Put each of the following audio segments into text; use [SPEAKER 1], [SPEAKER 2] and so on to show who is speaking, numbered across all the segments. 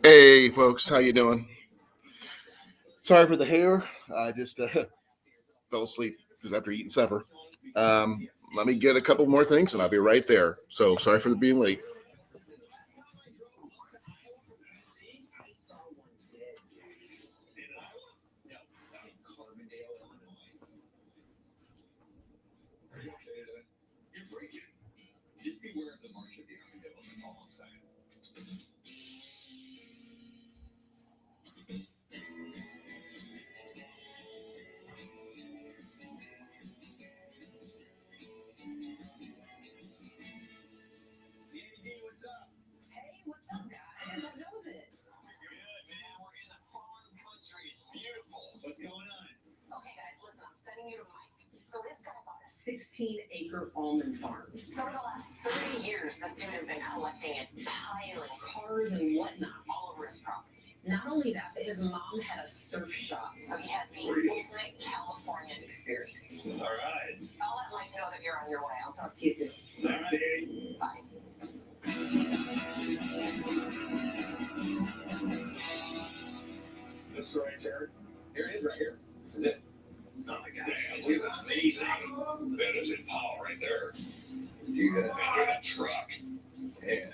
[SPEAKER 1] Hey folks, how you doing? Sorry for the hair. I just fell asleep because after eating supper. Let me get a couple more things and I'll be right there. So sorry for being late.
[SPEAKER 2] Okay, guys, listen, I'm sending you to Mike. So this guy bought a 16-acre almond farm. So for the last 30 years, this dude has been collecting and piling cars and whatnot all over his property. Not only that, but his mom had a surf shop, so he had the ultimate California experience.
[SPEAKER 3] All right.
[SPEAKER 2] I'll let Mike know that you're on your way. I'll talk to you soon.
[SPEAKER 3] Thanks, Dave.
[SPEAKER 2] Bye.
[SPEAKER 3] This right here.
[SPEAKER 4] Here it is, right here. This is it.
[SPEAKER 3] Oh my God! Damn, that's amazing. That is in power right there.
[SPEAKER 4] You got it.
[SPEAKER 3] Man, look at that truck.
[SPEAKER 4] Yeah.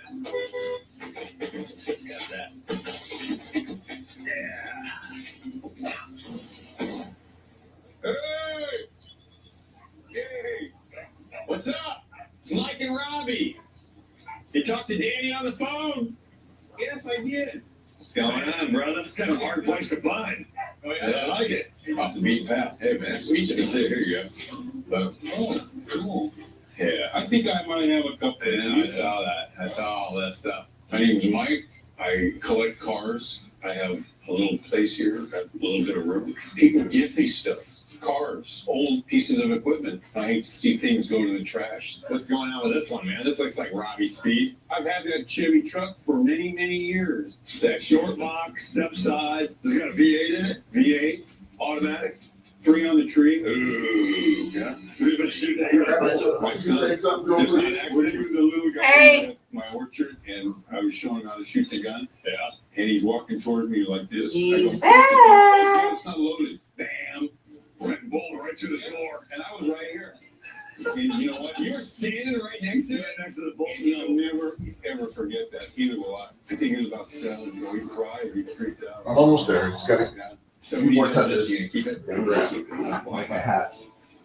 [SPEAKER 4] It's got that.
[SPEAKER 3] Yeah.
[SPEAKER 4] Hey! Hey! What's up? It's Mike and Robbie. You talked to Danny on the phone?
[SPEAKER 3] Yes, I did.
[SPEAKER 4] What's going on, brother?
[SPEAKER 3] It's kind of a hard place to find.
[SPEAKER 4] Oh,
[SPEAKER 3] Yeah, I like it.
[SPEAKER 4] Off the beaten path. Hey, man. Sweet to see. Here you go.
[SPEAKER 3] Oh, cool.
[SPEAKER 4] Yeah.
[SPEAKER 5] I think I might have a couple.
[SPEAKER 4] Yeah, I saw that. I saw all that stuff.
[SPEAKER 5] My name's Mike. I collect cars. I have a little place here. Got a little bit of room. People give me stuff. Cars, old pieces of equipment. I hate to see things go to the trash.
[SPEAKER 4] What's going on with this one, man? This looks like Robbie's Speed.
[SPEAKER 5] I've had that Chevy truck for many, many years.
[SPEAKER 3] Short box, step side. Has it got a V8 in it?
[SPEAKER 5] V8,
[SPEAKER 3] Automatic.
[SPEAKER 5] 3 on the tree.
[SPEAKER 3] Ooh.
[SPEAKER 5] Yeah.
[SPEAKER 3] Who's been shooting at you?
[SPEAKER 5] My son. It's not an accident. He was a little guy
[SPEAKER 6] Hey.
[SPEAKER 5] in my orchard, and I was showing him how to shoot the gun.
[SPEAKER 3] Yeah.
[SPEAKER 5] And he's walking towards me like this.
[SPEAKER 6] He's
[SPEAKER 5] I go, it's not loaded.
[SPEAKER 3] Bam. Went bullet right through the door.
[SPEAKER 5] And I was right here. And you know what?
[SPEAKER 4] You were standing right next to
[SPEAKER 3] Right
[SPEAKER 4] it.
[SPEAKER 3] next to the bullet.
[SPEAKER 5] I'll never, ever forget that. Neither will I. I think he was about 7. You know, he cried. He freaked out.
[SPEAKER 1] I'm almost there. Just gotta
[SPEAKER 4] So
[SPEAKER 1] few more
[SPEAKER 4] you know this,
[SPEAKER 1] touches.
[SPEAKER 4] You gonna keep it?
[SPEAKER 1] Yeah.
[SPEAKER 4] Keep it.
[SPEAKER 1] like my hat.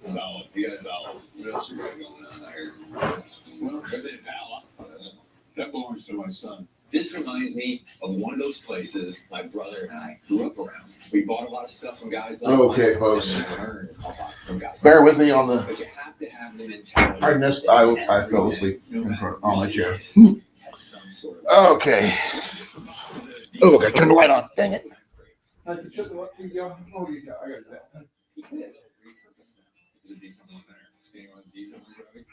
[SPEAKER 4] Solid. You got solid. What else you got going on here?
[SPEAKER 5] Well,
[SPEAKER 4] Was it Pala?
[SPEAKER 5] that belongs to my son.
[SPEAKER 4] This reminds me of one of those places my brother and I grew up around. We bought a lot of stuff from guys like
[SPEAKER 1] Okay,
[SPEAKER 4] Mike,
[SPEAKER 1] folks.
[SPEAKER 4] and we learned a lot from guys
[SPEAKER 1] Bear
[SPEAKER 4] like
[SPEAKER 1] with me on the.
[SPEAKER 4] But you have to have the mentality.
[SPEAKER 1] Pardon this. I fell asleep in front on my chair.
[SPEAKER 4] Has some sort of-
[SPEAKER 1] Okay. Oh, look! I turned the light on. Dang it. I can shut the light. Oh, you got. I got that.
[SPEAKER 4] He could have repurposed them. There's a decent one there. See anyone decent ones, Robbie?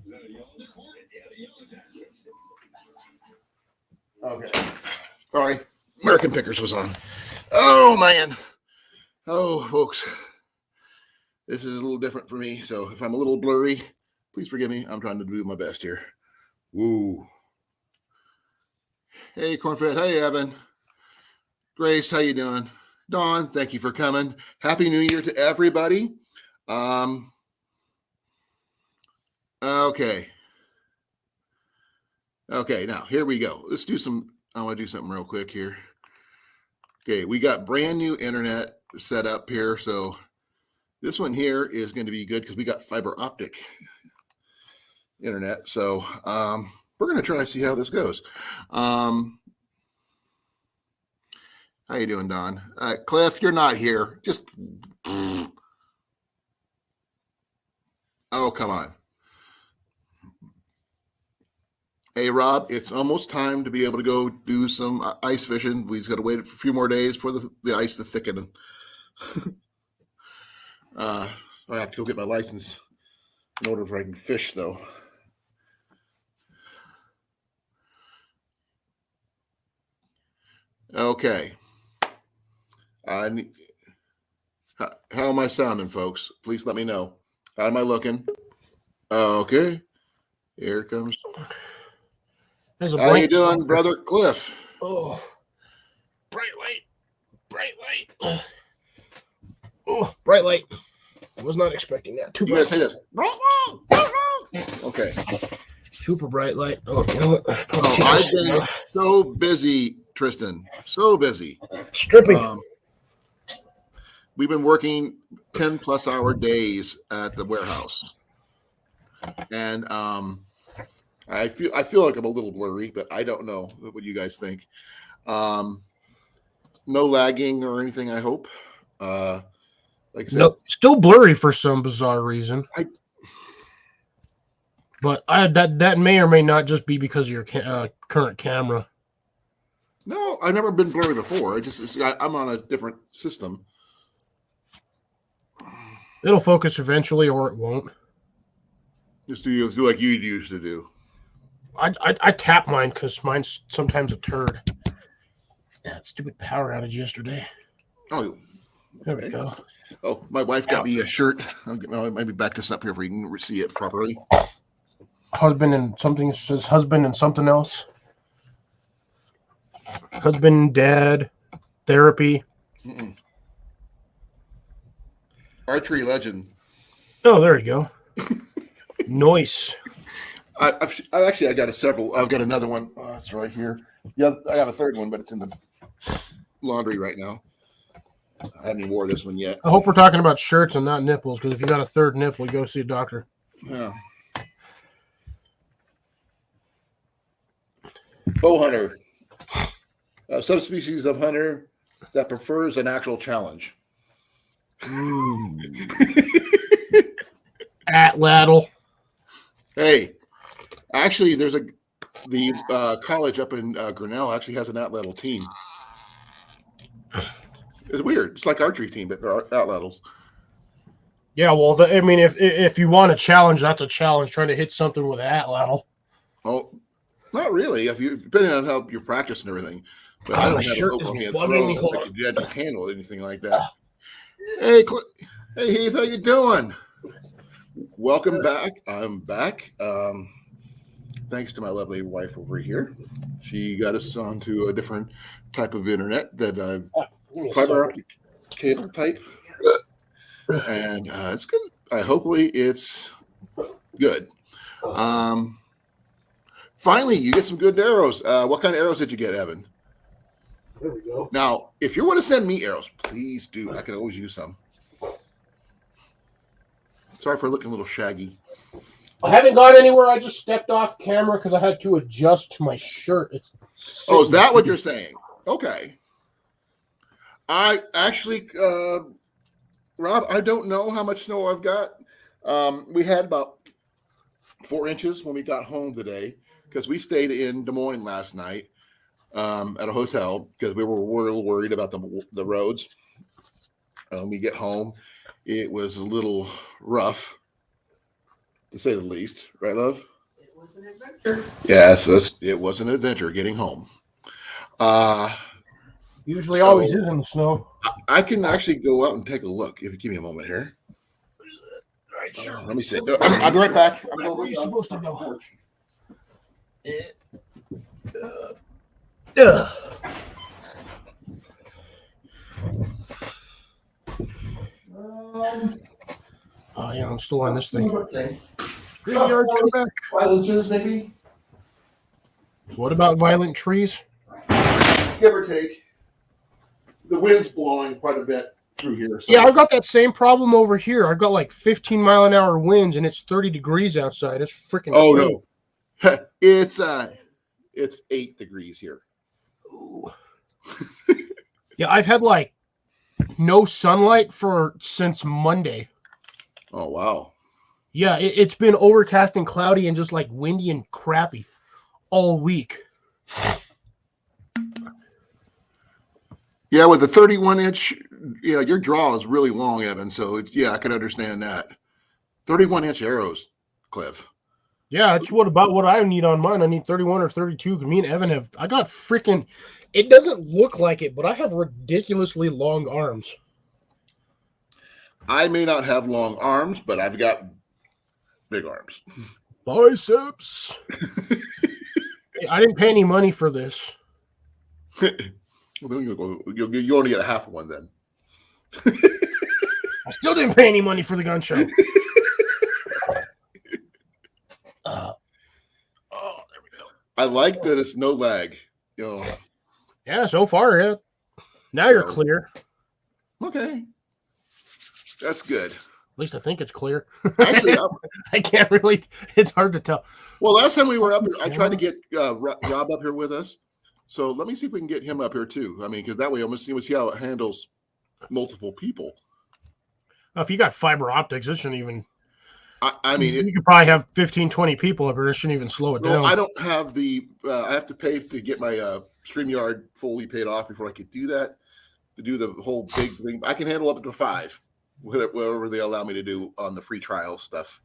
[SPEAKER 5] Is that a yellow?
[SPEAKER 1] Okay. Sorry. American Pickers was on. Oh, man. Oh, folks. This is a little different for me. So if I'm a little blurry, please forgive me. I'm trying to do my best here. Woo. Hey, Cornfed. Hey, Evan. Grace, how you doing? Dawn, thank you for coming. Happy New Year to everybody. Okay. Okay, now here we go. Let's do some, I want to do something real quick here. Okay, we got brand new internet set up here. So this one here is going to be good because we got fiber optic internet. So we're going to try to see how this goes. How you doing, Don? Cliff, you're not here. Just, oh, come on. Hey, Rob, it's almost time to be able to go do some ice fishing. We just got to wait for a few more days for the ice to thicken. I have to go get my license in order for I can fish, though. Okay. How am I sounding, folks? Please let me know. How am I looking? Okay. Here it comes.
[SPEAKER 6] There's a
[SPEAKER 1] How you
[SPEAKER 6] bright
[SPEAKER 1] doing,
[SPEAKER 6] spot.
[SPEAKER 1] brother Cliff?
[SPEAKER 6] Oh, bright light. Oh, bright light. I was not expecting that. Too
[SPEAKER 1] You gotta
[SPEAKER 6] bright.
[SPEAKER 1] say this. Okay.
[SPEAKER 6] Super bright light. Oh, you know what?
[SPEAKER 1] Oh, I've been so busy, Tristan. So busy.
[SPEAKER 6] Stripping.
[SPEAKER 1] We've been working 10-plus-hour days at the warehouse, and I feel like I'm a little blurry, but I don't know what you guys think. No lagging or anything, I hope. Like I said,
[SPEAKER 6] No, still blurry for some bizarre reason. But that may or may not just be because of your current camera.
[SPEAKER 1] no, I've never been blurry before. I'm on a different system.
[SPEAKER 6] It'll focus eventually, or it won't.
[SPEAKER 1] Just do like you used to do.
[SPEAKER 6] I tap mine because mine's sometimes a turd. That stupid power outage yesterday.
[SPEAKER 1] Oh,
[SPEAKER 6] There we go.
[SPEAKER 1] Oh, my wife got me a shirt. I'll maybe back this up here if we can see it properly.
[SPEAKER 6] Husband and something says husband and something else. Husband, dad, therapy.
[SPEAKER 1] Mm-mm. Archery legend.
[SPEAKER 6] Oh, there you go. Nice.
[SPEAKER 1] I got several. I've got another one. Oh, it's right here. Yeah, I have a third one, but it's in the laundry right now. I haven't even wore this one yet.
[SPEAKER 6] I hope we're talking about shirts and not nipples, because if you got a third nipple, you go see a doctor.
[SPEAKER 1] Yeah. Bow hunter. A subspecies of hunter that prefers an actual challenge.
[SPEAKER 6] Atlatl.
[SPEAKER 1] Hey, actually, the college up in Grinnell actually has an atlatl team. It's weird. It's like archery team, but they're atlatls.
[SPEAKER 6] Yeah, well, if you want a challenge, that's a challenge. Trying to hit something with an atlatl.
[SPEAKER 1] Oh, not really. Depending on how you practice and everything. But I don't have an overhand throw that you had to handle anything like that. Hey, Heath, how you doing? Welcome back. I'm back. Thanks to my lovely wife over here. She got us onto a different type of internet that fiber optic cable type, and it's good. Hopefully, it's good. Finally, you get some good arrows. What kind of arrows did you get, Evan?
[SPEAKER 6] There we go.
[SPEAKER 1] Now, if you want to send me arrows, please do. I could always use some. Sorry for looking a little shaggy.
[SPEAKER 6] I haven't gone anywhere. I just stepped off camera because I had to adjust my shirt.
[SPEAKER 1] Oh, is that what you're saying? Okay. I actually, Rob, I don't know how much snow I've got. We had about 4 inches when we got home today because we stayed in Des Moines last night at a hotel because we were worried about the roads. When we get home, it was a little rough, to say the least. Right, love?
[SPEAKER 2] It was an adventure.
[SPEAKER 1] Yes, it was an adventure getting home.
[SPEAKER 6] Usually always is in the snow.
[SPEAKER 1] I can actually go out and take a look. If you give me a moment here.
[SPEAKER 6] All right, sure.
[SPEAKER 1] Let me see. I'll be right back.
[SPEAKER 6] Where are you supposed to go? Oh, yeah, I'm still on this thing.
[SPEAKER 1] Let's see.
[SPEAKER 6] Graveyard, come back.
[SPEAKER 1] Silences, maybe?
[SPEAKER 6] What about violent trees?
[SPEAKER 1] Give or take. The wind's blowing quite a bit through here. So.
[SPEAKER 6] Yeah, I've got that same problem over here. I've got like 15-mile-an-hour winds, and it's 30 degrees outside. It's freaking
[SPEAKER 1] Oh, no. It's 8 degrees here.
[SPEAKER 6] Yeah, I've had like no sunlight since Monday.
[SPEAKER 1] Oh, wow.
[SPEAKER 6] Yeah, it's been overcast and cloudy and just like windy and crappy all week.
[SPEAKER 1] Yeah, with the 31-inch, your draw is really long, Evan. So, I can understand that. 31-inch arrows, Cliff.
[SPEAKER 6] Yeah, it's about what I need on mine. I need 31 or 32. Me and Evan I got freaking, it doesn't look like it, but I have ridiculously long arms.
[SPEAKER 1] I may not have long arms, but I've got big arms.
[SPEAKER 6] Biceps. I didn't pay any money for this.
[SPEAKER 1] Well, then you only get a half of one then.
[SPEAKER 6] I still didn't pay any money for the gun show. Oh, there we go.
[SPEAKER 1] I like that it's no lag.
[SPEAKER 6] Yeah, so far, yeah. Now you're
[SPEAKER 1] So-
[SPEAKER 6] clear.
[SPEAKER 1] Okay, that's good.
[SPEAKER 6] At least I think it's clear.
[SPEAKER 1] Actually,
[SPEAKER 6] I can't really. It's hard to tell.
[SPEAKER 1] well, last time we were up here, I tried to get Rob up here with us. So let me see if we can get him up here too. I mean, because that way, I'm gonna see how it handles multiple people.
[SPEAKER 6] If you got fiber optics, it shouldn't even.
[SPEAKER 1] I mean,
[SPEAKER 6] you could probably have 15, 20 people up here. It shouldn't even slow it down.
[SPEAKER 1] I don't have the. I have to pay to get my StreamYard fully paid off before I could do that. To do the whole big thing, I can handle up to 5, whatever they allow me to do on the free trial stuff.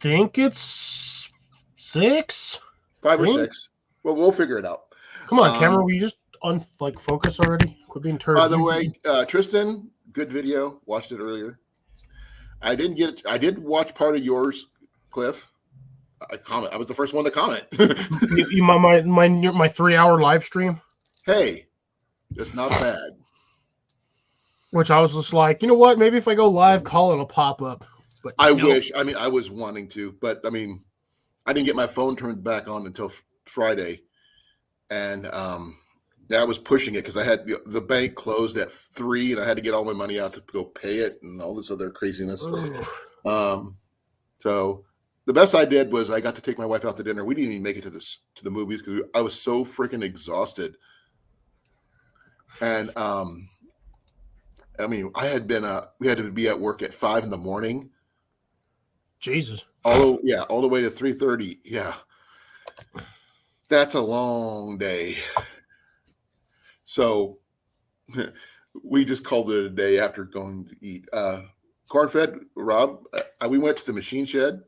[SPEAKER 6] Think it's 6.
[SPEAKER 1] 5 or
[SPEAKER 6] Really?
[SPEAKER 1] 6. Well, we'll figure it out.
[SPEAKER 6] Come on, camera. Will you just focus already? Quit being turned.
[SPEAKER 1] By the way, Tristan, good video. Watched it earlier. I did watch part of yours, Cliff. I was the first one to comment.
[SPEAKER 6] my 3-hour live stream,
[SPEAKER 1] Hey, that's not bad.
[SPEAKER 6] which I was just like, you know what? Maybe if I go live, call it a pop up. But
[SPEAKER 1] I
[SPEAKER 6] no.
[SPEAKER 1] wish. I mean, I was wanting to, but I mean, I didn't get my phone turned back on until Friday, and I was pushing it because I had the bank closed at 3, and I had to get all my money out to go pay it and all this other craziness. So the best I did was I got to take my wife out to dinner. We didn't even make it to the movies because I was so freaking exhausted. And I mean, we had to be at work at 5 a.m.
[SPEAKER 6] Jesus.
[SPEAKER 1] all the way to 3:30. Yeah, that's a long day. So we just called it a day after going to eat. Corn-fed, Rob. We went to the machine shed.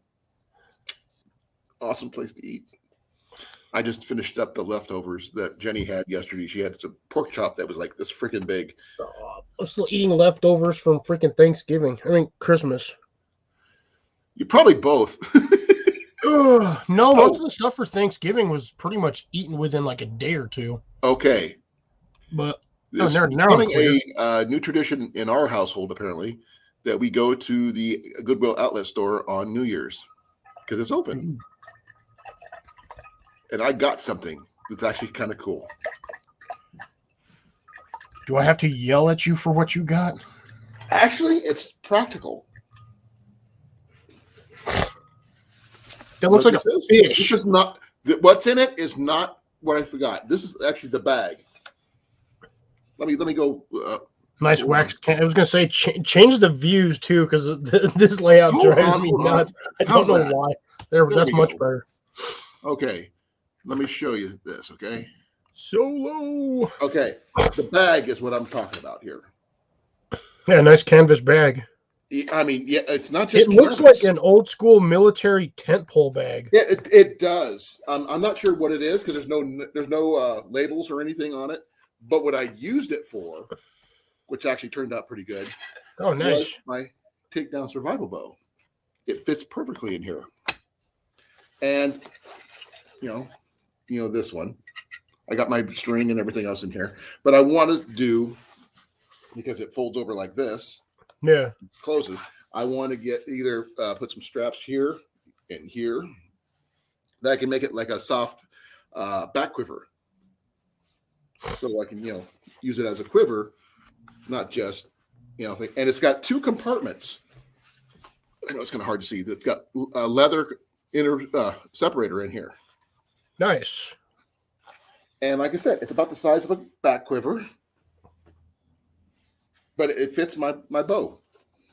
[SPEAKER 1] Awesome place to eat. I just finished up the leftovers that Jenny had yesterday. She had some pork chop that was like this freaking big.
[SPEAKER 6] I'm still eating leftovers from freaking Thanksgiving. I mean, Christmas.
[SPEAKER 1] You probably both.
[SPEAKER 6] No, most of the stuff for Thanksgiving was pretty much eaten within like a day or two.
[SPEAKER 1] Okay.
[SPEAKER 6] But
[SPEAKER 1] This
[SPEAKER 6] now
[SPEAKER 1] is
[SPEAKER 6] I'm
[SPEAKER 1] becoming
[SPEAKER 6] clear.
[SPEAKER 1] a new tradition in our household, apparently, that we go to the Goodwill outlet store on New Year's because it's open. And I got something that's actually kind of cool.
[SPEAKER 6] Do I have to yell at you for what you got?
[SPEAKER 1] Actually, it's practical.
[SPEAKER 6] That looks like a
[SPEAKER 1] This
[SPEAKER 6] fish.
[SPEAKER 1] is not what's in it is not what I forgot. This is actually the bag. Let me go.
[SPEAKER 6] Nice
[SPEAKER 1] hold
[SPEAKER 6] wax can. I was gonna say change the views too because this layout
[SPEAKER 1] Hold
[SPEAKER 6] drives
[SPEAKER 1] on,
[SPEAKER 6] me
[SPEAKER 1] hold on.
[SPEAKER 6] nuts. I
[SPEAKER 1] How's
[SPEAKER 6] don't know
[SPEAKER 1] that?
[SPEAKER 6] why.
[SPEAKER 1] There
[SPEAKER 6] That's
[SPEAKER 1] we
[SPEAKER 6] much
[SPEAKER 1] go.
[SPEAKER 6] better.
[SPEAKER 1] Okay, let me show you this. Okay,
[SPEAKER 6] Solo.
[SPEAKER 1] okay. The bag is what I'm talking about here.
[SPEAKER 6] Yeah, nice canvas bag.
[SPEAKER 1] I mean, yeah, it's not just.
[SPEAKER 6] It looks
[SPEAKER 1] canvas.
[SPEAKER 6] like an old school military tent pole bag.
[SPEAKER 1] Yeah, it does. I'm not sure what it is because there's no labels or anything on it. But what I used it for, which actually turned out pretty good,
[SPEAKER 6] Oh,
[SPEAKER 1] was
[SPEAKER 6] nice.
[SPEAKER 1] my takedown survival bow. It fits perfectly in here, and you know this one. I got my string and everything else in here, but I wanted to do because it folds over like this.
[SPEAKER 6] Yeah.
[SPEAKER 1] Closes. I want to get either put some straps here and here that I can make it like a soft back quiver, so I can use it as a quiver, not just thing. And it's got 2 compartments. I know it's kind of hard to see. It's got a leather inner separator in here,
[SPEAKER 6] Nice.
[SPEAKER 1] and like I said, it's about the size of a back quiver, but it fits my bow.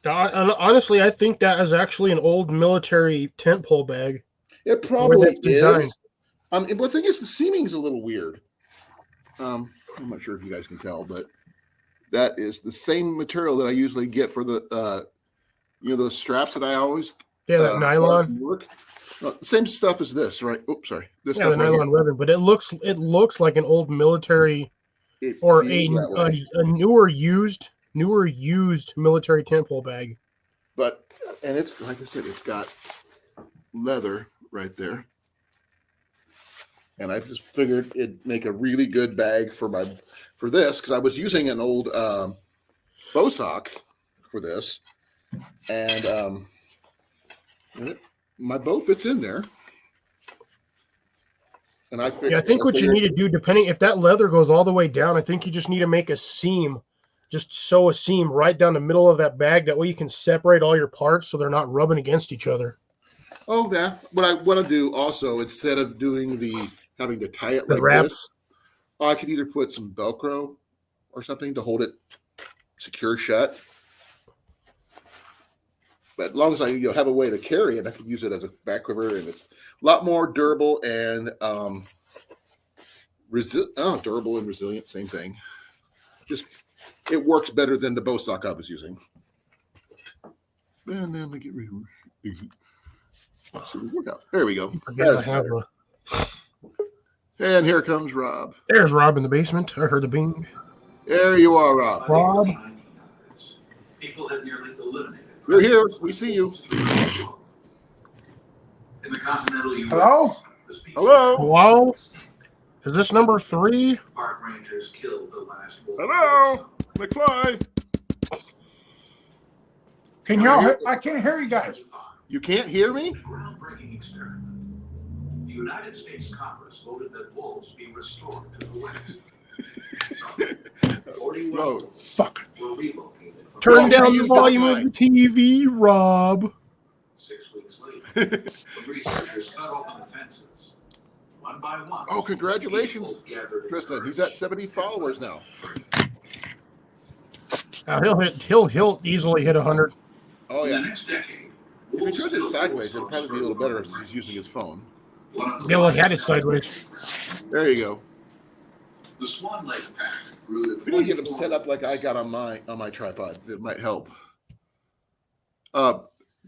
[SPEAKER 6] Honestly, I think that is actually an old military tent pole bag.
[SPEAKER 1] It probably
[SPEAKER 6] that's designed.
[SPEAKER 1] is. But the thing is, the seaming's a little weird. I'm not sure if you guys can tell, but that is the same material that I usually get for the those straps that I always
[SPEAKER 6] That nylon.
[SPEAKER 1] work. The same stuff as this, right? Oops, sorry. This
[SPEAKER 6] Yeah,
[SPEAKER 1] stuff
[SPEAKER 6] the
[SPEAKER 1] right
[SPEAKER 6] nylon webbing, but it looks like an old military
[SPEAKER 1] here. It
[SPEAKER 6] or
[SPEAKER 1] feels that way.
[SPEAKER 6] a newer used military tent pole bag.
[SPEAKER 1] But it's like I said, it's got leather right there. and I just figured it'd make a really good bag for this because I was using an old bow sock for this, and my bow fits in there. And I
[SPEAKER 6] think what you need to do, depending if that leather goes all the way down, I think you just need to make a seam, just sew a seam right down the middle of that bag. That way you can separate all your parts so they're not rubbing against each other.
[SPEAKER 1] Oh, yeah. What I want to do also, instead of doing having to tie it like this, I could either put some Velcro or something to hold it secure shut. But as long as I have a way to carry it, I could use it as a back cover, and it's a lot more durable and durable and resilient. Same thing. Just it works better than the bow sock I was using. And then I get rid of it. There we go. And here comes Rob.
[SPEAKER 6] There's Rob in the basement. I heard the bing.
[SPEAKER 1] There you are, Rob.
[SPEAKER 6] Rob.
[SPEAKER 7] People have nearly eliminated.
[SPEAKER 1] You're here. We see you.
[SPEAKER 7] In the continental U.S.
[SPEAKER 8] Hello?
[SPEAKER 1] Hello.
[SPEAKER 6] Hello. Is this number 3?
[SPEAKER 7] Park rangers killed the last.
[SPEAKER 1] Hello, McFly.
[SPEAKER 8] Can y'all? I can't hear you guys.
[SPEAKER 1] You can't hear me?
[SPEAKER 7] Groundbreaking experiment. The United States Congress voted that wolves be restored to the West. So, 41
[SPEAKER 1] No.
[SPEAKER 7] wolves
[SPEAKER 8] Fuck.
[SPEAKER 7] were relocated.
[SPEAKER 6] Turn down the volume of the TV, Rob.
[SPEAKER 7] 6 weeks later, the researchers cut open the fences. One by one.
[SPEAKER 1] Oh, congratulations,
[SPEAKER 7] people gathered in
[SPEAKER 1] Tristan. He's
[SPEAKER 7] herds.
[SPEAKER 1] at 70 followers now.
[SPEAKER 6] He'll easily hit 100.
[SPEAKER 1] Oh,
[SPEAKER 7] In the
[SPEAKER 1] yeah.
[SPEAKER 7] next decade,
[SPEAKER 1] If he
[SPEAKER 7] wolves
[SPEAKER 1] turns it
[SPEAKER 7] killed
[SPEAKER 1] sideways,
[SPEAKER 7] wolves
[SPEAKER 1] it'll
[SPEAKER 7] on
[SPEAKER 1] probably be a little
[SPEAKER 7] suburban
[SPEAKER 1] better if
[SPEAKER 7] roads.
[SPEAKER 1] he's using his phone.
[SPEAKER 7] One of the
[SPEAKER 6] Yeah, well, he had it
[SPEAKER 7] largest
[SPEAKER 6] sideways.
[SPEAKER 1] There you go.
[SPEAKER 7] The Swan Lake pack grew to
[SPEAKER 1] We need to get him
[SPEAKER 7] 24
[SPEAKER 1] set up like I got on my tripod. It might help.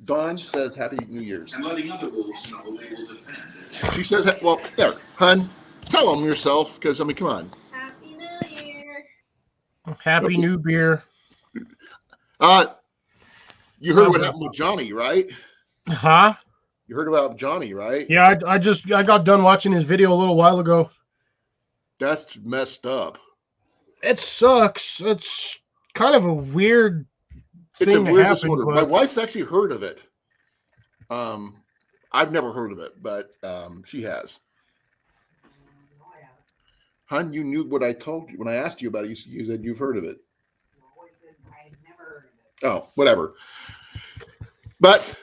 [SPEAKER 1] Dawn says Happy New Year's.
[SPEAKER 7] and letting other wolves know they will defend it.
[SPEAKER 1] She says, well, there, hun, tell them yourself, because, I mean, come on.
[SPEAKER 9] Happy New Year.
[SPEAKER 6] Happy New Beer.
[SPEAKER 1] You heard what happened with Johnny, right?
[SPEAKER 6] Huh?
[SPEAKER 1] You heard about Johnny, right?
[SPEAKER 6] Yeah, I got done watching his video a little while ago.
[SPEAKER 1] That's messed up.
[SPEAKER 6] It sucks. It's kind of a weird
[SPEAKER 1] It's a
[SPEAKER 6] thing to
[SPEAKER 1] weird
[SPEAKER 6] happen.
[SPEAKER 1] disorder.
[SPEAKER 6] But
[SPEAKER 1] My wife's actually heard of it. I've never heard of it, but she has.
[SPEAKER 9] No, I haven't.
[SPEAKER 1] Hun, you knew what I told you when I asked you about it. You said you've heard of it.
[SPEAKER 9] I've never heard of it.
[SPEAKER 1] Oh, whatever. But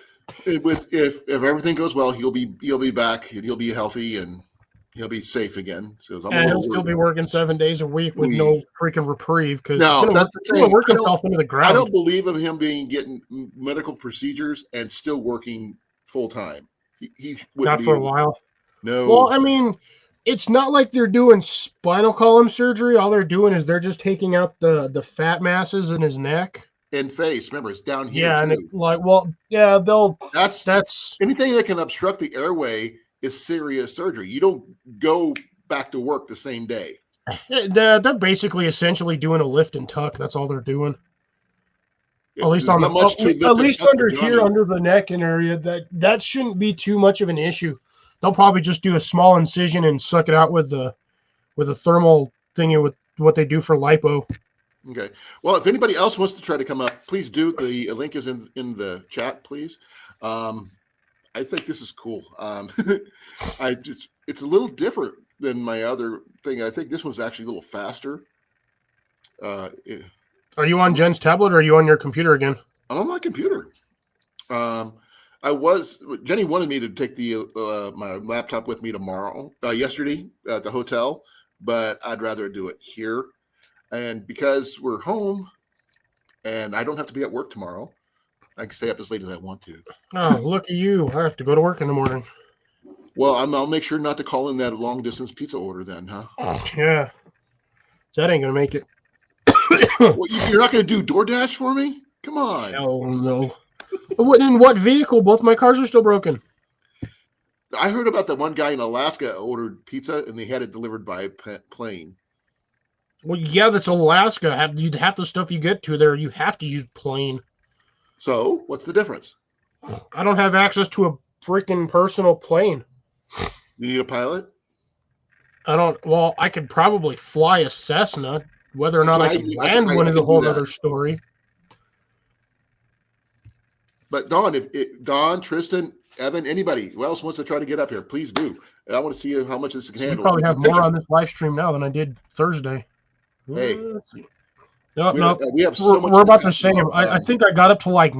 [SPEAKER 1] if everything goes well, he'll be back and he'll be healthy and he'll be safe again. So
[SPEAKER 6] and he'll still be working 7 days a week with no freaking reprieve because
[SPEAKER 1] No,
[SPEAKER 6] he's
[SPEAKER 1] that's the
[SPEAKER 6] going to
[SPEAKER 1] thing.
[SPEAKER 6] work
[SPEAKER 1] I don't-
[SPEAKER 6] himself into the
[SPEAKER 1] I
[SPEAKER 6] ground.
[SPEAKER 1] don't believe of him getting medical procedures and still working full time. He wouldn't
[SPEAKER 6] Not
[SPEAKER 1] be
[SPEAKER 6] for a
[SPEAKER 1] able-
[SPEAKER 6] while.
[SPEAKER 1] No.
[SPEAKER 6] Well, I mean, it's not like they're doing spinal column surgery. All they're doing is they're just taking out the fat masses in his neck.
[SPEAKER 1] and face. Remember, it's down here.
[SPEAKER 6] Yeah, and
[SPEAKER 1] too.
[SPEAKER 6] that's
[SPEAKER 1] Anything that can obstruct the airway is serious surgery. You don't go back to work the same day.
[SPEAKER 6] they're basically essentially doing a lift and tuck. That's all they're doing. At least
[SPEAKER 1] Not
[SPEAKER 6] on the
[SPEAKER 1] much to lift
[SPEAKER 6] at
[SPEAKER 1] and
[SPEAKER 6] least
[SPEAKER 1] tuck
[SPEAKER 6] under
[SPEAKER 1] to
[SPEAKER 6] here,
[SPEAKER 1] Johnny.
[SPEAKER 6] under the neck and area. That shouldn't be too much of an issue. They'll probably just do a small incision and suck it out with a thermal thingy with what they do for lipo.
[SPEAKER 1] Okay. Well, if anybody else wants to try to come up, please do. The link is in the chat, please. I think this is cool. It's a little different than my other thing. I think this one's actually a little faster.
[SPEAKER 6] Are you on Jen's tablet or are you on your computer again?
[SPEAKER 1] I'm on my computer. Jenny wanted me to take my laptop with me tomorrow, yesterday at the hotel, but I'd rather do it here. And because we're home and I don't have to be at work tomorrow, I can stay up as late as I want to.
[SPEAKER 6] Oh, look at you. I have to go to work in the morning.
[SPEAKER 1] Well, I'll make sure not to call in that long distance pizza order then, huh?
[SPEAKER 6] Yeah. That ain't going to make it.
[SPEAKER 1] Well, you're not going to do DoorDash for me? Come on.
[SPEAKER 6] Oh, no. In what vehicle? Both my cars are still broken.
[SPEAKER 1] I heard about that one guy in Alaska ordered pizza and they had it delivered by plane.
[SPEAKER 6] Well, yeah, that's Alaska. Half the stuff you get to there, you have to use plane.
[SPEAKER 1] So, what's the difference?
[SPEAKER 6] I don't have access to a freaking personal plane.
[SPEAKER 1] You need a pilot?
[SPEAKER 6] I don't. Well, I could probably fly a Cessna. Whether or not I
[SPEAKER 1] That's
[SPEAKER 6] can
[SPEAKER 1] what I
[SPEAKER 6] land
[SPEAKER 1] can
[SPEAKER 6] one is a
[SPEAKER 1] do
[SPEAKER 6] whole
[SPEAKER 1] that.
[SPEAKER 6] other story.
[SPEAKER 1] But Dawn, Tristan, Evan, anybody who else wants to try to get up here, please do. I want to see how much this can
[SPEAKER 6] So you
[SPEAKER 1] handle.
[SPEAKER 6] probably have more
[SPEAKER 1] Picture-
[SPEAKER 6] on this live stream now than I did Thursday.
[SPEAKER 1] Hey.
[SPEAKER 6] Let's see. No,
[SPEAKER 1] we have so much.
[SPEAKER 6] we're
[SPEAKER 1] to
[SPEAKER 6] about the
[SPEAKER 1] talk
[SPEAKER 6] same.
[SPEAKER 1] about.
[SPEAKER 6] I think I got up to like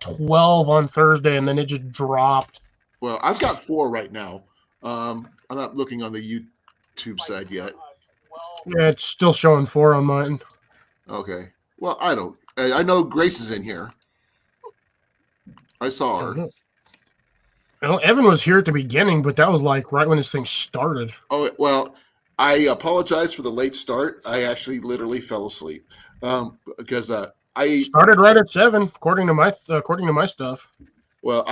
[SPEAKER 6] 12 on Thursday, and then it just dropped.
[SPEAKER 1] Well, I've got 4 right now. I'm not looking on the YouTube side yet.
[SPEAKER 6] Yeah, it's still showing 4 on mine.
[SPEAKER 1] Okay. Well, I know Grace is in here. I saw her.
[SPEAKER 6] Well, Evan was here at the beginning, but that was like right when this thing started.
[SPEAKER 1] Oh, well, I apologize for the late start. I actually literally fell asleep because I
[SPEAKER 6] started right at 7, according to my stuff.
[SPEAKER 1] Well,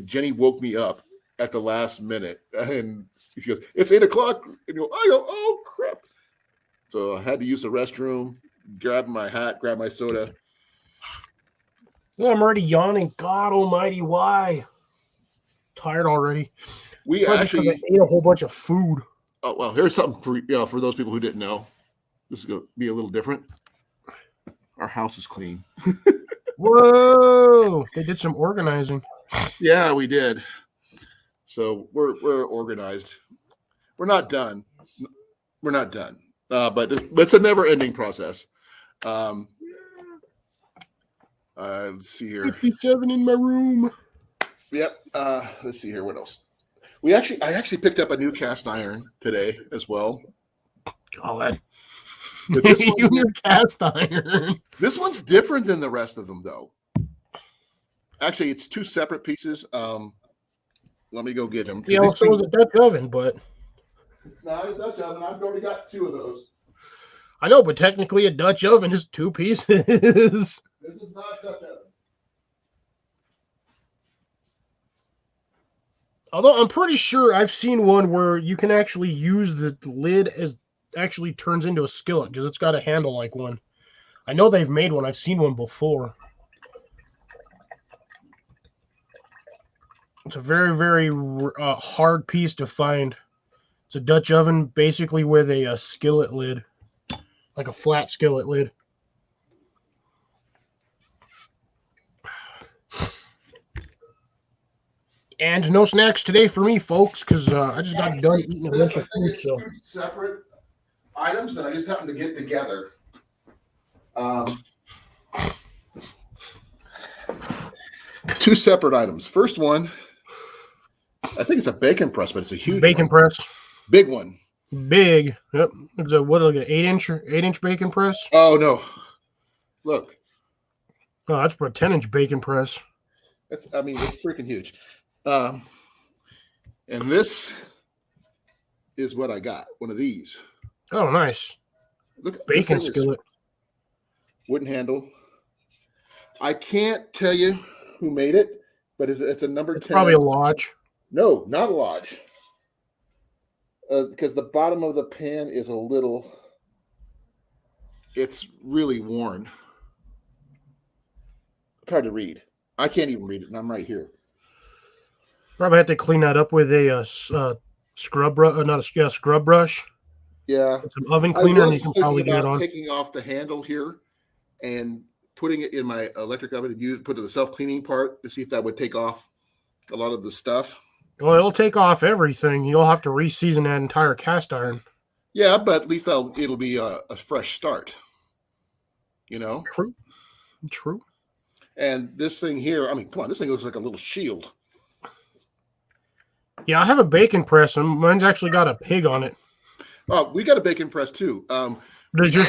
[SPEAKER 1] Jenny woke me up at the last minute, and she goes, "It's 8:00," and I go, "Oh crap!" So I had to use the restroom, grab my hat, grab my soda.
[SPEAKER 6] Well, I'm already yawning. God Almighty, why? Tired already.
[SPEAKER 1] We
[SPEAKER 6] Probably
[SPEAKER 1] actually
[SPEAKER 6] because I ate a whole bunch of food.
[SPEAKER 1] Oh well, here's something for those people who didn't know. This is going to be a little different. Our house is clean.
[SPEAKER 6] Whoa! They did some organizing.
[SPEAKER 1] Yeah, we did. So we're organized. We're not done. We're not done. But it's a never-ending process. Let's see here.
[SPEAKER 6] 57 in my room.
[SPEAKER 1] Yep. Let's see here. What else? I actually picked up a new cast iron today as well.
[SPEAKER 6] Oh, that.
[SPEAKER 1] But this
[SPEAKER 6] You and your cast iron.
[SPEAKER 1] This one's different than the rest of them, though. Actually, it's 2 separate pieces. Let me go get them.
[SPEAKER 6] Yeah, so was a Dutch oven, but
[SPEAKER 1] no, it's Dutch oven. I've already got 2 of those.
[SPEAKER 6] I know, but technically a Dutch oven is 2 pieces.
[SPEAKER 1] This is not Dutch oven.
[SPEAKER 6] Although I'm pretty sure I've seen one where you can actually use the lid as actually turns into a skillet because it's got a handle like one. I know they've made one. I've seen one before. It's a very, very hard piece to find. It's a Dutch oven basically with a skillet lid, like a flat skillet lid. And no snacks today for me, folks, because I just got done eating a bunch of food. So
[SPEAKER 1] 2 separate items that I just happened to get together. 2 separate items. First one, I think it's a bacon press, but it's a huge
[SPEAKER 6] bacon press,
[SPEAKER 1] big one.
[SPEAKER 6] big. Yep, it's a what? Like an 8-inch bacon press.
[SPEAKER 1] Oh no! Look,
[SPEAKER 6] Oh, that's for a 10-inch bacon press.
[SPEAKER 1] it's freaking huge. And this is what I got. One of these.
[SPEAKER 6] Oh, nice.
[SPEAKER 1] Look,
[SPEAKER 6] Bacon
[SPEAKER 1] this thing is
[SPEAKER 6] skillet.
[SPEAKER 1] wooden handle. I can't tell you who made it, but it's a number 10.
[SPEAKER 6] Probably a Lodge.
[SPEAKER 1] No, not a Lodge. Because the bottom of the pan is a little. It's really worn. It's hard to read. I can't even read it, and I'm right here.
[SPEAKER 6] Probably have to clean that up with a scrub brush. Not a scrub brush.
[SPEAKER 1] Yeah.
[SPEAKER 6] Some oven cleaner,
[SPEAKER 1] I
[SPEAKER 6] and
[SPEAKER 1] was
[SPEAKER 6] you can
[SPEAKER 1] thinking
[SPEAKER 6] probably get it
[SPEAKER 1] about
[SPEAKER 6] on.
[SPEAKER 1] taking off the handle here and putting it in my electric oven and put the self-cleaning part to see if that would take off a lot of the stuff.
[SPEAKER 6] Well, it'll take off everything. You'll have to re-season that entire cast iron.
[SPEAKER 1] Yeah, but at least it'll be a fresh start. You know?
[SPEAKER 6] True.
[SPEAKER 1] And this thing here, come on, this thing looks like a little shield.
[SPEAKER 6] Yeah, I have a bacon press, and mine's actually got a pig on it.
[SPEAKER 1] Oh, we got a bacon press too.
[SPEAKER 6] Does yours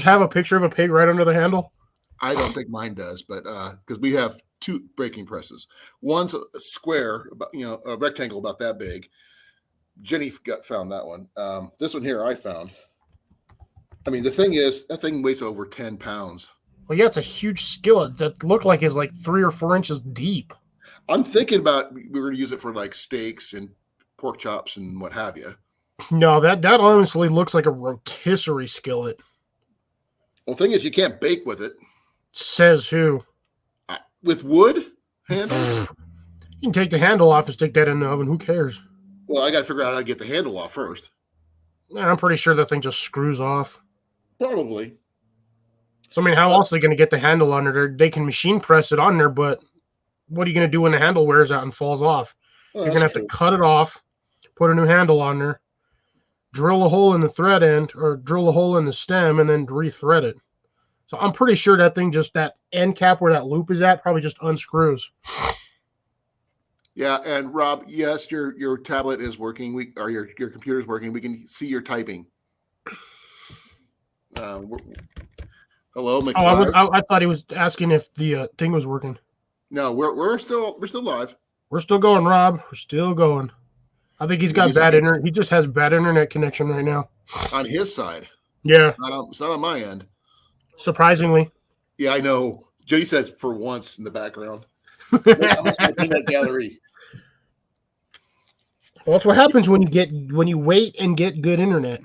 [SPEAKER 6] have a picture of a pig right under the handle?
[SPEAKER 1] I don't think mine does, but because we have 2 baking presses. One's a square, about a rectangle about that big. Jenny found that one. This one here I found. The thing is, that thing weighs over 10 pounds.
[SPEAKER 6] Well, yeah, it's a huge skillet that looked like it's like 3 or 4 inches deep.
[SPEAKER 1] I'm thinking about we were going to use it for like steaks and pork chops and what have you.
[SPEAKER 6] No, that honestly looks like a rotisserie skillet.
[SPEAKER 1] Well, the thing is, you can't bake with it.
[SPEAKER 6] Says who?
[SPEAKER 1] With wood handles?
[SPEAKER 6] You can take the handle off and stick that in the oven. Who cares?
[SPEAKER 1] Well, I got to figure out how to get the handle off first.
[SPEAKER 6] I'm pretty sure that thing just screws off.
[SPEAKER 1] Probably.
[SPEAKER 6] So, I mean, how else are they going to get the handle on there? They can machine press it on there, but what are you going to do when the handle wears out and falls off?
[SPEAKER 1] Well,
[SPEAKER 6] You're going to have to cut it off, put a new handle on there, drill a hole in the thread end or drill a hole in the stem, and then rethread it. So I'm pretty sure that thing, just that end cap where that loop is at, probably just unscrews.
[SPEAKER 1] Yeah, and Rob, yes, your tablet is working. Or your computer is working. We can see your typing. Hello, McFly.
[SPEAKER 6] I thought he was asking if the thing was working.
[SPEAKER 1] No, we're still live.
[SPEAKER 6] We're still going, Rob. We're still going. I think he's got bad internet. He just has bad internet connection right now.
[SPEAKER 1] On his side.
[SPEAKER 6] Yeah.
[SPEAKER 1] It's not on my end.
[SPEAKER 6] Surprisingly.
[SPEAKER 1] Yeah, I know. Jenny says for once in the background. That gallery.
[SPEAKER 6] Well, that's what happens when you wait and get good internet.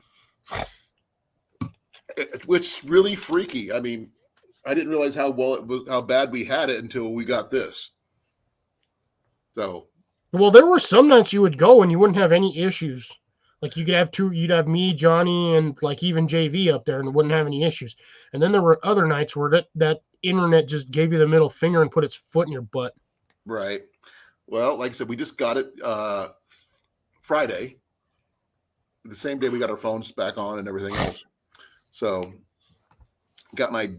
[SPEAKER 1] Which really freaky. I mean, I didn't realize how bad we had it until we got this. So,
[SPEAKER 6] well, there were some nights you would go and you wouldn't have any issues. Like you'd have me, Johnny, and like even JV up there, and wouldn't have any issues. And then there were other nights where that internet just gave you the middle finger and put its foot in your butt.
[SPEAKER 1] Right. Well, like I said, we just got it Friday, the same day we got our phones back on and everything else. So, got my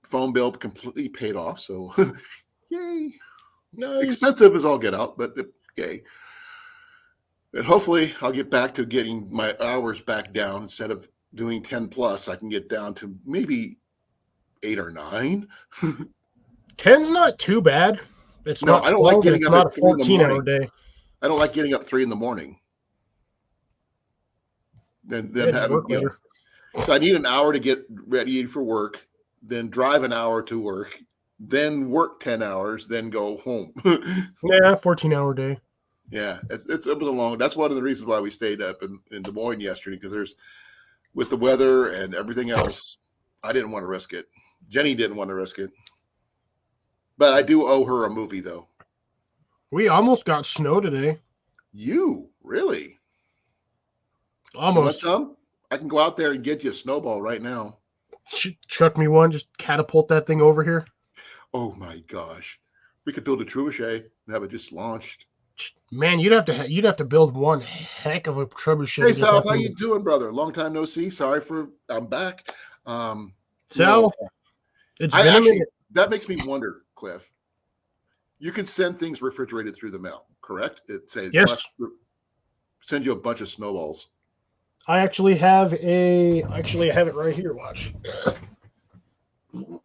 [SPEAKER 1] phone bill completely paid off. So, yay!
[SPEAKER 6] Nice.
[SPEAKER 1] Expensive as all get out, but yay! And hopefully, I'll get back to getting my hours back down. Instead of doing 10 plus, I can get down to maybe 8 or 9.
[SPEAKER 6] 10's not too bad. It's
[SPEAKER 1] No,
[SPEAKER 6] not.
[SPEAKER 1] I don't like getting up
[SPEAKER 6] not
[SPEAKER 1] at
[SPEAKER 6] a
[SPEAKER 1] 3 in the
[SPEAKER 6] 14-hour
[SPEAKER 1] morning.
[SPEAKER 6] day.
[SPEAKER 1] I don't like getting up 3 in the morning. Then having, so I need an hour to get ready for work, then drive an hour to work, then work 10 hours, then go home.
[SPEAKER 6] Yeah, 14-hour day.
[SPEAKER 1] Yeah, it was a long. That's one of the reasons why we stayed up in Des Moines yesterday, because with the weather and everything else, I didn't want to risk it. Jenny didn't want to risk it, but I do owe her a movie though.
[SPEAKER 6] We almost got snow today.
[SPEAKER 1] You really?
[SPEAKER 6] Almost.
[SPEAKER 1] You want some? I can go out there and get you a snowball right now.
[SPEAKER 6] Chuck me one. Just catapult that thing over here.
[SPEAKER 1] Oh my gosh, we could build a trebuchet and have it just launched.
[SPEAKER 6] Man, you'd have to build one heck of a trebuchet.
[SPEAKER 1] Hey Sal, how you doing, brother? Long time no see. I'm back.
[SPEAKER 6] Sal, it's been a minute.
[SPEAKER 1] That makes me wonder, Cliff. You can send things refrigerated through the mail, correct?
[SPEAKER 6] Yes.
[SPEAKER 1] Send you a bunch of snowballs.
[SPEAKER 6] I actually have it right here. Watch.
[SPEAKER 1] You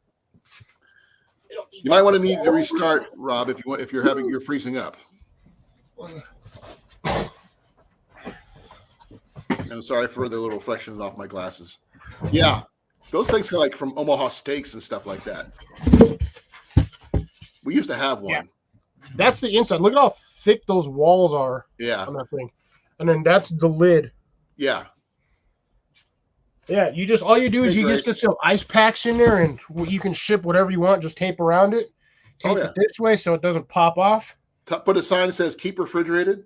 [SPEAKER 1] might want to need to restart, Rob, if you're freezing up. I'm sorry for the little reflections off my glasses. Yeah, those things are like from Omaha Steaks and stuff like that. We used to have one.
[SPEAKER 6] Yeah. That's the inside. Look at how thick those walls are.
[SPEAKER 1] Yeah.
[SPEAKER 6] On that thing. And then that's the lid.
[SPEAKER 1] Yeah.
[SPEAKER 6] Yeah, all you do is you just get some ice packs in there, and you can ship whatever you want. Just tape around it. Tape it this way so it doesn't pop off.
[SPEAKER 1] Put a sign that says "Keep refrigerated."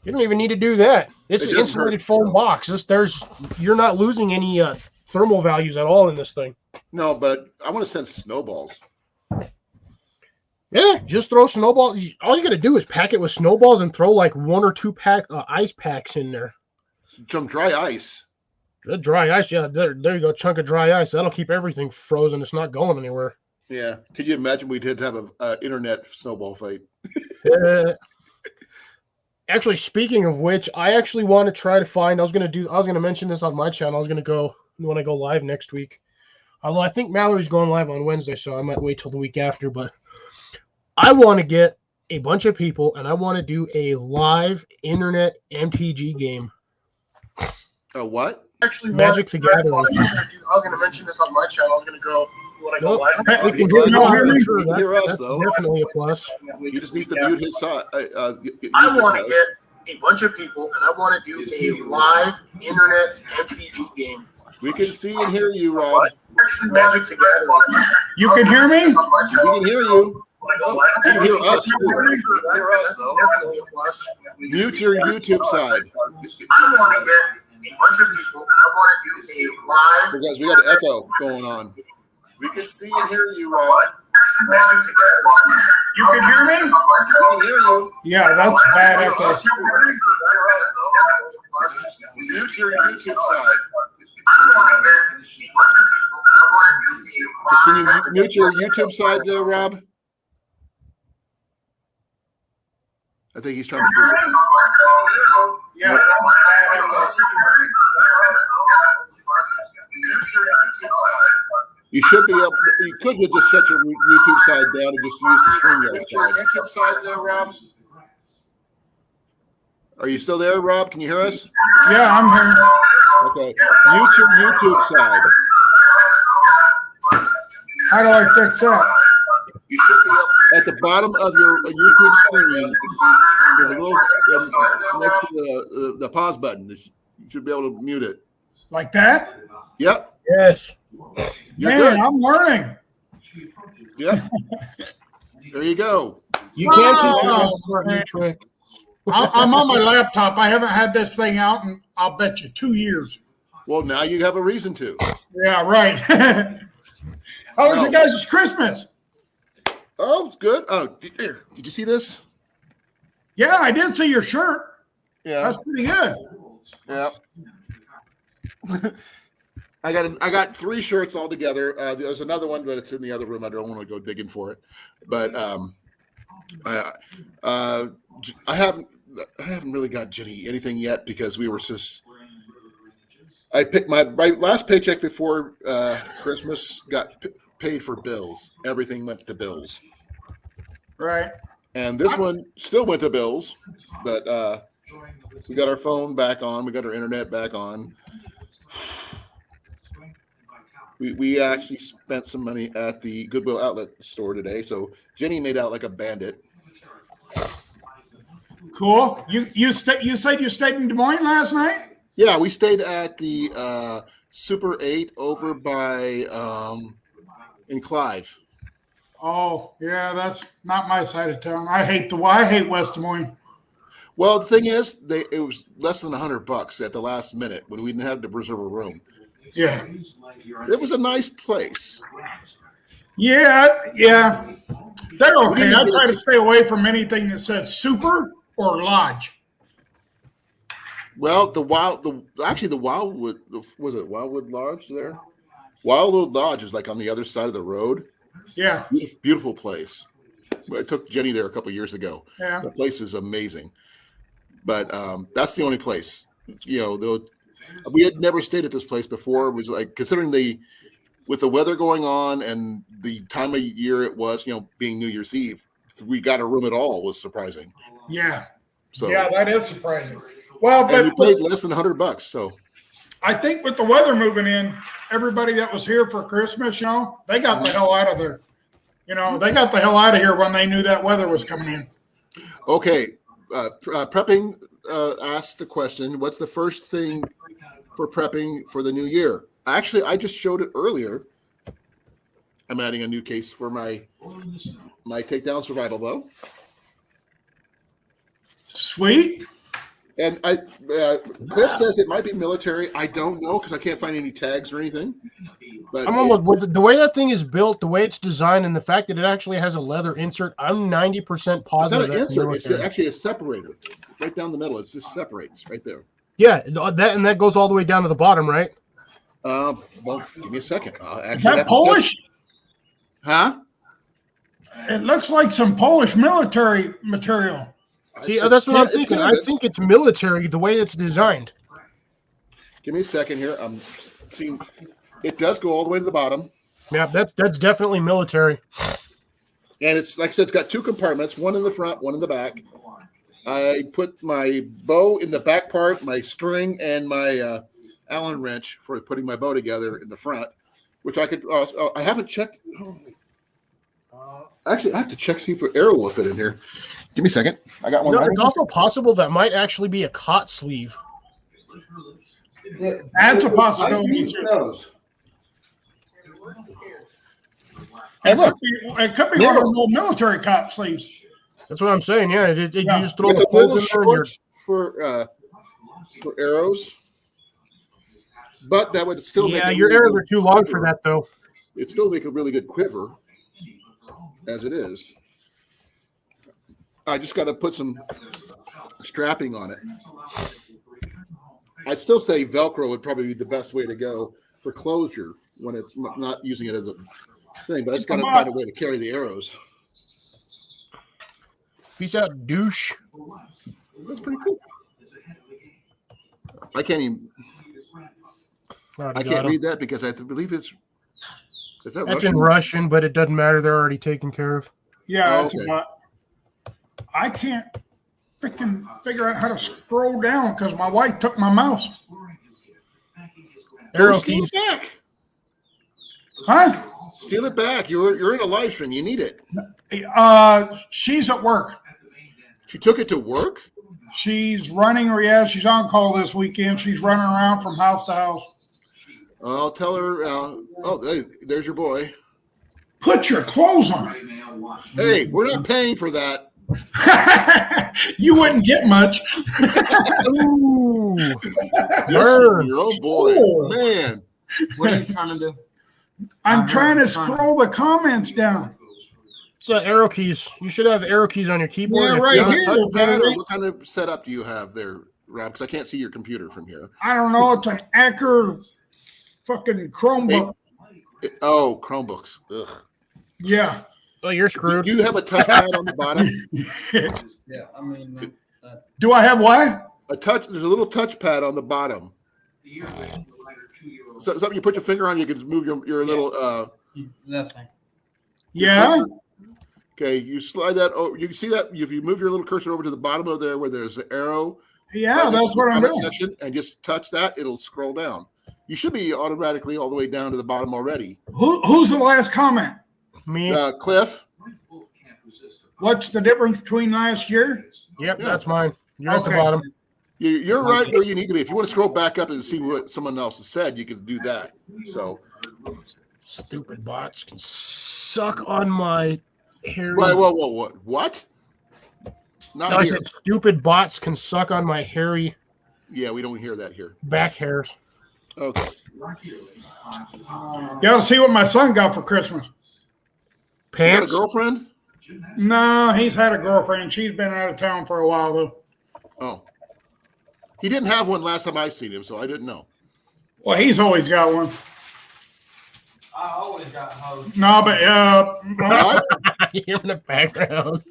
[SPEAKER 6] You don't even need to do that. It's an insulated foam box. You're not losing any thermal values at all in this thing.
[SPEAKER 1] No, but I want to send snowballs.
[SPEAKER 6] Yeah, just throw snowballs. All you got to do is pack it with snowballs and throw like 1 or 2 ice packs in there.
[SPEAKER 1] Some dry ice.
[SPEAKER 6] Dry ice, yeah. There you go. Chunk of dry ice. That'll keep everything frozen. It's not going anywhere.
[SPEAKER 1] Yeah. Could you imagine we did have an internet snowball fight?
[SPEAKER 6] Actually, speaking of which, I actually want to try to find. I was going to mention this on my channel. I was going to go when I go live next week. Although I think Mallory's going live on Wednesday, so I might wait till the week after. But I want to get a bunch of people, and I want to do a live internet MTG game.
[SPEAKER 1] A what?
[SPEAKER 6] Actually, Magic the Gathering. I was going to mention this on my channel. I was going to go when I go live. You
[SPEAKER 1] hear us, though.
[SPEAKER 6] Definitely a plus.
[SPEAKER 1] You just need to mute his side.
[SPEAKER 6] I want to get a bunch of people, and I want to do a live internet MTG game.
[SPEAKER 1] We can see and hear you, Rob.
[SPEAKER 6] Actually, Magic the Gathering.
[SPEAKER 8] You can hear me?
[SPEAKER 1] We can hear you. You can hear us. You hear us, though. Mute your YouTube side.
[SPEAKER 6] I want to get
[SPEAKER 1] bunch of people, and I want to do a live. We got an echo going on. We can see and hear you, Rob.
[SPEAKER 8] You can hear me?
[SPEAKER 1] We can hear you.
[SPEAKER 8] Yeah, that's bad echo.
[SPEAKER 1] Mute your YouTube side. Can you mute your YouTube side, Rob? I think he's trying to figure it out.
[SPEAKER 8] Yeah, that's bad echo.
[SPEAKER 1] You should be able. You could just shut your YouTube side down and just use the StreamYard side. YouTube side there, Rob. Are you still there, Rob? Can you hear us?
[SPEAKER 8] Yeah, I'm here.
[SPEAKER 1] Okay. Mute your YouTube side.
[SPEAKER 8] How do I fix that?
[SPEAKER 1] You should be able, at the bottom of your YouTube screen. There's a little next to the pause button. You should be able to mute it.
[SPEAKER 8] Like that?
[SPEAKER 1] Yep.
[SPEAKER 6] Yes.
[SPEAKER 1] You're
[SPEAKER 8] Man,
[SPEAKER 1] good.
[SPEAKER 8] I'm learning.
[SPEAKER 1] Yep. There you go.
[SPEAKER 6] You can't
[SPEAKER 8] Oh,
[SPEAKER 6] do a new trick.
[SPEAKER 8] I'm on my laptop. I haven't had this thing out in, I'll bet you, 2 years.
[SPEAKER 1] Well, now you have a reason to.
[SPEAKER 8] Yeah, right. How was your guys' Christmas?
[SPEAKER 1] Oh, it's good. Oh, here. Did you see this?
[SPEAKER 8] Yeah, I did see your shirt.
[SPEAKER 1] Yeah.
[SPEAKER 8] That's pretty good.
[SPEAKER 1] Yeah. I got 3 shirts all together. There's another one, but it's in the other room. I don't want to go digging for it. But I haven't really got Jenny anything yet because we were just. I picked my last paycheck before Christmas. Got paid for bills. Everything went to bills.
[SPEAKER 8] Right.
[SPEAKER 1] And this one still went to bills, but we got our phone back on. We got our internet back on. We actually spent some money at the Goodwill Outlet store today, so Jenny made out like a bandit.
[SPEAKER 8] Cool. You said you stayed in Des Moines last night?
[SPEAKER 1] Yeah, we stayed at the Super 8 over by in Clive.
[SPEAKER 8] Oh, yeah, that's not my side of town. I hate West Des Moines.
[SPEAKER 1] Well, the thing is, it was less than $100 at the last minute when we didn't have to reserve a room.
[SPEAKER 8] Yeah.
[SPEAKER 1] It was a nice place.
[SPEAKER 8] Yeah. They're okay. I try to stay away from anything that says super or lodge.
[SPEAKER 1] Well, the Wildwood was it Wildwood Lodge there? Wildwood Lodge is like on the other side of the road.
[SPEAKER 8] Yeah.
[SPEAKER 1] Beautiful place. I took Jenny there a couple of years ago.
[SPEAKER 8] Yeah.
[SPEAKER 1] The place is amazing. But that's the only place. We had never stayed at this place before. It was like considering with the weather going on and the time of year it was, being New Year's Eve, we got a room at all was surprising.
[SPEAKER 8] Yeah.
[SPEAKER 1] So
[SPEAKER 8] yeah, that is surprising. Well,
[SPEAKER 1] but we paid less than $100. So
[SPEAKER 8] I think with the weather moving in, everybody that was here for Christmas, they got the hell out of there. They got the hell out of here when they knew that weather was coming in.
[SPEAKER 1] Okay. Prepping asked the question, what's the first thing for prepping for the new year? Actually, I just showed it earlier. I'm adding a new case for my takedown survival bow.
[SPEAKER 8] Sweet.
[SPEAKER 1] And Cliff says it might be military. I don't know because I can't find any tags or anything. But
[SPEAKER 6] I'm almost with the way that thing is built, the way it's designed, and the fact that it actually has a leather insert. I'm 90% positive.
[SPEAKER 1] It's not an insert. It's actually a separator right down the middle. It just separates right there.
[SPEAKER 6] Yeah, that goes all the way down to the bottom, right?
[SPEAKER 1] Well, give me a second.
[SPEAKER 8] Is that Polish?
[SPEAKER 1] Huh?
[SPEAKER 8] It looks like some Polish military material.
[SPEAKER 6] See, that's what I'm thinking. I think it's military the way it's designed.
[SPEAKER 1] Give me a second here. I'm seeing it does go all the way to the bottom.
[SPEAKER 6] Yeah, that's definitely military.
[SPEAKER 1] And it's like I said, it's got 2 compartments, one in the front, one in the back. I put my bow in the back part, my string, and my Allen wrench for putting my bow together in the front, which I could. I haven't checked. Actually, I have to check see if an arrow will fit in here. Give me a second. I got one.
[SPEAKER 6] It's also possible that might actually be a cot sleeve.
[SPEAKER 8] That's a possibility too.
[SPEAKER 1] And look,
[SPEAKER 8] it could be one of those military cop sleeves.
[SPEAKER 6] That's what I'm saying. Yeah, you just throw
[SPEAKER 1] it's
[SPEAKER 6] the
[SPEAKER 1] a little
[SPEAKER 6] holes in there.
[SPEAKER 1] short for arrows. But that would still make
[SPEAKER 6] Yeah,
[SPEAKER 1] it
[SPEAKER 6] your
[SPEAKER 1] really
[SPEAKER 6] arrows
[SPEAKER 1] good
[SPEAKER 6] are too long for
[SPEAKER 1] quiver.
[SPEAKER 6] that, though.
[SPEAKER 1] It'd still make a really good quiver as it is. I just got to put some strapping on it. I'd still say Velcro would probably be the best way to go for closure when it's not using it as a thing, but I just got to find a way to carry the arrows.
[SPEAKER 6] Peace out, douche.
[SPEAKER 1] That's pretty cool. I can't even. I can't read that because I believe it's. Is that
[SPEAKER 6] That's
[SPEAKER 1] Russian?
[SPEAKER 6] in Russian, but it doesn't matter. They're already taken care of.
[SPEAKER 8] Yeah,
[SPEAKER 1] Oh,
[SPEAKER 8] it's
[SPEAKER 1] okay.
[SPEAKER 8] a lot. I can't freaking figure out how to scroll down because my wife took my mouse.
[SPEAKER 6] Arrow
[SPEAKER 1] Steal
[SPEAKER 6] keys.
[SPEAKER 1] it back.
[SPEAKER 8] Huh?
[SPEAKER 1] Steal it back. You're in a live stream. You need it.
[SPEAKER 8] She's at work.
[SPEAKER 1] She took it to work.
[SPEAKER 8] She's running, or yeah, she's on call this weekend. She's running around from house to house.
[SPEAKER 1] I'll tell her. Hey, there's your boy.
[SPEAKER 8] Put your clothes on.
[SPEAKER 1] Hey, we're not paying for that.
[SPEAKER 8] You wouldn't get much.
[SPEAKER 6] Ooh.
[SPEAKER 1] Burn. Your own boy.
[SPEAKER 8] Oh.
[SPEAKER 1] Man.
[SPEAKER 10] What are you trying to do?
[SPEAKER 8] I'm trying to scroll the comments down.
[SPEAKER 6] So arrow keys. You should have arrow keys on your keyboard.
[SPEAKER 8] Yeah,
[SPEAKER 6] If
[SPEAKER 8] right
[SPEAKER 6] you
[SPEAKER 1] You have
[SPEAKER 6] don't-
[SPEAKER 1] a
[SPEAKER 8] here.
[SPEAKER 1] touchpad, or
[SPEAKER 8] baby.
[SPEAKER 1] what kind of setup do you have there, Rob? Because I can't see your computer from here.
[SPEAKER 8] I don't know. It's an Acker fucking Chromebook.
[SPEAKER 1] Oh, Chromebooks. Ugh.
[SPEAKER 8] Yeah.
[SPEAKER 6] Oh, you're
[SPEAKER 1] Do
[SPEAKER 6] screwed.
[SPEAKER 1] you have a touchpad on the bottom?
[SPEAKER 10] Yeah, I mean,
[SPEAKER 8] Do I have what?
[SPEAKER 1] There's a little touchpad on the bottom. So something you put your finger on, you can move your little.
[SPEAKER 10] nothing.
[SPEAKER 8] Yeah.
[SPEAKER 1] Cursor. Okay, you slide that. Oh, you can see that if you move your little cursor over to the bottom of there, where there's an arrow.
[SPEAKER 8] Yeah,
[SPEAKER 1] right next
[SPEAKER 8] that's
[SPEAKER 1] to the
[SPEAKER 8] what I'm
[SPEAKER 1] comment
[SPEAKER 8] doing.
[SPEAKER 1] section, and just touch that, it'll scroll down. You should be automatically all the way down to the bottom already.
[SPEAKER 8] Who's the last comment?
[SPEAKER 6] Me.
[SPEAKER 1] Cliff.
[SPEAKER 8] What's the difference between last year?
[SPEAKER 6] Yep,
[SPEAKER 1] Yeah.
[SPEAKER 6] that's mine. You're at the
[SPEAKER 8] Okay.
[SPEAKER 6] bottom.
[SPEAKER 1] You're right where you need to be. If you want to scroll back up and see what someone else has said, you can do that. So,
[SPEAKER 6] Stupid bots can suck on my hairy.
[SPEAKER 1] right, whoa, what? Not
[SPEAKER 6] No, I
[SPEAKER 1] here.
[SPEAKER 6] said stupid bots can suck on my hairy
[SPEAKER 1] Yeah, we don't hear that here.
[SPEAKER 6] back hairs.
[SPEAKER 1] Okay.
[SPEAKER 8] You ought to see what my son got for Christmas.
[SPEAKER 1] You got a
[SPEAKER 6] Pants.
[SPEAKER 1] girlfriend?
[SPEAKER 8] No, he's had a girlfriend. She's been out of town for a while, though.
[SPEAKER 1] Oh. He didn't have one last time I seen him, so I didn't know.
[SPEAKER 8] Well, he's always got one.
[SPEAKER 10] I always got hoes.
[SPEAKER 8] No, but
[SPEAKER 1] What?
[SPEAKER 6] You're in the background.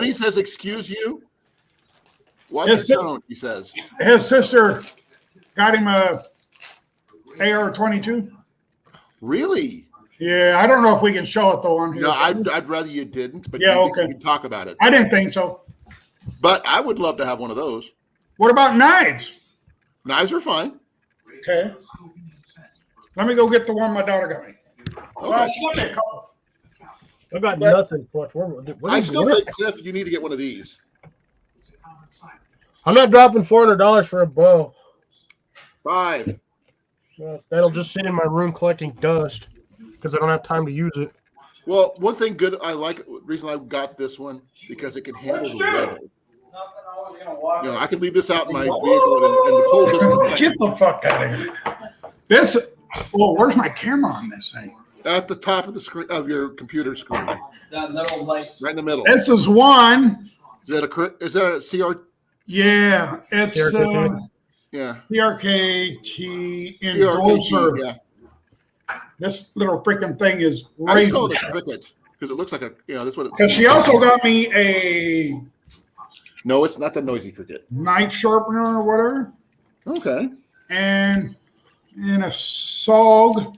[SPEAKER 1] He says, "Excuse you." Watch
[SPEAKER 8] Yes,
[SPEAKER 1] your
[SPEAKER 8] sir.
[SPEAKER 1] tone, he says.
[SPEAKER 8] his sister got him a AR-22.
[SPEAKER 1] Really?
[SPEAKER 8] Yeah, I don't know if we can show it though on here.
[SPEAKER 1] No, I'd rather you didn't, but
[SPEAKER 8] Yeah,
[SPEAKER 1] you
[SPEAKER 8] okay.
[SPEAKER 1] can talk about it.
[SPEAKER 8] I didn't think so.
[SPEAKER 1] But I would love to have one of those.
[SPEAKER 8] What about knives?
[SPEAKER 1] Knives are fine.
[SPEAKER 8] Okay. Let me go get the one my daughter got me. Well,
[SPEAKER 1] Okay.
[SPEAKER 8] she got me a couple.
[SPEAKER 6] I got nothing. What
[SPEAKER 1] I
[SPEAKER 6] is
[SPEAKER 1] still
[SPEAKER 6] this?
[SPEAKER 1] think, Cliff, you need to get one of these.
[SPEAKER 6] I'm not dropping $400 for a bow.
[SPEAKER 1] 5.
[SPEAKER 6] That'll just sit in my room collecting dust because I don't have time to use it.
[SPEAKER 1] Well, one thing good I like, reason I got this one, because it can handle the weather. You know, I can leave this out in my vehicle and the cold doesn't
[SPEAKER 8] Get the fuck out of here. This. Oh, where's my camera on this thing?
[SPEAKER 1] at the top of the screen of your computer screen,
[SPEAKER 10] That little like
[SPEAKER 1] right in the middle.
[SPEAKER 8] This is one.
[SPEAKER 1] Is that a CR?
[SPEAKER 8] Yeah, it's
[SPEAKER 6] CRKT.
[SPEAKER 1] Yeah.
[SPEAKER 8] CRKT in
[SPEAKER 1] CRKT,
[SPEAKER 8] Grocer.
[SPEAKER 1] yeah.
[SPEAKER 8] This little freaking thing is
[SPEAKER 1] I just call
[SPEAKER 8] crazy.
[SPEAKER 1] it a cricket because it looks like a, that's what
[SPEAKER 8] Because she also got me a
[SPEAKER 1] No, it's not the noisy cricket.
[SPEAKER 8] knife sharpener or whatever,
[SPEAKER 1] Okay.
[SPEAKER 8] and a SOG.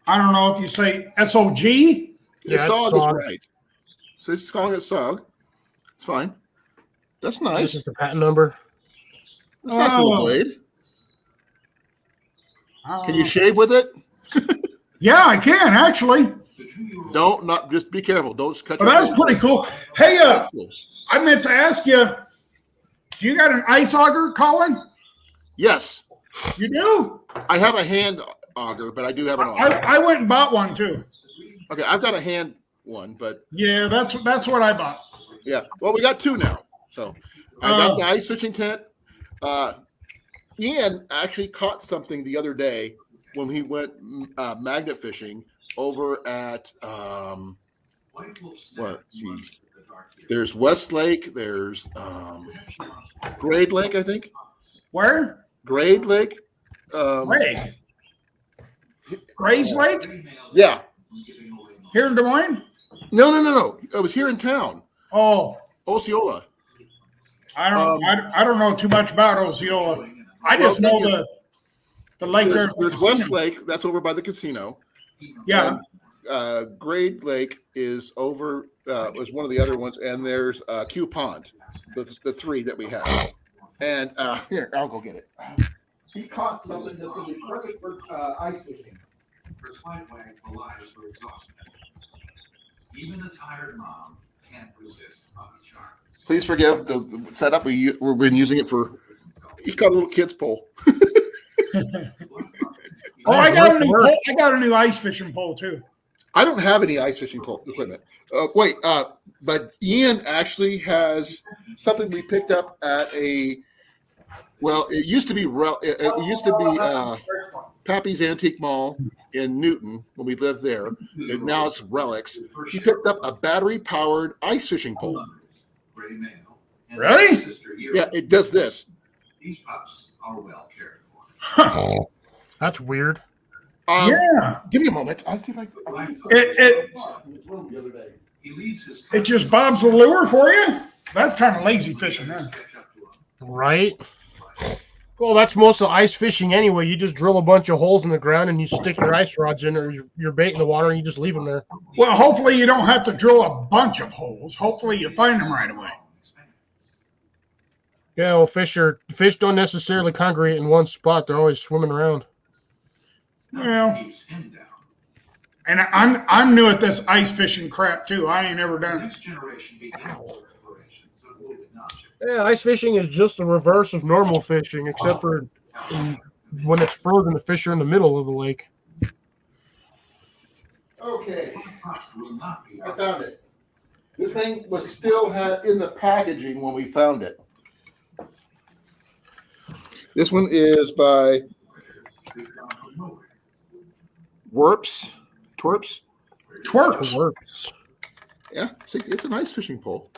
[SPEAKER 8] I don't know if you say SOG.
[SPEAKER 1] Yeah,
[SPEAKER 6] it's
[SPEAKER 1] SOG is
[SPEAKER 6] SOG.
[SPEAKER 1] right. So it's calling it SOG. It's fine. That's
[SPEAKER 6] This
[SPEAKER 1] nice.
[SPEAKER 6] is the patent number.
[SPEAKER 1] That's a nice little
[SPEAKER 8] Oh.
[SPEAKER 1] blade. Can you shave with it?
[SPEAKER 8] Yeah, I can actually.
[SPEAKER 1] Don't not just be careful. Don't cut
[SPEAKER 8] But
[SPEAKER 1] your
[SPEAKER 8] that's
[SPEAKER 1] finger.
[SPEAKER 8] pretty cool. Hey,
[SPEAKER 1] That's cool.
[SPEAKER 8] I meant to ask you. Do you got an ice auger, Colin?
[SPEAKER 1] Yes,
[SPEAKER 8] You do.
[SPEAKER 1] I have a hand auger, but I do have an auger.
[SPEAKER 8] I went and bought one too.
[SPEAKER 1] Okay, I've got a hand one, but
[SPEAKER 8] Yeah, that's what I bought.
[SPEAKER 1] yeah. Well, we got two now. So I got the ice fishing tent. Ian actually caught something the other day when he went magnet fishing over at what? See, there's West Lake. There's Grade Lake, I think.
[SPEAKER 8] Where?
[SPEAKER 1] Grade Lake.
[SPEAKER 8] Greg. Gray's Lake?
[SPEAKER 1] Yeah.
[SPEAKER 8] Here in Des Moines?
[SPEAKER 1] No. It was here in town.
[SPEAKER 8] Oh,
[SPEAKER 1] Osceola.
[SPEAKER 8] I don't know too much about Osceola. I just know the lake there.
[SPEAKER 1] There's West Lake. That's over by the casino.
[SPEAKER 8] Yeah.
[SPEAKER 1] And, Grade Lake is over. Was one of the other ones, and there's Q Pond, the three that we have. And here, I'll go get it. He caught something that's going to be perfect for ice fishing.
[SPEAKER 7] Her slight wag belies her exhaustion. Even a tired mom can't resist Bobby Charms.
[SPEAKER 1] Please forgive the setup. We've been using it for. He's got a little kid's pole.
[SPEAKER 8] Oh, I got a new ice fishing pole too.
[SPEAKER 1] I don't have any ice fishing pole equipment. But Ian actually has something we picked up at a. Well, it used to be Pappy's Antique Mall in Newton when we lived there. And now it's Relics. He picked up a battery-powered ice fishing pole.
[SPEAKER 8] Really?
[SPEAKER 1] Yeah, it does this.
[SPEAKER 7] These pups are well cared for.
[SPEAKER 6] Huh. That's weird.
[SPEAKER 8] Yeah.
[SPEAKER 1] Give me a moment. I'll see if I.
[SPEAKER 8] It just bobs the lure for you. That's kind of lazy fishing, huh?
[SPEAKER 6] Right? Well, that's most of ice fishing anyway. You just drill a bunch of holes in the ground and you stick your ice rods in or your bait in the water and you just leave them there.
[SPEAKER 8] Well, hopefully you don't have to drill a bunch of holes. Hopefully you find them right away.
[SPEAKER 6] Yeah, well, fish don't necessarily congregate in one spot. They're always swimming around.
[SPEAKER 8] Well, and I'm new at this ice fishing crap too. I ain't ever done it.
[SPEAKER 6] Yeah, ice fishing is just the reverse of normal fishing, except for when it's frozen, the fish are in the middle of the lake.
[SPEAKER 1] Okay. I found it. This thing was still in the packaging when we found it. This one is by Twerps. Yeah, see, it's an ice fishing pole.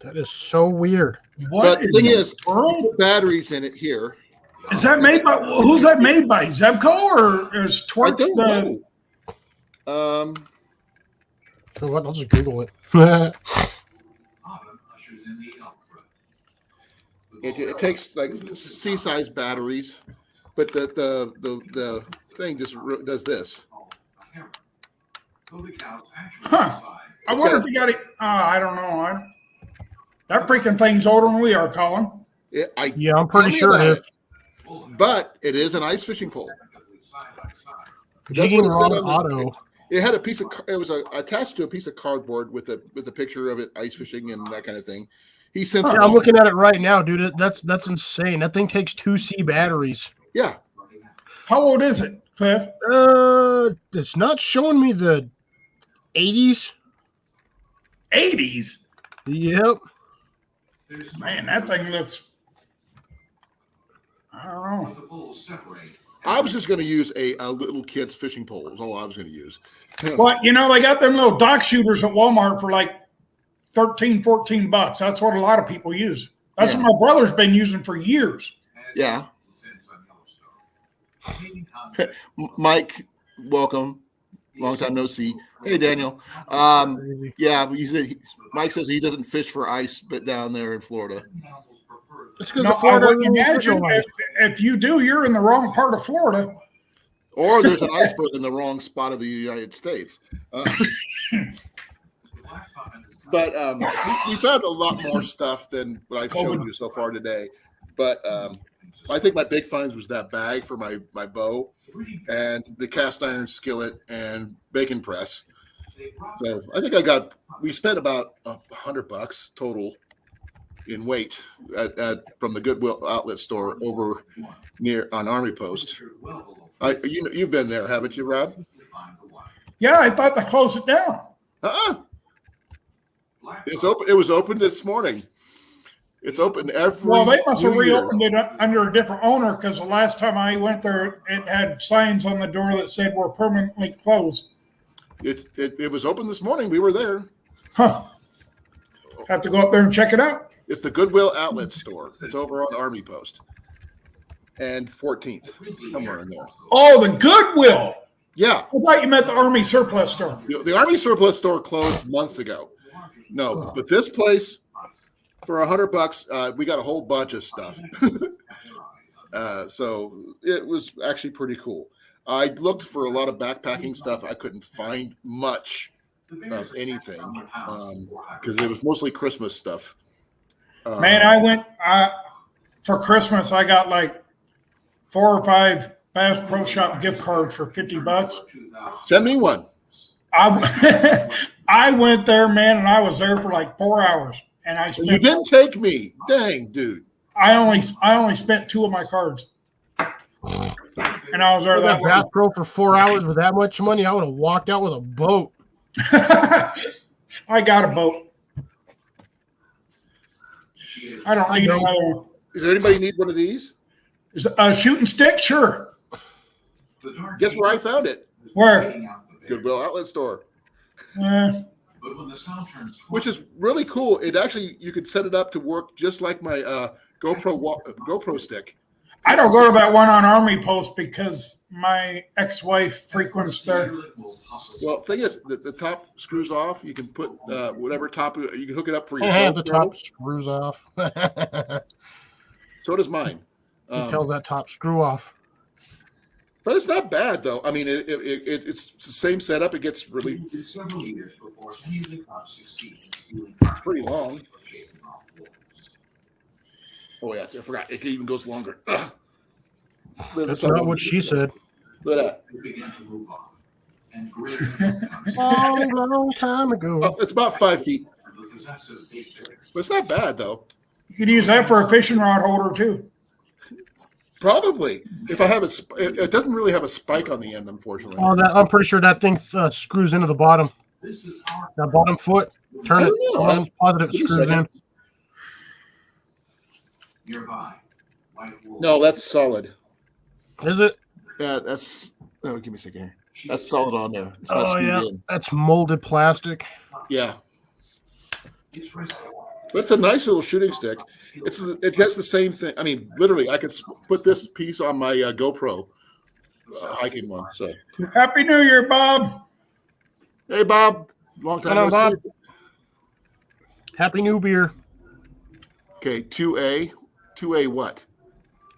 [SPEAKER 6] That is so weird.
[SPEAKER 1] But the thing is, put batteries in it here.
[SPEAKER 8] Is that made by who's that made by? Zebco or is Twerps the?
[SPEAKER 6] So what? I'll just Google it.
[SPEAKER 1] It takes like C-size batteries, but the thing just does this.
[SPEAKER 8] Huh. I wonder if you got it. I don't know. That freaking thing's older than we are, Colin.
[SPEAKER 6] Yeah, I'm pretty sure it is.
[SPEAKER 1] But it is an ice fishing pole.
[SPEAKER 6] Jigging Rod Auto.
[SPEAKER 1] It had a piece of. It was attached to a piece of cardboard with a picture of it ice fishing and that kind of thing. He sent.
[SPEAKER 6] Yeah, I'm looking at it right now, dude. That's insane. That thing takes 2C batteries.
[SPEAKER 1] Yeah.
[SPEAKER 8] How old is it, Cliff?
[SPEAKER 6] It's not showing me the 80s.
[SPEAKER 8] 80s?
[SPEAKER 6] Yep.
[SPEAKER 8] Man, that thing looks. I don't know.
[SPEAKER 1] I was just going to use a little kid's fishing pole. That's all I was going to use.
[SPEAKER 8] But, they got them little dock shooters at Walmart for like $13, $14. That's what a lot of people use. That's what my brother's been using for years.
[SPEAKER 1] Yeah. Mike, welcome. Long time no see. Hey, Daniel. Yeah, Mike says he doesn't fish for ice, but down there in Florida.
[SPEAKER 6] It's because Florida.
[SPEAKER 8] Imagine if you do, you're in the wrong part of Florida.
[SPEAKER 1] Or there's an iceberg in the wrong spot of the United States. But we found a lot more stuff than what I've shown you so far today. But I think my big finds was that bag for my bow and the cast iron skillet and bacon press. So I think we spent about $100 total in weight from the Goodwill outlet store over near on Army Post. You've been there, haven't you, Rob?
[SPEAKER 8] Yeah, I thought they closed it down.
[SPEAKER 1] It's open. It was open this morning. It's open every.
[SPEAKER 8] Well, they must have
[SPEAKER 1] New Year's.
[SPEAKER 8] reopened it under a different owner because the last time I went there, it had signs on the door that said we're permanently closed.
[SPEAKER 1] It was open this morning. We were there.
[SPEAKER 8] Huh. Have to go up there and check it out.
[SPEAKER 1] It's the Goodwill Outlet store. It's over on Army Post and 14th, somewhere in there.
[SPEAKER 8] Oh, the Goodwill.
[SPEAKER 1] Yeah.
[SPEAKER 8] I thought you meant the Army surplus store.
[SPEAKER 1] The Army surplus store closed months ago. No, but this place for $100, we got a whole bunch of stuff. So it was actually pretty cool. I looked for a lot of backpacking stuff. I couldn't find much of anything because it was mostly Christmas stuff.
[SPEAKER 8] Man, I went for Christmas. I got like 4 or 5 Bass Pro Shop gift cards for $50.
[SPEAKER 1] Send me one.
[SPEAKER 8] I went there, man, and I was there for like 4 hours. And
[SPEAKER 1] you didn't take me, dang, dude.
[SPEAKER 8] I only spent 2 of my cards, and I was there that
[SPEAKER 6] Bass Pro for 4 hours with that much money. I would have walked out with a boat.
[SPEAKER 8] I got a boat. I don't need another one.
[SPEAKER 1] Does anybody need one of these?
[SPEAKER 8] Is a shooting stick? Sure.
[SPEAKER 1] Guess where I found it?
[SPEAKER 8] Where?
[SPEAKER 1] Goodwill Outlet store.
[SPEAKER 7] But when the sound turns
[SPEAKER 1] Which is really cool. It actually, you could set it up to work just like my GoPro stick.
[SPEAKER 8] I don't go to that one on Army Post because my ex-wife frequents there.
[SPEAKER 1] Well, the thing is, the top screws off. You can put whatever top, you can hook it up for your
[SPEAKER 6] And
[SPEAKER 1] GoPro.
[SPEAKER 6] the top screws off.
[SPEAKER 1] So does mine.
[SPEAKER 6] He tells that top screw off.
[SPEAKER 1] But it's not bad, though. I mean, it's the same setup. It gets really pretty long. Oh, yeah, I forgot. It even goes longer.
[SPEAKER 6] That's not what she said.
[SPEAKER 1] Look at
[SPEAKER 6] that. Long time ago.
[SPEAKER 1] Oh, it's about 5 feet. But it's not bad, though.
[SPEAKER 8] You could use that for a fishing rod holder, too.
[SPEAKER 1] Probably. If I have it doesn't really have a spike on the end, unfortunately.
[SPEAKER 6] Oh, I'm pretty sure that thing screws into the bottom. That bottom foot. Turn it. I'm almost positive it screws in.
[SPEAKER 1] No, that's solid.
[SPEAKER 6] Is it?
[SPEAKER 1] Yeah, that's. Oh, give me a second here. That's solid on there. It's not
[SPEAKER 6] Oh,
[SPEAKER 1] screwed
[SPEAKER 6] yeah.
[SPEAKER 1] in.
[SPEAKER 6] That's molded plastic.
[SPEAKER 1] Yeah. But it's a nice little shooting stick. It has the same thing. I mean, literally, I could put this piece on my GoPro hiking one. So,
[SPEAKER 8] Happy New Year, Bob.
[SPEAKER 1] Hey, Bob. Long time
[SPEAKER 6] Hello,
[SPEAKER 1] no
[SPEAKER 6] Bob.
[SPEAKER 1] see.
[SPEAKER 6] Happy New Beer.
[SPEAKER 1] Okay, 2A. 2A what?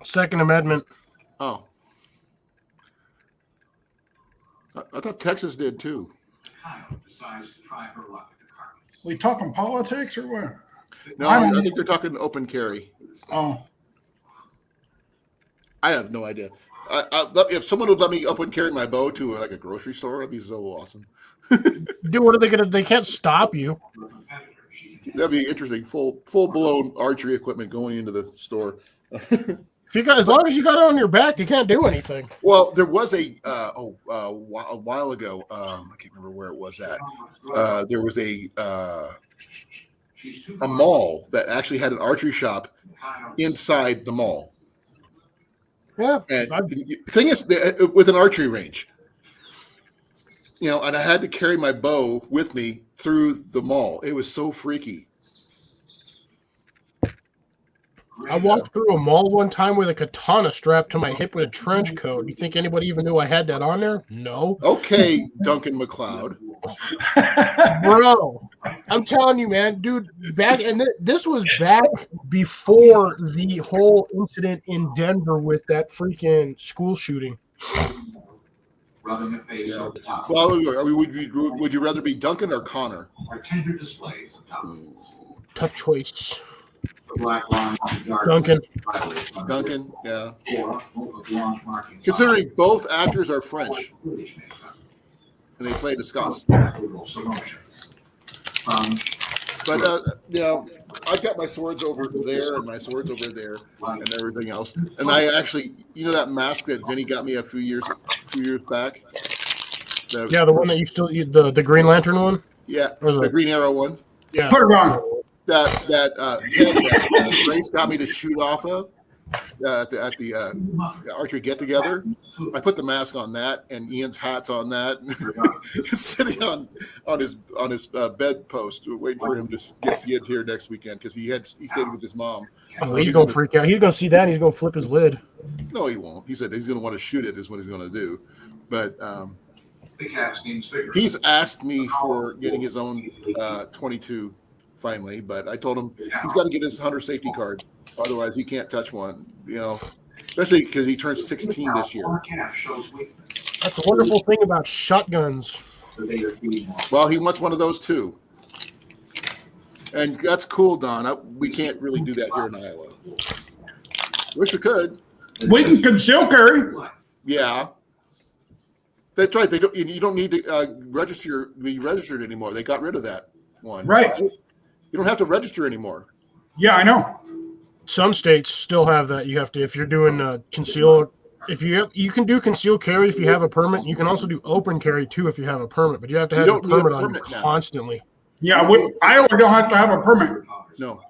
[SPEAKER 6] Second Amendment.
[SPEAKER 1] Oh. I thought Texas did too.
[SPEAKER 8] We talking politics or what?
[SPEAKER 1] No, I think they're talking open carry.
[SPEAKER 8] Oh.
[SPEAKER 1] I have no idea. If someone would let me open carry my bow to like a grocery store, that'd be so awesome.
[SPEAKER 6] Dude, what are they gonna? They can't stop you.
[SPEAKER 1] That'd be interesting. Full blown archery equipment going into the store.
[SPEAKER 6] If you got, as long as you got it on your back, you can't do anything.
[SPEAKER 1] Well, there was a while ago. I can't remember where it was at. There was a mall that actually had an archery shop inside the mall.
[SPEAKER 6] Yeah.
[SPEAKER 1] And the thing is, with an archery range, and I had to carry my bow with me through the mall. It was so freaky.
[SPEAKER 6] I walked through a mall one time with a katana strapped to my hip with a trench coat. You think anybody even knew I had that on there? No.
[SPEAKER 1] Okay, Duncan McLeod.
[SPEAKER 6] Bro, I'm telling you, man, dude, this was back before the whole incident in Denver with that freaking school shooting.
[SPEAKER 7] Rubbing a face over the top.
[SPEAKER 1] Well, would you rather be Duncan or Connor?
[SPEAKER 7] Are tender displays of tolerance.
[SPEAKER 6] Tough choice.
[SPEAKER 7] The black line on the dark
[SPEAKER 6] Duncan.
[SPEAKER 1] Duncan, yeah.
[SPEAKER 7] Or over blonde markings.
[SPEAKER 1] Considering both actors are French and they play discuss. But I've got my swords over there and my swords over there and everything else. And I actually, that mask that Jenny got me 2 years back.
[SPEAKER 6] The one that you still the Green Lantern one.
[SPEAKER 1] Yeah,
[SPEAKER 6] Or
[SPEAKER 1] the Green Arrow one.
[SPEAKER 6] Yeah.
[SPEAKER 8] Put it on.
[SPEAKER 1] that head that Grace got me to shoot off of at the archery get together. I put the mask on that, and Ian's hat's on that, sitting on his bed post, waiting for him to get here next weekend because he stayed with his mom.
[SPEAKER 6] Oh,
[SPEAKER 1] So
[SPEAKER 6] he's gonna freak out. He's gonna see that. And he's gonna flip his lid.
[SPEAKER 1] No, he won't. He said he's going to want to shoot it. Is what he's going to do. But he's asked me for getting his own 22 finally. But I told him he's got to get his hunter safety card, otherwise he can't touch one. You know, especially because he turns 16 this year.
[SPEAKER 6] That's the wonderful thing about shotguns.
[SPEAKER 1] Well, he wants one of those too, and that's cool, Don. We can't really do that here in Iowa. Wish we could.
[SPEAKER 8] We can conceal carry.
[SPEAKER 1] Yeah, that's right. You don't need to be registered anymore. They got rid of that one.
[SPEAKER 8] Right.
[SPEAKER 1] You don't have to register anymore.
[SPEAKER 8] Yeah, I know.
[SPEAKER 6] Some states still have that. You have to, if you're doing conceal. If you can do concealed carry if you have a permit. You can also do open carry too if you have a permit, but you have to have a permit on you constantly.
[SPEAKER 8] Yeah, Iowa don't have to have a permit.
[SPEAKER 1] No.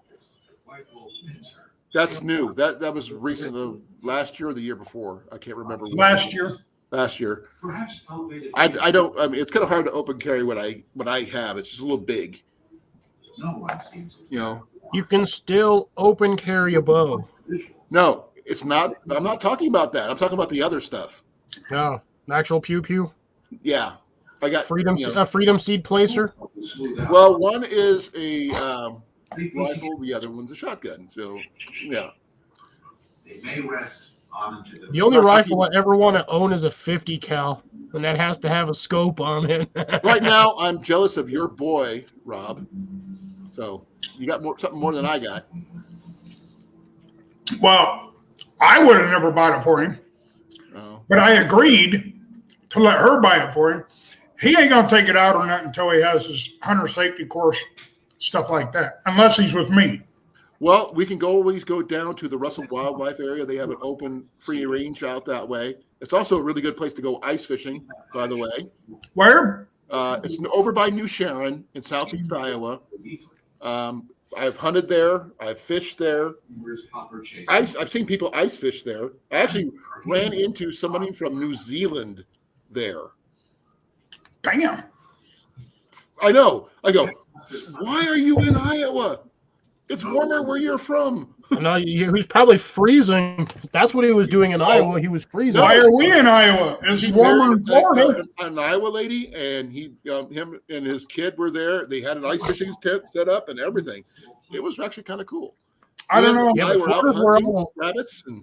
[SPEAKER 1] That's new. That was recent, last year or the year before. I can't remember.
[SPEAKER 8] Last year.
[SPEAKER 1] I don't. I mean, it's kind of hard to open carry what I have. It's just a little big. You know.
[SPEAKER 6] You can still open carry a bow.
[SPEAKER 1] No, it's not. I'm not talking about that. I'm talking about the other stuff.
[SPEAKER 6] No, an actual pew pew.
[SPEAKER 1] Yeah, I got
[SPEAKER 6] freedom seed placer.
[SPEAKER 1] Well, one is a rifle, the other one's a shotgun. So, yeah.
[SPEAKER 6] The only rifle I ever want to own is a 50 cal, and that has to have a scope on it.
[SPEAKER 1] Right now, I'm jealous of your boy, Rob. So you got something more than I got.
[SPEAKER 8] Well, I would have never bought it for him, but I agreed to let her buy it for him. He ain't gonna take it out or nothing until he has his hunter safety course, stuff like that, unless he's with me.
[SPEAKER 1] Well, we can always go down to the Russell Wildlife area. They have an open free range out that way. It's also a really good place to go ice fishing, by the way.
[SPEAKER 8] Where?
[SPEAKER 1] It's over by New Sharon in southeast Iowa. I've hunted there. I've fished there. I've seen people ice fish there. I actually ran into somebody from New Zealand there.
[SPEAKER 8] Damn.
[SPEAKER 1] I know. I go, why are you in Iowa? It's warmer where you're from.
[SPEAKER 6] No, he was probably freezing. That's what he was doing in Iowa. He was freezing.
[SPEAKER 8] Why are we in Iowa? It's warmer in Florida.
[SPEAKER 1] An Iowa lady, and him and his kid were there. They had an ice fishing tent set up and everything. It was actually kind of cool.
[SPEAKER 8] I don't know.
[SPEAKER 1] Yeah, we're out hunting rabbits and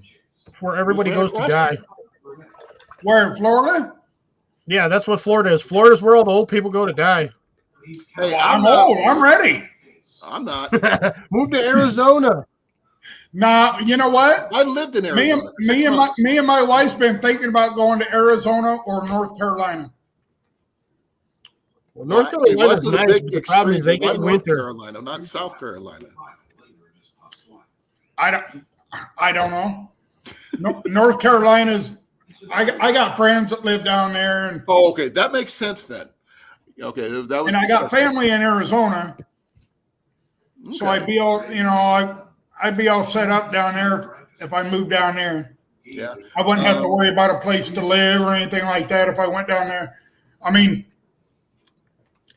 [SPEAKER 6] where everybody goes to die.
[SPEAKER 8] Where in Florida?
[SPEAKER 6] Yeah, that's what Florida is. Florida's where all the old people go to die.
[SPEAKER 1] Hey,
[SPEAKER 8] I'm old. I'm ready.
[SPEAKER 1] I'm not.
[SPEAKER 6] Move to Arizona.
[SPEAKER 8] Nah, you know what?
[SPEAKER 1] I lived in Arizona.
[SPEAKER 8] Me and my wife's been thinking about going to Arizona or North Carolina.
[SPEAKER 6] Well, North Carolina's nice, but the problem is they get
[SPEAKER 1] North
[SPEAKER 6] winter.
[SPEAKER 1] Carolina, not South Carolina.
[SPEAKER 8] I don't know. North Carolina's. I got friends that live down there, and
[SPEAKER 1] okay, that makes sense then. Okay, that was.
[SPEAKER 8] And I got family in Arizona, so I'd be all I'd be all set up down there if I moved down there.
[SPEAKER 1] Yeah,
[SPEAKER 8] I wouldn't have to worry about a place to live or anything like that if I went down there. I mean,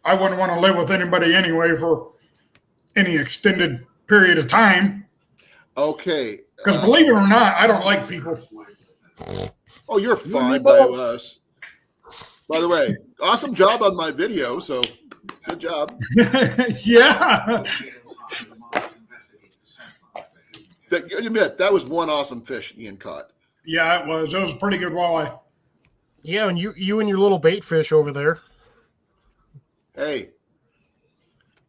[SPEAKER 8] I wouldn't want to live with anybody anyway for any extended period of time.
[SPEAKER 1] Okay.
[SPEAKER 8] Because believe it or not, I don't like people.
[SPEAKER 1] Oh, you're fine by us. By the way, awesome job on my video. So good job.
[SPEAKER 8] Yeah.
[SPEAKER 1] Admit that was one awesome fish Ian caught.
[SPEAKER 8] Yeah, it was. It was a pretty good walleye.
[SPEAKER 6] Yeah, and you and your little bait fish over there.
[SPEAKER 1] Hey,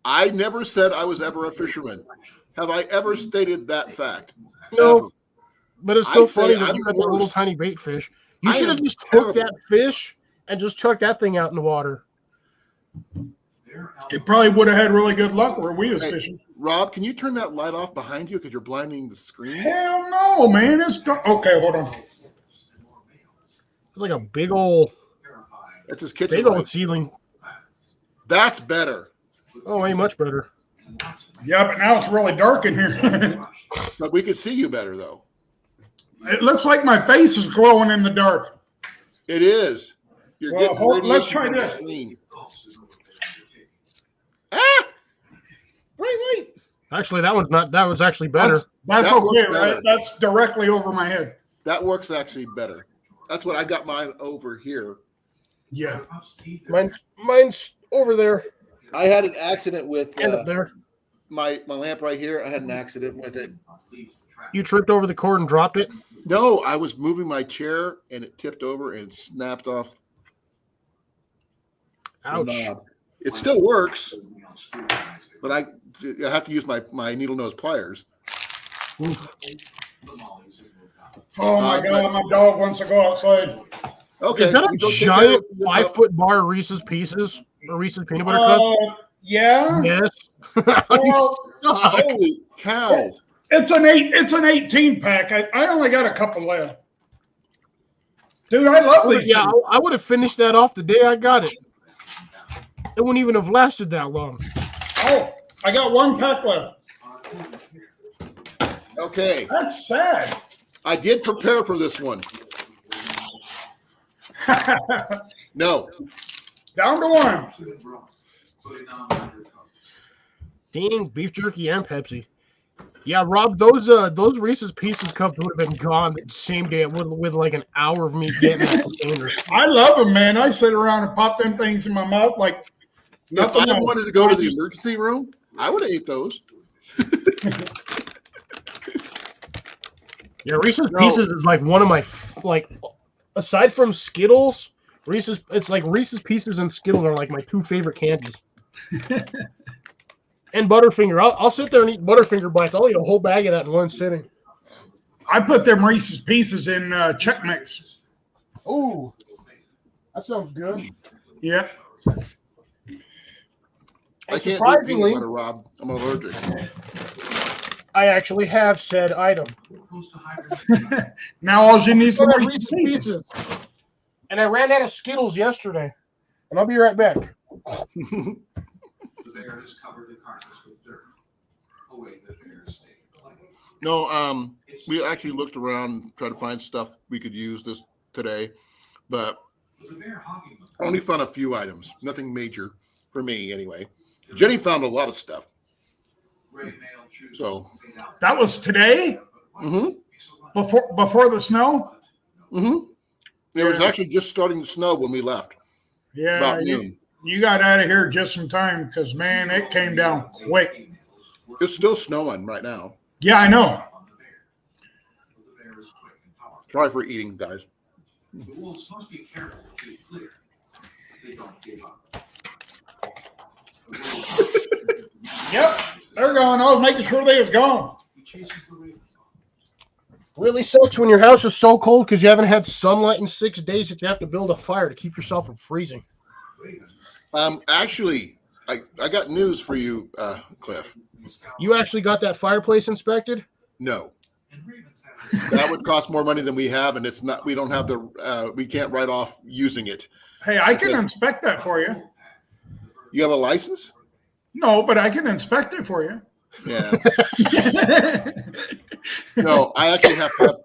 [SPEAKER 1] I never said I was ever a fisherman. Have I ever stated that fact?
[SPEAKER 6] No,
[SPEAKER 1] ever?
[SPEAKER 6] But it's still funny that you got that little tiny bait fish. You should have just took that fish and just chucked that thing out in the water.
[SPEAKER 8] It probably would have had really good luck where we was fishing.
[SPEAKER 1] Rob, can you turn that light off behind you because you're blinding the screen?
[SPEAKER 8] Hell no, man. Okay, hold on.
[SPEAKER 6] It's like a big old.
[SPEAKER 1] It's his kitchen.
[SPEAKER 6] Big old ceiling.
[SPEAKER 1] That's better.
[SPEAKER 6] Oh, way much better.
[SPEAKER 8] Yeah, but now it's really dark in here.
[SPEAKER 1] But we can see you better though.
[SPEAKER 8] It looks like my face is glowing in the dark.
[SPEAKER 1] It is. You're
[SPEAKER 8] Well,
[SPEAKER 1] getting
[SPEAKER 8] let's
[SPEAKER 1] radiation
[SPEAKER 8] try
[SPEAKER 1] from the
[SPEAKER 8] this.
[SPEAKER 1] screen. Ah! Bright light.
[SPEAKER 6] Actually, that was actually better.
[SPEAKER 8] That's
[SPEAKER 1] That
[SPEAKER 8] okay,
[SPEAKER 1] works
[SPEAKER 8] right?
[SPEAKER 1] better.
[SPEAKER 8] That's directly over my head.
[SPEAKER 1] That works actually better. That's what I got mine over here.
[SPEAKER 8] Yeah.
[SPEAKER 6] Mine's over there
[SPEAKER 1] I had an accident with
[SPEAKER 6] and up there.
[SPEAKER 1] my lamp right here. I had an accident with it.
[SPEAKER 6] You tripped over the cord and dropped it.
[SPEAKER 1] No, I was moving my chair and it tipped over and snapped off the
[SPEAKER 6] Ouch.
[SPEAKER 1] knob. It still works, but I have to use my needle nose pliers.
[SPEAKER 8] Oh my God, my dog wants to go outside.
[SPEAKER 1] Okay.
[SPEAKER 6] Is that a
[SPEAKER 1] you go take care
[SPEAKER 6] giant
[SPEAKER 1] of your
[SPEAKER 6] 5-foot bar of Reese's Pieces or Reese's peanut butter cups?
[SPEAKER 8] Yeah.
[SPEAKER 6] Yes.
[SPEAKER 8] Well,
[SPEAKER 6] You suck.
[SPEAKER 1] Holy cow!
[SPEAKER 8] It's an 18 pack. I only got a couple left. Dude, I love these.
[SPEAKER 6] Yeah,
[SPEAKER 8] things.
[SPEAKER 6] I would have finished that off the day I got it. It wouldn't even have lasted that long.
[SPEAKER 8] Oh, I got one pack left.
[SPEAKER 1] Okay,
[SPEAKER 8] That's sad.
[SPEAKER 1] I did prepare for this one. No,
[SPEAKER 8] Down to one.
[SPEAKER 6] Dang, beef jerky and Pepsi. Yeah, Rob, those Reese's Pieces cups would have been gone the same day with like an hour of me getting that container.
[SPEAKER 8] I love them, man. I sit around and pop them things in my mouth like
[SPEAKER 1] if
[SPEAKER 8] nothing
[SPEAKER 1] I
[SPEAKER 8] else.
[SPEAKER 1] wanted to go to the emergency room, I would have ate those.
[SPEAKER 6] Yeah, Reese's
[SPEAKER 1] No.
[SPEAKER 6] Pieces is like one of my aside from Skittles, it's like Reese's Pieces and Skittles are like my two favorite candies. And Butterfinger. I'll sit there and eat Butterfinger bites. I'll eat a whole bag of that in one sitting.
[SPEAKER 8] I put them Reese's Pieces in Chex Mix.
[SPEAKER 6] Oh, that sounds good.
[SPEAKER 8] Yeah.
[SPEAKER 1] I can't do
[SPEAKER 6] surprisingly-
[SPEAKER 1] peanut butter, Rob. I'm allergic.
[SPEAKER 6] I actually have said item.
[SPEAKER 8] Now all you need is some
[SPEAKER 6] I have
[SPEAKER 8] Reese's
[SPEAKER 6] Reese's
[SPEAKER 8] Pieces.
[SPEAKER 6] And I ran out of Skittles yesterday. And I'll be right back.
[SPEAKER 7] The bear has covered the carcass with dirt. Away the bear's stay.
[SPEAKER 1] No, we actually looked around, tried to find stuff we could use this today, but
[SPEAKER 7] The bear hogging the
[SPEAKER 1] only found a few items. Nothing major for me, anyway. Jenny found a lot of stuff.
[SPEAKER 7] gray male chooses
[SPEAKER 1] So,
[SPEAKER 8] That was today? Before the snow?
[SPEAKER 1] it was actually just starting to snow when we left.
[SPEAKER 8] Yeah.
[SPEAKER 1] About noon.
[SPEAKER 8] You got out of here just in time because, man, it came down quick.
[SPEAKER 1] It's still snowing right now.
[SPEAKER 8] Yeah, I know.
[SPEAKER 7] on the bear. The bear is quick and powerful.
[SPEAKER 1] Try for eating, guys.
[SPEAKER 7] The wolves must be careful to be clear. They don't give up.
[SPEAKER 8] Yep. They're gone. I was making sure they was gone.
[SPEAKER 7] He chases the ravens off.
[SPEAKER 6] Really sucks when your house is so cold because you haven't had sunlight in 6 days that you have to build a fire to keep yourself from freezing.
[SPEAKER 1] Actually, I got news for you, Cliff.
[SPEAKER 6] You actually got that fireplace inspected?
[SPEAKER 1] No,
[SPEAKER 7] And ravens have
[SPEAKER 1] that would cost more money than we have, and it's not. We don't have the. We can't write off using it.
[SPEAKER 8] Hey, I can inspect that for you.
[SPEAKER 1] You have a license?
[SPEAKER 8] No, but I can inspect it for you.
[SPEAKER 1] Yeah. No, I actually have to.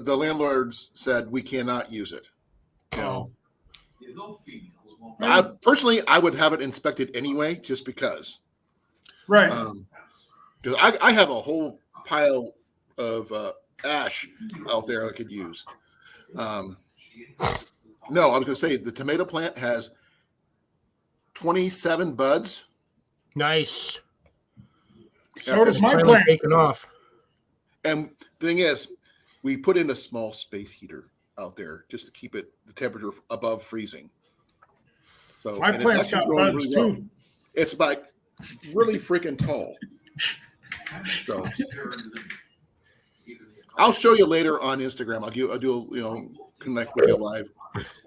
[SPEAKER 1] The landlords said we cannot use it. You know,
[SPEAKER 7] no females won't
[SPEAKER 1] I would have it inspected anyway, just because.
[SPEAKER 8] Right.
[SPEAKER 1] Because I have a whole pile of ash out there I could use. No, I was going to say the tomato plant has 27 buds.
[SPEAKER 6] Nice.
[SPEAKER 8] So does my
[SPEAKER 6] Finally
[SPEAKER 8] plant.
[SPEAKER 6] taken off.
[SPEAKER 1] And the thing is, we put in a small space heater out there just to keep the temperature above freezing. So
[SPEAKER 8] My
[SPEAKER 1] and it's
[SPEAKER 8] plant's
[SPEAKER 1] actually
[SPEAKER 8] got
[SPEAKER 1] growing
[SPEAKER 8] buds
[SPEAKER 1] really well.
[SPEAKER 8] too.
[SPEAKER 1] It's like really freaking tall. So I'll show you later on Instagram. I'll do connect with you live,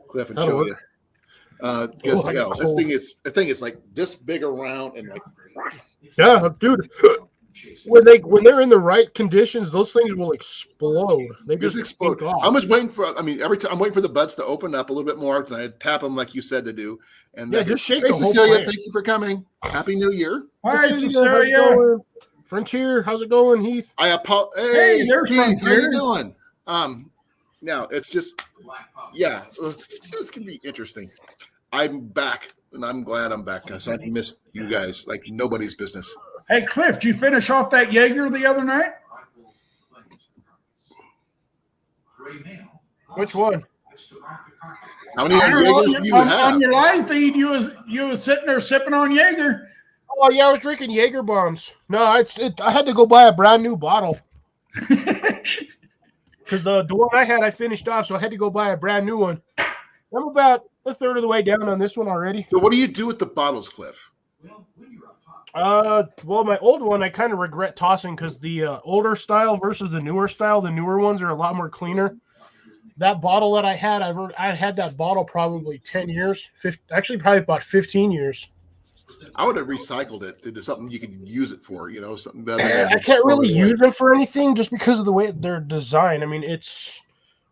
[SPEAKER 1] Cliff, and
[SPEAKER 6] That'll
[SPEAKER 1] show
[SPEAKER 6] work.
[SPEAKER 1] you. Because
[SPEAKER 6] I got
[SPEAKER 1] this thing is like this big around and like
[SPEAKER 6] Yeah, dude. when they're in the right conditions, those things will explode. They
[SPEAKER 1] Just
[SPEAKER 6] just
[SPEAKER 1] explode.
[SPEAKER 6] take off.
[SPEAKER 1] I'm just waiting for. I mean, every time I'm waiting for the buds to open up a little bit more, and I tap them like you said to do. And
[SPEAKER 6] Yeah, just shake
[SPEAKER 1] hey,
[SPEAKER 6] the whole
[SPEAKER 1] Cecilia,
[SPEAKER 6] plant.
[SPEAKER 1] thank you for coming. Happy New Year.
[SPEAKER 8] Hi,
[SPEAKER 6] How's it
[SPEAKER 8] Cecilia.
[SPEAKER 6] going? Frontier, how's it going, Heath?
[SPEAKER 1] Hey,
[SPEAKER 8] Hey, there's
[SPEAKER 1] Keith, how you
[SPEAKER 8] Frontier.
[SPEAKER 1] doing? Now it's just, yeah, this can be interesting. I'm back, and I'm glad I'm back because I missed you guys like nobody's business.
[SPEAKER 8] Hey, Cliff, did you finish off that Jaeger the other night?
[SPEAKER 6] Which one?
[SPEAKER 1] How many Jaegers do you
[SPEAKER 8] on
[SPEAKER 1] have?
[SPEAKER 8] your live feed, you was sitting there sipping on Jaeger.
[SPEAKER 6] Oh yeah, I was drinking Jaeger bombs. No, I had to go buy a brand new bottle because the one I had I finished off, so I had to go buy a brand new one. I'm about a third of the way down on this one already.
[SPEAKER 1] So what do you do with the bottles, Cliff?
[SPEAKER 6] Well, my old one I kind of regret tossing because the older style versus the newer style, the newer ones are a lot more cleaner. That bottle that I had, I had that bottle probably 10 years, actually probably about 15 years.
[SPEAKER 1] I would have recycled it to something you could use it for, something better.
[SPEAKER 6] I can't really use them for anything just because of the way they're designed. I mean, it's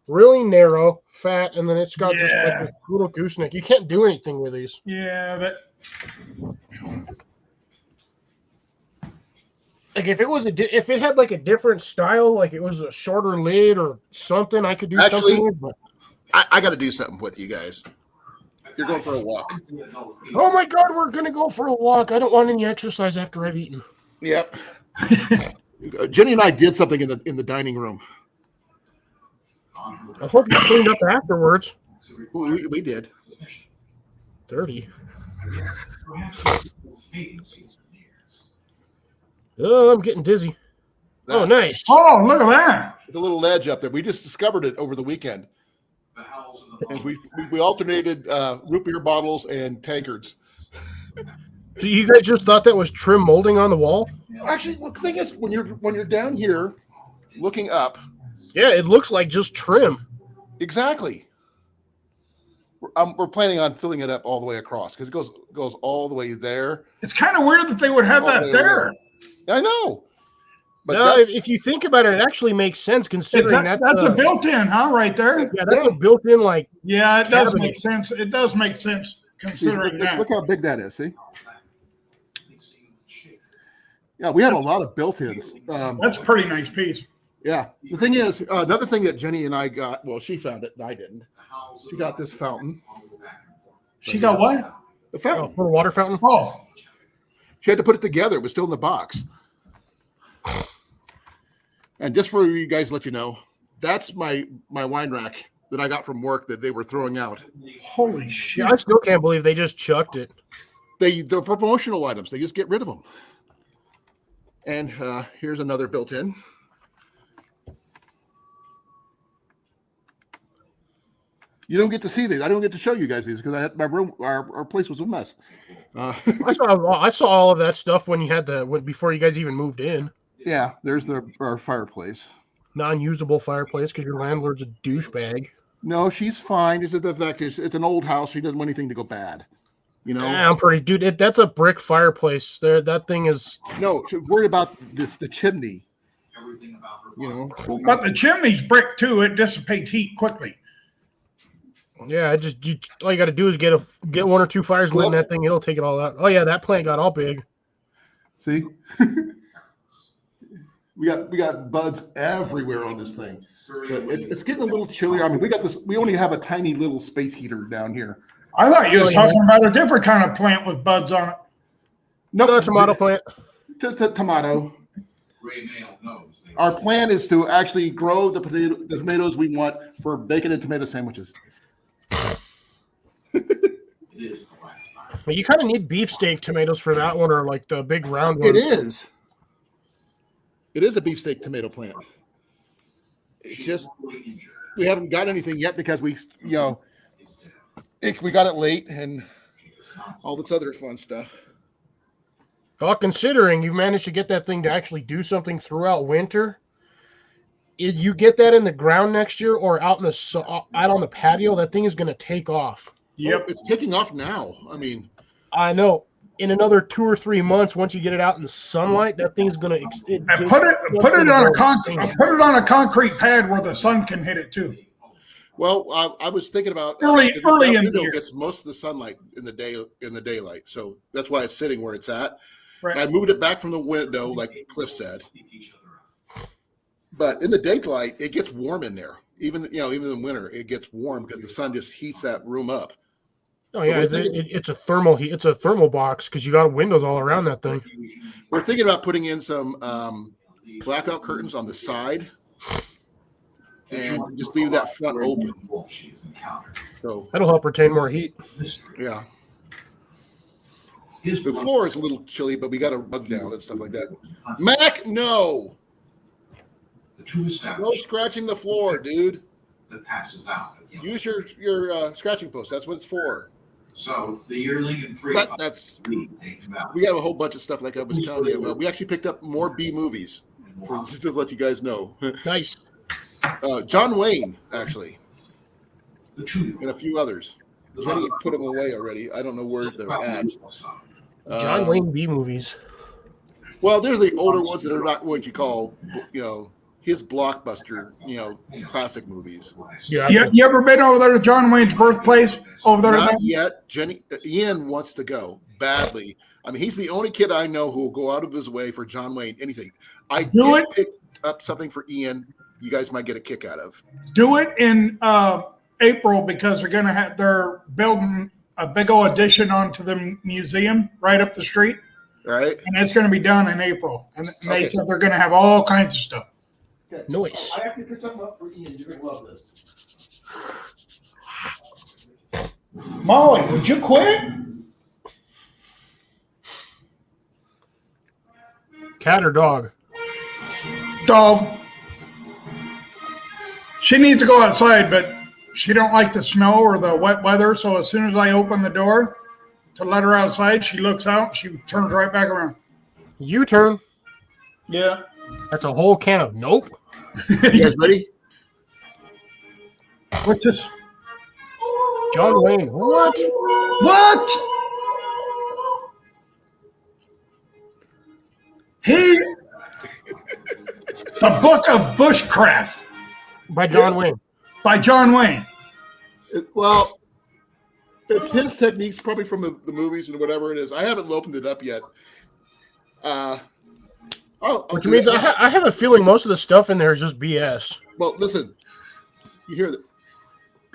[SPEAKER 6] really narrow, fat, and then it's got just like a little gooseneck. You can't do anything with these.
[SPEAKER 8] Yeah,
[SPEAKER 6] Like if it had like a different style, like it was a shorter lid or something, I could do something with. But
[SPEAKER 1] I got to do something with you guys. You're going for a walk.
[SPEAKER 6] Oh my God, we're gonna go for a walk. I don't want any exercise after I've eaten.
[SPEAKER 1] Yep. Jenny and I did something in the dining room.
[SPEAKER 6] I hope you cleaned up afterwards.
[SPEAKER 1] We did.
[SPEAKER 6] 30. Oh, I'm getting dizzy. Oh, nice.
[SPEAKER 8] Oh, look at that.
[SPEAKER 1] The little ledge up there. We just discovered it over the weekend. And we alternated root beer bottles and tankards.
[SPEAKER 6] So you guys just thought that was trim molding on the wall?
[SPEAKER 1] Actually, the thing is, when you're down here looking up.
[SPEAKER 6] Yeah, it looks like just trim.
[SPEAKER 1] Exactly. We're planning on filling it up all the way across because it goes all the way there.
[SPEAKER 8] It's kind of weird that they would have that there.
[SPEAKER 1] I know. But
[SPEAKER 6] no, if you think about it, it actually makes sense considering
[SPEAKER 8] that's a built-in, huh? Right there.
[SPEAKER 6] Yeah, that's a built-in like.
[SPEAKER 8] Yeah, it does make sense. It does make sense considering that.
[SPEAKER 1] Look how big that is. See. Yeah, we have a lot of built-ins.
[SPEAKER 8] That's a pretty nice piece.
[SPEAKER 1] Yeah. The thing is, another thing that Jenny and I got. Well, she found it, and I didn't. She got this fountain.
[SPEAKER 8] She got what?
[SPEAKER 1] A fountain.
[SPEAKER 6] Oh, a water fountain.
[SPEAKER 8] Oh.
[SPEAKER 1] She had to put it together. It was still in the box. And just for you guys to let you know, that's my wine rack that I got from work that they were throwing out.
[SPEAKER 8] Holy shit.
[SPEAKER 6] Yeah, I still can't believe they just chucked it.
[SPEAKER 1] They're promotional items. They just get rid of them. And here's another built-in. You don't get to see these. I don't get to show you guys these because I had my room. Our place was a mess.
[SPEAKER 6] I saw all of that stuff when you had before you guys even moved in.
[SPEAKER 1] Yeah, there's our fireplace.
[SPEAKER 6] Non-usable fireplace because your landlord's a douchebag.
[SPEAKER 1] No, she's fine. It's the fact it's an old house. She doesn't want anything to go bad.
[SPEAKER 6] Yeah, I'm pretty dude. That's a brick fireplace. There, that thing is.
[SPEAKER 1] No, worry about the chimney.
[SPEAKER 8] But the chimney's brick too. It dissipates heat quickly.
[SPEAKER 6] Yeah, all you got to do is get one or two fires lit in that thing. It'll take it all out. Oh yeah, that plant got all big.
[SPEAKER 1] See, we got buds everywhere on this thing. But it's getting a little chillier. I mean, we got this. We only have a tiny little space heater down here.
[SPEAKER 8] I thought you was talking about a different kind of plant with buds on it.
[SPEAKER 1] Nope,
[SPEAKER 6] no, tomato plant.
[SPEAKER 1] Just a tomato. Our plan is to actually grow the tomatoes we want for bacon and tomato sandwiches.
[SPEAKER 6] Well, you kind of need beefsteak tomatoes for that one, or like the big round ones.
[SPEAKER 1] It is. It is a beefsteak tomato plant. It's just we haven't got anything yet because we got it late and all this other fun stuff.
[SPEAKER 6] Well, considering you've managed to get that thing to actually do something throughout winter, if you get that in the ground next year or out on the patio, that thing is going to take off.
[SPEAKER 8] Yep,
[SPEAKER 1] it's taking off now. I mean,
[SPEAKER 6] I know. in another 2 or 3 months, once you get it out in the sunlight, that thing's gonna
[SPEAKER 8] And put it on a concrete pad where the sun can hit it too.
[SPEAKER 1] Well, I was thinking about
[SPEAKER 8] Early
[SPEAKER 1] that
[SPEAKER 8] in the
[SPEAKER 1] window
[SPEAKER 8] year.
[SPEAKER 1] gets most of the sunlight in the daylight, so that's why it's sitting where it's at.
[SPEAKER 8] Right.
[SPEAKER 1] I moved it back from the window, like Cliff said. But in the daylight, it gets warm in there. Even in winter, it gets warm because the sun just heats that room up.
[SPEAKER 6] Oh yeah, it's a thermal heat. It's a thermal box because you got windows all around that thing.
[SPEAKER 1] We're thinking about putting in some blackout curtains on the side, and just leave that front open. So
[SPEAKER 6] that'll help retain more heat.
[SPEAKER 1] Yeah. The floor is a little chilly, but we got a rug down and stuff like that. Mac, no. No scratching the floor, dude.
[SPEAKER 7] That passes out.
[SPEAKER 1] Use your scratching post. That's what it's for.
[SPEAKER 7] So the yearling and 3.
[SPEAKER 1] But we have a whole bunch of stuff like I was telling you. We actually picked up more B movies to let you guys know.
[SPEAKER 6] Nice.
[SPEAKER 1] John Wayne, actually, and a few others. Jenny put them away already. I don't know where they're at.
[SPEAKER 6] John Wayne B movies.
[SPEAKER 1] Well, they're the older ones that are not what you call, his blockbuster, classic movies.
[SPEAKER 6] Yeah.
[SPEAKER 8] You ever been over there to John Wayne's birthplace over there?
[SPEAKER 1] Not yet. Ian wants to go badly. I mean, he's the only kid I know who will go out of his way for John Wayne. Anything. I did pick up something for Ian. You guys might get a kick out of.
[SPEAKER 8] Do it in April because they're building a big old addition onto the museum right up the street.
[SPEAKER 1] Right.
[SPEAKER 8] And it's going to be done in April. And they said they're going to have all kinds of stuff.
[SPEAKER 1] Okay.
[SPEAKER 6] Nice.
[SPEAKER 1] I actually picked something up for Ian. You're going to love this.
[SPEAKER 8] Molly, would you quit?
[SPEAKER 6] Cat or dog?
[SPEAKER 8] Dog. She needs to go outside, but she don't like the snow or the wet weather. So as soon as I open the door to let her outside, she looks out. She turns right back around.
[SPEAKER 6] U-turn.
[SPEAKER 8] Yeah.
[SPEAKER 6] That's a whole can of nope.
[SPEAKER 1] You guys ready?
[SPEAKER 8] What's this?
[SPEAKER 6] John Wayne. What?
[SPEAKER 8] What? The Book of Bushcraft
[SPEAKER 6] By John Wayne.
[SPEAKER 8] by John Wayne.
[SPEAKER 1] Well, if his techniques probably from the movies and whatever it is. I haven't opened it up yet.
[SPEAKER 6] Which means I have a feeling most of the stuff in there is just BS.
[SPEAKER 1] Well, listen. You hear that?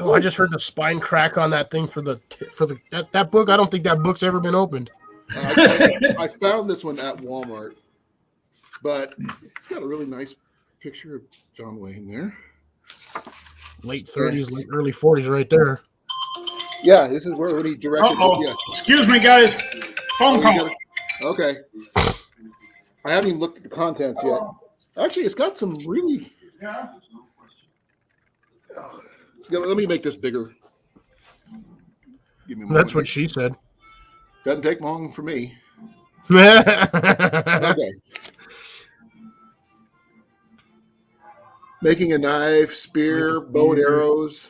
[SPEAKER 6] Oh, I just heard the spine crack on that thing for that book. I don't think that book's ever been opened.
[SPEAKER 1] I found this one at Walmart, but it's got a really nice picture of John Wayne there.
[SPEAKER 6] Late 30s, late early 40s, right there.
[SPEAKER 1] Yeah, this is when he directed. Yeah.
[SPEAKER 8] Excuse me, guys. Phone call.
[SPEAKER 1] Okay. I haven't even looked at the contents yet. Actually, it's got some really.
[SPEAKER 8] Yeah.
[SPEAKER 1] Let me make this bigger. Give me
[SPEAKER 6] That's what she said.
[SPEAKER 1] Doesn't take long for me. Okay. Making a knife, spear, bow and arrows.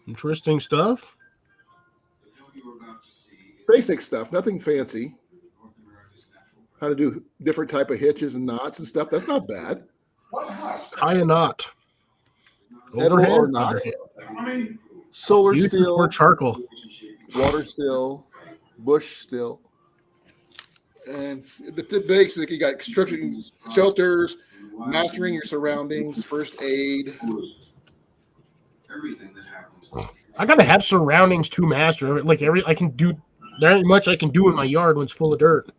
[SPEAKER 6] Interesting stuff.
[SPEAKER 1] Basic stuff, nothing fancy. How to do different type of hitches and knots and stuff. That's not bad.
[SPEAKER 6] Tie a knot.
[SPEAKER 1] Metal
[SPEAKER 6] Overhand,
[SPEAKER 1] or not.
[SPEAKER 6] underhand.
[SPEAKER 1] Solar
[SPEAKER 6] Use
[SPEAKER 1] steel,
[SPEAKER 6] or charcoal.
[SPEAKER 1] water steel, bush steel. And the basic, you got construction shelters, mastering your surroundings, first aid.
[SPEAKER 7] Everything that happens.
[SPEAKER 6] I gotta have surroundings to master. Like I can do. There ain't much I can do in my yard when it's full of dirt.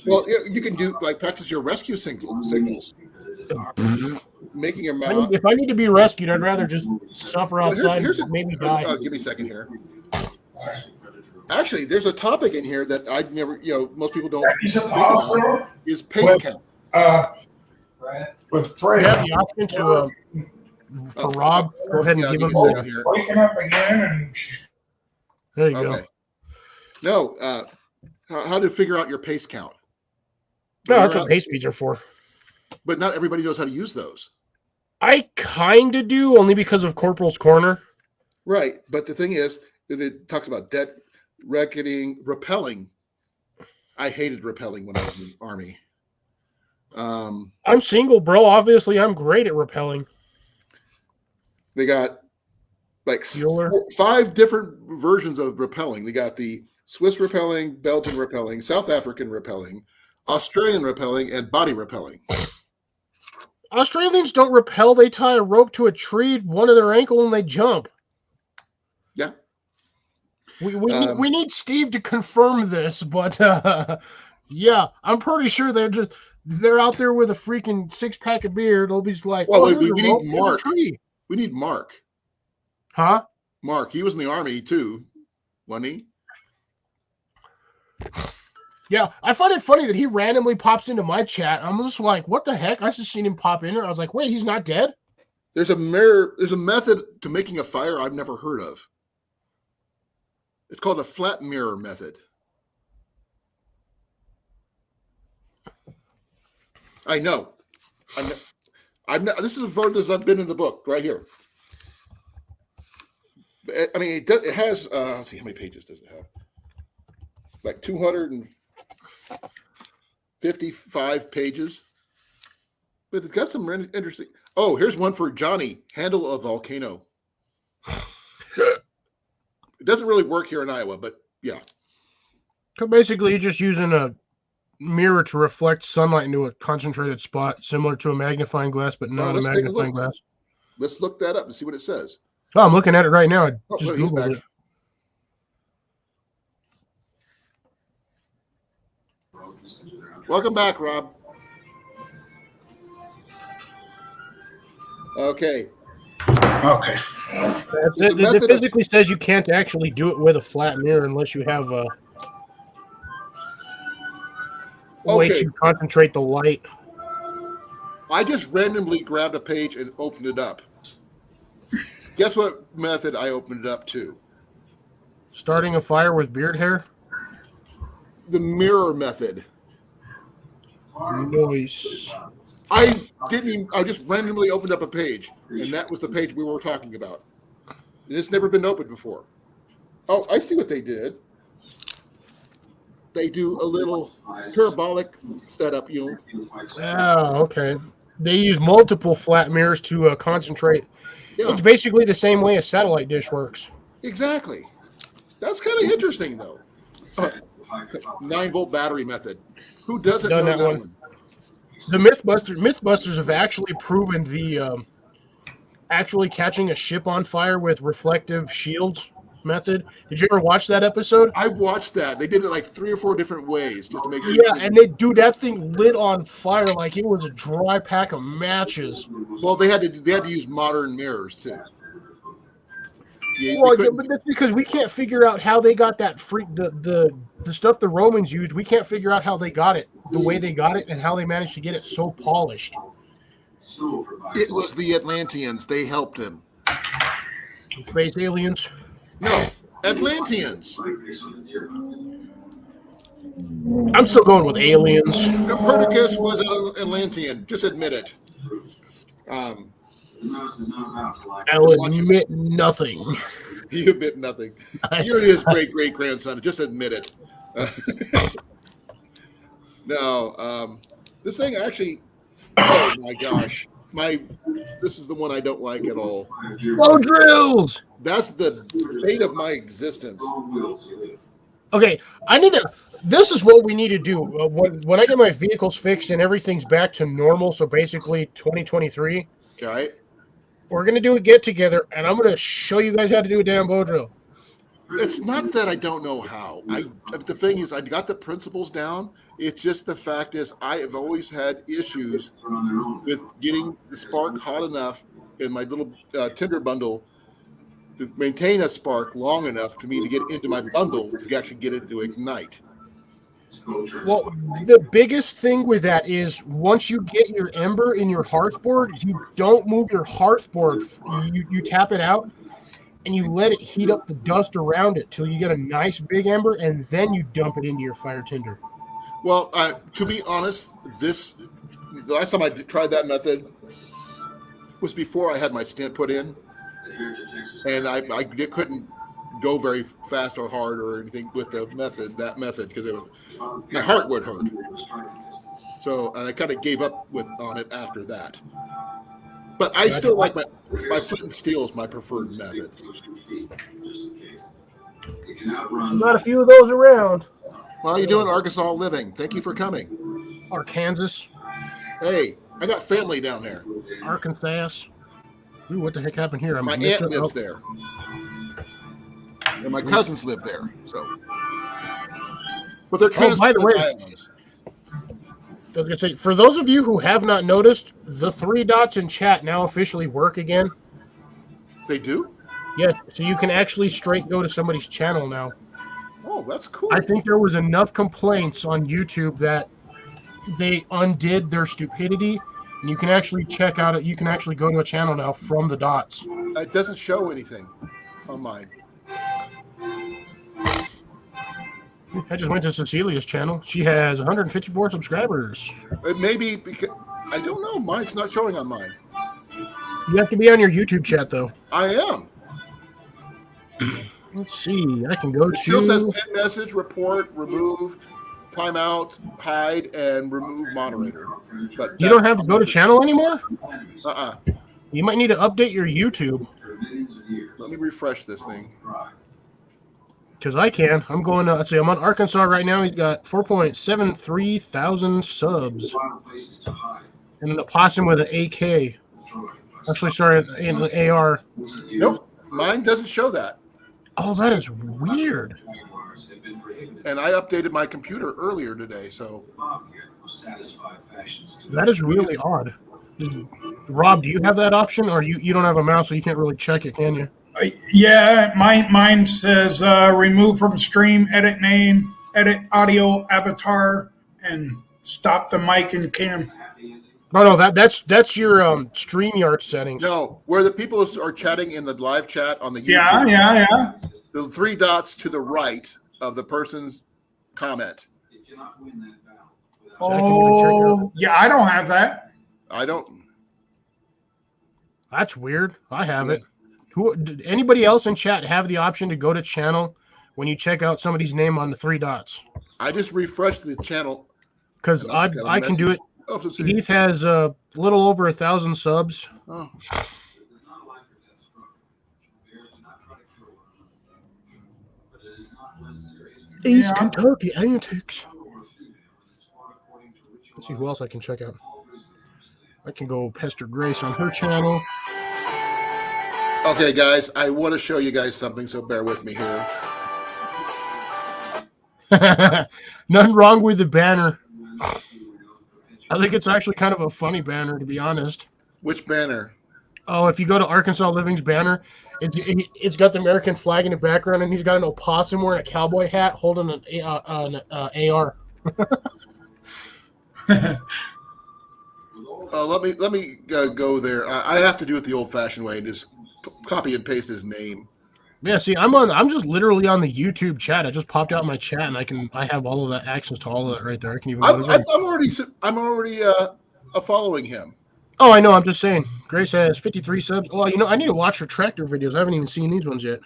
[SPEAKER 1] Well, you can do practice your rescue signals. Making your mouth.
[SPEAKER 6] If I need to be rescued, I'd rather just suffer outside and maybe die.
[SPEAKER 1] Give me a second here. Actually, there's a topic in here that I'd never, most people don't think about, is pace count.
[SPEAKER 8] With Fred.
[SPEAKER 6] You have the option to, for Rob, go ahead and give him
[SPEAKER 1] a second here.
[SPEAKER 8] Waking up again and
[SPEAKER 6] There you go.
[SPEAKER 1] No, how to figure out your pace count.
[SPEAKER 6] No, that's what pace speeds are for.
[SPEAKER 1] But not everybody knows how to use those.
[SPEAKER 6] I kind of do, only because of Corporal's Corner.
[SPEAKER 1] Right, but the thing is, it talks about repelling. I hated repelling when I was in the Army.
[SPEAKER 6] I'm single, bro. Obviously, I'm great at repelling.
[SPEAKER 1] They got like
[SPEAKER 6] Bueller.
[SPEAKER 1] 5 different versions of repelling. They got the Swiss repelling, Belgian repelling, South African repelling, Australian repelling, and body repelling.
[SPEAKER 6] Australians don't repel. They tie a rope to a tree, one of their ankle, and they jump.
[SPEAKER 1] Yeah.
[SPEAKER 6] We need Steve to confirm this, but yeah, I'm pretty sure they're out there with a freaking 6-pack of beer. They'll be like,
[SPEAKER 1] well,
[SPEAKER 6] oh,
[SPEAKER 1] we need Mark.
[SPEAKER 6] Tree.
[SPEAKER 1] We need Mark.
[SPEAKER 6] Huh?
[SPEAKER 1] Mark. He was in the Army too, wasn't he?
[SPEAKER 6] Yeah, I find it funny that he randomly pops into my chat. I'm just like, what the heck? I just seen him pop in there. I was like, wait, he's not dead?
[SPEAKER 1] There's a method to making a fire I've never heard of. It's called a flat mirror method. I know. I'm not, this is as far as I've been in the book right here. I mean, it has, let's see, how many pages does it have? Like 255 pages. But it's got some interesting. Oh, here's one for Johnny. Handle a volcano. It doesn't really work here in Iowa, but yeah.
[SPEAKER 6] So basically, you're just using a mirror to reflect sunlight into a concentrated spot, similar to a magnifying glass, but not a magnifying glass.
[SPEAKER 1] Let's look that up and see what it says.
[SPEAKER 6] Oh, I'm looking at it right now. I just
[SPEAKER 1] he's
[SPEAKER 6] Googled
[SPEAKER 1] back.
[SPEAKER 6] it.
[SPEAKER 1] Welcome back, Rob. Okay.
[SPEAKER 8] Okay.
[SPEAKER 6] It physically says you can't actually do it with a flat mirror unless you have a way to concentrate the light.
[SPEAKER 1] I just randomly grabbed a page and opened it up. Guess what method I opened it up to?
[SPEAKER 6] Starting a fire with beard hair?
[SPEAKER 1] The mirror method.
[SPEAKER 6] Nice.
[SPEAKER 1] I just randomly opened up a page, and that was the page we were talking about. And it's never been opened before. Oh, I see what they did. They do a little parabolic setup, you know.
[SPEAKER 6] Oh, okay. They use multiple flat mirrors to concentrate.
[SPEAKER 1] Yeah.
[SPEAKER 6] It's basically the same way a satellite dish works.
[SPEAKER 1] Exactly. That's kind of interesting, though. 9-volt battery method. Who doesn't know that one?
[SPEAKER 6] The Mythbusters have actually proven the actually catching a ship on fire with reflective shields method. Did you ever watch that episode?
[SPEAKER 1] I watched that. They did it like 3 or 4 different ways just to make sure.
[SPEAKER 6] Yeah, and that thing lit on fire like it was a dry pack of matches.
[SPEAKER 1] Well, they had to use modern mirrors too.
[SPEAKER 6] Yeah, but that's because we can't figure out how they got that the stuff the Romans used. We can't figure out how they got it, the way they got it, and how they managed to get it so polished.
[SPEAKER 1] It was the Atlanteans. They helped him.
[SPEAKER 6] Space aliens?
[SPEAKER 1] No, Atlanteans.
[SPEAKER 6] I'm still going with aliens.
[SPEAKER 1] Copernicus was an Atlantean. Just admit it.
[SPEAKER 6] I'll admit nothing.
[SPEAKER 1] You admit nothing. You're his great-great-grandson. Just admit it. No, this thing actually, oh my gosh. This is the one I don't like at all.
[SPEAKER 6] Blow drills!
[SPEAKER 1] That's the fate of my existence.
[SPEAKER 6] Okay, this is what we need to do. When I get my vehicles fixed and everything's back to normal, so basically 2023,
[SPEAKER 1] all right,
[SPEAKER 6] we're going to do a get-together, and I'm going to show you guys how to do a damn bow drill.
[SPEAKER 1] It's not that I don't know how. The thing is, I got the principles down. It's just the fact is I have always had issues with getting the spark hot enough in my little tinder bundle to maintain a spark long enough for me to get into my bundle to actually get it to ignite.
[SPEAKER 6] Well, the biggest thing with that is once you get your ember in your hearthboard, you don't move your hearthboard. You tap it out, and you let it heat up the dust around it till you get a nice big ember, and then you dump it into your fire tinder.
[SPEAKER 1] Well, to be honest, the last time I tried that method was before I had my stent put in, and I couldn't go very fast or hard or anything with that method, because my heart would hurt. So, and I kind of gave up on it after that. But I still like my flint and steel is my preferred method.
[SPEAKER 6] Got a few of those around.
[SPEAKER 1] How are you doing, Arkansas Living? Thank you for coming.
[SPEAKER 6] Arkansas.
[SPEAKER 1] Hey, I got family down there.
[SPEAKER 6] Arkansas. Ooh, what the heck happened here?
[SPEAKER 1] My aunt lives there. And my cousins live there. So, but they're
[SPEAKER 6] by the way,
[SPEAKER 1] islands.
[SPEAKER 6] I was gonna say, for those of you who have not noticed, the 3 dots in chat now officially work again.
[SPEAKER 1] They do?
[SPEAKER 6] Yes, so you can actually straight go to somebody's channel now.
[SPEAKER 1] Oh, that's cool.
[SPEAKER 6] I think there was enough complaints on YouTube that they undid their stupidity, and you can actually check out it. You can actually go to a channel now from the dots.
[SPEAKER 1] It doesn't show anything on mine.
[SPEAKER 6] I just went to Cecilia's channel. She has 154 subscribers.
[SPEAKER 1] It may be because I don't know. Mine's not showing on mine.
[SPEAKER 6] You have to be on your YouTube chat though.
[SPEAKER 1] I am.
[SPEAKER 6] Let's see. I can go
[SPEAKER 1] It
[SPEAKER 6] to.
[SPEAKER 1] still says pin message, report, remove, timeout, hide, and remove moderator. But
[SPEAKER 6] You don't have to go to channel anymore?
[SPEAKER 1] Uh-uh.
[SPEAKER 6] You might need to update your YouTube.
[SPEAKER 1] Let me refresh this thing.
[SPEAKER 6] Because I can. I'm going to, let's see, I'm on Arkansas right now. He's got 4.73 thousand subs. And an opossum with an AK. Actually, sorry, an AR.
[SPEAKER 1] Nope. Mine doesn't show that.
[SPEAKER 6] Oh, that is weird.
[SPEAKER 1] And I updated my computer earlier today, so.
[SPEAKER 6] That is really odd. Rob, do you have that option? Or you don't have a mouse, so you can't really check it, can you?
[SPEAKER 8] Yeah, mine says remove from stream, edit name, edit audio avatar, and stop the mic and cam.
[SPEAKER 6] No, that's your StreamYard settings.
[SPEAKER 1] No, where the people are chatting in the live chat on the YouTube.
[SPEAKER 8] Yeah.
[SPEAKER 1] The 3 dots to the right of the person's comment.
[SPEAKER 8] Oh, yeah, I don't have that.
[SPEAKER 1] I don't.
[SPEAKER 6] That's weird. I have it. Did anybody else in chat have the option to go to channel when you check out somebody's name on the 3 dots?
[SPEAKER 1] I just refreshed the channel.
[SPEAKER 6] Because I can do it.
[SPEAKER 1] Oh,
[SPEAKER 6] Heath has a little over 1,000 subs.
[SPEAKER 1] Oh.
[SPEAKER 6] East Kentucky Antics. Let's see who else I can check out. I can go Pester Grace on her channel.
[SPEAKER 1] Okay, guys, I want to show you guys something, so bear with me here.
[SPEAKER 6] Nothing wrong with the banner. I think it's actually kind of a funny banner, to be honest.
[SPEAKER 1] Which banner?
[SPEAKER 6] Oh, if you go to Arkansas Living's banner, it's got the American flag in the background, and he's got an opossum wearing a cowboy hat, holding an AR.
[SPEAKER 1] Let me go there. I have to do it the old-fashioned way and just copy and paste his name.
[SPEAKER 6] Yeah, see, I'm just literally on the YouTube chat. I just popped out my chat, and I have all of that access to all of that right there. I can even.
[SPEAKER 1] I'm already following him.
[SPEAKER 6] Oh, I know. I'm just saying. Grace has 53 subs. Oh, I need to watch her tractor videos. I haven't even seen these ones yet.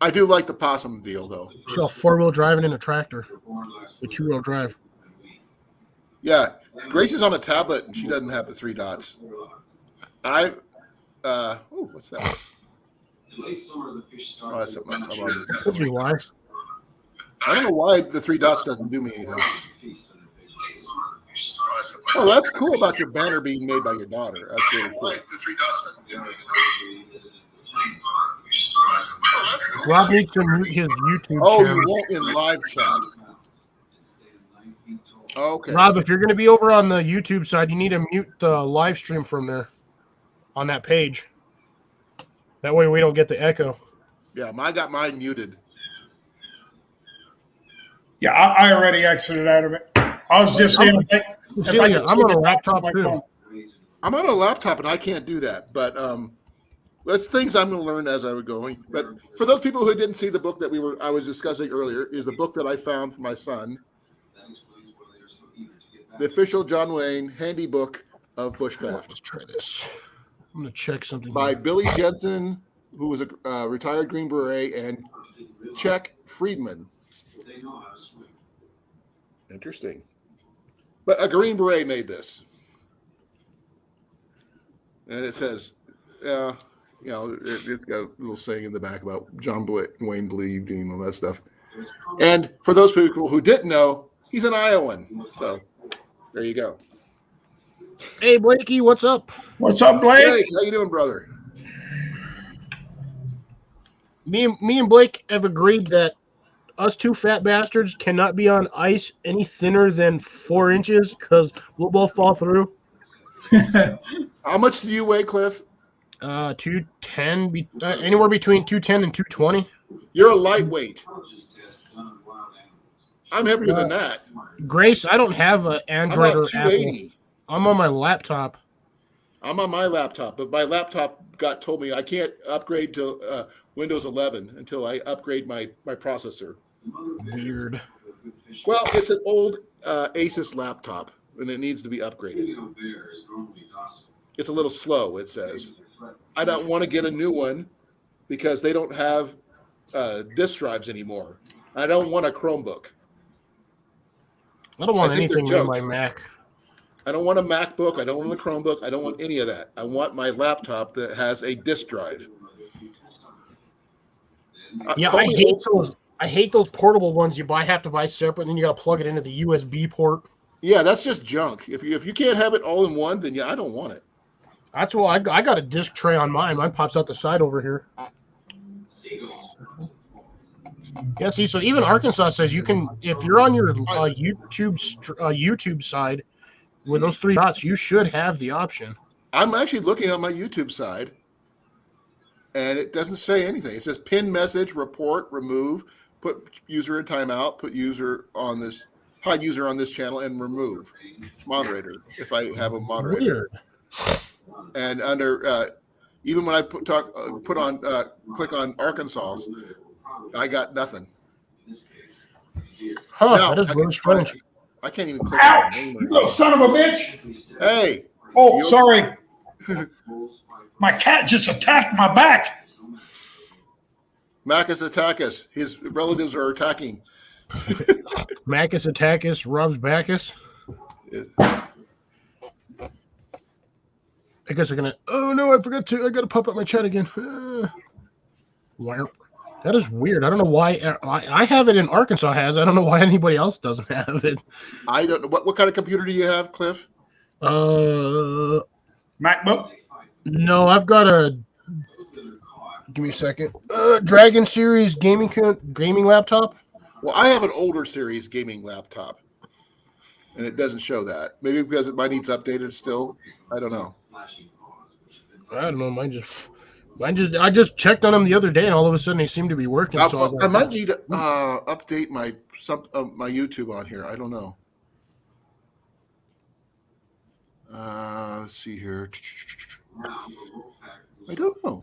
[SPEAKER 1] I do like the possum deal, though.
[SPEAKER 6] So 4-wheel driving in a tractor, with 2-wheel drive.
[SPEAKER 1] Yeah, Grace is on a tablet and she doesn't have the 3 dots. What's that? Oh, that's something else.
[SPEAKER 6] Could be why.
[SPEAKER 1] I don't know why the 3 dots doesn't do me anything. Oh, that's cool about your banner being made by your daughter. That's really cool. The 3 dots doesn't do me anything.
[SPEAKER 6] Rob needs to mute his YouTube
[SPEAKER 1] Oh,
[SPEAKER 6] channel.
[SPEAKER 1] you won't in live chat. Okay.
[SPEAKER 6] Rob, if you're going to be over on the YouTube side, you need to mute the live stream from there on that page. That way we don't get the echo.
[SPEAKER 1] Yeah, I got mine muted.
[SPEAKER 8] Yeah, I already exited out of it. I was just saying.
[SPEAKER 6] Celia, I'm on a laptop too.
[SPEAKER 1] I'm on a laptop and I can't do that, but that's things I'm going to learn as I was going. But for those people who didn't see the book that I was discussing earlier, is a book that I found for my son. The official John Wayne handy book of bushcraft.
[SPEAKER 6] Let's try this. I'm going to check something
[SPEAKER 1] by
[SPEAKER 6] here.
[SPEAKER 1] Billy Jensen who was a retired Green Beret, and Czech Friedman. Interesting. But a Green Beret made this. And it says, it's got a little saying in the back about John Wayne believed and all that stuff. And for those people who didn't know, he's an Iowan. So there you go.
[SPEAKER 6] Hey, Blakey, what's up?
[SPEAKER 8] What's up, Blake?
[SPEAKER 1] Blake, how you doing, brother?
[SPEAKER 6] Me and Blake have agreed that us two fat bastards cannot be on ice any thinner than 4 inches because we'll both fall through.
[SPEAKER 1] How much do you weigh, Cliff?
[SPEAKER 6] 210, anywhere between 210 and 220.
[SPEAKER 1] You're a lightweight. I'm heavier than that.
[SPEAKER 6] Grace, I don't have an Android
[SPEAKER 1] I'm
[SPEAKER 6] or
[SPEAKER 1] about 280.
[SPEAKER 6] Apple. I'm on my laptop.
[SPEAKER 1] I'm on my laptop, but my laptop told me I can't upgrade to Windows 11 until I upgrade my processor.
[SPEAKER 6] Weird.
[SPEAKER 1] Well, it's an old Asus laptop, and it needs to be upgraded. It's a little slow, it says. I don't want to get a new one because they don't have disk drives anymore. I don't want a Chromebook.
[SPEAKER 6] I don't want
[SPEAKER 1] I think they're
[SPEAKER 6] anything in
[SPEAKER 1] jokes.
[SPEAKER 6] my Mac.
[SPEAKER 1] I don't want a MacBook. I don't want a Chromebook. I don't want any of that. I want my laptop that has a disk drive.
[SPEAKER 6] Yeah,
[SPEAKER 1] Call
[SPEAKER 6] I
[SPEAKER 1] me
[SPEAKER 6] hate
[SPEAKER 1] old school.
[SPEAKER 6] those. I hate those portable ones you have to buy separate, and then you got to plug it into the USB port.
[SPEAKER 1] Yeah, that's just junk. If you can't have it all in one, then yeah, I don't want it.
[SPEAKER 6] That's why I got a disc tray on mine. Mine pops out the side over here. Yeah, see, so even Arkansas says you can, if you're on your YouTube side with those 3 dots, you should have the option.
[SPEAKER 1] I'm actually looking on my YouTube side, and it doesn't say anything. It says pin message, report, remove, put user in timeout, put user on this, hide user on this channel, and remove moderator if I have a moderator.
[SPEAKER 6] Weird.
[SPEAKER 1] And under even when I click on Arkansas, I got nothing.
[SPEAKER 6] Huh,
[SPEAKER 1] Now,
[SPEAKER 6] that is
[SPEAKER 1] I
[SPEAKER 6] really
[SPEAKER 1] can try-
[SPEAKER 6] strange.
[SPEAKER 1] I can't even click
[SPEAKER 8] Ouch!
[SPEAKER 1] on
[SPEAKER 8] You little son of a bitch!
[SPEAKER 1] Hey,
[SPEAKER 8] Oh,
[SPEAKER 1] You-
[SPEAKER 8] sorry. My cat just attacked my back.
[SPEAKER 1] Macus attack us. His relatives are attacking.
[SPEAKER 6] Macus Attackus, Rob's Bacchus. I guess I'm gonna. Oh no, I gotta pop up my chat again. Wow. That is weird. I don't know why. I have it in Arkansas has. I don't know why anybody else doesn't have it.
[SPEAKER 1] I don't know. What kind of computer do you have, Cliff?
[SPEAKER 8] MacBook?
[SPEAKER 6] No, I've got a. Give me a second. Dragon Series gaming laptop.
[SPEAKER 1] Well, I have an older series gaming laptop, and it doesn't show that. Maybe because mine needs updated still. I don't know.
[SPEAKER 6] I don't know. I just checked on them the other day, and all of a sudden they seem to be working. So I was like,
[SPEAKER 1] I might need to update my YouTube on here. I don't know. Let's see here. I don't know.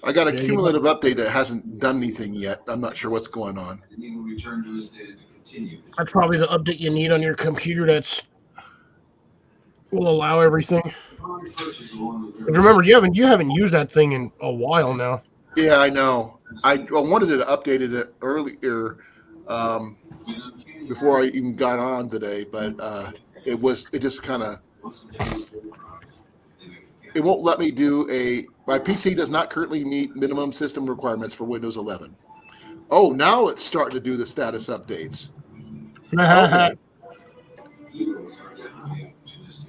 [SPEAKER 1] I got a cumulative update that hasn't done anything yet. I'm not sure what's going on.
[SPEAKER 6] That's probably the update you need on your computer will allow everything. But remember, you haven't used that thing in a while now.
[SPEAKER 1] Yeah, I know. I wanted to update it earlier before I even got on today, but it just kind of it won't let me do my PC does not currently meet minimum system requirements for Windows 11. Oh, now it's starting to do the status updates.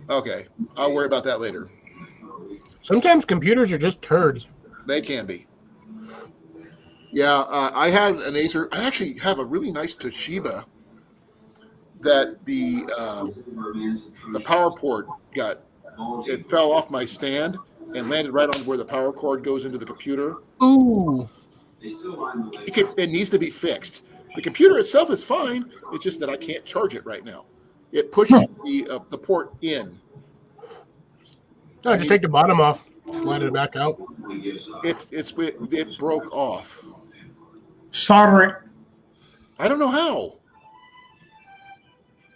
[SPEAKER 1] Okay, I'll worry about that later.
[SPEAKER 6] Sometimes computers are just turds.
[SPEAKER 1] They can be. Yeah, I had an Acer. I actually have a really nice Toshiba that the power port it fell off my stand and landed right on where the power cord goes into the computer.
[SPEAKER 6] Ooh.
[SPEAKER 1] It needs to be fixed. The computer itself is fine. It's just that I can't charge it right now. It pushed the port in.
[SPEAKER 6] No, just take the bottom off, slide it back out.
[SPEAKER 1] It broke off.
[SPEAKER 8] Solder it.
[SPEAKER 1] I don't know how.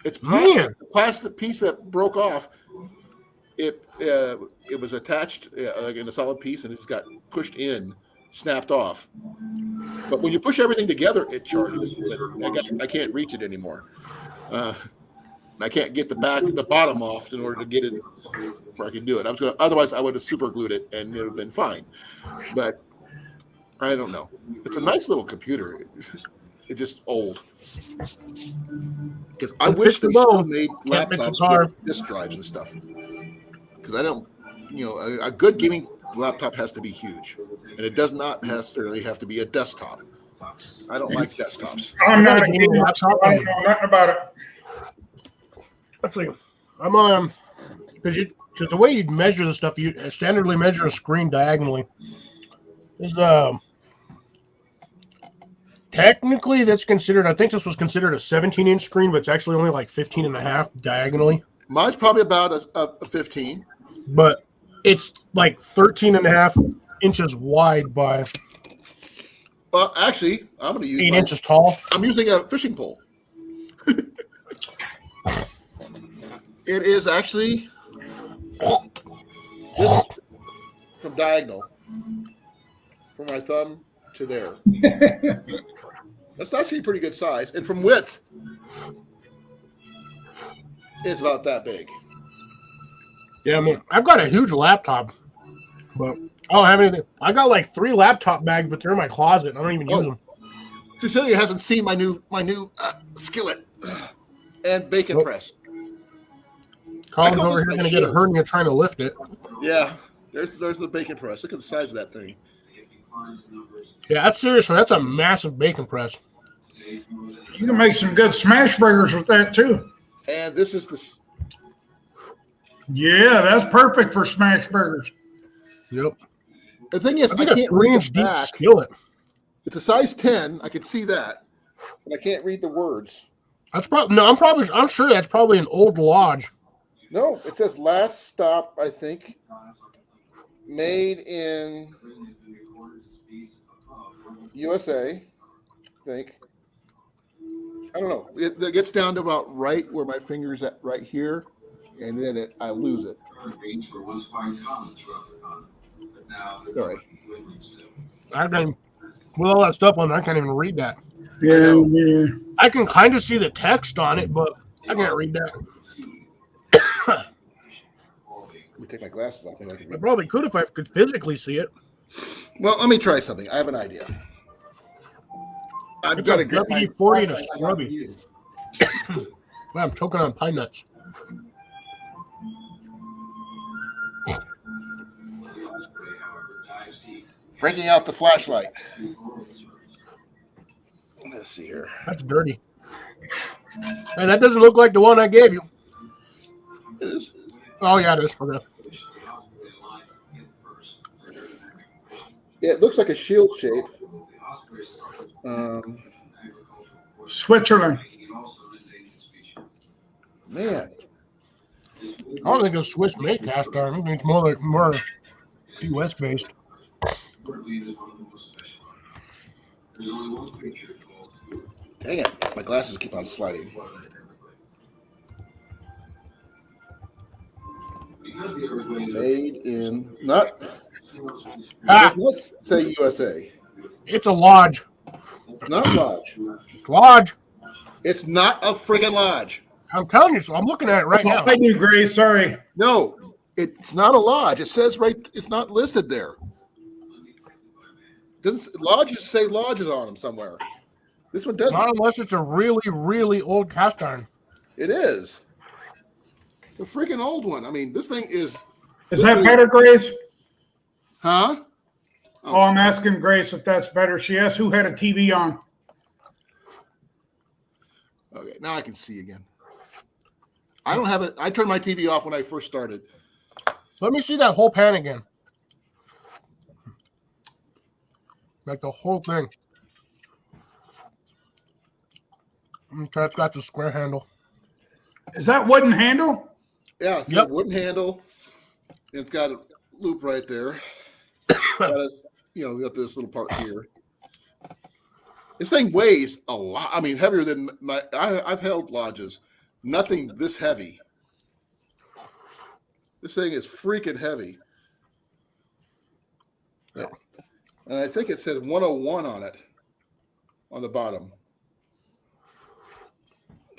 [SPEAKER 1] It's plastic. The plastic piece that broke off. it was attached like in a solid piece, and it just got pushed in, snapped off. But when you push everything together, it charges. But I can't reach it anymore. I can't get the bottom off in order to get it where I can do it. Otherwise I would have super glued it and it would have been fine. But I don't know. It's a nice little computer. It's just old. Because I wish they still made laptops with disk drives and stuff. Because I don't, a good gaming laptop has to be huge, and it does not necessarily have to be a desktop. I don't like desktops.
[SPEAKER 8] I'm not a gaming laptop. I don't know nothing about it.
[SPEAKER 6] Actually, I'm on because the way you measure the stuff, you standardly measure a screen diagonally. Is technically that's considered. I think this was considered a 17-inch screen, but it's actually only like 15 and a half diagonally.
[SPEAKER 1] Mine's probably about a 15,
[SPEAKER 6] but it's like 13 and a half inches wide by.
[SPEAKER 1] Well, actually, I'm going to use
[SPEAKER 6] 8 inches tall.
[SPEAKER 1] I'm using a fishing pole. It is actually this from diagonal, from my thumb to there. That's actually a pretty good size. And from width, it's about that big.
[SPEAKER 6] Yeah, I mean, I've got a huge laptop, but I don't have anything. I got like 3 laptop bags, but they're in my closet. I don't even use them.
[SPEAKER 1] Cecilia hasn't seen my new skillet and bacon press.
[SPEAKER 6] Colin's over here going to get a hernia trying to lift it.
[SPEAKER 1] Yeah, there's the bacon press. Look at the size of that thing.
[SPEAKER 6] Yeah, that's seriously, that's a massive bacon press.
[SPEAKER 8] You can make some good smash burgers with that too.
[SPEAKER 1] And this is the.
[SPEAKER 8] Yeah, that's perfect for smash burgers.
[SPEAKER 6] Yep.
[SPEAKER 1] The thing is, I can't read
[SPEAKER 6] 3-inch
[SPEAKER 1] the
[SPEAKER 6] deep
[SPEAKER 1] back.
[SPEAKER 6] skillet.
[SPEAKER 1] It's a size 10. I can see that, but I can't read the words.
[SPEAKER 6] That's probably I'm sure that's probably an old Lodge.
[SPEAKER 1] No, it says last stop, I think. Made in USA, I think. I don't know. It gets down to about right where my finger's at, right here, and then I lose it. Sorry.
[SPEAKER 6] With all that stuff on there, I can't even read that.
[SPEAKER 8] Yeah.
[SPEAKER 6] I can kind of see the text on it, but I can't read that.
[SPEAKER 1] Let me take my glasses off.
[SPEAKER 6] I probably could if I could physically see it.
[SPEAKER 1] Well, let me try something. I have an idea. I've got to get my
[SPEAKER 6] WD-40 to scrubby. Wow, I'm choking on pine nuts.
[SPEAKER 1] Breaking out the flashlight. Let's see here.
[SPEAKER 6] That's dirty. Hey, that doesn't look like the one I gave you.
[SPEAKER 1] It is.
[SPEAKER 6] Oh, yeah, it is. Okay.
[SPEAKER 1] Yeah, it looks like a shield shape.
[SPEAKER 8] Switzerland.
[SPEAKER 1] Man.
[SPEAKER 6] I don't think it's Swiss made cast iron. I think it's more US based.
[SPEAKER 1] Dang it. My glasses keep on sliding. Made in let's say USA.
[SPEAKER 6] It's a Lodge.
[SPEAKER 1] Not Lodge.
[SPEAKER 6] It's Lodge.
[SPEAKER 1] It's not a friggin' Lodge.
[SPEAKER 6] I'm telling you, so I'm looking at it right now.
[SPEAKER 8] I do, Gray. Sorry.
[SPEAKER 1] No, it's not a Lodge. It says it's not listed there. Lodges say Lodges on them somewhere. This one doesn't.
[SPEAKER 6] Not unless it's a really, really old cast iron.
[SPEAKER 1] It is. The freaking old one. I mean, this thing is.
[SPEAKER 8] Is that better, Grace?
[SPEAKER 1] Huh?
[SPEAKER 8] Oh, I'm asking Grace if that's better. She asked who had a TV on.
[SPEAKER 1] Okay, now I can see again. I don't have it. I turned my TV off when I first started.
[SPEAKER 6] Let me see that whole pan again. Like the whole thing. Okay, it's got the square handle.
[SPEAKER 8] Is that wooden handle?
[SPEAKER 1] Yeah, it's got a wooden handle. It's got a loop right there. We got this little part here. This thing weighs a lot. I mean, heavier than I've held Lodges. Nothing this heavy. This thing is freaking heavy. Yeah. And I think it said 101 on it, on the bottom.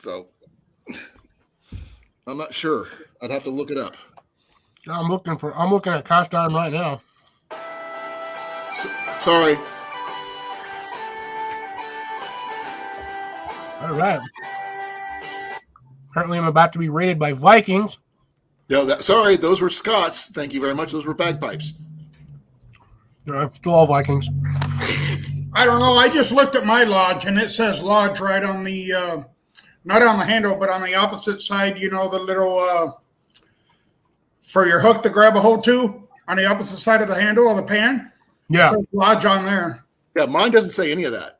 [SPEAKER 1] So I'm not sure. I'd have to look it up.
[SPEAKER 6] I'm looking at cast iron right now.
[SPEAKER 1] Sorry.
[SPEAKER 6] All right. Apparently, I'm about to be rated by Vikings.
[SPEAKER 1] No, sorry, those were Scots. Thank you very much. Those were bagpipes.
[SPEAKER 6] Still all Vikings.
[SPEAKER 8] I don't know. I just looked at my lodge, and it says lodge right on the, not on the handle, but on the opposite side. You know, the little for your hook to grab a hold to on the opposite side of the handle of the pan.
[SPEAKER 6] Yeah,
[SPEAKER 8] it says lodge on there.
[SPEAKER 1] Yeah, mine doesn't say any of that.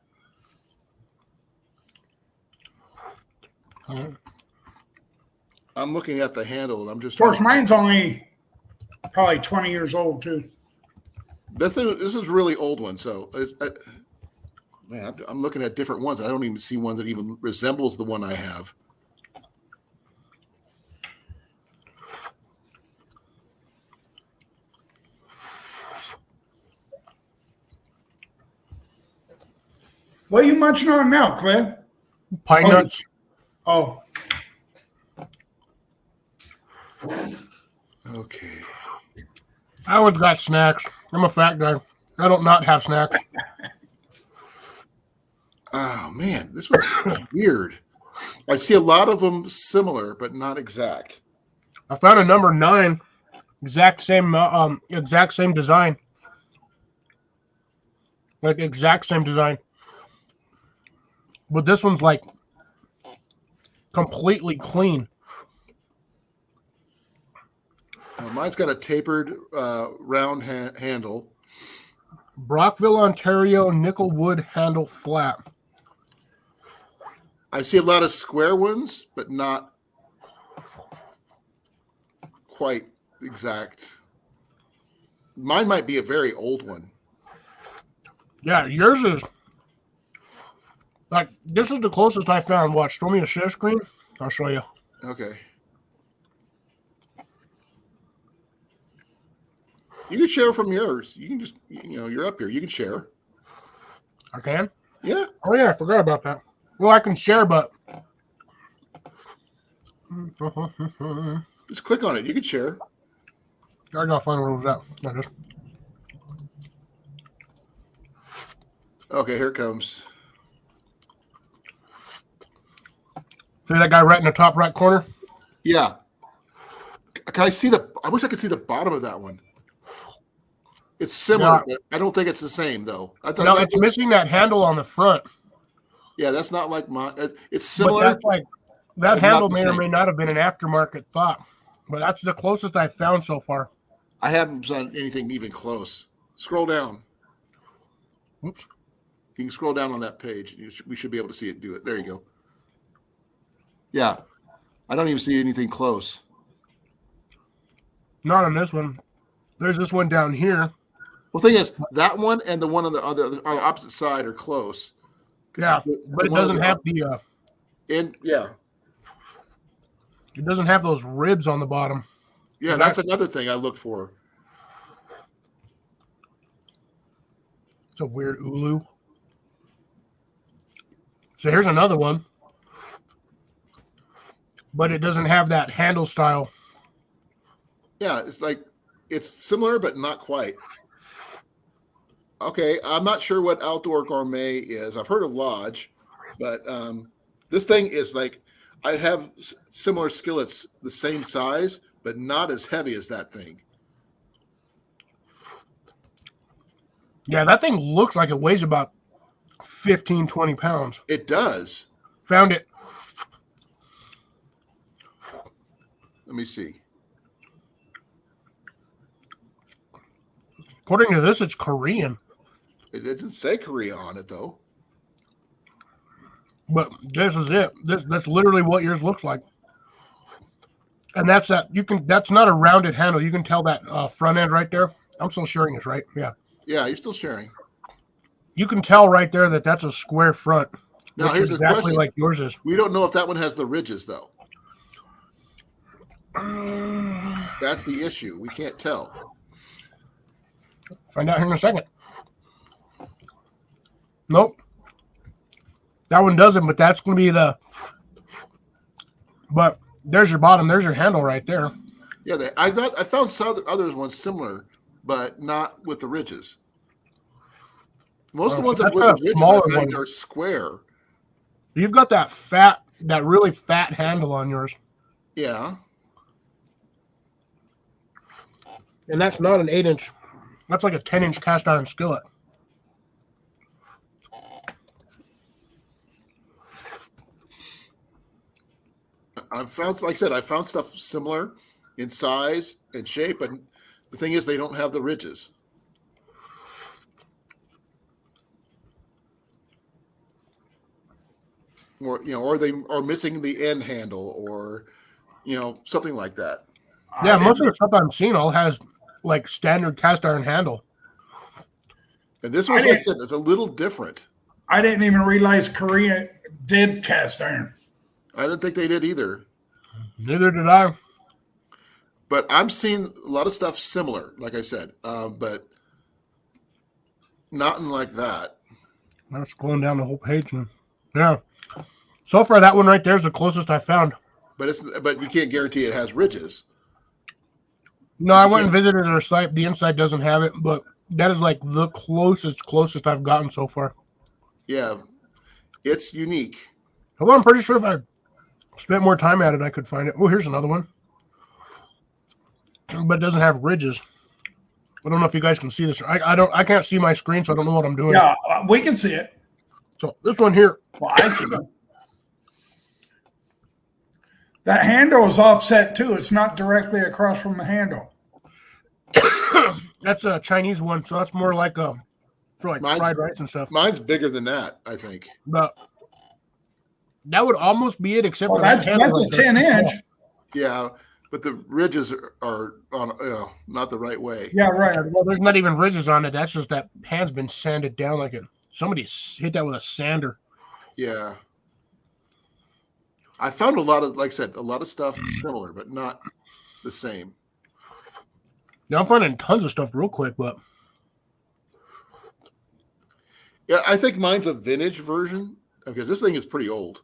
[SPEAKER 1] I'm looking at the handle, and I'm just.
[SPEAKER 8] Of course, mine's only probably 20 years old too.
[SPEAKER 1] This is a really old one, so man, I'm looking at different ones. I don't even see one that even resembles the one I have.
[SPEAKER 8] What are you munching on now, Cliff?
[SPEAKER 6] Pine nuts.
[SPEAKER 8] Oh.
[SPEAKER 1] Okay.
[SPEAKER 6] I always got snacks. I'm a fat guy. I don't not have snacks.
[SPEAKER 1] Oh man, this was weird. I see a lot of them similar, but not exact.
[SPEAKER 6] I found a number 9, exact same design. Like exact same design. But this one's like completely clean.
[SPEAKER 1] Mine's got a tapered round handle.
[SPEAKER 6] Brockville, Ontario, nickel wood handle flat.
[SPEAKER 1] I see a lot of square ones, but not quite exact. Mine might be a very old one.
[SPEAKER 6] Yeah, yours is like, this is the closest I found. Watch, throw me a share screen. I'll show you.
[SPEAKER 1] Okay. You can share from yours. You can just, you're up here. You can share.
[SPEAKER 6] I can?
[SPEAKER 1] Yeah.
[SPEAKER 6] Oh, yeah, I forgot about that. Well, I can share, but...
[SPEAKER 1] Just click on it. You can share.
[SPEAKER 6] I gotta find where it was at. There it is.
[SPEAKER 1] Okay, here it comes.
[SPEAKER 6] See that guy right in the top right corner?
[SPEAKER 1] Yeah. Can I see I wish I could see the bottom of that one. It's similar, but I don't think it's the same, though.
[SPEAKER 6] No, it's missing that handle on the front.
[SPEAKER 1] Yeah, that's not like mine. It's similar.
[SPEAKER 6] But that's like, that handle may or may not have been an aftermarket thought. But that's the closest I've found so far.
[SPEAKER 1] I haven't done anything even close. Scroll down.
[SPEAKER 6] Oops.
[SPEAKER 1] You can scroll down on that page. We should be able to see it do it. There you go. Yeah. I don't even see anything close.
[SPEAKER 6] Not on this one. There's this one down here.
[SPEAKER 1] Well, the thing is, that one and the one on the opposite side are close.
[SPEAKER 6] Yeah, but it doesn't have the...
[SPEAKER 1] yeah.
[SPEAKER 6] It doesn't have those ribs on the bottom.
[SPEAKER 1] Yeah, that's another thing I look for.
[SPEAKER 6] It's a weird ulu. So here's another one. But it doesn't have that handle style.
[SPEAKER 1] Yeah, it's similar, but not quite. Okay, I'm not sure what Outdoor Gourmet is. I've heard of Lodge, but this thing is like, I have similar skillets the same size, but not as heavy as that thing.
[SPEAKER 6] Yeah, that thing looks like it weighs about 15, 20 pounds.
[SPEAKER 1] It does.
[SPEAKER 6] Found it.
[SPEAKER 1] Let me see.
[SPEAKER 6] According to this, it's Korean.
[SPEAKER 1] It didn't say Korea on it, though.
[SPEAKER 6] But this is it. That's literally what yours looks like. And that's not a rounded handle. You can tell that front end right there. I'm still sharing this, right? Yeah.
[SPEAKER 1] Yeah, you're still sharing.
[SPEAKER 6] You can tell right there that that's a square front.
[SPEAKER 1] Now, here's
[SPEAKER 6] exactly
[SPEAKER 1] the question.
[SPEAKER 6] Like yours is.
[SPEAKER 1] We don't know if that one has the ridges, though. That's the issue. We can't tell.
[SPEAKER 6] Find out here in a second. Nope. That one doesn't, but that's going to be the... But there's your bottom. There's your handle right there.
[SPEAKER 1] Yeah, I found some other ones similar, but not with the ridges. Most of the ones that with the ridges I find are square.
[SPEAKER 6] You've got that really fat handle on yours.
[SPEAKER 1] Yeah.
[SPEAKER 6] And that's not an 8-inch. That's like a 10-inch cast iron skillet.
[SPEAKER 1] I found stuff similar in size and shape, but the thing is, they don't have the ridges. Or they are missing the end handle, or something like that.
[SPEAKER 6] Yeah, most of the stuff I'm seeing all has like standard cast iron handle.
[SPEAKER 1] And this one, like I said, it's a little different.
[SPEAKER 8] I didn't even realize Korea did cast iron.
[SPEAKER 1] I didn't think they did either.
[SPEAKER 6] Neither did I.
[SPEAKER 1] But I'm seeing a lot of stuff similar, like I said, but not in like that.
[SPEAKER 6] I'm scrolling down the whole page. And, yeah. So far, that one right there is the closest I found.
[SPEAKER 1] But you can't guarantee it has ridges.
[SPEAKER 6] No, I went and visited their site. The inside doesn't have it, but that is like the closest I've gotten so far.
[SPEAKER 1] Yeah, it's unique.
[SPEAKER 6] Although I'm pretty sure if I spent more time at it, I could find it. Oh, here's another one. But it doesn't have ridges. I don't know if you guys can see this. I can't see my screen, so I don't know what I'm doing.
[SPEAKER 8] Yeah, we can see it.
[SPEAKER 6] So this one here.
[SPEAKER 8] Well, I can. That handle is offset too. It's not directly across from the handle.
[SPEAKER 6] That's a Chinese one, so that's more like for like fried rice and stuff.
[SPEAKER 1] Mine's bigger than that, I think.
[SPEAKER 6] But that would almost be it, except for
[SPEAKER 8] that's a 10-inch.
[SPEAKER 1] Yeah, but the ridges are on not the right way.
[SPEAKER 8] Yeah, right.
[SPEAKER 6] Well, there's not even ridges on it. That's just that pan's been sanded down like it. Somebody hit that with a sander.
[SPEAKER 1] Yeah. I found a lot of stuff similar, but not the same.
[SPEAKER 6] Yeah, I'm finding tons of stuff real quick, but
[SPEAKER 1] yeah, I think mine's a vintage version because this thing is pretty old.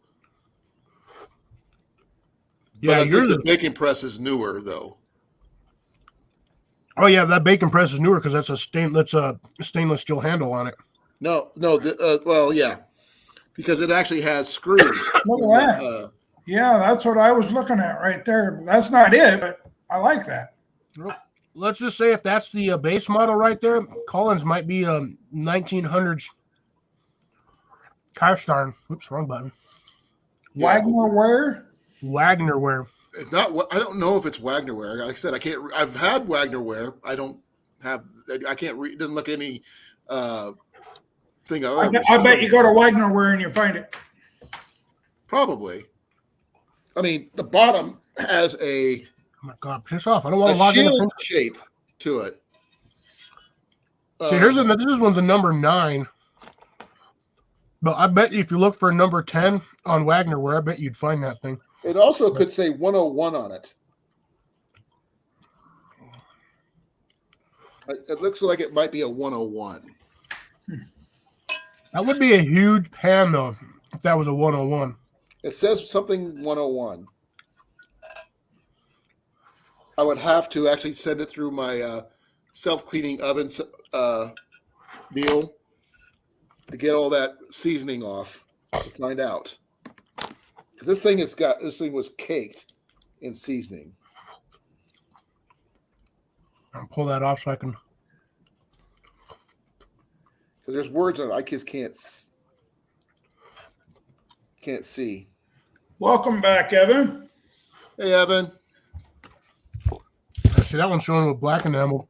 [SPEAKER 6] Yeah,
[SPEAKER 1] the bacon press is newer though.
[SPEAKER 6] Oh yeah, that bacon press is newer because that's a stainless steel handle on it.
[SPEAKER 1] No. Well, yeah, because it actually has screws.
[SPEAKER 8] Look at that. Yeah, that's what I was looking at right there. That's not it, but I like that.
[SPEAKER 6] Let's just say if that's the base model right there, Collins might be 1900s cast iron. Oops, wrong button.
[SPEAKER 8] Yeah.
[SPEAKER 6] Wagner ware.
[SPEAKER 1] It's not. I don't know if it's Wagner ware. Like I said, I can't. I've had Wagner ware. I can't read. It doesn't look any thing.
[SPEAKER 8] I bet you go to Wagner ware and you find it.
[SPEAKER 1] Probably. I mean, the bottom has a.
[SPEAKER 6] Oh my God, piss off! I don't want to log in.
[SPEAKER 1] Shield shape to it.
[SPEAKER 6] See, this one's a number 9. But I bet if you look for a number 10 on Wagner ware, I bet you'd find that thing.
[SPEAKER 1] It also could say 101 on it. It looks like it might be a 101.
[SPEAKER 6] That would be a huge pan, though, if that was a 101.
[SPEAKER 1] It says something 101. I would have to actually send it through my self-cleaning oven meal to get all that seasoning off to find out. Because this thing was caked in seasoning.
[SPEAKER 6] I'll pull that off so I can.
[SPEAKER 1] Because there's words on it I just can't see.
[SPEAKER 8] Welcome back, Evan.
[SPEAKER 1] Hey, Evan.
[SPEAKER 6] See, that one's showing with black enamel.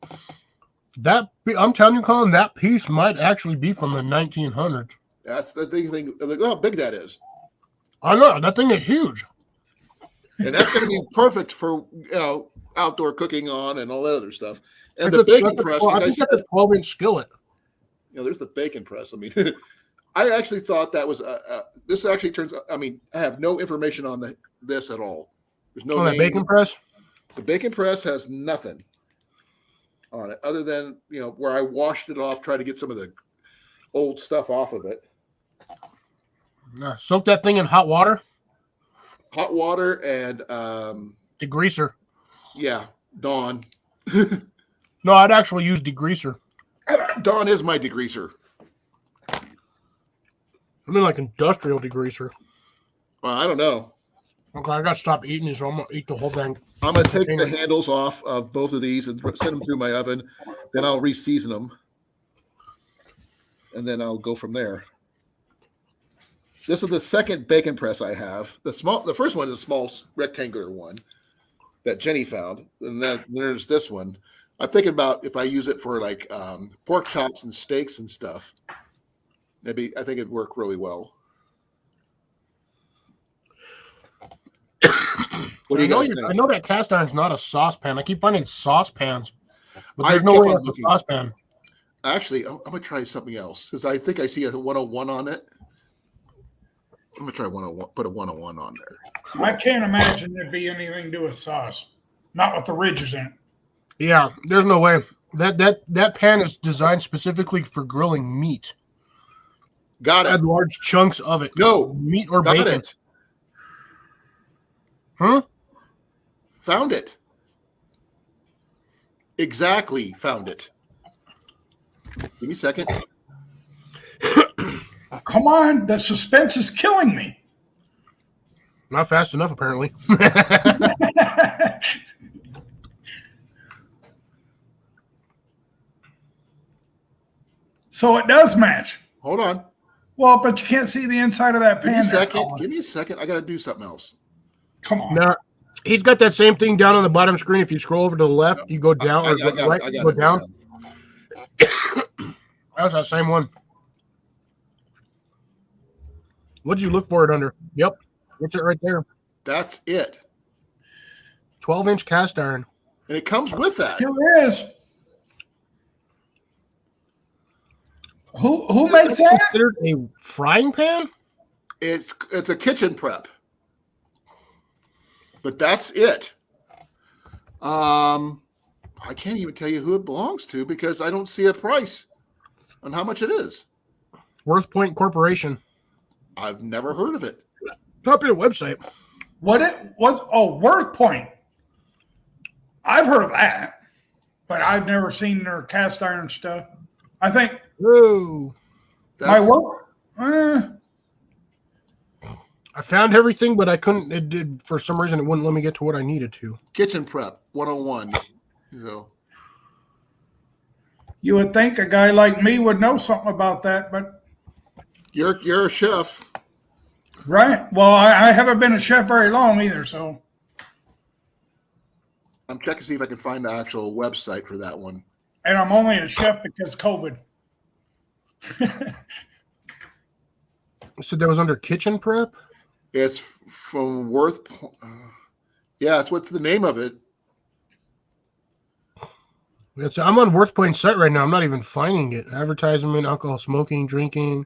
[SPEAKER 6] I'm telling you, Colin, that piece might actually be from the 1900s.
[SPEAKER 1] That's the thing. Look how big that is.
[SPEAKER 6] I know that thing is huge,
[SPEAKER 1] and that's going to be perfect for outdoor cooking on and all that other stuff. And the bacon press.
[SPEAKER 6] I think that's a 12-inch skillet.
[SPEAKER 1] There's the bacon press. I mean, I actually thought that was this actually turns. I mean, I have no information on this at all. There's no
[SPEAKER 6] that bacon press.
[SPEAKER 1] The bacon press has nothing on it other than, where I washed it off, tried to get some of the old stuff off of it.
[SPEAKER 6] Soak that thing in hot water.
[SPEAKER 1] Hot water and
[SPEAKER 6] degreaser.
[SPEAKER 1] Yeah, Dawn.
[SPEAKER 6] No, I'd actually use degreaser.
[SPEAKER 1] Dawn is my degreaser.
[SPEAKER 6] I mean, like industrial degreaser.
[SPEAKER 1] Well, I don't know.
[SPEAKER 6] Okay, I got to stop eating these, so I'm going to eat the whole thing.
[SPEAKER 1] I'm going to take the handles off of both of these and send them through my oven. Then I'll re-season them. And then I'll go from there. This is the second bacon press I have. The first one is a small rectangular one that Jenny found. And then there's this one. I'm thinking about if I use it for like pork chops and steaks and stuff. I think it'd work really well. What do you guys think?
[SPEAKER 6] I know that cast iron's not a saucepan. I keep finding saucepans, but there's no way it's a saucepan.
[SPEAKER 1] Actually, I'm going to try something else because I think I see a 101 on it. I'm going to try 101, put a 101 on there.
[SPEAKER 8] I can't imagine there'd be anything to do with sauce. Not with the ridges in it.
[SPEAKER 6] Yeah, there's no way. That pan is designed specifically for grilling meat.
[SPEAKER 1] Got it.
[SPEAKER 6] Add large chunks of it.
[SPEAKER 1] No.
[SPEAKER 6] Meat or
[SPEAKER 1] got
[SPEAKER 6] bacon.
[SPEAKER 1] It.
[SPEAKER 6] Huh?
[SPEAKER 1] Found it. Exactly. Found it. Give me a second.
[SPEAKER 8] Come on. The suspense is killing me.
[SPEAKER 6] Not fast enough, apparently.
[SPEAKER 8] So it does match.
[SPEAKER 1] Hold on.
[SPEAKER 8] Well, but you can't see the inside of that pan.
[SPEAKER 1] Give me a second. I got to do something else.
[SPEAKER 8] Come on.
[SPEAKER 6] Now, he's got that same thing down on the bottom screen. If you scroll over to the left, you go down. Or right, you go down. That's that same one. What'd you look for it under? Yep. It's it right there.
[SPEAKER 1] That's it.
[SPEAKER 6] 12-inch cast iron.
[SPEAKER 1] And it comes with that.
[SPEAKER 8] Here is. Who makes that?
[SPEAKER 6] Considered a frying pan?
[SPEAKER 1] It's a kitchen prep. But that's it. I can't even tell you who it belongs to because I don't see a price on how much it is.
[SPEAKER 6] Worth Point Corporation.
[SPEAKER 1] I've never heard of it.
[SPEAKER 6] Popular website.
[SPEAKER 8] What it was? Oh, Worth Point. I've heard of that, but I've never seen their cast iron stuff. I think.
[SPEAKER 6] Whoa.
[SPEAKER 8] My work.
[SPEAKER 6] I found everything, but I couldn't. It did for some reason. It wouldn't let me get to what I needed to.
[SPEAKER 1] Kitchen prep 101.
[SPEAKER 8] You would think a guy like me would know something about that, but
[SPEAKER 1] you're a chef,
[SPEAKER 8] right? Well, I haven't been a chef very long either, so
[SPEAKER 1] I'm checking to see if I can find the actual website for that one.
[SPEAKER 8] And I'm only a chef because COVID.
[SPEAKER 6] So that was under kitchen prep.
[SPEAKER 1] It's from Worth. Yeah, that's what's the name of it.
[SPEAKER 6] I'm on Worth Point site right now. I'm not even finding it. Advertisement, alcohol, smoking, drinking.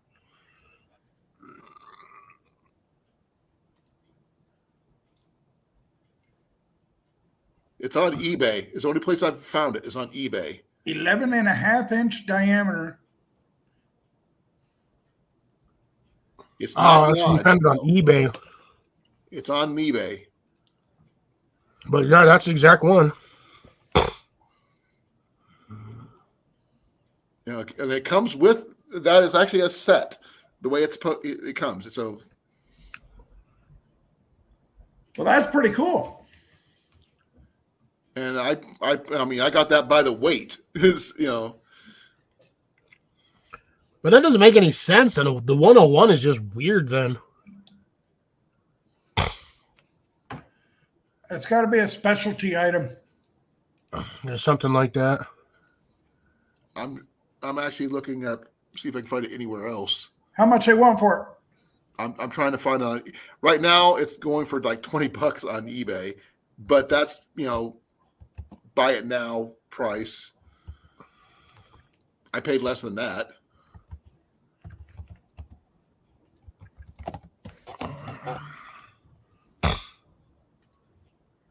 [SPEAKER 1] It's on eBay. It's the only place I've found it is on eBay.
[SPEAKER 8] 11.5-inch diameter.
[SPEAKER 1] It's not
[SPEAKER 6] you found it on eBay.
[SPEAKER 1] It's on eBay.
[SPEAKER 6] But yeah, that's the exact one.
[SPEAKER 1] And it comes with that is actually a set. The way it comes. So,
[SPEAKER 8] well, that's pretty cool.
[SPEAKER 1] And I mean, I got that by the weight.
[SPEAKER 6] But that doesn't make any sense. And the 101 is just weird then.
[SPEAKER 8] It's got to be a specialty item.
[SPEAKER 6] Yeah, something like that.
[SPEAKER 1] I'm actually looking up, see if I can find it anywhere else.
[SPEAKER 8] How much they want for it?
[SPEAKER 1] I'm trying to find it. Right now, it's going for like $20 on eBay, but that's, buy it now price. I paid less than that.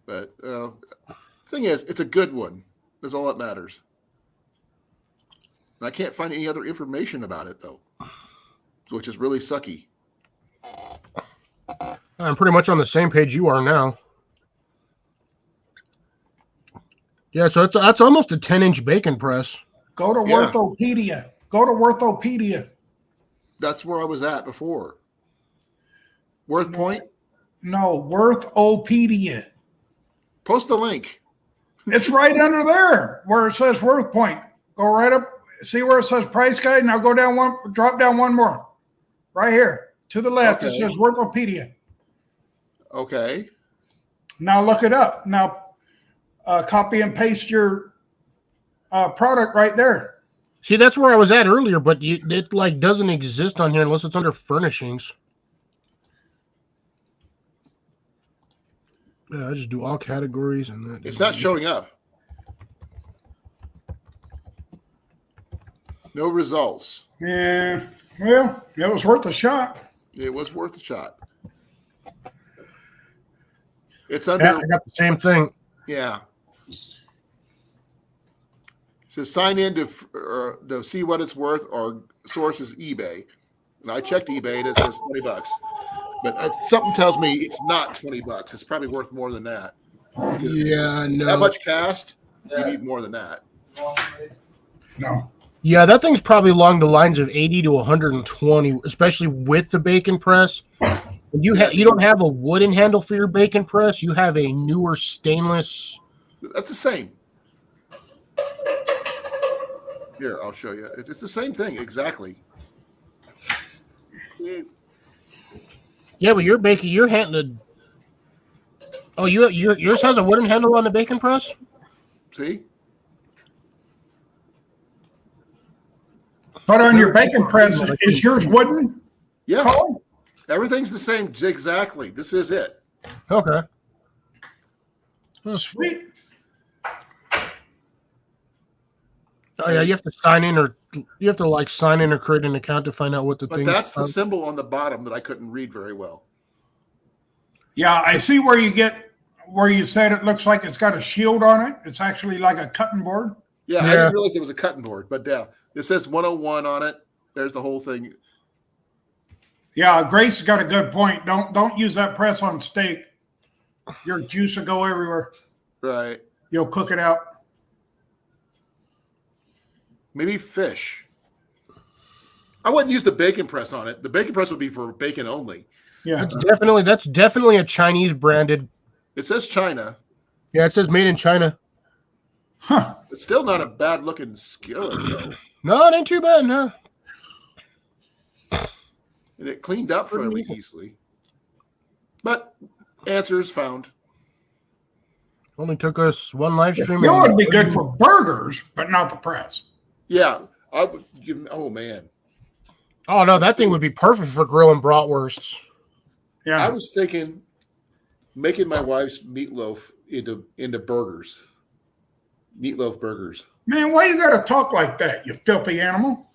[SPEAKER 1] But Thing is, it's a good one. That's all that matters. And I can't find any other information about it though, which is really sucky.
[SPEAKER 6] I'm pretty much on the same page you are now. Yeah, so that's almost a 10-inch bacon press.
[SPEAKER 8] Go to
[SPEAKER 1] Yeah.
[SPEAKER 8] Worthopedia. Go to Worthopedia.
[SPEAKER 1] That's where I was at before. Worth Point?
[SPEAKER 8] No, Worthopedia.
[SPEAKER 1] Post the link.
[SPEAKER 8] It's right under there where it says Worth Point. Go right up. See where it says price guide? Now go down one, drop down one more. Right here to the left. It
[SPEAKER 1] Okay.
[SPEAKER 8] says Worthopedia.
[SPEAKER 1] Okay.
[SPEAKER 8] Now look it up. Now copy and paste your product right there.
[SPEAKER 6] See, that's where I was at earlier, but it like doesn't exist on here unless it's under furnishings. Yeah, I just do all categories and that.
[SPEAKER 1] It's not showing up. No results.
[SPEAKER 8] Yeah. Well, it was worth a shot.
[SPEAKER 1] It was worth a shot. It's under.
[SPEAKER 6] Yeah, I got the same thing.
[SPEAKER 1] Yeah. So sign in to see what it's worth, or source is eBay. And I checked eBay and it says $20. But something tells me it's not $20. It's probably worth more than that.
[SPEAKER 6] Yeah, no.
[SPEAKER 1] That much cast, you need more than that.
[SPEAKER 8] No.
[SPEAKER 6] Yeah, that thing's probably along the lines of 80 to 120, especially with the bacon press. And you don't have a wooden handle for your bacon press. You have a newer stainless.
[SPEAKER 1] That's the same. Here, I'll show you. It's the same thing, exactly.
[SPEAKER 6] Yeah, but your handle. Oh, yours has a wooden handle on the bacon press?
[SPEAKER 1] See?
[SPEAKER 8] But on your bacon press, is yours wooden?
[SPEAKER 1] Yeah.
[SPEAKER 8] Colin?
[SPEAKER 1] Everything's the same, exactly. This is it.
[SPEAKER 6] Okay.
[SPEAKER 8] Sweet.
[SPEAKER 6] Oh yeah, you have to sign in, or you have to like sign in or create an account to find out what the
[SPEAKER 1] But
[SPEAKER 6] thing.
[SPEAKER 1] that's the symbol on the bottom that I couldn't read very well.
[SPEAKER 8] Yeah, I see where you said it looks like it's got a shield on it. It's actually like a cutting board.
[SPEAKER 1] Yeah, I
[SPEAKER 6] Yeah.
[SPEAKER 1] didn't realize it was a cutting board, but yeah, it says 101 on it. There's the whole thing.
[SPEAKER 8] Yeah, Grace has got a good point. Don't use that press on steak. Your juice will go everywhere.
[SPEAKER 1] Right.
[SPEAKER 8] You'll cook it out.
[SPEAKER 1] Maybe fish. I wouldn't use the bacon press on it. The bacon press would be for bacon only.
[SPEAKER 8] Yeah.
[SPEAKER 6] That's definitely a Chinese branded.
[SPEAKER 1] It says China.
[SPEAKER 6] Yeah, it says made in China.
[SPEAKER 8] Huh.
[SPEAKER 1] It's still not a bad looking skillet though.
[SPEAKER 6] No, it ain't too bad, no.
[SPEAKER 1] And it cleaned up fairly easily. But answers found.
[SPEAKER 6] Only took us one live stream.
[SPEAKER 8] It would be good for burgers, but not the press.
[SPEAKER 1] Yeah. I would give oh man.
[SPEAKER 6] Oh no, that thing would be perfect for grilling bratwursts.
[SPEAKER 8] Yeah.
[SPEAKER 1] I was thinking making my wife's meatloaf into burgers. Meatloaf burgers.
[SPEAKER 8] Man, why you got to talk like that, you filthy animal?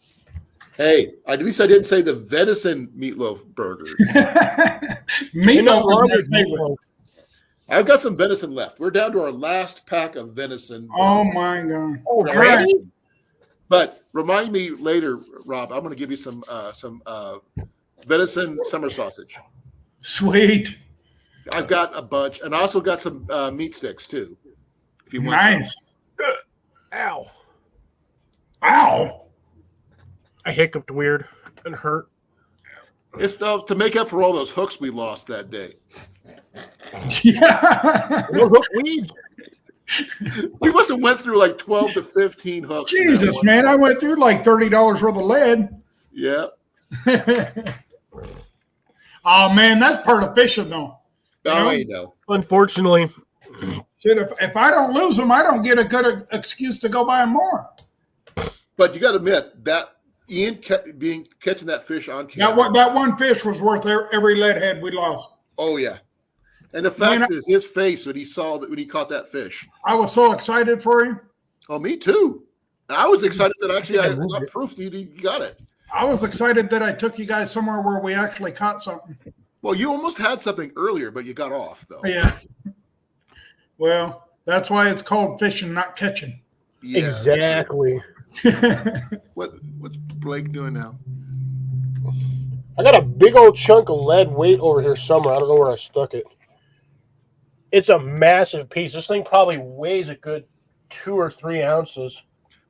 [SPEAKER 1] Hey, at least I didn't say the venison meatloaf burger.
[SPEAKER 8] Meatloaf is my favorite.
[SPEAKER 1] I've got some venison left. We're down to our last pack of venison.
[SPEAKER 8] Oh my God.
[SPEAKER 6] Already?
[SPEAKER 1] But remind me later, Rob. I'm going to give you some venison summer sausage.
[SPEAKER 8] Sweet.
[SPEAKER 1] I've got a bunch, and I also got some meat sticks too. If you want
[SPEAKER 8] Nice.
[SPEAKER 1] some.
[SPEAKER 6] Ow.
[SPEAKER 8] Ow.
[SPEAKER 6] I hiccuped weird and hurt.
[SPEAKER 1] It's to make up for all those hooks we lost that day.
[SPEAKER 8] Yeah.
[SPEAKER 6] No hook weeds.
[SPEAKER 1] We must have went through like 12 to 15 hooks. in that
[SPEAKER 8] Jesus,
[SPEAKER 1] one.
[SPEAKER 8] man. I went through like $30 worth of lead.
[SPEAKER 1] Yeah.
[SPEAKER 8] Oh, man. That's part of fishing, though.
[SPEAKER 1] Oh, I know.
[SPEAKER 6] Unfortunately.
[SPEAKER 8] Shit, if I don't lose them, I don't get a good excuse to go buy more.
[SPEAKER 1] But you got to admit that Ian catching that fish on camera.
[SPEAKER 8] That one fish was worth every lead head we lost.
[SPEAKER 1] Oh yeah, and the fact is his face when he caught that fish.
[SPEAKER 8] I was so excited for him.
[SPEAKER 1] Oh, me too. I was excited that actually I got proof that you got it.
[SPEAKER 8] I was excited that I took you guys somewhere where we actually caught something.
[SPEAKER 1] Well, you almost had something earlier, but you got off though.
[SPEAKER 8] Yeah. Well, That's why it's called fishing, not catching.
[SPEAKER 1] Yeah,
[SPEAKER 6] Exactly.
[SPEAKER 1] What's Blake doing now?
[SPEAKER 6] I got a big old chunk of lead weight over here somewhere. I don't know where I stuck it. It's a massive piece. This thing probably weighs a good 2 or 3 ounces.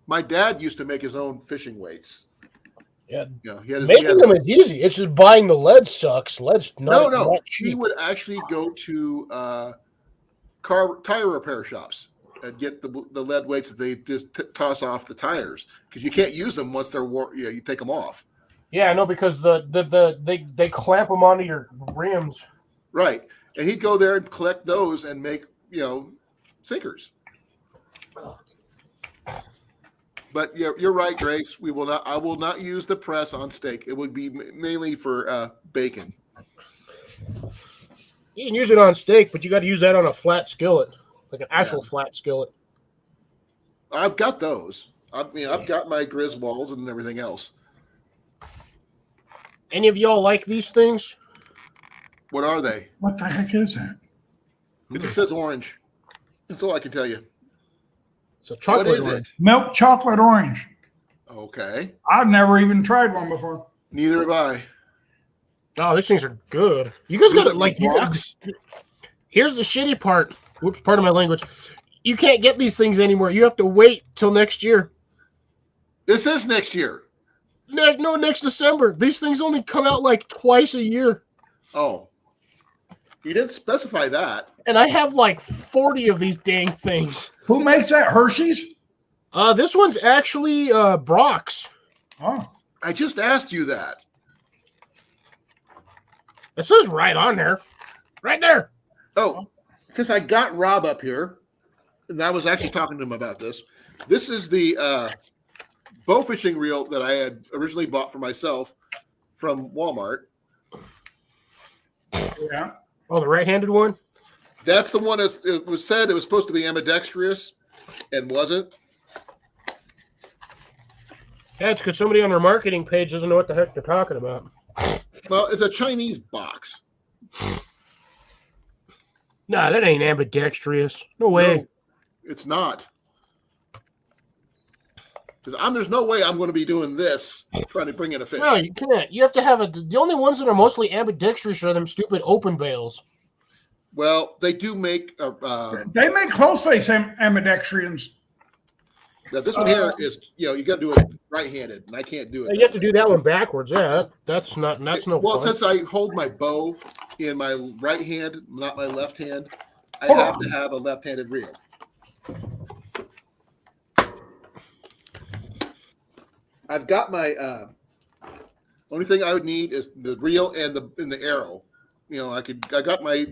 [SPEAKER 1] My dad used to make his own fishing weights.
[SPEAKER 6] Yeah,
[SPEAKER 1] he had
[SPEAKER 6] them is easy. It's just buying the lead sucks. Lead's not cheap.
[SPEAKER 1] He would actually go to tire repair shops and get the lead weights that they just toss off the tires because you can't use them once they're you take them off.
[SPEAKER 6] Yeah, I know because they clamp them onto your rims.
[SPEAKER 1] Right, and he'd go there and collect those and make sinkers. But you're right, Grace. We will not. I will not use the press on steak. It would be mainly for bacon.
[SPEAKER 6] You can use it on steak, but you got to use that on a flat skillet, like an actual flat skillet.
[SPEAKER 1] I've got those. I've got my Griswolds and everything else.
[SPEAKER 6] Any of y'all like these things?
[SPEAKER 1] What are they?
[SPEAKER 8] What the heck is that?
[SPEAKER 1] It just says orange. That's all I can tell you.
[SPEAKER 6] So chocolate
[SPEAKER 1] what is
[SPEAKER 6] orange.
[SPEAKER 1] it?
[SPEAKER 8] Milk chocolate orange.
[SPEAKER 1] Okay.
[SPEAKER 8] I've never even tried one before.
[SPEAKER 1] Neither have I.
[SPEAKER 6] Oh, these things are good. You guys got it
[SPEAKER 1] blocks.
[SPEAKER 6] Here's the shitty part. Whoops, part of my language. You can't get these things anymore. You have to wait till next year.
[SPEAKER 1] This is next year.
[SPEAKER 6] No, next December. These things only come out like twice a year.
[SPEAKER 1] Oh. You didn't specify that.
[SPEAKER 6] And I have like 40 of these dang things.
[SPEAKER 8] Who makes that? Hershey's?
[SPEAKER 6] This one's actually Brock's.
[SPEAKER 8] Oh.
[SPEAKER 1] I just asked you that.
[SPEAKER 6] It says right on there. Right there.
[SPEAKER 1] Oh, since I got Rob up here, and I was actually talking to him about this. This is the bow fishing reel that I had originally bought for myself from Walmart.
[SPEAKER 8] Yeah.
[SPEAKER 6] Oh, the right-handed one?
[SPEAKER 1] That's the one it was said it was supposed to be ambidextrous and wasn't.
[SPEAKER 6] Yeah, it's because somebody on their marketing page doesn't know what the heck they're talking about.
[SPEAKER 1] Well, it's a Chinese box.
[SPEAKER 6] Nah, that ain't ambidextrous. No way.
[SPEAKER 1] No, it's not. Because there's no way I'm going to be doing this, trying to bring in a fish.
[SPEAKER 6] No, you can't. You have to have the only ones that are mostly ambidextrous are them stupid open bails.
[SPEAKER 1] Well, they do make.
[SPEAKER 8] They make close face ambidextrians.
[SPEAKER 1] Now this one here is, you got to do it right-handed, and I can't do it.
[SPEAKER 6] You have to do that one backwards. Yeah, that's no
[SPEAKER 1] Well,
[SPEAKER 6] fun.
[SPEAKER 1] since I hold my bow in my right hand, not my left hand, I have to have a left-handed reel. I've got my only thing I would need is the reel and the arrow. I got my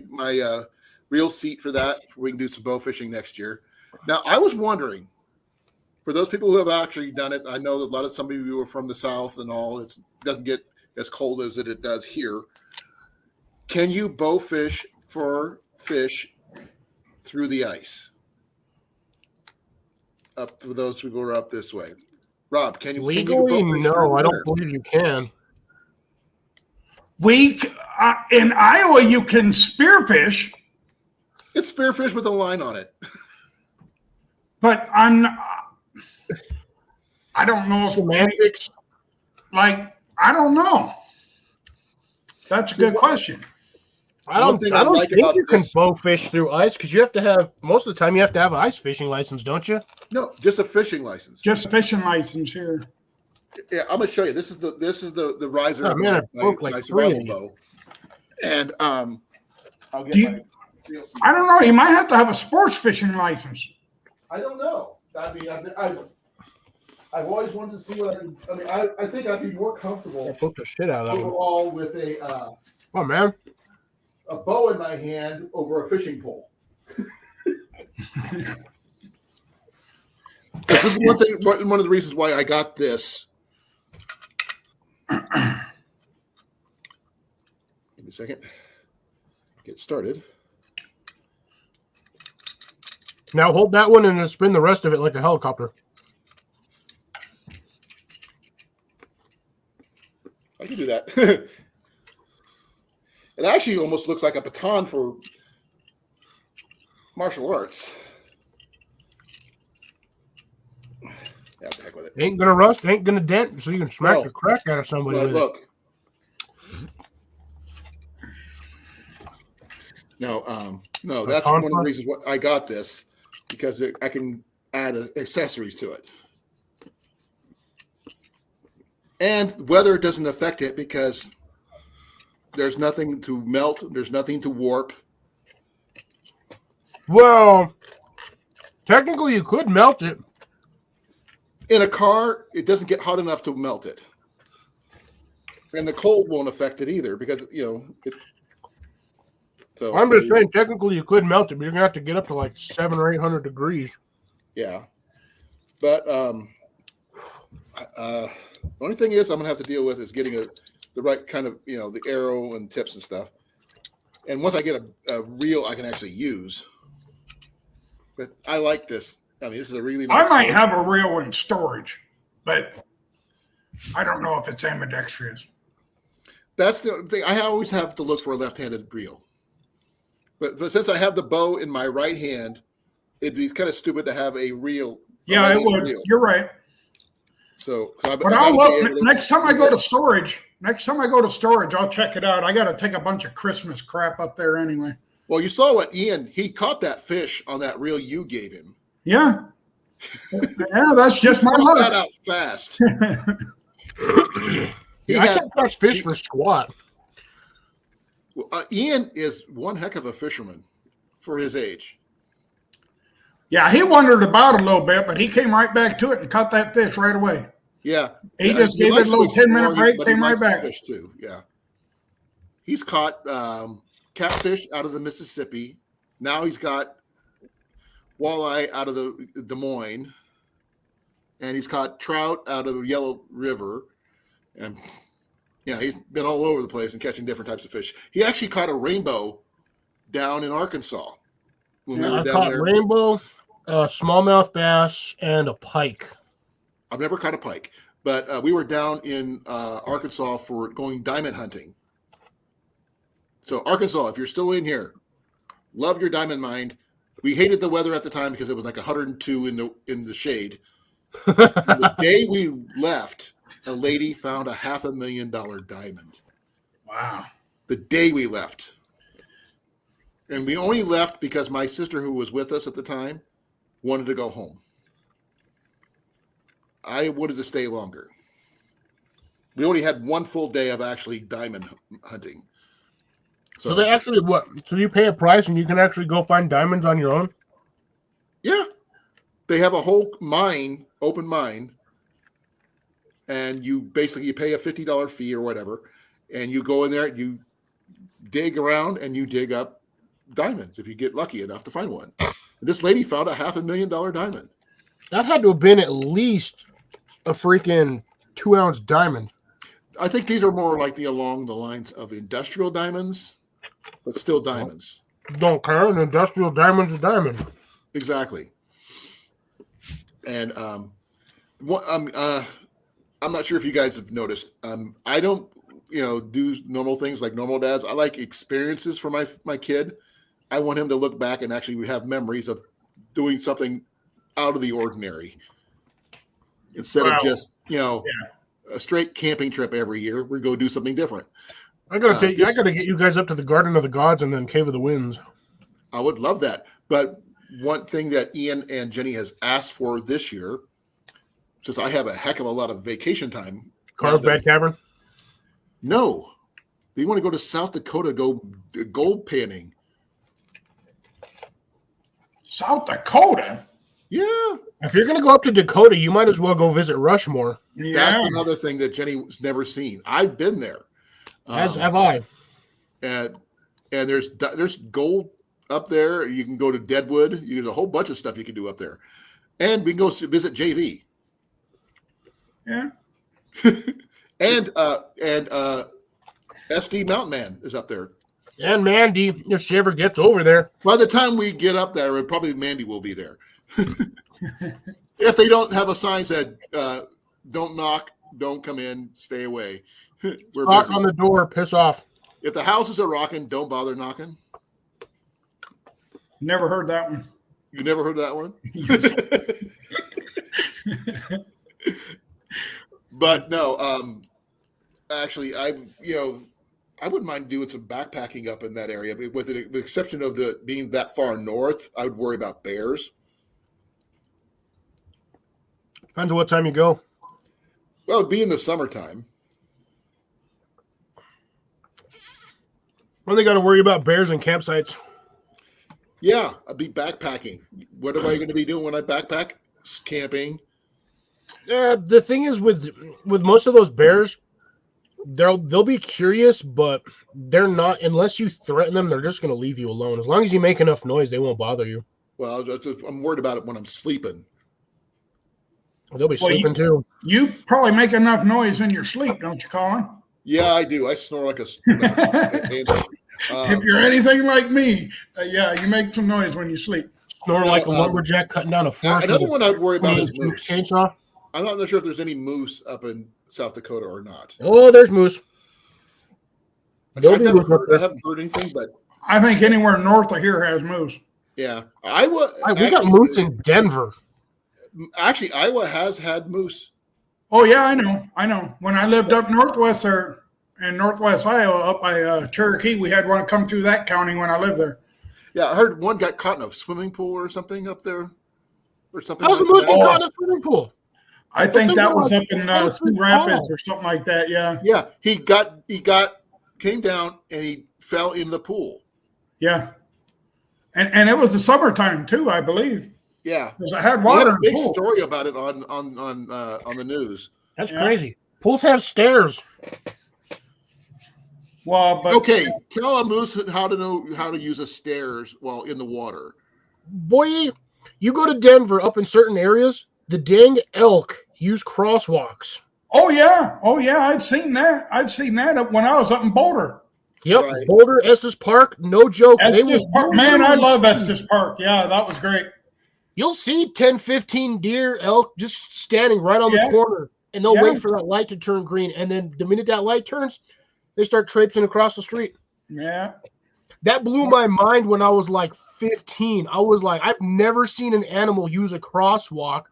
[SPEAKER 1] reel seat for that. We can do some bow fishing next year. Now I was wondering, for those people who have actually done it, I know that some of you are from the South and all. It doesn't get as cold as it does here. Can you bow fish for fish through the ice? Up for those who go up this way. Rob, can you
[SPEAKER 6] legally? No, I don't believe you can.
[SPEAKER 8] In Iowa, you can spearfish.
[SPEAKER 1] It's spearfish with a line on it.
[SPEAKER 8] But I don't know if
[SPEAKER 6] semantics.
[SPEAKER 8] I don't know. That's a good question.
[SPEAKER 6] I don't think you can bow fish through ice because you have to have most of the time you have to have an ice fishing license, don't you?
[SPEAKER 1] No, just a fishing license.
[SPEAKER 8] Just a fishing license here.
[SPEAKER 1] Yeah, I'm gonna show you. This is the riser
[SPEAKER 6] of my
[SPEAKER 1] survival bow, and I'll get
[SPEAKER 8] I don't know. You might have to have a sports fishing license.
[SPEAKER 1] I don't know. I mean, I've always wanted to see what I think I'd be more comfortable.
[SPEAKER 6] Poke the shit out of that
[SPEAKER 1] overall with a
[SPEAKER 6] a
[SPEAKER 1] bow in my hand over a fishing pole. This is one of the reasons why I got this. Give me a second. Get started.
[SPEAKER 6] Now hold that one and then spin the rest of it like a helicopter.
[SPEAKER 1] I can do that. It actually almost looks like a baton for martial arts.
[SPEAKER 6] Ain't gonna rust, ain't gonna dent, so you can smack
[SPEAKER 1] No.
[SPEAKER 6] the crack out of somebody
[SPEAKER 1] But
[SPEAKER 6] with it.
[SPEAKER 1] look. No, that's one of the reasons why I got this, because I can add accessories to it. And weather doesn't affect it because there's nothing to melt, there's nothing to warp.
[SPEAKER 6] Well, technically you could melt it.
[SPEAKER 1] In a car, it doesn't get hot enough to melt it. And the cold won't affect it either because, so
[SPEAKER 6] I'm just saying, technically you could melt it, but you're going to have to get up to like 700 or 800 degrees.
[SPEAKER 1] Yeah. But the only thing is I'm going to have to deal with is getting the right kind of, the arrow and tips and stuff. And once I get a reel I can actually use. But I like this. I mean, this is a really nice
[SPEAKER 8] I might
[SPEAKER 1] boat.
[SPEAKER 8] have a reel in storage, but I don't know if it's ambidextrous.
[SPEAKER 1] That's the thing. I always have to look for a left-handed reel. But since I have the bow in my right hand, it'd be kind of stupid to have a reel.
[SPEAKER 8] Yeah, it would.
[SPEAKER 1] Reel.
[SPEAKER 8] You're right.
[SPEAKER 1] So,
[SPEAKER 8] but I'll look next time I go to storage. Next time I go to storage, I'll check it out. I got to take a bunch of Christmas crap up there anyway.
[SPEAKER 1] Well, you saw what he caught that fish on that reel you gave him.
[SPEAKER 8] Yeah. Yeah, that's just my luck.
[SPEAKER 1] That out fast.
[SPEAKER 6] I can't catch fish for squat.
[SPEAKER 1] Ian is one heck of a fisherman for his age.
[SPEAKER 8] Yeah, he wandered about a little bit, but he came right back to it and caught that fish right away.
[SPEAKER 1] Yeah.
[SPEAKER 8] He just gave it a little 10-minute break, came right back.
[SPEAKER 1] Fish too. Yeah. He's caught catfish out of the Mississippi. Now he's got walleye out of the Des Moines. And he's caught trout out of the Yellow River. And yeah, he's been all over the place and catching different types of fish. He actually caught a rainbow down in Arkansas. When we were
[SPEAKER 6] I
[SPEAKER 1] down
[SPEAKER 6] caught
[SPEAKER 1] there.
[SPEAKER 6] rainbow, smallmouth bass, and a pike.
[SPEAKER 1] I've never caught a pike, but we were down in Arkansas for going diamond hunting. So Arkansas, if you're still in here, love your diamond mine. We hated the weather at the time because it was like 102 in the shade. The day we left, a lady found a $500,000 diamond.
[SPEAKER 8] Wow.
[SPEAKER 1] The day we left. And we only left because my sister, who was with us at the time, wanted to go home. I wanted to stay longer. We only had one full day of actually diamond hunting.
[SPEAKER 6] So they actually what? So you pay a price and you can actually go find diamonds on your own?
[SPEAKER 1] Yeah. They have a whole mine, open mine, and you basically pay a $50 fee or whatever, and you go in there, you dig around, and you dig up diamonds if you get lucky enough to find one. This lady found a $500,000 diamond.
[SPEAKER 6] That had to have been at least a freaking 2-ounce diamond.
[SPEAKER 1] I think these are more likely along the lines of industrial diamonds, but still diamonds.
[SPEAKER 6] Don't care. An industrial diamond's a diamond.
[SPEAKER 1] Exactly. And I'm not sure if you guys have noticed. I don't, do normal things like normal dads. I like experiences for my kid. I want him to look back and actually have memories of doing something out of the ordinary instead of just, a straight camping trip every year. We go do something different.
[SPEAKER 6] I gotta get you guys up to the Garden of the Gods and then Cave of the Winds.
[SPEAKER 1] I would love that. But one thing that Ian and Jenny has asked for this year, since I have a heck of a lot of vacation time.
[SPEAKER 6] Carlsbad Cavern?
[SPEAKER 1] No. They want to go to South Dakota, go gold panning.
[SPEAKER 8] South Dakota?
[SPEAKER 1] Yeah.
[SPEAKER 6] If you're going to go up to Dakota, you might as well go visit Rushmore.
[SPEAKER 8] Yeah.
[SPEAKER 1] That's another thing that Jenny's never seen. I've been there.
[SPEAKER 6] As have I.
[SPEAKER 1] And there's gold up there. You can go to Deadwood. There's a whole bunch of stuff you can do up there. And we can go visit JV.
[SPEAKER 8] Yeah.
[SPEAKER 1] and SD Mountain Man is up there.
[SPEAKER 6] And Mandy, if she ever gets over there.
[SPEAKER 1] By the time we get up there, probably Mandy will be there. If they don't have a sign said, don't knock, don't come in, stay away. We're
[SPEAKER 6] Knock
[SPEAKER 1] busy.
[SPEAKER 6] on the door, piss off.
[SPEAKER 1] If the houses are rocking, don't bother knocking.
[SPEAKER 8] Never heard that one.
[SPEAKER 1] You never heard that one? But no, actually, I wouldn't mind doing some backpacking up in that area, but with the exception of the being that far north, I would worry about bears.
[SPEAKER 6] Depends on what time you go.
[SPEAKER 1] Well, it'd be in the summertime.
[SPEAKER 6] Well, they got to worry about bears and campsites.
[SPEAKER 1] Yeah, I'd be backpacking. What am I going to be doing when I backpack? Camping.
[SPEAKER 6] The thing is with most of those bears, they'll be curious, but they're not, unless you threaten them, they're just going to leave you alone. As long as you make enough noise, they won't bother you.
[SPEAKER 1] Well, I'm worried about it when I'm sleeping.
[SPEAKER 6] They'll be sleeping too.
[SPEAKER 8] You probably make enough noise in your sleep, don't you, Colin?
[SPEAKER 1] Yeah, I do. I snore like a
[SPEAKER 8] if you're anything like me, yeah, you make some noise when you sleep.
[SPEAKER 6] Snore like a lumberjack cutting down a forest.
[SPEAKER 1] Another one I'd worry about is moose.
[SPEAKER 6] Chainsaw.
[SPEAKER 1] I'm not sure if there's any moose up in South Dakota or not.
[SPEAKER 6] Oh, there's moose.
[SPEAKER 1] I haven't heard anything, but
[SPEAKER 8] I think anywhere north of here has moose.
[SPEAKER 1] Yeah, Iowa.
[SPEAKER 6] We got moose in Denver.
[SPEAKER 1] Actually, Iowa has had moose.
[SPEAKER 8] Oh yeah, I know. When I lived up northwest there in northwest Iowa, up by Cherokee, we had one come through that county when I lived there.
[SPEAKER 1] Yeah, I heard one got caught in a swimming pool or something up there, or something.
[SPEAKER 6] How's the moose get caught in a swimming pool?
[SPEAKER 8] I think that was up in Cedar Rapids or something like that. Yeah.
[SPEAKER 1] Yeah, he came down and he fell in the pool.
[SPEAKER 8] Yeah, and it was the summertime too, I believe.
[SPEAKER 1] Yeah,
[SPEAKER 8] because I had water.
[SPEAKER 1] We had a big story about it on the news.
[SPEAKER 6] That's crazy. Pools have stairs.
[SPEAKER 8] Well, but
[SPEAKER 1] okay, tell a moose how to know how to use a stairs while in the water.
[SPEAKER 6] Boy, you go to Denver, up in certain areas, the dang elk use crosswalks.
[SPEAKER 8] Oh yeah, I've seen that. Up when I was up in Boulder.
[SPEAKER 6] Yep, right. Boulder, Estes Park, no joke.
[SPEAKER 8] Estes Park, man, I love Estes Park. Yeah, that was great.
[SPEAKER 6] You'll see 10, 15 deer, elk just standing right on the corner, and they'll wait for that light to turn green. And then the minute that light turns, they start traipsing across the street.
[SPEAKER 8] Yeah.
[SPEAKER 6] That blew my mind when I was like 15. I was like, I've never seen an animal use a crosswalk.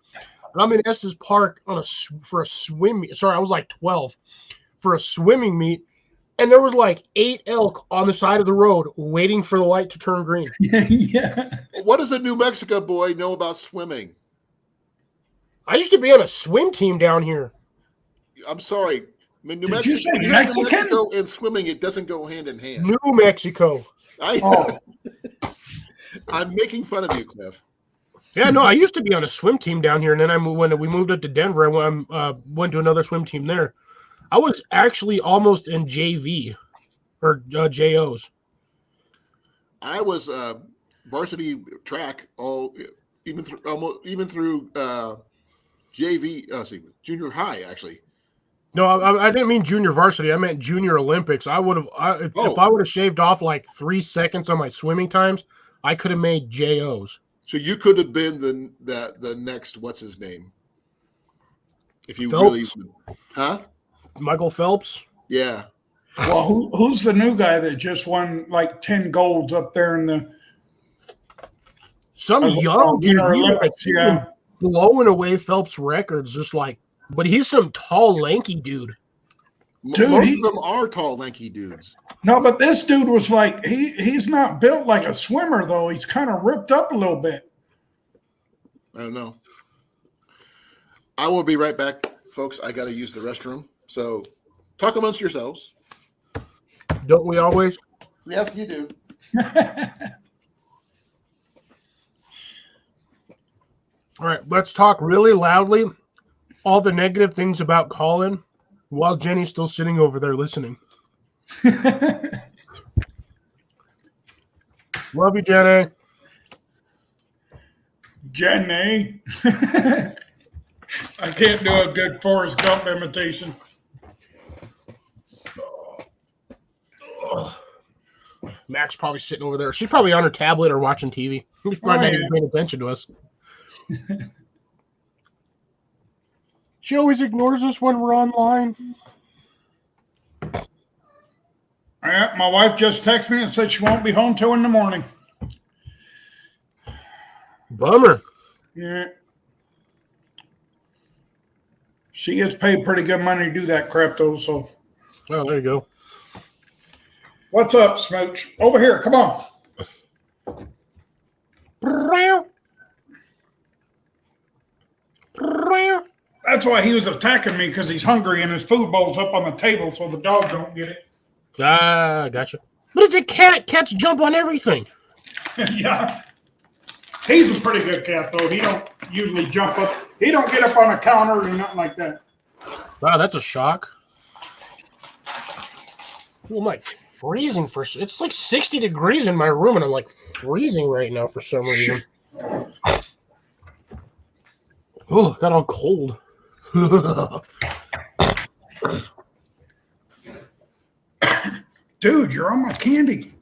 [SPEAKER 6] And I'm in Estes Park for a swim meet. Sorry, I was like 12 for a swimming meet. And there was like 8 elk on the side of the road waiting for the light to turn green.
[SPEAKER 8] Yeah.
[SPEAKER 1] What does a New Mexico boy know about swimming?
[SPEAKER 6] I used to be on a swim team down here.
[SPEAKER 1] I'm sorry. New
[SPEAKER 8] Did
[SPEAKER 1] Mexico,
[SPEAKER 8] you say Mexican?
[SPEAKER 1] New Mexico and swimming, it doesn't go hand in hand.
[SPEAKER 6] New Mexico.
[SPEAKER 1] I'm making fun of you, Cliff.
[SPEAKER 6] Yeah, no, I used to be on a swim team down here, and then when we moved up to Denver, I went to another swim team there. I was actually almost in JV or JOs.
[SPEAKER 1] I was varsity track even through JV. Junior high actually.
[SPEAKER 6] No, I didn't mean junior varsity. I meant junior Olympics. If I would have shaved off like 3 seconds on my swimming times, I could have made JOs.
[SPEAKER 1] So you could have been the next what's his name? If you
[SPEAKER 6] Phelps?
[SPEAKER 1] really, huh?
[SPEAKER 6] Michael Phelps.
[SPEAKER 1] Yeah.
[SPEAKER 8] Well, who's the new guy that just won like 10 golds up there in the
[SPEAKER 6] some young dude?
[SPEAKER 8] Olympics, yeah,
[SPEAKER 6] blowing away Phelps records, just like. But he's some tall, lanky dude.
[SPEAKER 1] Most of them are tall, lanky dudes.
[SPEAKER 8] No, but this dude was like he's not built like a swimmer though. He's kind of ripped up a little bit.
[SPEAKER 1] I don't know. I will be right back, folks. I got to use the restroom. So talk amongst yourselves.
[SPEAKER 6] Don't we always?
[SPEAKER 1] Yes, you do.
[SPEAKER 6] All right, let's talk really loudly. All the negative things about Colin while Jenny's still sitting over there listening. Love you, Jenny.
[SPEAKER 8] Jenny. I can't do a good Forrest Gump imitation.
[SPEAKER 6] Mac's probably sitting over there. She's probably on her tablet or watching TV. She's probably not even paying attention to us. She always ignores us when we're online.
[SPEAKER 8] My wife just texted me and said she won't be home till in the morning.
[SPEAKER 6] Bummer.
[SPEAKER 8] Yeah. She gets paid pretty good money to do that crap, though. So,
[SPEAKER 6] Oh, there you go.
[SPEAKER 8] what's up, Smooch? Over here, come on. That's why he was attacking me, because he's hungry and his food bowl's up on the table so the dog don't get it.
[SPEAKER 6] Ah, gotcha. But it's a cat. Cats jump on everything.
[SPEAKER 8] Yeah. He's a pretty good cat, though. He don't usually jump up. He don't get up on a counter or nothing like that.
[SPEAKER 6] Wow, that's a shock. I'm like freezing for. It's like 60 degrees in my room, and I'm like freezing right now for some reason. Oh, got all cold.
[SPEAKER 8] Dude, you're on my candy.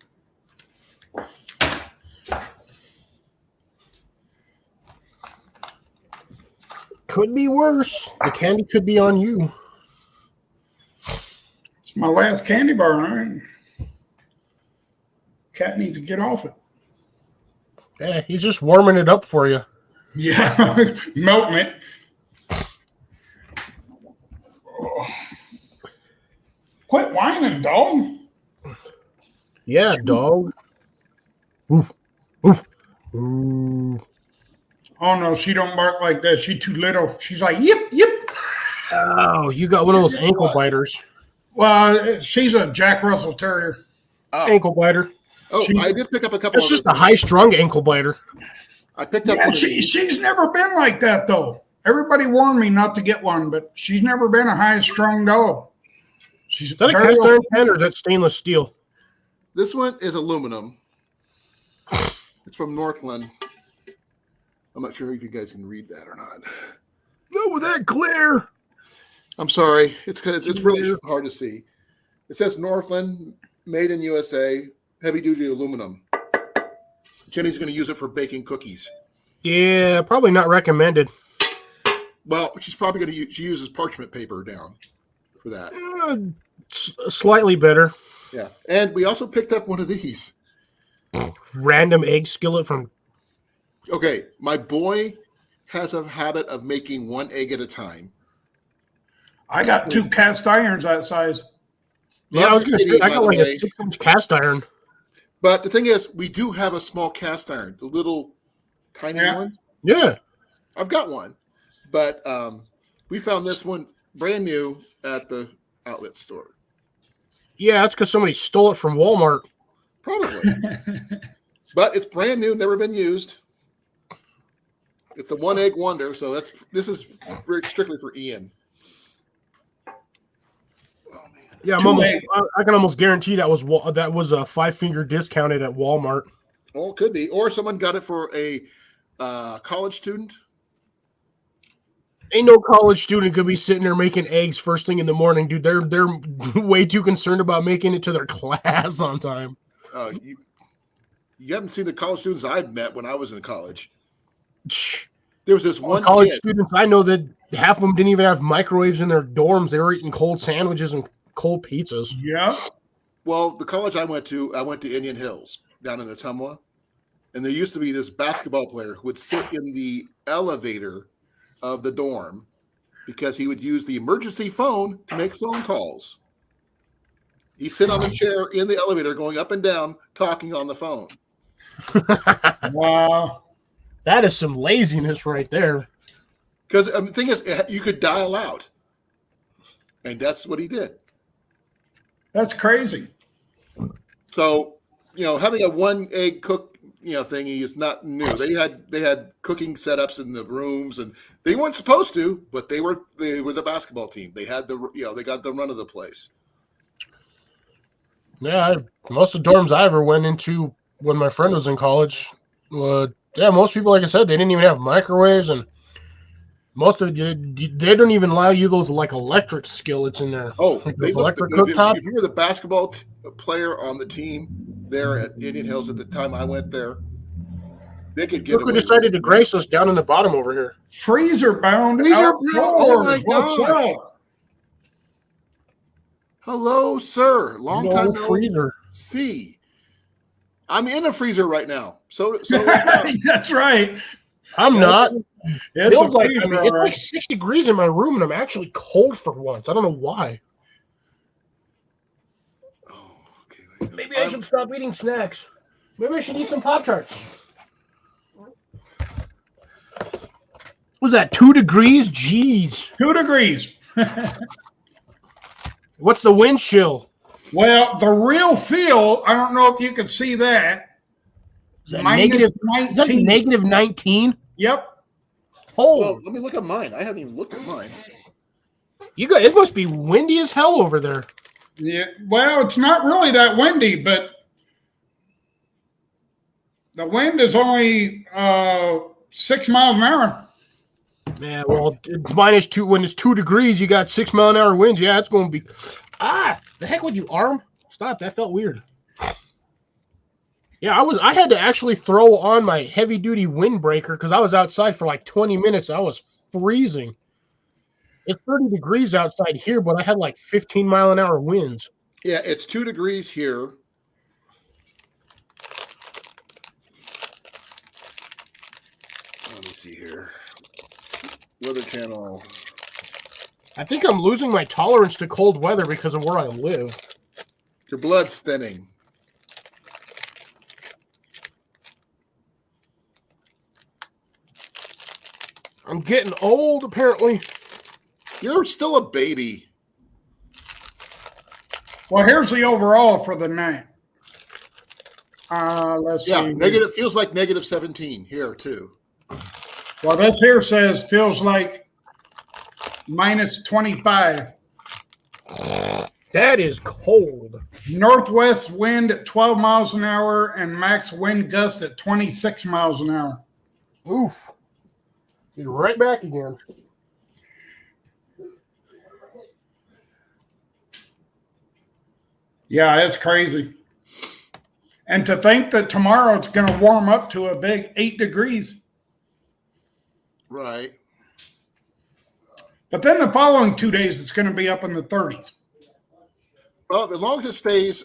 [SPEAKER 6] Could be worse. The candy could be on you.
[SPEAKER 8] It's my last candy bar. All right. Cat needs to get off it.
[SPEAKER 6] Yeah, he's just warming it up for you.
[SPEAKER 8] Yeah, melting it. Quit whining, dog.
[SPEAKER 6] Yeah, dog. Oof, oof, oof.
[SPEAKER 8] Oh no, she don't bark like that. She too little. She's like yip yip.
[SPEAKER 6] Oh, you got one of those ankle biters.
[SPEAKER 8] Well, she's a Jack Russell Terrier.
[SPEAKER 6] Ankle biter.
[SPEAKER 1] Oh, I did pick up a couple.
[SPEAKER 6] It's just a high-strung ankle biter.
[SPEAKER 1] I picked up.
[SPEAKER 8] Yeah, she's never been like that though. Everybody warned me not to get one, but she's never been a high-strung dog. She's
[SPEAKER 6] Is that a
[SPEAKER 8] very
[SPEAKER 6] cast iron pen or is that stainless steel?
[SPEAKER 1] This one is aluminum. It's from Northland. I'm not sure if you guys can read that or not.
[SPEAKER 6] No, with that glare.
[SPEAKER 1] I'm sorry. It's really hard to see. It says Northland, made in USA, heavy-duty aluminum. Jenny's going to use it for baking cookies.
[SPEAKER 6] Yeah, probably not recommended.
[SPEAKER 1] Well, she's probably going to use. She uses parchment paper down for that.
[SPEAKER 6] Slightly better.
[SPEAKER 1] Yeah, and we also picked up one of these.
[SPEAKER 6] Random egg skillet from.
[SPEAKER 1] Okay, my boy has a habit of making one egg at a time.
[SPEAKER 8] I got 2 cast irons that size.
[SPEAKER 6] Yeah, I was going to say, I got like a 6-inch cast iron.
[SPEAKER 1] But the thing is, we do have a small cast iron, the little tiny ones.
[SPEAKER 6] Yeah.
[SPEAKER 1] I've got one. But we found this one brand new at the outlet store.
[SPEAKER 6] Yeah, that's because somebody stole it from Walmart.
[SPEAKER 1] Probably. But it's brand new, never been used. It's a one egg wonder, so this is strictly for Ian.
[SPEAKER 6] Yeah, I can almost guarantee that was a 5-finger discounted at Walmart.
[SPEAKER 1] Well, it could be. Or someone got it for a college student.
[SPEAKER 6] Ain't no college student could be sitting there making eggs first thing in the morning, dude. They're way too concerned about making it to their class on time.
[SPEAKER 1] You haven't seen the college students I've met when I was in college. There was this one
[SPEAKER 6] college
[SPEAKER 1] kid.
[SPEAKER 6] students I know that half of them didn't even have microwaves in their dorms. They were eating cold sandwiches and cold pizzas.
[SPEAKER 8] Yeah.
[SPEAKER 1] Well, the college I went to Indian Hills down in Ottumwa, and there used to be this basketball player who would sit in the elevator of the dorm because he would use the emergency phone to make phone calls. He'd sit on the chair in the elevator going up and down, talking on the phone.
[SPEAKER 8] Wow.
[SPEAKER 6] That is some laziness right there.
[SPEAKER 1] Because the thing is, you could dial out. And that's what he did.
[SPEAKER 8] That's crazy.
[SPEAKER 1] So, having a one egg cook, thingy is not new. They had cooking setups in the rooms, and they weren't supposed to, but they were the basketball team. They had they got the run of the place.
[SPEAKER 6] Yeah, most of the dorms I ever went into when my friend was in college, most people, like I said, they didn't even have microwaves, and most of they don't even allow you those like electric skillets in there.
[SPEAKER 1] Oh,
[SPEAKER 6] like electric cooktop.
[SPEAKER 1] If you were the basketball player on the team there at Indian Hills at the time I went there, they could get.
[SPEAKER 6] Look who decided to grace us down in the bottom over here.
[SPEAKER 8] Freezer bound.
[SPEAKER 1] Oh my
[SPEAKER 8] What's
[SPEAKER 1] God.
[SPEAKER 8] up?
[SPEAKER 1] Hello, sir. Long time no
[SPEAKER 6] freezer.
[SPEAKER 1] see. I'm in a freezer right now. So
[SPEAKER 8] That's right.
[SPEAKER 6] I'm not.
[SPEAKER 8] It's
[SPEAKER 6] Feels
[SPEAKER 8] a
[SPEAKER 6] like
[SPEAKER 8] freezer,
[SPEAKER 6] it's
[SPEAKER 8] all right.
[SPEAKER 6] like 6 degrees in my room, and I'm actually cold for once. I don't know why.
[SPEAKER 1] Oh, okay.
[SPEAKER 6] Maybe I should stop eating snacks. Maybe I should eat some Pop-Tarts. Was that 2 degrees? Jeez.
[SPEAKER 8] 2 degrees.
[SPEAKER 6] What's the wind chill?
[SPEAKER 8] Well, the real feel, I don't know if you can see that.
[SPEAKER 6] Is that
[SPEAKER 8] Minus
[SPEAKER 6] is that
[SPEAKER 8] 19.
[SPEAKER 6] negative 19?
[SPEAKER 8] Yep.
[SPEAKER 6] Oh,
[SPEAKER 1] Well, let me look at mine. I haven't even looked at mine.
[SPEAKER 6] it must be windy as hell over there.
[SPEAKER 8] Yeah. Well, it's not really that windy, but the wind is only 6 miles an hour.
[SPEAKER 6] Yeah, well, -2 when it's 2 degrees, you got 6-mile-an-hour winds. Yeah, it's going to be. The heck with you, arm! Stop. That felt weird. Yeah, I had to actually throw on my heavy-duty windbreaker because I was outside for like 20 minutes. I was freezing. It's 30 degrees outside here, but I had like 15-mile-an-hour winds.
[SPEAKER 1] Yeah, it's 2 degrees here. Let me see here. Weather channel.
[SPEAKER 6] I think I'm losing my tolerance to cold weather because of where I live.
[SPEAKER 1] Your blood's thinning.
[SPEAKER 6] I'm getting old, apparently.
[SPEAKER 1] You're still a baby.
[SPEAKER 8] Well, here's the overall for the night. Let's
[SPEAKER 1] Yeah,
[SPEAKER 8] see.
[SPEAKER 1] negative feels like negative 17 here too.
[SPEAKER 8] Well, this here says feels like minus 25.
[SPEAKER 6] That is cold.
[SPEAKER 8] Northwest wind at 12 miles an hour and max wind gust at 26 miles an hour.
[SPEAKER 6] Oof. Be right back again.
[SPEAKER 8] Yeah, it's crazy. And to think that tomorrow it's going to warm up to a big 8 degrees.
[SPEAKER 1] Right.
[SPEAKER 8] But then the following 2 days, it's going to be up in the 30s.
[SPEAKER 1] Well, as long as it stays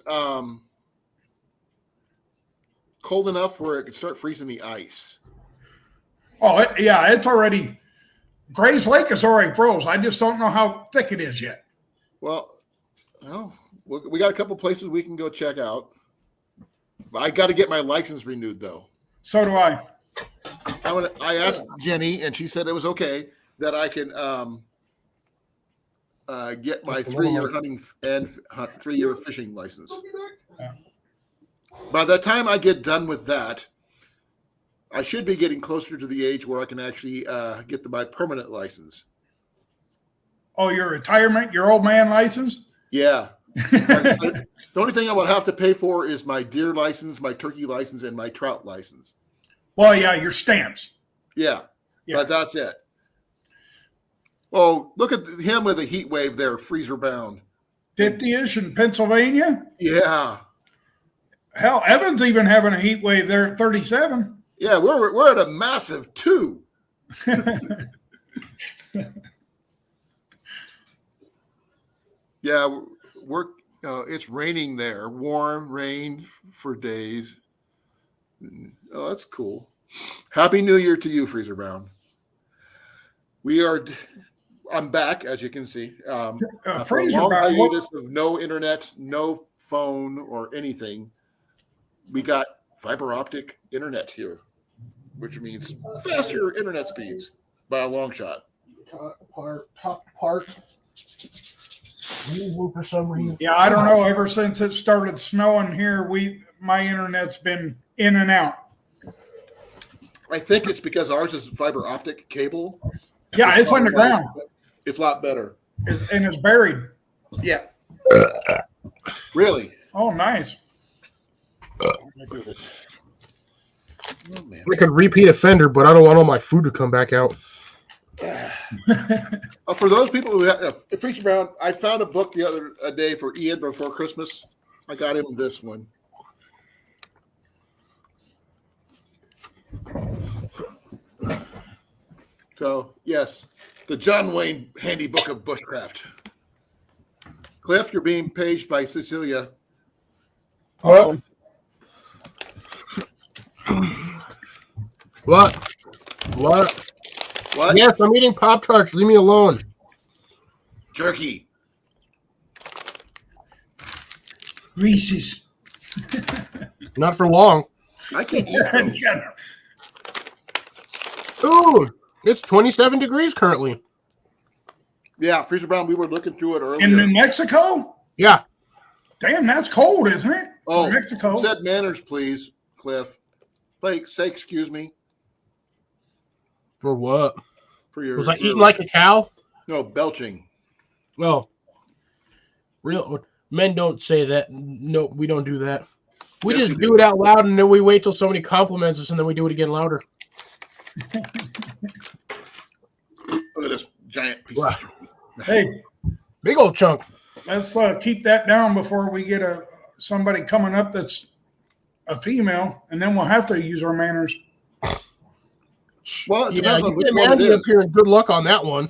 [SPEAKER 1] cold enough where it can start freezing the ice.
[SPEAKER 8] Oh, it's already. Gray's Lake is already froze. I just don't know how thick it is yet.
[SPEAKER 1] Well, we got a couple places we can go check out. I got to get my license renewed, though.
[SPEAKER 8] So do I.
[SPEAKER 1] I asked Jenny, and she said it was okay that I can get my 3-year hunting and 3-year fishing license.
[SPEAKER 8] Yeah.
[SPEAKER 1] By the time I get done with that, I should be getting closer to the age where I can actually get my permanent license.
[SPEAKER 8] Oh, your retirement, your old man license?
[SPEAKER 1] Yeah. The only thing I would have to pay for is my deer license, my turkey license, and my trout license.
[SPEAKER 8] Well, yeah, your stamps.
[SPEAKER 1] Yeah. But that's it. Oh, look at him with a heat wave there, freezer bound.
[SPEAKER 8] 50-ish in Pennsylvania?
[SPEAKER 1] Yeah.
[SPEAKER 8] Hell, Evan's even having a heat wave there at 37.
[SPEAKER 1] Yeah, we're at a massive 2. Yeah, it's raining there. Warm rain for days. Oh, that's cool. Happy New Year to you, Freezer Brown. I'm back, as you can see. After a long hiatus of no internet, no phone, or anything, we got fiber optic internet here, which means faster internet speeds by a long shot.
[SPEAKER 6] Top part. For some reason.
[SPEAKER 8] Yeah, I don't know. Ever since it started snowing here, my internet's been in and out.
[SPEAKER 1] I think it's because ours is fiber optic cable.
[SPEAKER 8] Yeah, it's underground.
[SPEAKER 1] It's a lot better.
[SPEAKER 8] And it's buried.
[SPEAKER 1] Yeah. Really?
[SPEAKER 8] Oh, nice.
[SPEAKER 1] What did I do with it? Oh, man.
[SPEAKER 6] I could repeat offender, but I don't want all my food to come back out.
[SPEAKER 1] For those people who have Freezer Brown, I found a book the other day for Ian before Christmas. I got him this one. So, yes, the John Wayne Handy Book of Bushcraft. Cliff, you're being paged by Cecilia.
[SPEAKER 6] What? What?
[SPEAKER 1] What?
[SPEAKER 6] Yes, I'm eating Pop-Tarts. Leave me alone.
[SPEAKER 1] Jerky.
[SPEAKER 8] Reese's.
[SPEAKER 6] Not for long.
[SPEAKER 1] I can't eat those.
[SPEAKER 6] Ooh, it's 27 degrees currently.
[SPEAKER 1] Yeah, Freezer Brown, we were looking through it earlier.
[SPEAKER 8] In New Mexico?
[SPEAKER 6] Yeah.
[SPEAKER 8] Damn, that's cold, isn't it?
[SPEAKER 1] Oh,
[SPEAKER 8] New Mexico.
[SPEAKER 1] said manners, please, Cliff. Blake, say excuse me.
[SPEAKER 6] For what?
[SPEAKER 1] For your.
[SPEAKER 6] Was I eating like a cow?
[SPEAKER 1] No, belching.
[SPEAKER 6] Well, real men don't say that. No, we don't do that. We
[SPEAKER 1] Yes,
[SPEAKER 6] just
[SPEAKER 1] we
[SPEAKER 6] do it out loud, and then we wait till somebody compliments us, and then we do it again louder.
[SPEAKER 1] Look at this giant piece
[SPEAKER 6] Wow.
[SPEAKER 1] of jerky.
[SPEAKER 8] Hey,
[SPEAKER 6] Big old chunk.
[SPEAKER 8] let's keep that down before we get somebody coming up that's a female, and then we'll have to use our manners.
[SPEAKER 1] Well, it
[SPEAKER 6] Yeah,
[SPEAKER 1] depends
[SPEAKER 6] you
[SPEAKER 1] on which
[SPEAKER 6] get
[SPEAKER 1] one it
[SPEAKER 6] Mandy up
[SPEAKER 1] is.
[SPEAKER 6] here, and good luck on that one.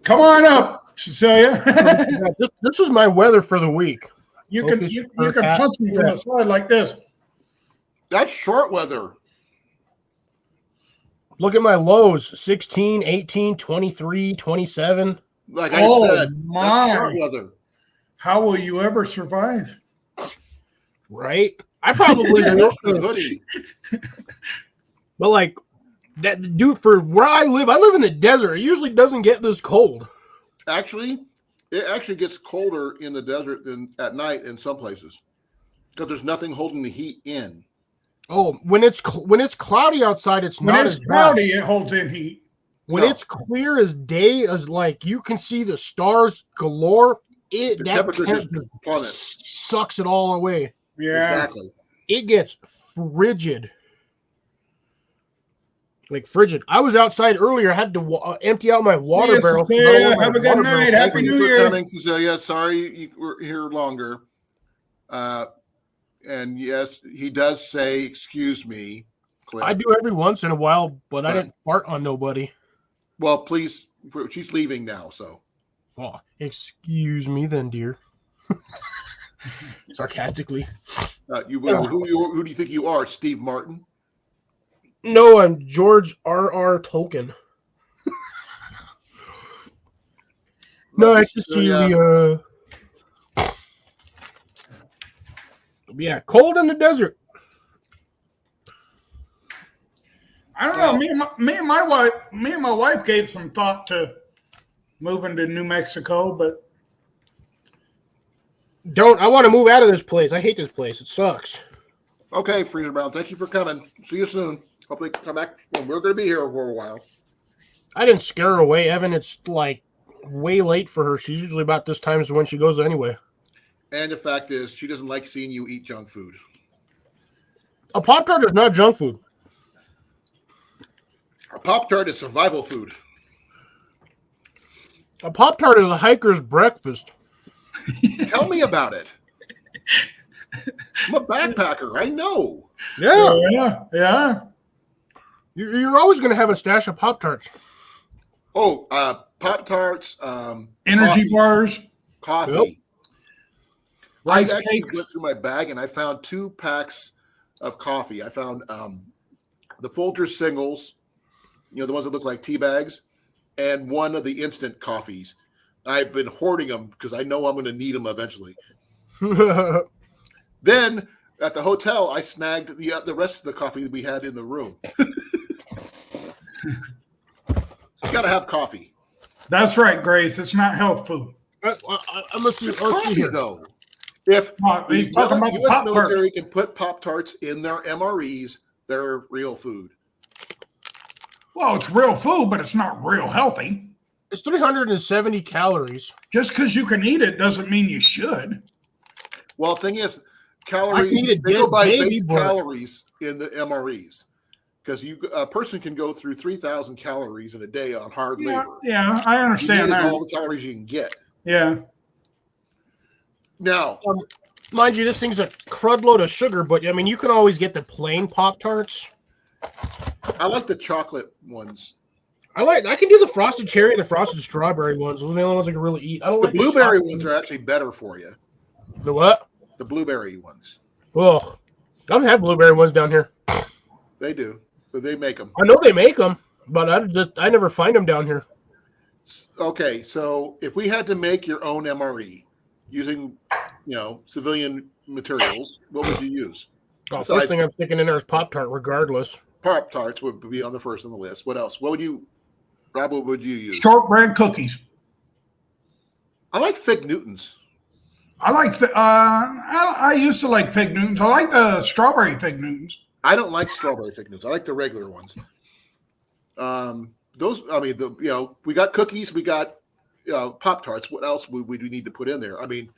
[SPEAKER 8] Come on up, Cecilia.
[SPEAKER 6] Yeah, this is my weather for the week.
[SPEAKER 8] you can
[SPEAKER 6] Focus
[SPEAKER 8] you
[SPEAKER 6] her
[SPEAKER 8] can
[SPEAKER 6] hat.
[SPEAKER 8] punch me from
[SPEAKER 6] Yeah.
[SPEAKER 8] the side like this.
[SPEAKER 1] That's short weather.
[SPEAKER 6] Look at my lows: 16, 18, 23, 27.
[SPEAKER 1] Like I
[SPEAKER 8] Oh,
[SPEAKER 1] said,
[SPEAKER 8] my.
[SPEAKER 1] that's short weather.
[SPEAKER 8] How will you ever survive?
[SPEAKER 6] Right? I probably
[SPEAKER 1] Just a hoodie.
[SPEAKER 6] But like that, dude, for where I live in the desert. It usually doesn't get this cold.
[SPEAKER 1] Actually, it actually gets colder in the desert than at night in some places because there's nothing holding the heat in.
[SPEAKER 6] Oh, when it's cloudy outside, it's
[SPEAKER 8] When
[SPEAKER 6] not
[SPEAKER 8] it's
[SPEAKER 6] as
[SPEAKER 8] cloudy,
[SPEAKER 6] bad.
[SPEAKER 8] it holds in heat.
[SPEAKER 6] When
[SPEAKER 1] No.
[SPEAKER 6] it's clear as day, as like you can see the stars galore,
[SPEAKER 1] The
[SPEAKER 6] that
[SPEAKER 1] temperature just
[SPEAKER 6] temperature
[SPEAKER 1] plummets.
[SPEAKER 6] sucks it all away.
[SPEAKER 8] Yeah.
[SPEAKER 1] Exactly.
[SPEAKER 6] It gets frigid. Like frigid. I was outside earlier. I had to empty out my water
[SPEAKER 8] you,
[SPEAKER 6] barrel.
[SPEAKER 8] Cecilia. Have a good
[SPEAKER 6] Water
[SPEAKER 8] night.
[SPEAKER 6] barrel-
[SPEAKER 8] Happy
[SPEAKER 1] Thank you
[SPEAKER 8] New
[SPEAKER 1] for
[SPEAKER 8] Year.
[SPEAKER 1] coming, Cecilia. Sorry you were here longer. And yes, he does say, "Excuse me, Cliff."
[SPEAKER 6] I do every once in a while, but I
[SPEAKER 1] Right.
[SPEAKER 6] didn't fart on nobody.
[SPEAKER 1] Well, please. She's leaving now, so
[SPEAKER 6] Oh, excuse me, then, dear. Sarcastically.
[SPEAKER 1] who do you think you are, Steve Martin?
[SPEAKER 6] No, I'm George R.R. Tolkien. Nice to see you. Yeah, cold in the desert.
[SPEAKER 8] I don't know. Me and my wife gave some thought to moving to New Mexico, but
[SPEAKER 6] I want to move out of this place. I hate this place. It sucks.
[SPEAKER 1] Okay, Freezer Brown. Thank you for coming. See you soon. Hopefully, come back. Well, we're going to be here for a while.
[SPEAKER 6] I didn't scare her away, Evan. It's like way late for her. She's usually about this time is when she goes anyway.
[SPEAKER 1] And the fact is, she doesn't like seeing you eat junk food.
[SPEAKER 6] A Pop-Tart is not junk food.
[SPEAKER 1] A Pop-Tart is survival food.
[SPEAKER 6] A Pop-Tart is a hiker's breakfast.
[SPEAKER 1] Tell me about it. I'm a backpacker. I know.
[SPEAKER 6] Yeah.
[SPEAKER 8] yeah.
[SPEAKER 6] You're always going to have a stash of Pop-Tarts.
[SPEAKER 1] Oh, Pop-Tarts.
[SPEAKER 8] Energy bars.
[SPEAKER 1] Coffee.
[SPEAKER 6] Yep.
[SPEAKER 1] I
[SPEAKER 8] Rice
[SPEAKER 1] actually
[SPEAKER 8] cakes.
[SPEAKER 1] went through my bag and I found 2 packs of coffee. I found the Folgers singles, the ones that look like tea bags, and one of the instant coffees. I've been hoarding them because I know I'm going to need them eventually. Then at the hotel, I snagged the rest of the coffee that we had in the room. You got to have coffee.
[SPEAKER 8] That's right, Grace. It's not health food.
[SPEAKER 6] Let's see
[SPEAKER 1] It's
[SPEAKER 6] here.
[SPEAKER 1] coffee, though. If
[SPEAKER 8] He's
[SPEAKER 1] the
[SPEAKER 8] talking about the
[SPEAKER 1] U.S.
[SPEAKER 8] Pop-Tart.
[SPEAKER 1] military can put Pop-Tarts in their MREs, they're real food.
[SPEAKER 8] Well, it's real food, but it's not real healthy.
[SPEAKER 6] It's 370 calories.
[SPEAKER 8] Just because you can eat it doesn't mean you should.
[SPEAKER 1] Well, the thing is,
[SPEAKER 6] I
[SPEAKER 1] calories,
[SPEAKER 6] can eat a
[SPEAKER 1] they go
[SPEAKER 6] dead
[SPEAKER 1] by
[SPEAKER 6] baby
[SPEAKER 1] base
[SPEAKER 6] bird.
[SPEAKER 1] calories in the MREs. Because a person can go through 3,000 calories in a day on hard labor.
[SPEAKER 8] Yeah, I understand
[SPEAKER 1] You need
[SPEAKER 8] that.
[SPEAKER 1] all the calories you can get.
[SPEAKER 8] Yeah.
[SPEAKER 1] Now,
[SPEAKER 6] Mind you, this thing's a crud load of sugar, but I mean, you can always get the plain Pop-Tarts.
[SPEAKER 1] I like the chocolate ones.
[SPEAKER 6] I can do the frosted cherry and the frosted strawberry ones. Those are the only ones I can really eat. I don't
[SPEAKER 1] The
[SPEAKER 6] like
[SPEAKER 1] blueberry
[SPEAKER 6] chocolate
[SPEAKER 1] ones are actually better for you.
[SPEAKER 6] The what?
[SPEAKER 1] The blueberry ones.
[SPEAKER 6] Oh, I don't have blueberry ones down here.
[SPEAKER 1] They do. But they make them.
[SPEAKER 6] I know they make them, but I never find them down here.
[SPEAKER 1] Okay, so if we had to make your own MRE using, civilian materials, what would you use?
[SPEAKER 6] Oh,
[SPEAKER 1] Besides,
[SPEAKER 6] first thing I'm sticking in there is Pop-Tart, regardless.
[SPEAKER 1] Pop-Tarts would be on the first on the list. What else? Rob, what would you use?
[SPEAKER 8] Shortbread cookies.
[SPEAKER 1] I like Fig Newtons.
[SPEAKER 8] I used to like Fig Newtons. I like the strawberry Fig Newtons.
[SPEAKER 1] I don't like strawberry Fig Newtons. I like the regular ones. We got cookies, we got Pop-Tarts. What else would we need to put in there? I mean,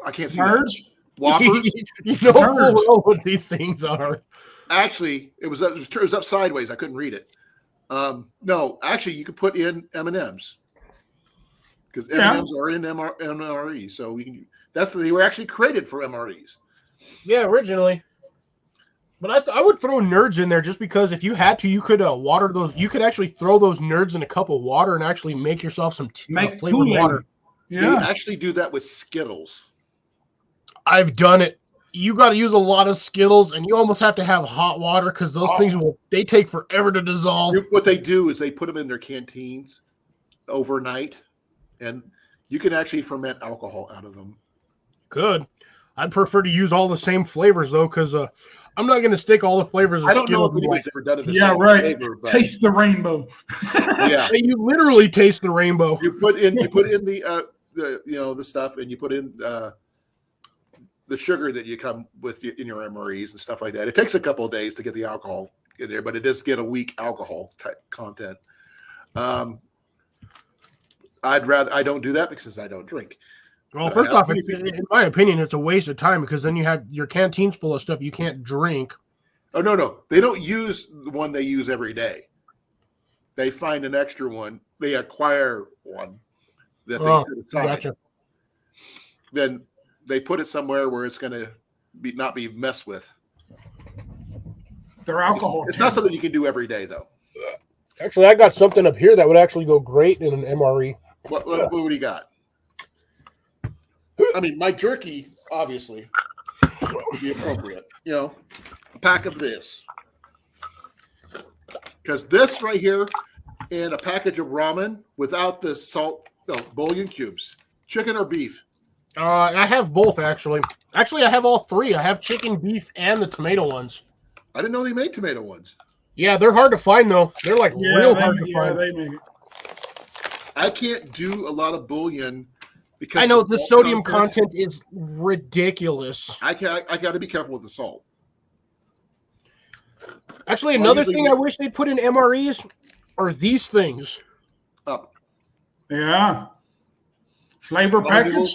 [SPEAKER 1] I can't see that. Whoppers.
[SPEAKER 6] You know full well what these things are.
[SPEAKER 1] Actually, it was up sideways. I couldn't read it. No, actually, you could put in M&Ms because M&Ms are in MRE. So they were actually created for MREs.
[SPEAKER 6] Yeah, originally. But I would throw nerds in there just because if you had to, you could water those. You could actually throw those nerds in a cup of water and actually make yourself some flavored water.
[SPEAKER 1] Yeah, they actually do that with Skittles.
[SPEAKER 6] I've done it. You got to use a lot of Skittles, and you almost have to have hot water because those things they take forever to dissolve.
[SPEAKER 1] What they do is they put them in their canteens overnight, and you can actually ferment alcohol out of them.
[SPEAKER 6] Good. I'd prefer to use all the same flavors though, because I'm not going to stick all the flavors of
[SPEAKER 1] I don't
[SPEAKER 6] Skittles
[SPEAKER 1] know if anybody's ever done it.
[SPEAKER 8] Flavor, taste the rainbow.
[SPEAKER 1] Yeah,
[SPEAKER 6] you literally taste the rainbow.
[SPEAKER 1] You put in the stuff, and you put in the sugar that you come with in your MREs and stuff like that. It takes a couple of days to get the alcohol in there, but it does get a weak alcohol type content. I don't do that because I don't drink.
[SPEAKER 6] Well, first off, in my opinion, it's a waste of time because then you have your canteens full of stuff you can't drink.
[SPEAKER 1] Oh, no. They don't use the one they use every day. They find an extra one. They acquire one that they set aside.
[SPEAKER 6] Gotcha.
[SPEAKER 1] Then they put it somewhere where it's going to not be messed with.
[SPEAKER 8] They're alcohol.
[SPEAKER 1] It's not something you can do every day, though.
[SPEAKER 6] Actually, I got something up here that would actually go great in an MRE.
[SPEAKER 1] What do you got? I mean, my jerky, obviously, would be appropriate. A pack of this. Because this right here and a package of ramen without the salt, bouillon cubes. Chicken or beef?
[SPEAKER 6] I have both, actually. Actually, I have all three. I have chicken, beef, and the tomato ones.
[SPEAKER 1] I didn't know they made tomato ones.
[SPEAKER 6] Yeah, they're hard to find, though. They're real hard to find.
[SPEAKER 8] They make it.
[SPEAKER 1] I can't do a lot of bouillon because
[SPEAKER 6] I know the sodium content is ridiculous.
[SPEAKER 1] I got to be careful with the salt.
[SPEAKER 6] Actually, another thing I wish they'd put in MREs are these things.
[SPEAKER 8] Yeah. Flavor packets.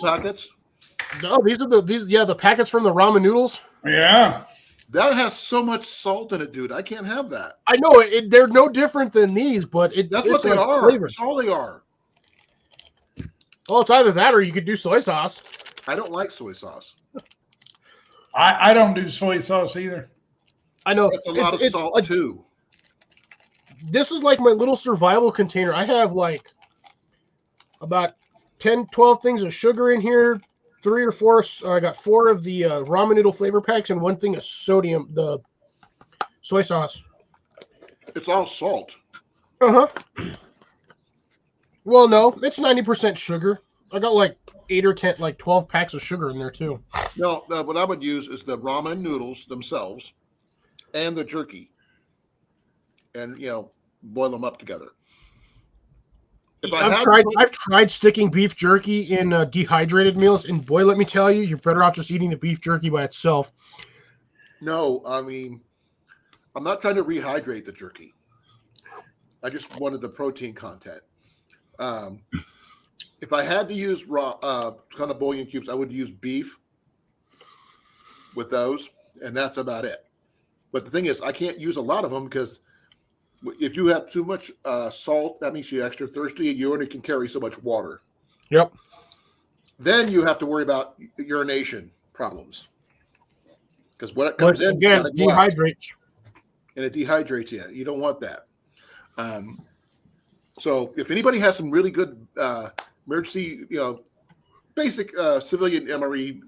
[SPEAKER 6] No, these are the packets from the ramen noodles.
[SPEAKER 8] Yeah.
[SPEAKER 1] That has so much salt in it, dude. I can't have that.
[SPEAKER 6] I know they're no different than these, but
[SPEAKER 1] that's what they are. That's all they are.
[SPEAKER 6] Well, it's either that or you could do soy sauce.
[SPEAKER 1] I don't like soy sauce.
[SPEAKER 8] I don't do soy sauce either.
[SPEAKER 6] I know.
[SPEAKER 1] That's a lot of salt, too.
[SPEAKER 6] This is like my little survival container. I have about 10, 12 things of sugar in here, 3 or 4. I got 4 of the ramen noodle flavor packs and 1 thing of the soy sauce.
[SPEAKER 1] It's all salt.
[SPEAKER 6] Uh-huh. Well, no, it's 90% sugar. I got 8 or 10, 12 packs of sugar in there too.
[SPEAKER 1] No, what I would use is the ramen noodles themselves and the jerky, and boil them up together.
[SPEAKER 6] I've tried sticking beef jerky in dehydrated meals, and boy, let me tell you, you're better off just eating the beef jerky by itself.
[SPEAKER 1] No, I mean, I'm not trying to rehydrate the jerky. I just wanted the protein content. If I had to use raw kind of bouillon cubes, I would use beef with those, and that's about it. But the thing is, I can't use a lot of them because if you have too much salt, that makes you extra thirsty. You only can carry so much water.
[SPEAKER 6] Yep.
[SPEAKER 1] Then you have to worry about urination problems because what it comes in
[SPEAKER 6] again dehydrates,
[SPEAKER 1] and it dehydrates you. You don't want that. So if anybody has some really good emergency, basic civilian MRE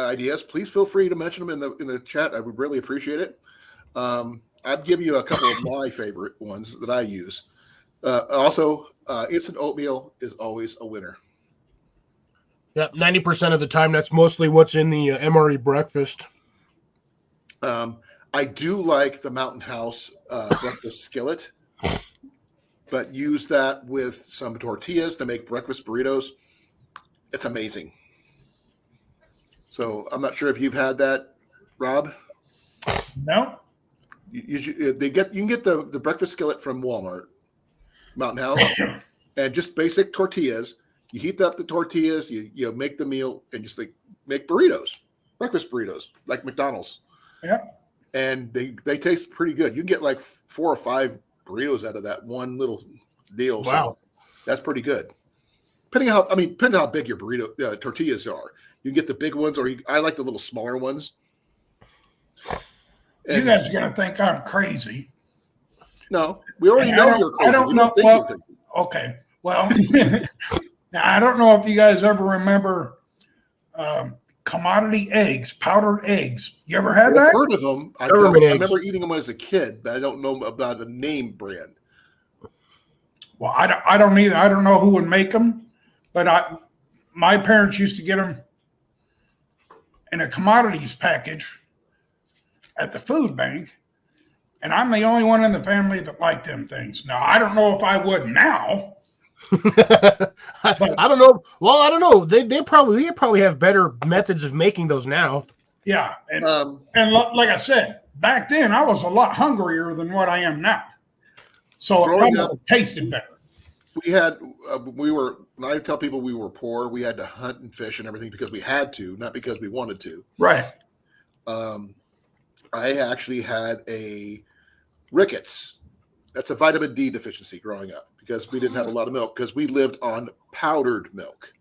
[SPEAKER 1] ideas, please feel free to mention them in the chat. I would really appreciate it. I'd give you a couple of my favorite ones that I use. Also, instant oatmeal is always a winner.
[SPEAKER 6] Yep, 90% of the time, that's mostly what's in the MRE breakfast.
[SPEAKER 1] I do like the Mountain House breakfast skillet, but use that with some tortillas to make breakfast burritos. It's amazing. So I'm not sure if you've had that, Rob.
[SPEAKER 8] No.
[SPEAKER 1] You can get the breakfast skillet from Walmart, Mountain House, and just basic tortillas. You heat up the tortillas, you make the meal, and just make burritos, breakfast burritos, like McDonald's.
[SPEAKER 8] Yeah.
[SPEAKER 1] And they taste pretty good. You get like 4 or 5 burritos out of that one little deal.
[SPEAKER 6] Wow.
[SPEAKER 1] So that's pretty good. Depending on how big your burrito tortillas are. You can get the big ones, or I like the little smaller ones.
[SPEAKER 8] You guys are going to think I'm crazy.
[SPEAKER 1] No, we already know you're crazy.
[SPEAKER 8] I don't know. Well, okay. Well, now, I don't know if you guys ever remember commodity eggs, powdered eggs. You ever had that?
[SPEAKER 1] I've heard of them. I remember eating them as a kid, but I don't know about the name brand.
[SPEAKER 8] Well, I don't either. I don't know who would make them, but my parents used to get them in a commodities package at the food bank, and I'm the only one in the family that liked them things. Now, I don't know if I would now.
[SPEAKER 6] I don't know. Well, I don't know. They probably have better methods of making those now.
[SPEAKER 8] Yeah, and like I said, back then I was a lot hungrier than what I am now, so it probably tasted better.
[SPEAKER 1] When I tell people we were poor, we had to hunt and fish and everything because we had to, not because we wanted to.
[SPEAKER 8] Right.
[SPEAKER 1] I actually had a rickets. That's a vitamin D deficiency growing up because we didn't have a lot of milk because we lived on powdered milk.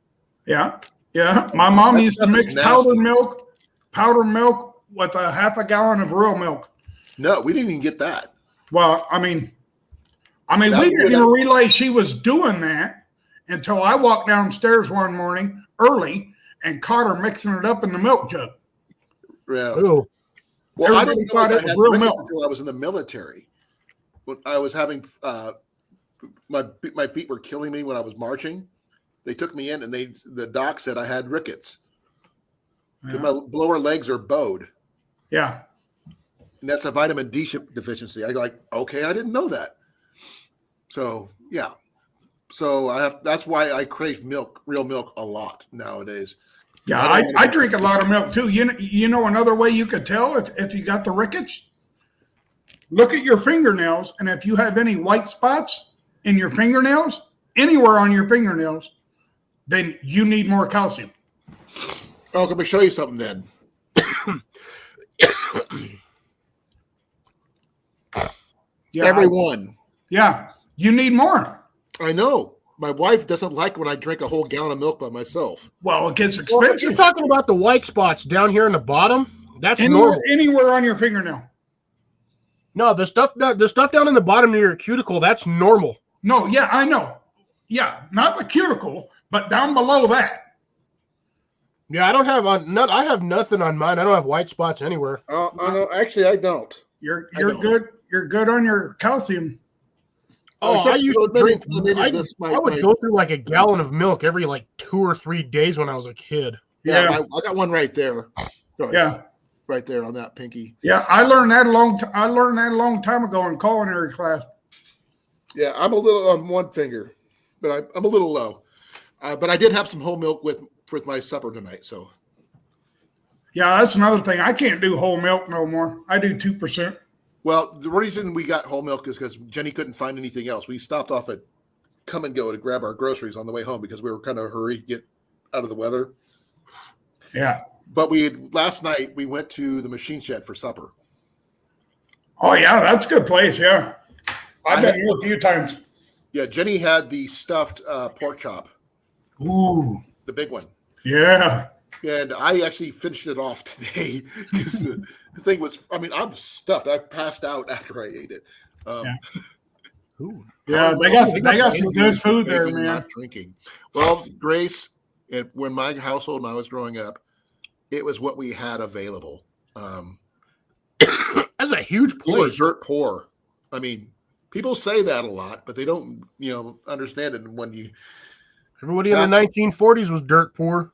[SPEAKER 8] Yeah. Yeah. My mom used to mix powdered milk with a half a gallon of real milk.
[SPEAKER 1] No, we didn't even get that.
[SPEAKER 8] Well, I mean, we didn't even realize she was doing that until I walked downstairs one morning early and caught her mixing it up in the milk jug.
[SPEAKER 1] Yeah.
[SPEAKER 6] Ooh.
[SPEAKER 1] Well, I didn't know I had real milk until I was in the military. When I was having my feet were killing me when I was marching. They took me in, and the doc said I had rickets. Yeah. My lower legs are bowed.
[SPEAKER 8] Yeah,
[SPEAKER 1] and that's a vitamin D deficiency. I okay, I didn't know that. So yeah, that's why I crave milk, real milk, a lot nowadays.
[SPEAKER 8] Yeah, I drink a lot of milk too. You know another way you could tell if you got the rickets? Look at your fingernails, and if you have any white spots in your fingernails, anywhere on your fingernails, then you need more calcium.
[SPEAKER 1] Oh, let me show you something then.
[SPEAKER 8] Yeah,
[SPEAKER 1] everyone.
[SPEAKER 8] Yeah, you need more.
[SPEAKER 1] I know. My wife doesn't like when I drink a whole gallon of milk by myself.
[SPEAKER 8] Well, it gets expensive.
[SPEAKER 6] Well, you're talking about the white spots down here in the bottom. That's
[SPEAKER 8] normal.
[SPEAKER 6] normal.
[SPEAKER 8] Anywhere on your fingernail.
[SPEAKER 6] No, the stuff down in the bottom of your cuticle, that's normal.
[SPEAKER 8] No, yeah, I know. Yeah, not the cuticle, but down below that.
[SPEAKER 6] Yeah, I have nothing on mine. I don't have white spots anywhere.
[SPEAKER 1] No, actually, I don't.
[SPEAKER 8] You're good. You're good on your calcium.
[SPEAKER 6] Oh, I used to drink. I would go through like a gallon of milk every 2 or 3 days when I was a kid.
[SPEAKER 1] Yeah, I got one right there.
[SPEAKER 8] Yeah,
[SPEAKER 1] right there on that pinky.
[SPEAKER 8] Yeah, I learned that a long time ago in culinary class.
[SPEAKER 1] Yeah, I'm a little on one finger, but I'm a little low. But I did have some whole milk with my supper tonight. So.
[SPEAKER 8] Yeah, that's another thing. I can't do whole milk no more. I do 2%.
[SPEAKER 1] Well, the reason we got whole milk is because Jenny couldn't find anything else. We stopped off at Come and Go to grab our groceries on the way home because we were kind of hurried to get out of the weather.
[SPEAKER 8] Yeah.
[SPEAKER 1] But last night we went to the Machine Shed for supper.
[SPEAKER 8] Oh yeah, that's a good place. Yeah, I've been here a few times.
[SPEAKER 1] Yeah, Jenny had the stuffed pork chop.
[SPEAKER 8] Ooh,
[SPEAKER 1] the big one.
[SPEAKER 8] Yeah.
[SPEAKER 1] And I actually finished it off today because the thing was, I'm stuffed. I passed out after I ate it.
[SPEAKER 8] Yeah, they got some good food there, man.
[SPEAKER 1] Not drinking. Well, Grace, when my household, when I was growing up, it was what we had available.
[SPEAKER 6] That's a huge
[SPEAKER 1] We were
[SPEAKER 6] place.
[SPEAKER 1] dirt poor. I mean, people say that a lot, but they don't, understand it when you.
[SPEAKER 6] Everybody in the 1940s was dirt poor.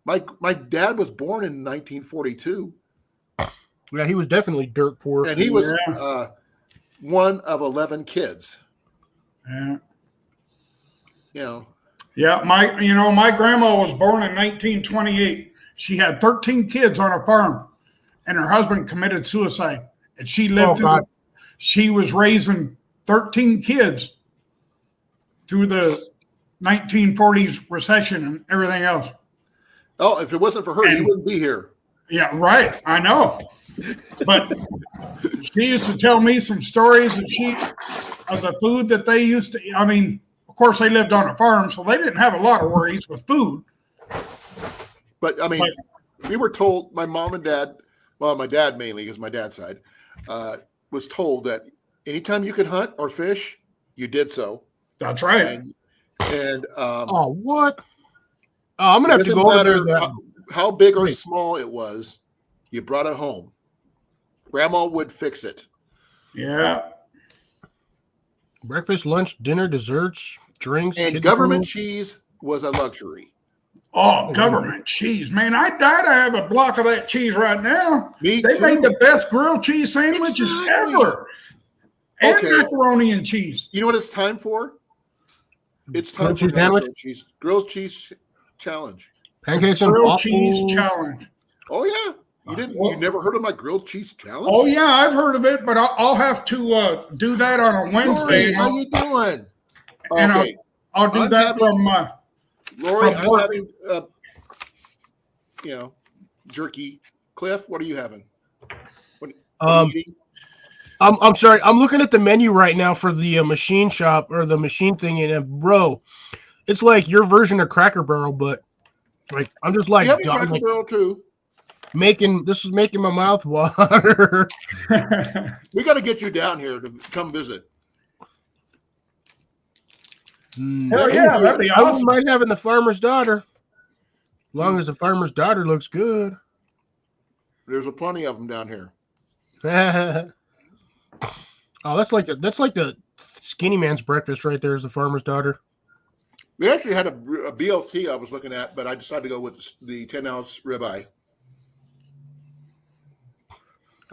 [SPEAKER 1] My dad was born in 1942.
[SPEAKER 6] Yeah, he was definitely dirt poor.
[SPEAKER 1] And he was one of 11 kids.
[SPEAKER 8] Yeah.
[SPEAKER 1] Yeah.
[SPEAKER 8] Yeah, my grandma was born in 1928. She had 13 kids on a farm, and her husband committed suicide. And she lived she was raising 13 kids through the 1940s recession and everything else.
[SPEAKER 1] Oh, if it wasn't for her, you wouldn't be here.
[SPEAKER 8] Yeah, right. I know. But she used to tell me some stories of the food that they used to. I mean, of course, they lived on a farm, so they didn't have a lot of worries with food.
[SPEAKER 1] But I mean, we were told, my mom and dad, well, my dad mainly, because my dad's side, was told that anytime you could hunt or fish, you did so.
[SPEAKER 8] That's right.
[SPEAKER 1] And
[SPEAKER 6] what? Oh, I'm gonna have to go over there.
[SPEAKER 1] How big or small it was, you brought it home. Grandma would fix it.
[SPEAKER 8] Yeah.
[SPEAKER 6] Breakfast, lunch, dinner, desserts, drinks.
[SPEAKER 1] And government cheese was a luxury.
[SPEAKER 8] Oh, government cheese. Man, I died to have a block of that cheese right now.
[SPEAKER 1] Me
[SPEAKER 8] They
[SPEAKER 1] too.
[SPEAKER 8] made the best grilled cheese sandwiches ever. And macaroni and cheese.
[SPEAKER 1] You know what it's time for? It's time for grilled cheese challenge.
[SPEAKER 6] Pancakes and
[SPEAKER 8] grilled cheese challenge.
[SPEAKER 1] Oh yeah. You never heard of my grilled cheese challenge?
[SPEAKER 8] Oh yeah, I've heard of it, but I'll have to do that on a Wednesday.
[SPEAKER 1] Lori, how you doing?
[SPEAKER 8] And
[SPEAKER 1] okay.
[SPEAKER 8] I'll do that from
[SPEAKER 1] Lori,
[SPEAKER 8] from
[SPEAKER 1] I'm having jerky. Cliff, what are you having? What are you eating?
[SPEAKER 6] I'm sorry. I'm looking at the menu right now for the machine shop or the machine thing, and bro, it's like your version of Cracker Barrel, but like I'm just like,
[SPEAKER 1] Cracker Barrel too.
[SPEAKER 6] This is making my mouth water.
[SPEAKER 1] We got to get you down here to come visit.
[SPEAKER 8] Hell yeah, that'd be awesome.
[SPEAKER 6] I might having the farmer's daughter, as long as the farmer's daughter looks good.
[SPEAKER 1] There's a plenty of them down here.
[SPEAKER 6] Oh, that's like the skinny man's breakfast right there. Is the farmer's daughter.
[SPEAKER 1] We actually had a BLT I was looking at, but I decided to go with the 10-ounce ribeye.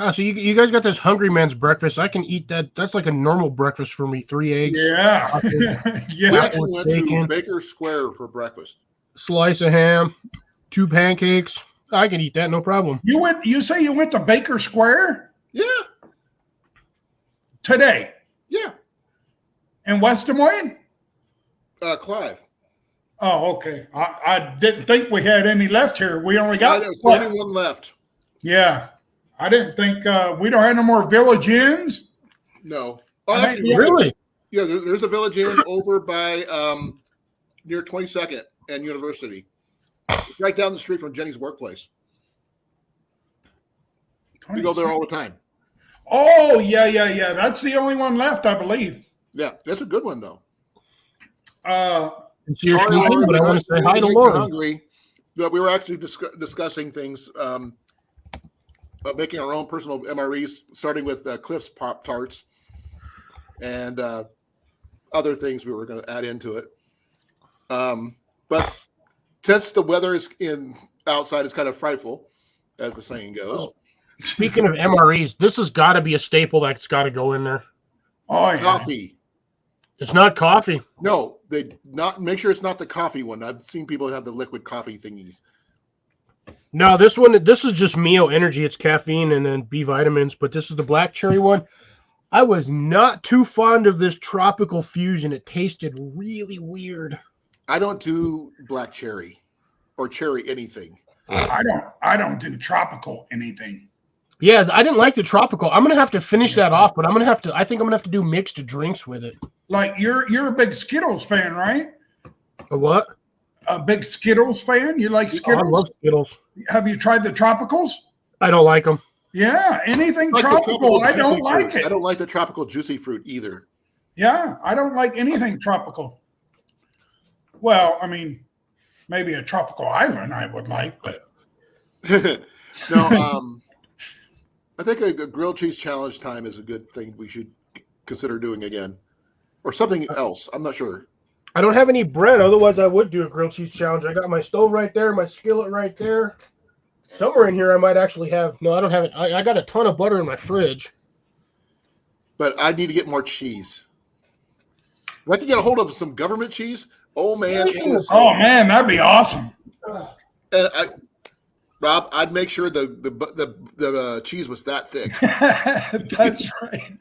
[SPEAKER 6] Oh, so you guys got this hungry man's breakfast. I can eat that. That's like a normal breakfast for me. 3 eggs.
[SPEAKER 8] Yeah.
[SPEAKER 1] Yeah. We actually went to Baker Square for breakfast.
[SPEAKER 6] Slice of ham, 2 pancakes. I can eat that, no problem.
[SPEAKER 8] You say you went to Baker Square?
[SPEAKER 1] Yeah.
[SPEAKER 8] Today?
[SPEAKER 1] Yeah.
[SPEAKER 8] In West Des Moines?
[SPEAKER 1] Clive.
[SPEAKER 8] Oh, okay. I didn't think we had any left here. We only got
[SPEAKER 1] 21 left.
[SPEAKER 8] Yeah. I didn't think we don't have no more Village Inns.
[SPEAKER 1] No.
[SPEAKER 6] Oh, actually, really?
[SPEAKER 1] Yeah, there's a Village Inn over by near 22nd and University, right down the street from Jenny's workplace. We go there all the time.
[SPEAKER 8] Oh yeah. That's the only one left, I believe.
[SPEAKER 1] Yeah, that's a good one though.
[SPEAKER 6] But I want to say hi to Laura.
[SPEAKER 1] Hungry, but we were actually discussing things. Making our own personal MREs, starting with Cliff's Pop-Tarts and other things we were going to add into it. But since the weather is outside is kind of frightful, as the saying goes.
[SPEAKER 6] Oh. Speaking of MREs, this has got to be a staple that's got to go in there.
[SPEAKER 8] Oh, yeah.
[SPEAKER 1] Coffee.
[SPEAKER 6] It's not coffee.
[SPEAKER 1] No, make sure it's not the coffee one. I've seen people have the liquid coffee thingies.
[SPEAKER 6] No, this is just Mio Energy. It's caffeine and then B vitamins, but this is the black cherry one. I was not too fond of this tropical fusion. It tasted really weird.
[SPEAKER 1] I don't do black cherry or cherry anything.
[SPEAKER 8] I don't do tropical anything.
[SPEAKER 6] Yeah, I didn't like the tropical. I'm gonna have to finish that off, but I think I'm gonna have to do mixed drinks with it.
[SPEAKER 8] Like you're a big Skittles fan, right?
[SPEAKER 6] A what?
[SPEAKER 8] A big Skittles fan? You like Skittles?
[SPEAKER 6] I love Skittles.
[SPEAKER 8] Have you tried the tropicals?
[SPEAKER 6] I don't like them.
[SPEAKER 8] Yeah, anything tropical, I don't like it.
[SPEAKER 1] I don't like the tropical juicy fruit either.
[SPEAKER 8] Yeah, I don't like anything tropical. Well, I mean, maybe a tropical island I would like, but
[SPEAKER 1] No, I think a grilled cheese challenge time is a good thing we should consider doing again, or something else. I'm not sure.
[SPEAKER 6] I don't have any bread, otherwise I would do a grilled cheese challenge. I got my stove right there, my skillet right there. Somewhere in here I might actually have. No, I don't have it. I got a ton of butter in my fridge.
[SPEAKER 1] But I need to get more cheese. If I can get a hold of some government cheese, oh man, it is.
[SPEAKER 8] Oh man, that'd be awesome.
[SPEAKER 1] And Rob, I'd make sure the cheese was that thick.
[SPEAKER 8] That's right.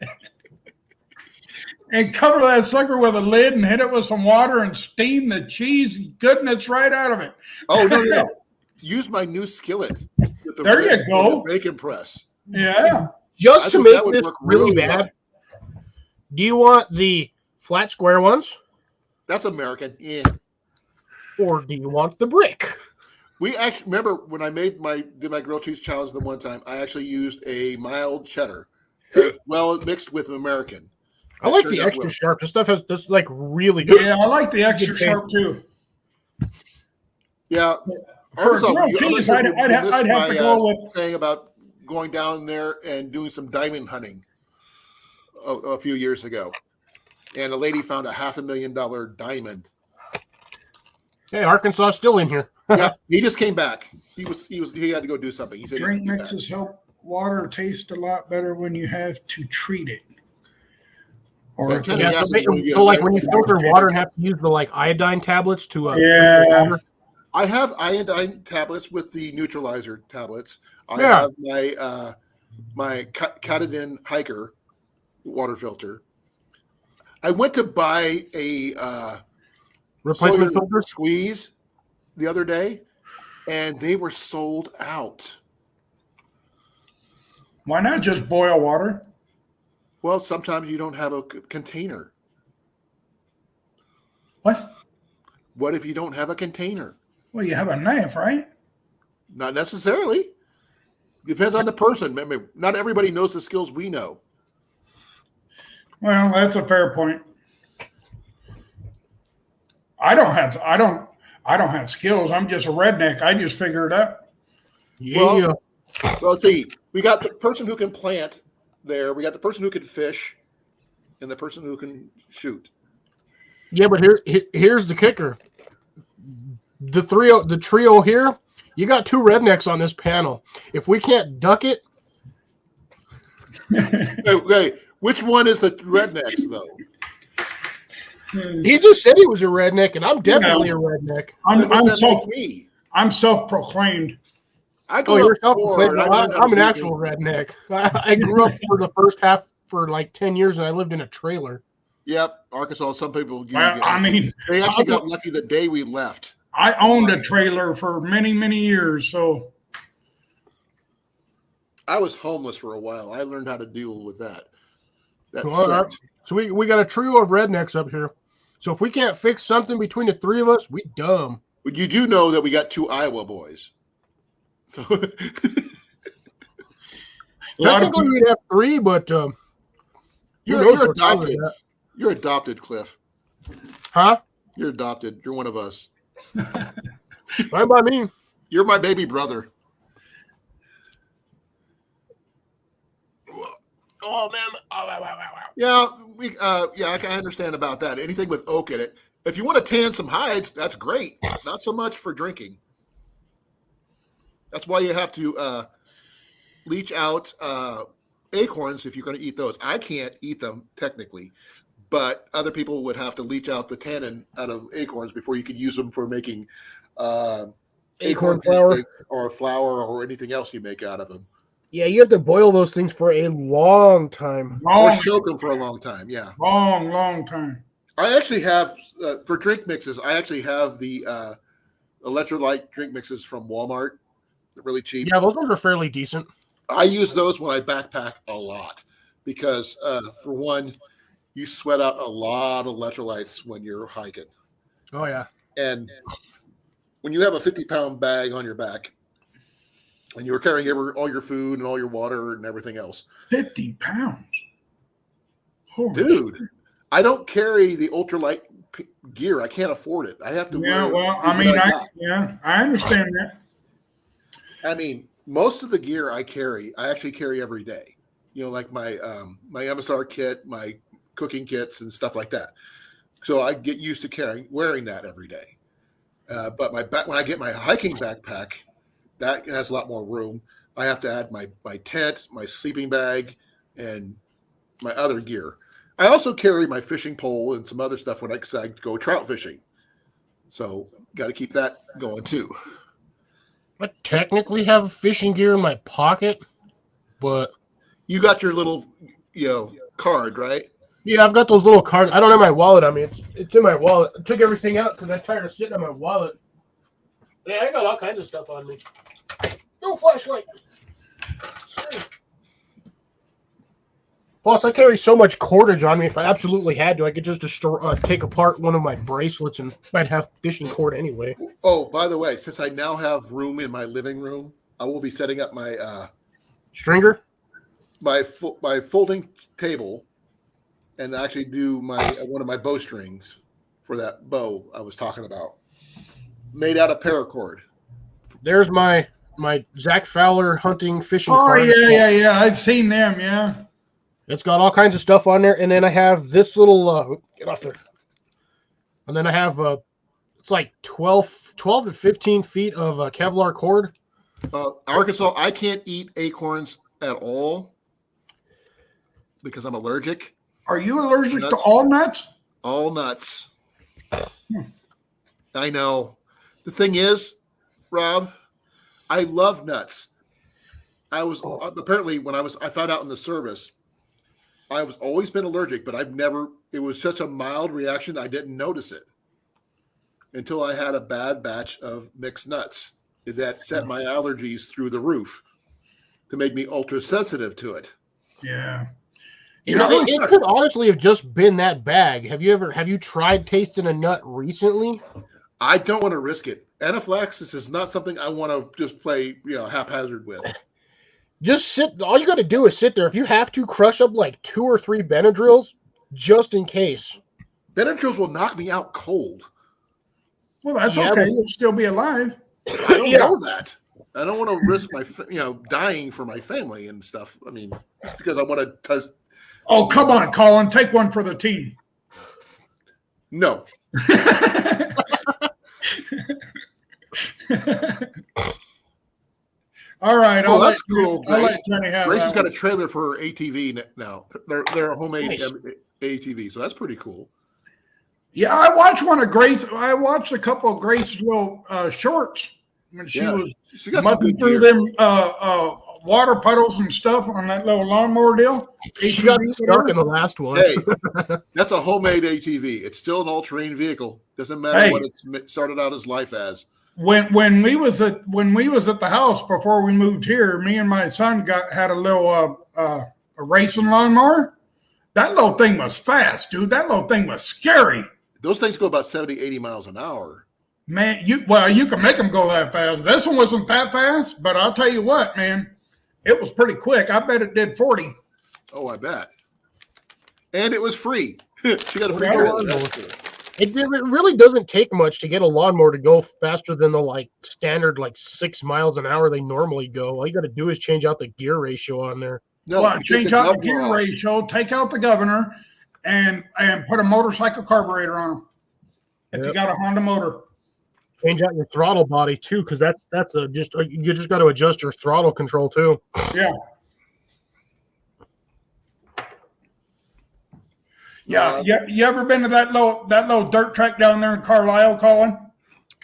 [SPEAKER 8] And cover that sucker with a lid and hit it with some water and steam the cheese goodness right out of it.
[SPEAKER 1] Oh no! Use my new skillet.
[SPEAKER 8] There you go.
[SPEAKER 1] The bacon press.
[SPEAKER 8] Yeah.
[SPEAKER 6] Just to make this really bad, do you want the flat square ones?
[SPEAKER 1] That's American. Yeah.
[SPEAKER 6] Or do you want the brick?
[SPEAKER 1] We actually remember when I did my grilled cheese challenge the one time. I actually used a mild cheddar, well mixed with American.
[SPEAKER 6] I like the extra sharp. This stuff has this like really good.
[SPEAKER 8] Yeah, I like the extra sharp too.
[SPEAKER 1] Yeah.
[SPEAKER 8] For grilled cheese, I'd have to go with
[SPEAKER 1] saying about going down there and doing some diamond hunting a few years ago, and a lady found a $500,000 diamond.
[SPEAKER 6] Hey, Arkansas still in here.
[SPEAKER 1] Yeah, he just came back. He had to go do something. He said
[SPEAKER 8] drink mixes help water taste a lot better when you have to treat it. Or
[SPEAKER 6] yeah, so like when you filter water and have to use the like iodine tablets to
[SPEAKER 1] water. I have iodine tablets with the neutralizer tablets. I have my Katadyn Hiker water filter. I went to buy a
[SPEAKER 6] replacement filter
[SPEAKER 1] squeeze the other day, and they were sold out.
[SPEAKER 8] Why not just boil water?
[SPEAKER 1] Well, sometimes you don't have a container.
[SPEAKER 8] What?
[SPEAKER 1] What if you don't have a container?
[SPEAKER 8] Well, you have a knife, right?
[SPEAKER 1] Not necessarily. Depends on the person. I mean, not everybody knows the skills we know.
[SPEAKER 8] Well, that's a fair point. I don't have skills. I'm just a redneck. I just figure it out.
[SPEAKER 6] Yeah.
[SPEAKER 1] Well, see, we got the person who can plant there. We got the person who can fish, and the person who can shoot.
[SPEAKER 6] Yeah, but here's the kicker. The trio here, you got two rednecks on this panel. If we can't duck it,
[SPEAKER 1] hey, which one is the rednecks though?
[SPEAKER 6] He just said he was a redneck, and I'm definitely a redneck.
[SPEAKER 8] I'm self-proclaimed.
[SPEAKER 6] You're self-proclaimed. I'm an actual redneck. I grew up for the first half for like 10 years, and I lived in a trailer.
[SPEAKER 1] Yep, Arkansas. Some people.
[SPEAKER 8] They actually
[SPEAKER 1] got lucky the day we left.
[SPEAKER 8] I owned a trailer for many, many years, so
[SPEAKER 1] I was homeless for a while. I learned how to deal with that.
[SPEAKER 6] So we got a trio of rednecks up here. So if we can't fix something between the three of us, we dumb.
[SPEAKER 1] But you do know that we got two Iowa boys. So
[SPEAKER 6] technically we'd have three, but
[SPEAKER 1] you're adopted. You're adopted, Cliff.
[SPEAKER 6] Huh?
[SPEAKER 1] You're adopted. You're one of us.
[SPEAKER 6] Fine by me.
[SPEAKER 1] You're my baby brother.
[SPEAKER 6] Oh man!
[SPEAKER 1] Yeah, I can understand about that. Anything with oak in it. If you want to tan some hides, that's great. Not so much for drinking. That's why you have to leach out acorns if you're going to eat those. I can't eat them technically, but other people would have to leach out the tannin out of acorns before you could use them for making
[SPEAKER 6] acorn flour
[SPEAKER 1] or flour or anything else you make out of them.
[SPEAKER 6] Yeah, you have to boil those things for a long time.
[SPEAKER 1] Or soak them for a long time, yeah.
[SPEAKER 8] Long time.
[SPEAKER 1] I actually have, for drink mixes, I actually have the electrolyte drink mixes from Walmart. They're really cheap.
[SPEAKER 6] Yeah, those ones are fairly decent.
[SPEAKER 1] I use those when I backpack a lot because, for one, you sweat out a lot of electrolytes when you're hiking.
[SPEAKER 6] Oh, yeah.
[SPEAKER 1] And when you have a 50-pound bag on your back, and you were carrying all your food and all your water and everything else.
[SPEAKER 8] 50 pounds.
[SPEAKER 1] Dude, I don't carry the ultralight gear. I can't afford it. I have to wear.
[SPEAKER 8] Well, I understand that.
[SPEAKER 1] I mean, most of the gear I actually carry every day. You know, like my MSR kit, my cooking kits, and stuff like that. So I get used to wearing that every day. But when I get my hiking backpack, that has a lot more room. I have to add my tent, my sleeping bag, and my other gear. I also carry my fishing pole and some other stuff when I go trout fishing. So got to keep that going too.
[SPEAKER 6] I technically have fishing gear in my pocket, but
[SPEAKER 1] you got your little, card, right?
[SPEAKER 6] Yeah, I've got those little cards. I don't have my wallet on me. It's in my wallet. I took everything out because I'm tired of sitting on my wallet. Yeah, I got all kinds of stuff on me. No flashlight. Sorry. Plus, I carry so much cordage on me. If I absolutely had to, I could just take apart one of my bracelets and I'd have fishing cord anyway.
[SPEAKER 1] Oh, by the way, since I now have room in my living room, I will be setting up my
[SPEAKER 6] stringer,
[SPEAKER 1] my folding table, and actually do one of my bowstrings for that bow I was talking about, made out of paracord.
[SPEAKER 6] There's my Zach Fowler hunting fishing
[SPEAKER 8] card.
[SPEAKER 6] Oh,
[SPEAKER 8] yeah. I've seen them, yeah.
[SPEAKER 6] It's got all kinds of stuff on there, and then I have this little get off there. And then I have it's like 12 to 15 feet of Kevlar cord.
[SPEAKER 1] Arkansas, I can't eat acorns at all because I'm allergic.
[SPEAKER 8] Are you allergic to all nuts?
[SPEAKER 1] All nuts. I know. The thing is, Rob, I love nuts. I was apparently when I found out in the service, I was always been allergic, but it was such a mild reaction, I didn't notice it until I had a bad batch of mixed nuts that set my allergies through the roof to make me ultra sensitive to it.
[SPEAKER 8] Yeah.
[SPEAKER 6] It could honestly have just been that bag. Have you tried tasting a nut recently?
[SPEAKER 1] I don't want to risk it. Anaphylaxis is not something I want to just play, haphazard with.
[SPEAKER 6] Just sit. All you got to do is sit there. If you have to, crush up like 2 or 3 Benadryls, just in case.
[SPEAKER 1] Benadryls will knock me out cold.
[SPEAKER 8] Well, that's okay. You'll still be alive.
[SPEAKER 1] I don't know that. I don't want to risk my, dying for my family and stuff. I mean, just because I want to test.
[SPEAKER 8] Oh, come on, Colin. Take one for the team.
[SPEAKER 1] No.
[SPEAKER 8] All right.
[SPEAKER 1] Oh, that's cool. Grace
[SPEAKER 8] has
[SPEAKER 1] got a trailer for her ATV now. They're a homemade ATV, so that's pretty cool.
[SPEAKER 8] Yeah, I watched a couple of Grace's little shorts when she was mucking through them water puddles and stuff on that little lawnmower deal.
[SPEAKER 6] She got stuck in the last one.
[SPEAKER 1] Hey, that's a homemade ATV. It's still an all-terrain vehicle. Doesn't matter what it's started out his life as.
[SPEAKER 8] When we was at the house before we moved here, me and my son had a little a racing lawnmower. That little thing was fast, dude. That little thing was scary.
[SPEAKER 1] Those things go about 70, 80 miles an hour.
[SPEAKER 8] Man, you can make them go that fast. This one wasn't that fast, but I'll tell you what, man, it was pretty quick. I bet it did 40.
[SPEAKER 1] Oh, I bet. And it was free. She got a free trailer.
[SPEAKER 6] It really doesn't take much to get a lawnmower to go faster than the standard 6 miles an hour they normally go. All you got to do is change out the gear ratio on there.
[SPEAKER 8] No, change out the gear ratio, take out the governor, and put a motorcycle carburetor on them. If you got a Honda motor.
[SPEAKER 6] Change out your throttle body too, because you just got to adjust your throttle control too.
[SPEAKER 8] Yeah. Yeah, you ever been to that little dirt track down there in Carlisle, Colin?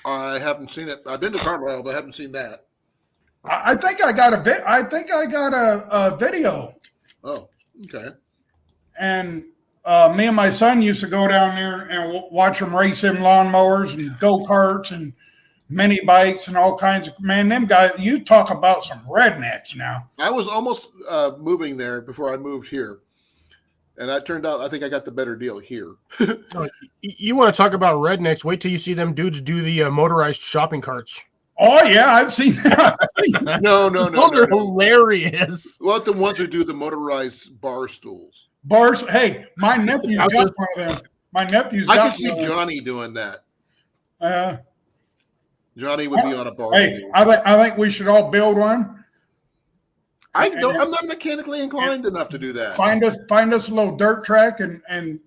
[SPEAKER 1] I haven't seen it. I've been to Carlisle, but I haven't seen that.
[SPEAKER 8] I think I got a video.
[SPEAKER 1] Oh, okay.
[SPEAKER 8] And me and my son used to go down there and watch them race them lawnmowers and go-karts and mini bikes and all kinds of, man, them guys, you talk about some rednecks now.
[SPEAKER 1] I was almost moving there before I moved here. And that turned out, I think I got the better deal here.
[SPEAKER 6] You want to talk about rednecks? Wait till you see them dudes do the motorized shopping carts.
[SPEAKER 8] Oh, yeah, I've seen that.
[SPEAKER 1] No.
[SPEAKER 6] Those are hilarious.
[SPEAKER 1] What the ones who do the motorized bar stools?
[SPEAKER 8] Bars. Hey, my nephew's got one of them. My nephew's got
[SPEAKER 1] I can see Johnny doing that. Johnny would be on a bar.
[SPEAKER 8] Hey, I think we should all build one.
[SPEAKER 1] I'm not mechanically inclined enough to do that.
[SPEAKER 8] Find us a little dirt track and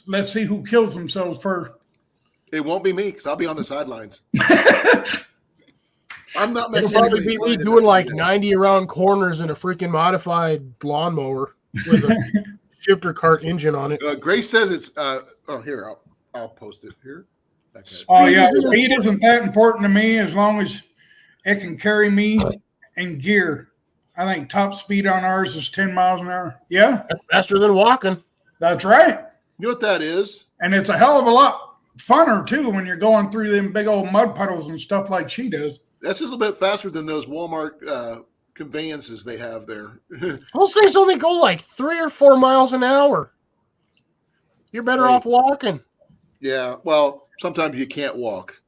[SPEAKER 8] let's see who kills themselves first.
[SPEAKER 1] It won't be me because I'll be on the sidelines. I'm not
[SPEAKER 6] It'll
[SPEAKER 1] mechanically
[SPEAKER 6] probably be me
[SPEAKER 1] inclined
[SPEAKER 6] doing
[SPEAKER 1] enough
[SPEAKER 6] like
[SPEAKER 1] to do that.
[SPEAKER 6] 90 around corners in a freaking modified lawnmower with a shifter cart engine on it.
[SPEAKER 1] Grace says it's. Here I'll post it here. Okay.
[SPEAKER 8] Oh yeah, speed isn't that important to me as long as it can carry me and gear. I think top speed on ours is 10 miles an hour. Yeah,
[SPEAKER 6] That's faster than walking.
[SPEAKER 8] that's right.
[SPEAKER 1] You know what that is?
[SPEAKER 8] And it's a hell of a lot funner too when you're going through them big old mud puddles and stuff like she does.
[SPEAKER 1] That's just a little bit faster than those Walmart conveyances they have there.
[SPEAKER 6] Those things only go like 3 or 4 miles an hour. You're better off walking.
[SPEAKER 1] Yeah, well, sometimes you can't walk.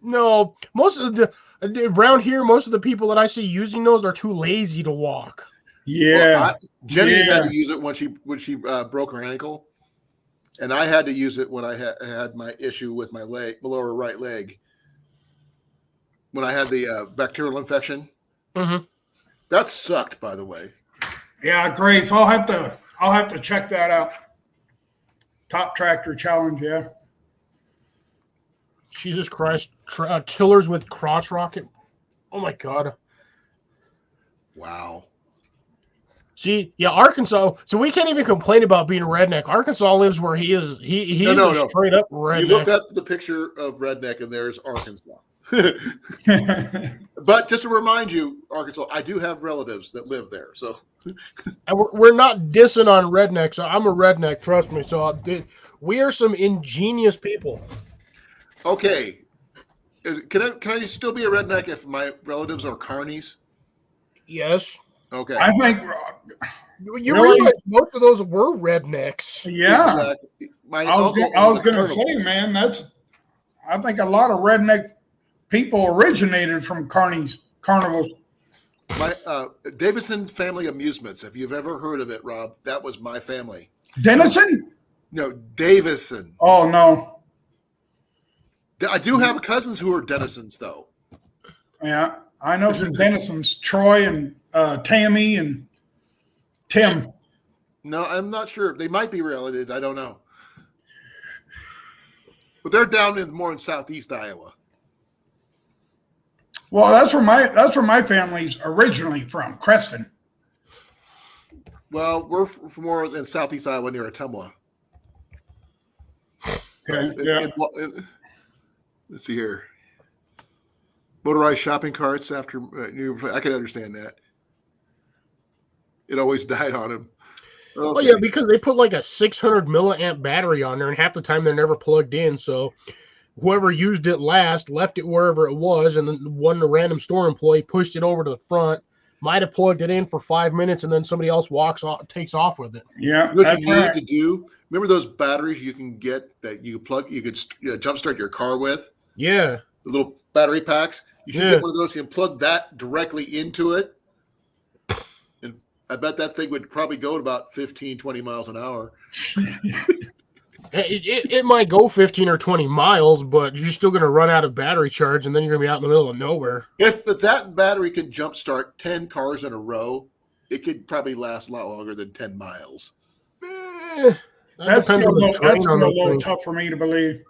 [SPEAKER 6] No, most of the around here, most of the people that I see using those are too lazy to walk.
[SPEAKER 8] Yeah,
[SPEAKER 1] well, Jenny had to use it when she broke her ankle, and I had to use it when I had my issue with my leg, lower right leg. When I had the bacterial infection, that sucked. By the way,
[SPEAKER 8] yeah, Grace, I'll have to check that out. Top Tractor Challenge, yeah.
[SPEAKER 6] Jesus Christ, killers with crotch rocket. Oh my God.
[SPEAKER 1] Wow.
[SPEAKER 6] See, yeah, Arkansas. So we can't even complain about being a redneck. Arkansas lives where he is. He's a straight up redneck.
[SPEAKER 1] You look up the picture of redneck, and there's Arkansas. But just to remind you, Arkansas, I do have relatives that live there. So
[SPEAKER 6] and we're not dissing on rednecks. I'm a redneck, trust me. So we are some ingenious people.
[SPEAKER 1] Okay, can I still be a redneck if my relatives are carnies?
[SPEAKER 6] Yes.
[SPEAKER 8] I
[SPEAKER 1] Okay.
[SPEAKER 8] think
[SPEAKER 6] you realize most of those were rednecks.
[SPEAKER 8] Yeah.
[SPEAKER 1] Exactly.
[SPEAKER 8] I was going to say, man, I think a lot of redneck people originated from carnivals.
[SPEAKER 1] My Davison Family Amusements. If you've ever heard of it, Rob, that was my family.
[SPEAKER 8] Denison?
[SPEAKER 1] No, Davison.
[SPEAKER 8] Oh no.
[SPEAKER 1] I do have cousins who are Denisons, though.
[SPEAKER 8] Yeah, I know some Denisons. Troy and Tammy and Tim.
[SPEAKER 1] No, I'm not sure. They might be related. I don't know. But they're down more in southeast Iowa.
[SPEAKER 8] Well, that's where my family's originally from, Creston.
[SPEAKER 1] Well, we're from more in southeast Iowa near Ottumwa.
[SPEAKER 8] Okay. Yeah.
[SPEAKER 1] Let's see here. Motorized shopping carts after I can understand that. It always died on him. Okay.
[SPEAKER 6] Well, yeah, because they put like a 600 milliamp battery on there, and half the time they're never plugged in. So whoever used it last left it wherever it was, and then one random store employee pushed it over to the front, might have plugged it in for 5 minutes, and then somebody else takes off with it.
[SPEAKER 8] Yeah,
[SPEAKER 1] what you need to do. Remember those batteries you can get that you could jumpstart your car with?
[SPEAKER 6] Yeah.
[SPEAKER 1] The little battery packs. You should get one of those. You can plug that directly into it. And I bet that thing would probably go at about 15, 20 miles an hour.
[SPEAKER 6] It might go 15 or 20 miles, but you're still going to run out of battery charge, and then you're going to be out in the middle of nowhere.
[SPEAKER 1] If that battery can jumpstart 10 cars in a row, it could probably last a lot longer than 10 miles.
[SPEAKER 8] That's still a little tough for me to believe.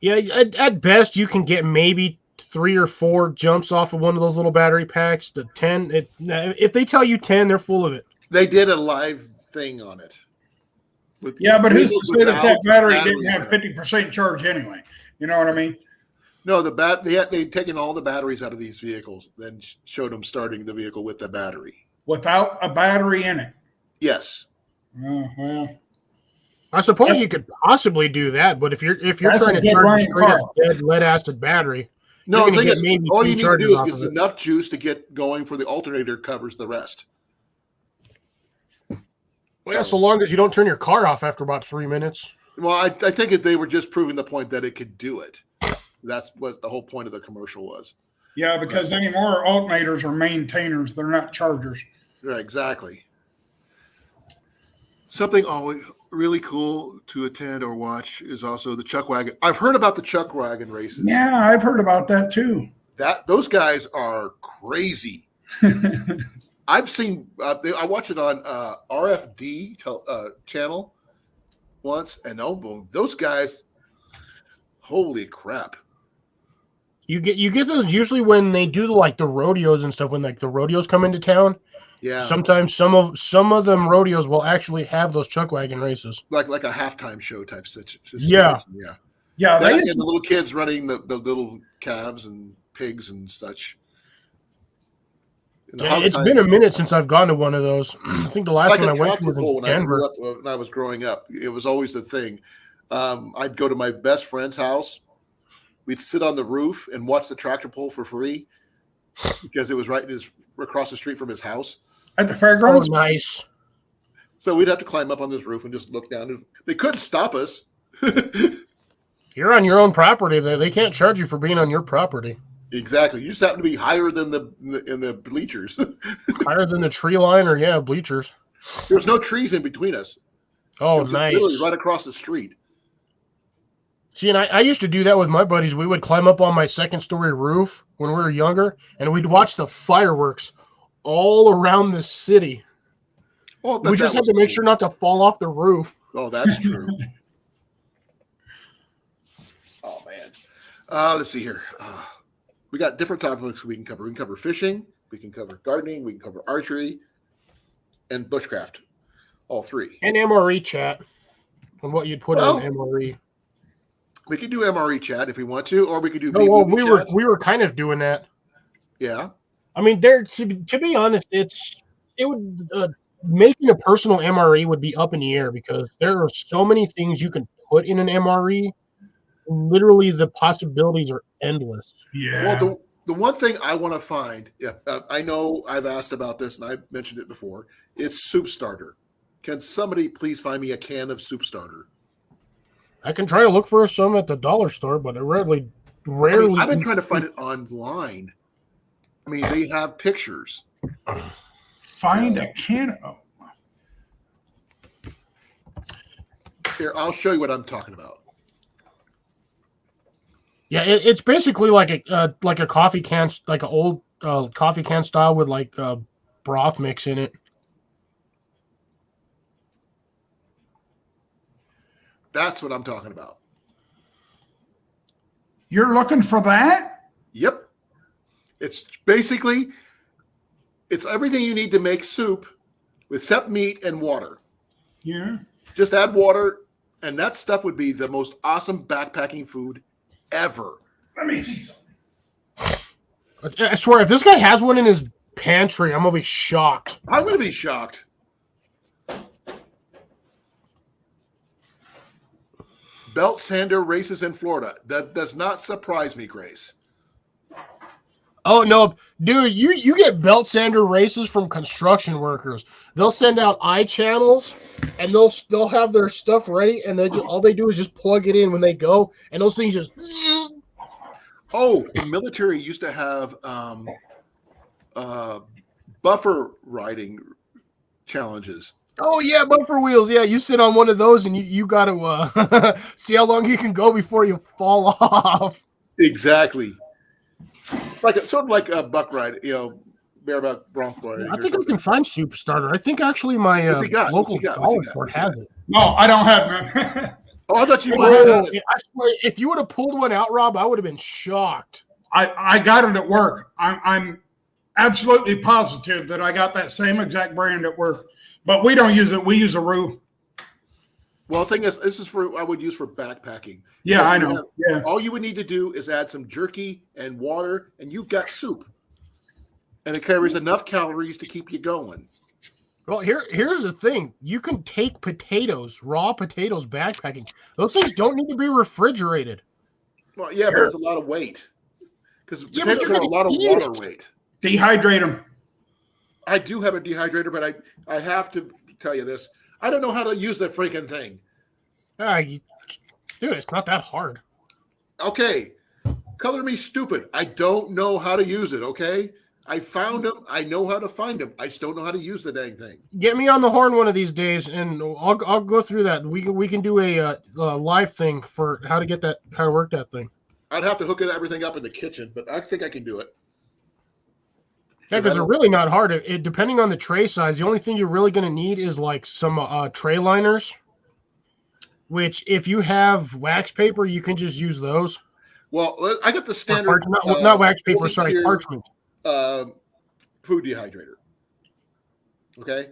[SPEAKER 6] Yeah, at best, you can get maybe 3 or 4 jumps off of one of those little battery packs. The 10, if they tell you 10, they're full of it.
[SPEAKER 1] They did a live thing on it.
[SPEAKER 8] Yeah, but who's to say that battery didn't have 50% charge anyway? You know what I mean?
[SPEAKER 1] No, they'd taken all the batteries out of these vehicles, then showed them starting the vehicle with the battery.
[SPEAKER 8] Without a battery in it?
[SPEAKER 1] Yes.
[SPEAKER 8] Oh, well.
[SPEAKER 6] I suppose you could possibly do that, but if you're trying to charge a straight up dead lead acid battery,
[SPEAKER 1] no, the thing is, all you need to do is get enough juice to get going for the alternator covers the rest.
[SPEAKER 6] Well, yeah, so long as you don't turn your car off after about 3 minutes.
[SPEAKER 1] Well, I think they were just proving the point that it could do it. That's what the whole point of the commercial was.
[SPEAKER 8] Yeah, because anymore alternators are maintainers; they're not chargers.
[SPEAKER 1] Yeah, exactly. Something always really cool to attend or watch is also the Chuck Wagon. I've heard about the Chuck Wagon races.
[SPEAKER 8] Yeah, I've heard about that too.
[SPEAKER 1] Those guys are crazy. I've seen. I watched it on RFD channel once, and those guys, holy crap!
[SPEAKER 6] You get those usually when they do like the rodeos and stuff. When like the rodeos come into town,
[SPEAKER 1] Yeah.
[SPEAKER 6] Sometimes some of them rodeos will actually have those Chuck Wagon races,
[SPEAKER 1] like a halftime show type situation.
[SPEAKER 6] Yeah.
[SPEAKER 8] Yeah,
[SPEAKER 1] and the little kids running the little calves and pigs and such.
[SPEAKER 6] It's been a minute since I've gone to one of those. I think the last one I went to was in Denver.
[SPEAKER 1] When I was growing up, it was always the thing. I'd go to my best friend's house. We'd sit on the roof and watch the tractor pull for free because it was across the street from his house.
[SPEAKER 8] At the fairgrounds?
[SPEAKER 6] Oh, nice.
[SPEAKER 1] So we'd have to climb up on this roof and just look down. They couldn't stop us.
[SPEAKER 6] You're on your own property. They can't charge you for being on your property.
[SPEAKER 1] Exactly. You just happen to be higher than the bleachers.
[SPEAKER 6] Higher than the tree line or, bleachers.
[SPEAKER 1] There was no trees in between us.
[SPEAKER 6] Oh, nice.
[SPEAKER 1] Literally right across the street.
[SPEAKER 6] See, and I used to do that with my buddies. We would climb up on my second-story roof when we were younger, and we'd watch the fireworks all around the city.
[SPEAKER 1] Oh,
[SPEAKER 6] we just had to make sure not to fall off the roof.
[SPEAKER 1] Oh, that's true. Oh, man. Let's see here. We got different topics we can cover. We can cover fishing. We can cover gardening. We can cover archery and bushcraft. All three.
[SPEAKER 6] And MRE chat. And what you'd put on MRE.
[SPEAKER 1] We could do MRE chat if we want to, or we could do.
[SPEAKER 6] We were kind of doing that.
[SPEAKER 1] Yeah.
[SPEAKER 6] I mean, to be honest, it would making a personal MRE would be up in the air because there are so many things you can put in an MRE. Literally, the possibilities are endless.
[SPEAKER 8] Yeah.
[SPEAKER 1] Well, the one thing I want to find, I know I've asked about this and I've mentioned it before. It's soup starter. Can somebody please find me a can of soup starter?
[SPEAKER 6] I can try to look for some at the dollar store, but I rarely.
[SPEAKER 1] I've been trying to find it online. I mean, they have pictures.
[SPEAKER 8] Find a can of.
[SPEAKER 1] Here, I'll show you what I'm talking about.
[SPEAKER 6] Yeah, it's basically like a coffee can, like an old coffee can style with like broth mix in it.
[SPEAKER 1] That's what I'm talking about.
[SPEAKER 8] You're looking for that?
[SPEAKER 1] Yep. It's everything you need to make soup except meat and water.
[SPEAKER 8] Yeah.
[SPEAKER 1] Just add water, and that stuff would be the most awesome backpacking food ever.
[SPEAKER 8] Let me see something.
[SPEAKER 6] I swear, if this guy has one in his pantry, I'm gonna be shocked.
[SPEAKER 1] I'm gonna be shocked. Belt sander races in Florida. That does not surprise me, Grace.
[SPEAKER 6] Oh no, dude! You get belt sander races from construction workers. They'll send out iChannels, and they'll have their stuff ready, and all they do is just plug it in when they go, and those things just.
[SPEAKER 1] Oh, the military used to have buffer riding challenges.
[SPEAKER 6] Oh yeah, buffer wheels. Yeah, you sit on one of those, and you got to see how long you can go before you fall off.
[SPEAKER 1] Exactly. Sort of like a buck ride, bareback bronc riding.
[SPEAKER 6] I think I can find Soup Starter. I think actually my local dollar store has it.
[SPEAKER 8] No, I don't have none.
[SPEAKER 1] Oh, I thought you might have had it.
[SPEAKER 6] I swear, if you would have pulled one out, Rob, I would have been shocked.
[SPEAKER 8] I got it at work. I'm absolutely positive that I got that same exact brand at work. But we don't use it. We use a roux.
[SPEAKER 1] Well, the thing is, this is I would use for backpacking.
[SPEAKER 8] Yeah, I know. Yeah.
[SPEAKER 1] All you would need to do is add some jerky and water, and you've got soup. And it carries enough calories to keep you going.
[SPEAKER 6] Well, here's the thing. You can take raw potatoes backpacking. Those things don't need to be refrigerated.
[SPEAKER 1] Well, yeah, but it's a lot of weight. Because potatoes are a lot of water weight.
[SPEAKER 8] Dehydrate them.
[SPEAKER 1] I do have a dehydrator, but I have to tell you this. I don't know how to use that freaking thing.
[SPEAKER 6] Dude, it's not that hard.
[SPEAKER 1] Okay. Color me stupid. I don't know how to use it, okay? I found them. I know how to find them. I just don't know how to use the dang thing.
[SPEAKER 6] Get me on the horn one of these days, and I'll go through that. We can do a live thing for how to work that thing.
[SPEAKER 1] I'd have to hook everything up in the kitchen, but I think I can do it.
[SPEAKER 6] Yeah, because they're really not hard. It depending on the tray size, the only thing you're really going to need is like some tray liners. Which, if you have wax paper, you can just use those.
[SPEAKER 1] Well, I got the standard.
[SPEAKER 6] Not wax paper. Sorry, parchment.
[SPEAKER 1] Food dehydrator. Okay,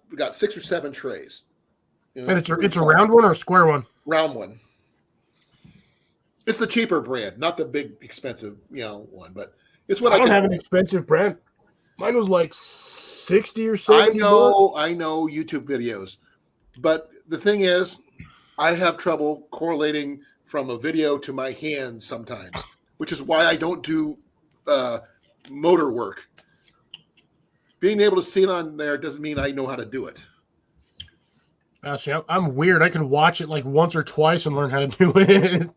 [SPEAKER 1] we got 6 or 7 trays.
[SPEAKER 6] And it's a round one or a square one?
[SPEAKER 1] Round one. It's the cheaper brand, not the big expensive one, but it's what I
[SPEAKER 6] don't have an expensive brand. Mine was like 60 or 70.
[SPEAKER 1] I know YouTube videos, but the thing is, I have trouble correlating from a video to my hands sometimes, which is why I don't do motor work. Being able to see it on there doesn't mean I know how to do it.
[SPEAKER 6] See, I'm weird. I can watch it like once or twice and learn how to do it.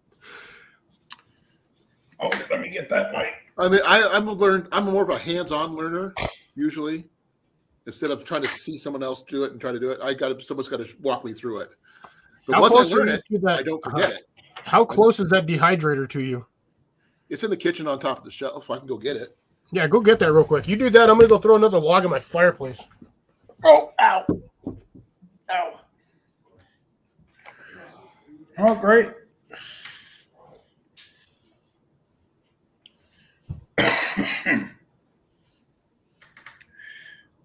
[SPEAKER 8] Oh, let me get that mic.
[SPEAKER 1] I mean, I'm more of a hands-on learner usually. Instead of trying to see someone else do it and try to do it, someone's got to walk me through it. But once I learn it, I don't forget it.
[SPEAKER 6] How close is that dehydrator to you?
[SPEAKER 1] It's in the kitchen on top of the shelf. I can go get it.
[SPEAKER 6] Yeah, go get that real quick. You do that, I'm going to go throw another log in my fireplace.
[SPEAKER 8] Oh, ow. Ow. Oh, great.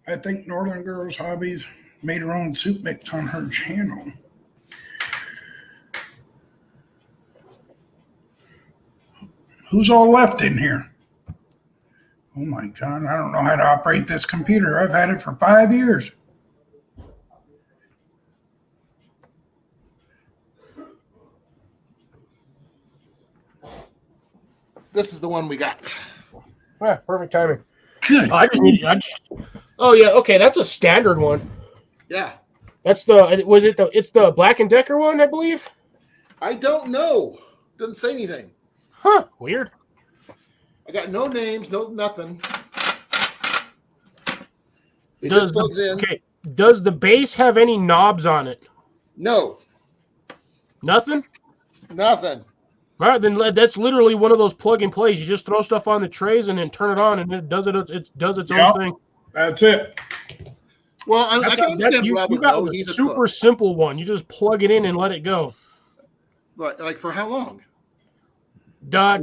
[SPEAKER 8] I think Northern Girls Hobbies made her own soup mix on her channel. Who's all left in here? Oh my God, I don't know how to operate this computer. I've had it for 5 years.
[SPEAKER 1] This is the one we got.
[SPEAKER 6] Yeah, perfect timing.
[SPEAKER 8] Good.
[SPEAKER 6] Oh yeah, okay, that's a standard one.
[SPEAKER 1] Yeah.
[SPEAKER 6] It's the Black & Decker one, I believe?
[SPEAKER 1] I don't know. Doesn't say anything.
[SPEAKER 6] Huh, weird.
[SPEAKER 1] I got no names, no nothing. It just plugs in.
[SPEAKER 6] Okay, does the base have any knobs on it?
[SPEAKER 1] No.
[SPEAKER 6] Nothing?
[SPEAKER 1] Nothing.
[SPEAKER 6] All right, then that's literally one of those plug and plays. You just throw stuff on the trays and then turn it on, and it does its own thing.
[SPEAKER 8] That's it.
[SPEAKER 1] Well, I can understand Rob would know. He's a
[SPEAKER 6] super simple one. You just plug it in and let it go.
[SPEAKER 1] But like for how long?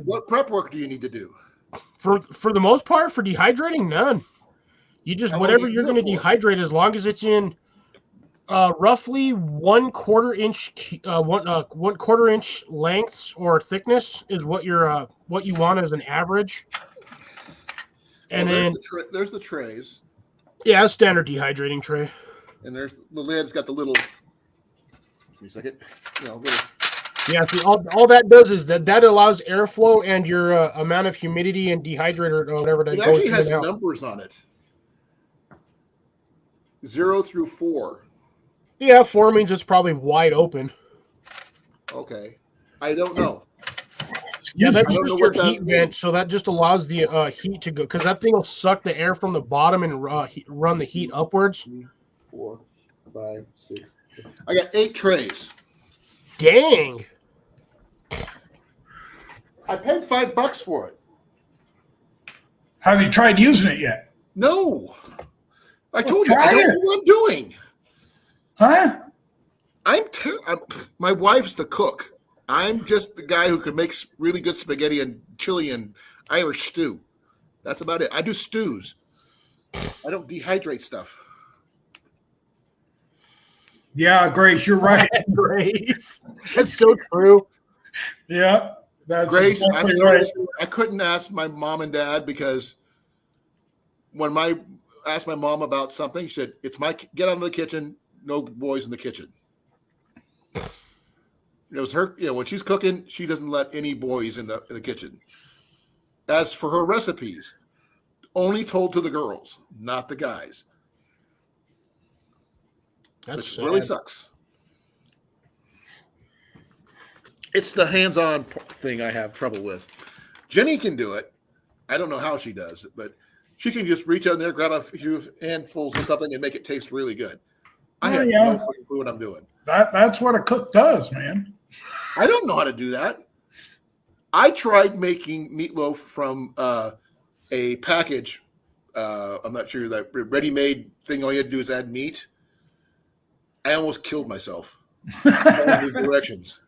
[SPEAKER 6] What
[SPEAKER 1] prep work do you need to do?
[SPEAKER 6] For the most part, for dehydrating, none. You just whatever you're going to dehydrate, as long as it's in roughly 1/4 inch, 1/4 inch lengths or thickness is what you want as an average. And then
[SPEAKER 1] there's the trays.
[SPEAKER 6] Yeah, a standard dehydrating tray.
[SPEAKER 1] And there's the lid's got the little. Give me a second.
[SPEAKER 6] Yeah, see, all that does is that allows airflow and your amount of humidity and dehydrator or whatever that goes in and out.
[SPEAKER 1] It actually has numbers on it. 0 through 4.
[SPEAKER 6] Yeah, 4 means it's probably wide open.
[SPEAKER 1] Okay. I don't know.
[SPEAKER 6] Yeah, that's just your heat vent, so that just allows the heat to go, because that thing will suck the air from the bottom and run the heat upwards.
[SPEAKER 1] 3, 4, 5, 6. I got 8 trays.
[SPEAKER 6] Dang.
[SPEAKER 1] I paid $5 for it.
[SPEAKER 8] Have you tried using it yet?
[SPEAKER 1] No. I told you, I don't know what I'm doing.
[SPEAKER 8] Huh?
[SPEAKER 1] My wife's the cook. I'm just the guy who can make really good spaghetti and chili and Irish stew. That's about it. I do stews. I don't dehydrate stuff.
[SPEAKER 8] Yeah, Grace, you're right.
[SPEAKER 6] Grace. That's so true.
[SPEAKER 8] Yeah. That's
[SPEAKER 1] Grace,
[SPEAKER 8] exactly right.
[SPEAKER 1] I couldn't ask my mom and dad because when I asked my mom about something, she said, get out of the kitchen, no boys in the kitchen. It was her, when she's cooking, she doesn't let any boys in the kitchen. As for her recipes, only told to the girls, not the guys. Which really sucks. It's the hands-on thing I have trouble with. Jenny can do it. I don't know how she does it, but She can just reach out there, grab a few handfuls of something, and make it taste really good. I
[SPEAKER 8] Oh,
[SPEAKER 1] have
[SPEAKER 8] yeah.
[SPEAKER 1] no fucking clue what I'm doing.
[SPEAKER 8] That's what a cook does, man.
[SPEAKER 1] I don't know how to do that. I tried making meatloaf from a package. I'm not sure that ready-made thing. All you had to do is add meat. I almost killed myself. Following the directions.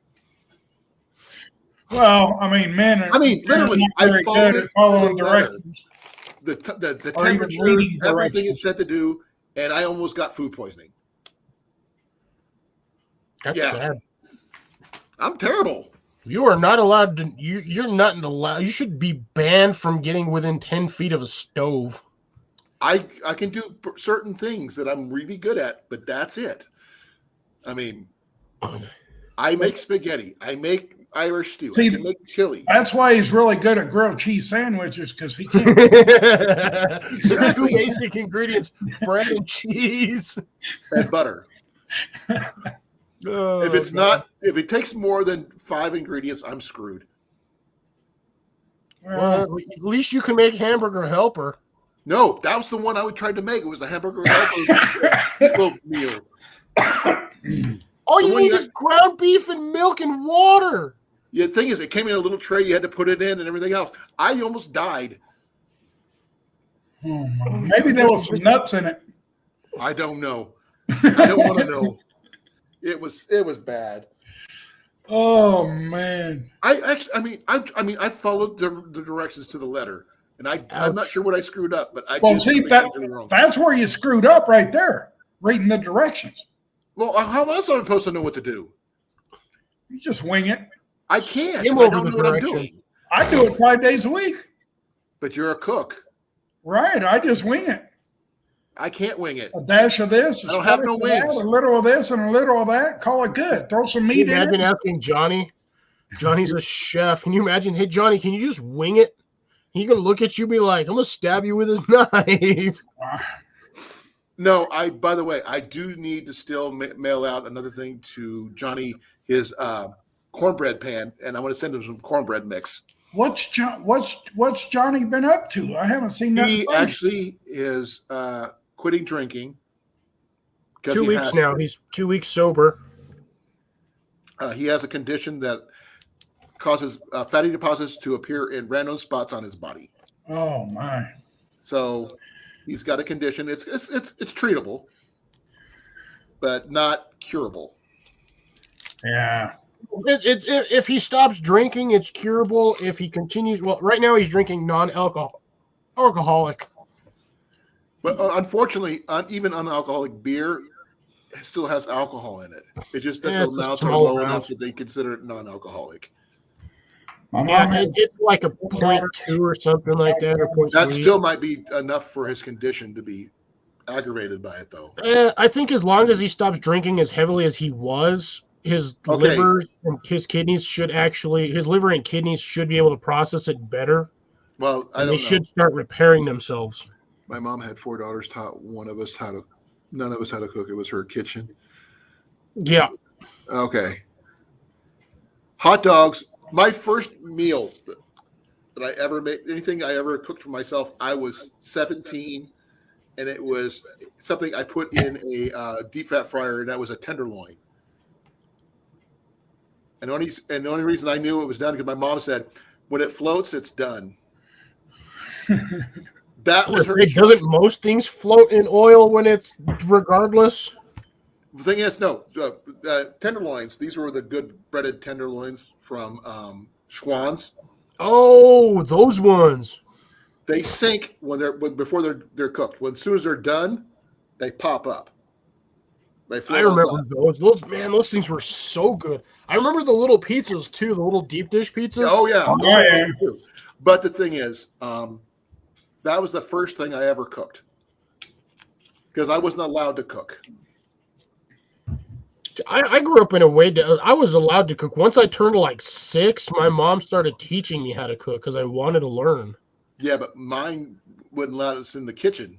[SPEAKER 8] Well, I mean, men are.
[SPEAKER 1] Literally,
[SPEAKER 8] not
[SPEAKER 1] I
[SPEAKER 8] very
[SPEAKER 1] followed
[SPEAKER 8] good
[SPEAKER 1] it
[SPEAKER 8] at following
[SPEAKER 1] to the letter.
[SPEAKER 8] directions.
[SPEAKER 1] The
[SPEAKER 8] Or even
[SPEAKER 1] temperature,
[SPEAKER 8] reading
[SPEAKER 1] everything
[SPEAKER 8] directions.
[SPEAKER 1] it's said to do, and I almost got food poisoning.
[SPEAKER 6] That's
[SPEAKER 1] Yeah.
[SPEAKER 6] sad.
[SPEAKER 1] I'm terrible.
[SPEAKER 6] You are not allowed to. You're not allowed. You should be banned from getting within 10 feet of a stove.
[SPEAKER 1] I can do certain things that I'm really good at, but that's it. I mean, I make spaghetti. I make Irish stew. I
[SPEAKER 8] See,
[SPEAKER 1] can make chili.
[SPEAKER 8] That's why he's really good at grilled cheese sandwiches, because he can't.
[SPEAKER 6] The two basic ingredients: bread and cheese
[SPEAKER 1] and butter.
[SPEAKER 6] Oh,
[SPEAKER 1] if it's
[SPEAKER 6] God.
[SPEAKER 1] if it takes more than 5 ingredients, I'm screwed.
[SPEAKER 6] Well, at least you can make hamburger helper.
[SPEAKER 1] No, that was the one I tried to make. It was a hamburger helper meal.
[SPEAKER 6] All you need is ground beef and milk and water.
[SPEAKER 1] Yeah, the thing is, it came in a little tray. You had to put it in and everything else. I almost died.
[SPEAKER 8] Oh, maybe there was some nuts in it.
[SPEAKER 1] I don't know. I don't want to know. It was bad.
[SPEAKER 8] Oh man!
[SPEAKER 1] I followed the directions to the letter, and I'm not sure what I screwed up, but I did
[SPEAKER 8] see
[SPEAKER 1] something wrong.
[SPEAKER 8] That's where you screwed up right there, reading the directions.
[SPEAKER 1] Well, how else am I supposed to know what to do?
[SPEAKER 8] You just wing it.
[SPEAKER 1] I can't. I don't know what I'm doing.
[SPEAKER 8] I do it 5 days a week.
[SPEAKER 1] But you're a cook,
[SPEAKER 8] right? I just wing it.
[SPEAKER 1] I can't wing it.
[SPEAKER 8] A dash of this.
[SPEAKER 1] I don't have no wings.
[SPEAKER 8] A little of this and a little of that. Call it good. Throw some meat in it.
[SPEAKER 6] Imagine asking Johnny. Johnny's a chef. Can you imagine? Hey, Johnny, can you just wing it? He gonna look at you, and be like, "I'm gonna stab you with his knife."
[SPEAKER 1] No, by the way, I do need to still mail out another thing to Johnny, his cornbread pan, and I want to send him some cornbread mix.
[SPEAKER 8] What's Johnny been up to? I haven't seen that.
[SPEAKER 1] He actually is quitting drinking.
[SPEAKER 6] 2 weeks now. He's 2 weeks sober.
[SPEAKER 1] He has a condition that causes fatty deposits to appear in random spots on his body.
[SPEAKER 8] Oh my!
[SPEAKER 1] So he's got a condition. It's treatable, but not curable.
[SPEAKER 8] Yeah.
[SPEAKER 6] If he stops drinking, it's curable. If he continues, well, right now he's drinking non-alcoholic.
[SPEAKER 1] But unfortunately, even unalcoholic beer still has alcohol in it. It's just that the amounts are low enough that they consider it non-alcoholic.
[SPEAKER 6] It's like a 0.2 or something like that, or 0.3.
[SPEAKER 1] That still might be enough for his condition to be aggravated by it, though.
[SPEAKER 6] I think as long as he stops drinking as heavily as he was, his liver and his kidneys his liver and kidneys should be able to process it better.
[SPEAKER 1] Well, I don't know.
[SPEAKER 6] They should start repairing themselves.
[SPEAKER 1] My mom had 4 daughters, taught none of us how to cook. It was her kitchen.
[SPEAKER 6] Yeah.
[SPEAKER 1] Okay. Hot dogs. My first meal that I ever made, anything I ever cooked for myself, I was 17, and it was something I put in a deep fat fryer, and that was a tenderloin. And the only reason I knew it was done because my mom said, when it floats, it's done. That was her.
[SPEAKER 6] Doesn't most things float in oil when it's regardless?
[SPEAKER 1] The thing is, no, tenderloins. These were the good breaded tenderloins from Schwann's.
[SPEAKER 6] Oh, those ones.
[SPEAKER 1] They sink before they're cooked. As soon as they're done, they pop up.
[SPEAKER 6] I remember those. Those things were so good. I remember the little pizzas too, the little deep dish pizzas.
[SPEAKER 1] Oh yeah.
[SPEAKER 8] Yeah.
[SPEAKER 1] But the thing is, that was the first thing I ever cooked because I wasn't allowed to cook.
[SPEAKER 6] I grew up in a way that I was allowed to cook. Once I turned like 6, my mom started teaching me how to cook because I wanted to learn.
[SPEAKER 1] Yeah, but mine wouldn't allow us in the kitchen.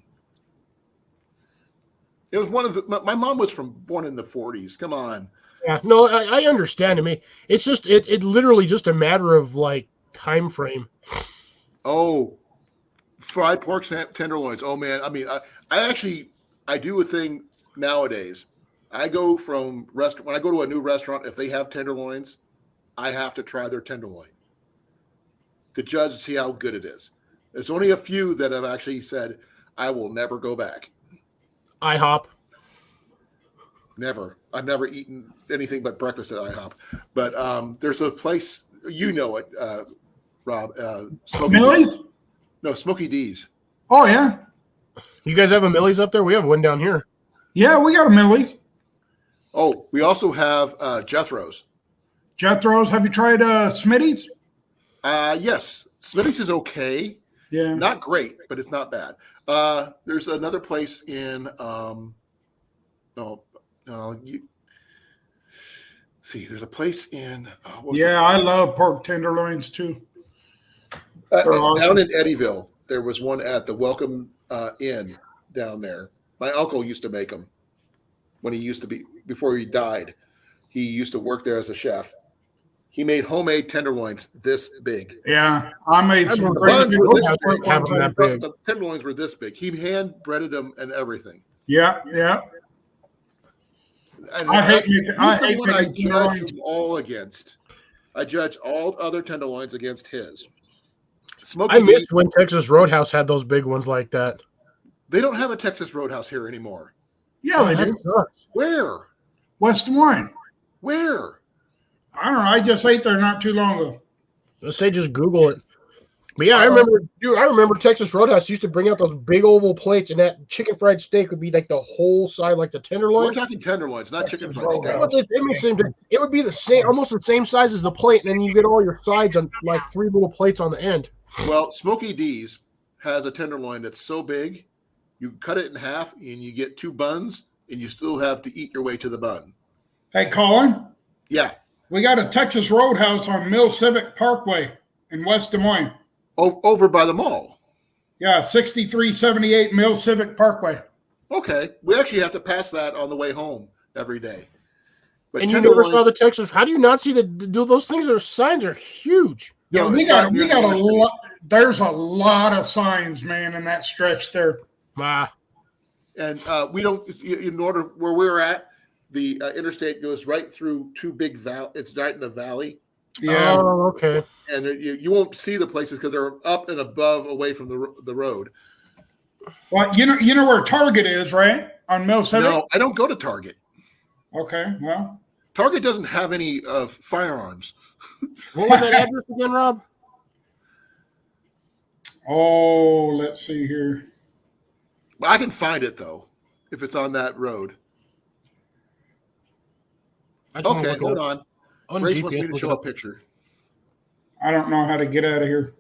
[SPEAKER 1] It was my mom was born in the 40s. Come on.
[SPEAKER 6] Yeah, no, I understand. I mean, it's just it literally just a matter of like time frame.
[SPEAKER 1] Oh, Fried pork tenderloins. Oh man, I mean, I do a thing nowadays. I go from when I go to a new restaurant, if they have tenderloins, I have to try their tenderloin to judge and see how good it is. There's only a few that have actually said, I will never go back.
[SPEAKER 6] IHOP.
[SPEAKER 1] Never. I've never eaten anything but breakfast at IHOP. But there's a place, you know it, Rob.
[SPEAKER 8] Millie's?
[SPEAKER 1] No, Smokey D's.
[SPEAKER 8] Oh, yeah.
[SPEAKER 6] You guys have a Millie's up there? We have one down here.
[SPEAKER 8] Yeah, we got a Millie's.
[SPEAKER 1] Oh, we also have Jethro's.
[SPEAKER 8] Jethro's. Have you tried Smitty's?
[SPEAKER 1] Yes. Smitty's is okay.
[SPEAKER 8] Yeah.
[SPEAKER 1] Not great, but it's not bad. There's another place in there's a place in
[SPEAKER 8] I love pork tenderloins too.
[SPEAKER 1] Down in Eddyville, there was one at the Welcome Inn down there. My uncle used to make them when he used to be, before he died. He used to work there as a chef. He made homemade tenderloins this big.
[SPEAKER 8] Yeah, I made some
[SPEAKER 1] The
[SPEAKER 8] great
[SPEAKER 1] buns were this
[SPEAKER 6] that
[SPEAKER 1] big. The tenderloins were this big. He hand breaded them and everything.
[SPEAKER 8] Yeah.
[SPEAKER 1] And
[SPEAKER 8] I hate
[SPEAKER 1] the one I
[SPEAKER 8] making
[SPEAKER 1] judge
[SPEAKER 8] tenderloins.
[SPEAKER 1] them all against. I judge all other tenderloins against his.
[SPEAKER 6] I missed when Texas Roadhouse had those big ones like that.
[SPEAKER 1] They don't have a Texas Roadhouse here anymore.
[SPEAKER 8] Yeah, they do.
[SPEAKER 1] Where?
[SPEAKER 8] West Des Moines.
[SPEAKER 1] Where?
[SPEAKER 8] I don't know. I just ate there not too long ago.
[SPEAKER 6] Let's say just Google it. But yeah, I remember Texas Roadhouse used to bring out those big oval plates, and that chicken fried steak would be like the whole side, like the tenderloin.
[SPEAKER 1] We're talking tenderloins, not chicken fried steak.
[SPEAKER 6] It would be the same, almost the same size as the plate, and then you get all your sides on like 3 little plates on the end.
[SPEAKER 1] Well, Smokey D's has a tenderloin that's so big, you cut it in half, and you get 2 buns, and you still have to eat your way to the bun.
[SPEAKER 8] Hey, Colin.
[SPEAKER 1] Yeah.
[SPEAKER 8] We got a Texas Roadhouse on Mill Civic Parkway in West Des Moines.
[SPEAKER 1] Over by the mall.
[SPEAKER 8] Yeah, 6378 Mill Civic Parkway.
[SPEAKER 1] Okay. We actually have to pass that on the way home every day. But
[SPEAKER 6] and you never saw the Texas. How do you not see those things? Their signs are huge.
[SPEAKER 8] Yeah, we got a lot. There's a lot of signs, man, in that stretch there.
[SPEAKER 1] And we don't, in order where we're at, the interstate goes right through 2 big valleys. It's right in a valley.
[SPEAKER 8] Yeah.
[SPEAKER 6] Oh, okay.
[SPEAKER 1] And you won't see the places because they're up and above, away from the road.
[SPEAKER 8] Well, you know where Target is, right? On Mill Civic?
[SPEAKER 1] No, I don't go to Target.
[SPEAKER 8] Okay, well.
[SPEAKER 1] Target doesn't have any firearms.
[SPEAKER 6] What was that address again, Rob?
[SPEAKER 8] Oh, let's see here.
[SPEAKER 1] I can find it, though, if it's on that road. Okay, hold on. Grace wants me to show a picture.
[SPEAKER 8] I don't know how to get out of here.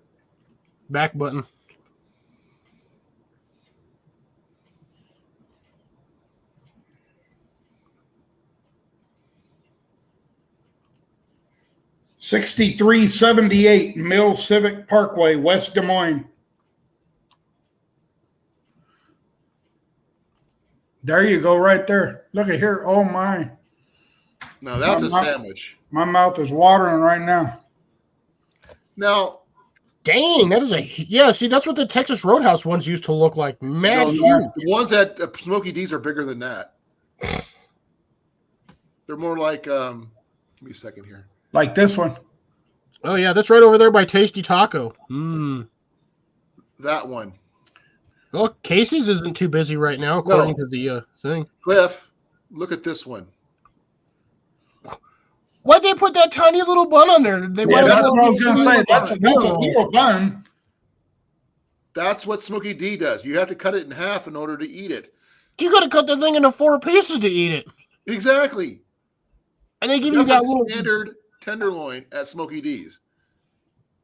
[SPEAKER 6] Back button.
[SPEAKER 8] $63.78 Mill Civic Parkway, West Des Moines. There you go, right there. Look at here. Oh my.
[SPEAKER 1] Now that's a sandwich.
[SPEAKER 8] My mouth is watering right now.
[SPEAKER 1] Now,
[SPEAKER 6] dang, that is see, that's what the Texas Roadhouse ones used to look like. Man,
[SPEAKER 1] the ones at Smokey D's are bigger than that. They're more like, give me a second here.
[SPEAKER 8] Like this one.
[SPEAKER 6] Oh yeah, that's right over there by Tasty Taco.
[SPEAKER 1] That one.
[SPEAKER 6] Well, Casey's isn't too busy right now, according to the thing.
[SPEAKER 1] Cliff, look at this one.
[SPEAKER 6] Why'd they put that tiny little bun on there?
[SPEAKER 8] That's what I was going to say. That's a little bun.
[SPEAKER 1] That's what Smokey D does. You have to cut it in half in order to eat it.
[SPEAKER 6] You got to cut the thing into 4 pieces to eat it.
[SPEAKER 1] Exactly.
[SPEAKER 6] And they give you that little
[SPEAKER 1] standard tenderloin at Smokey D's.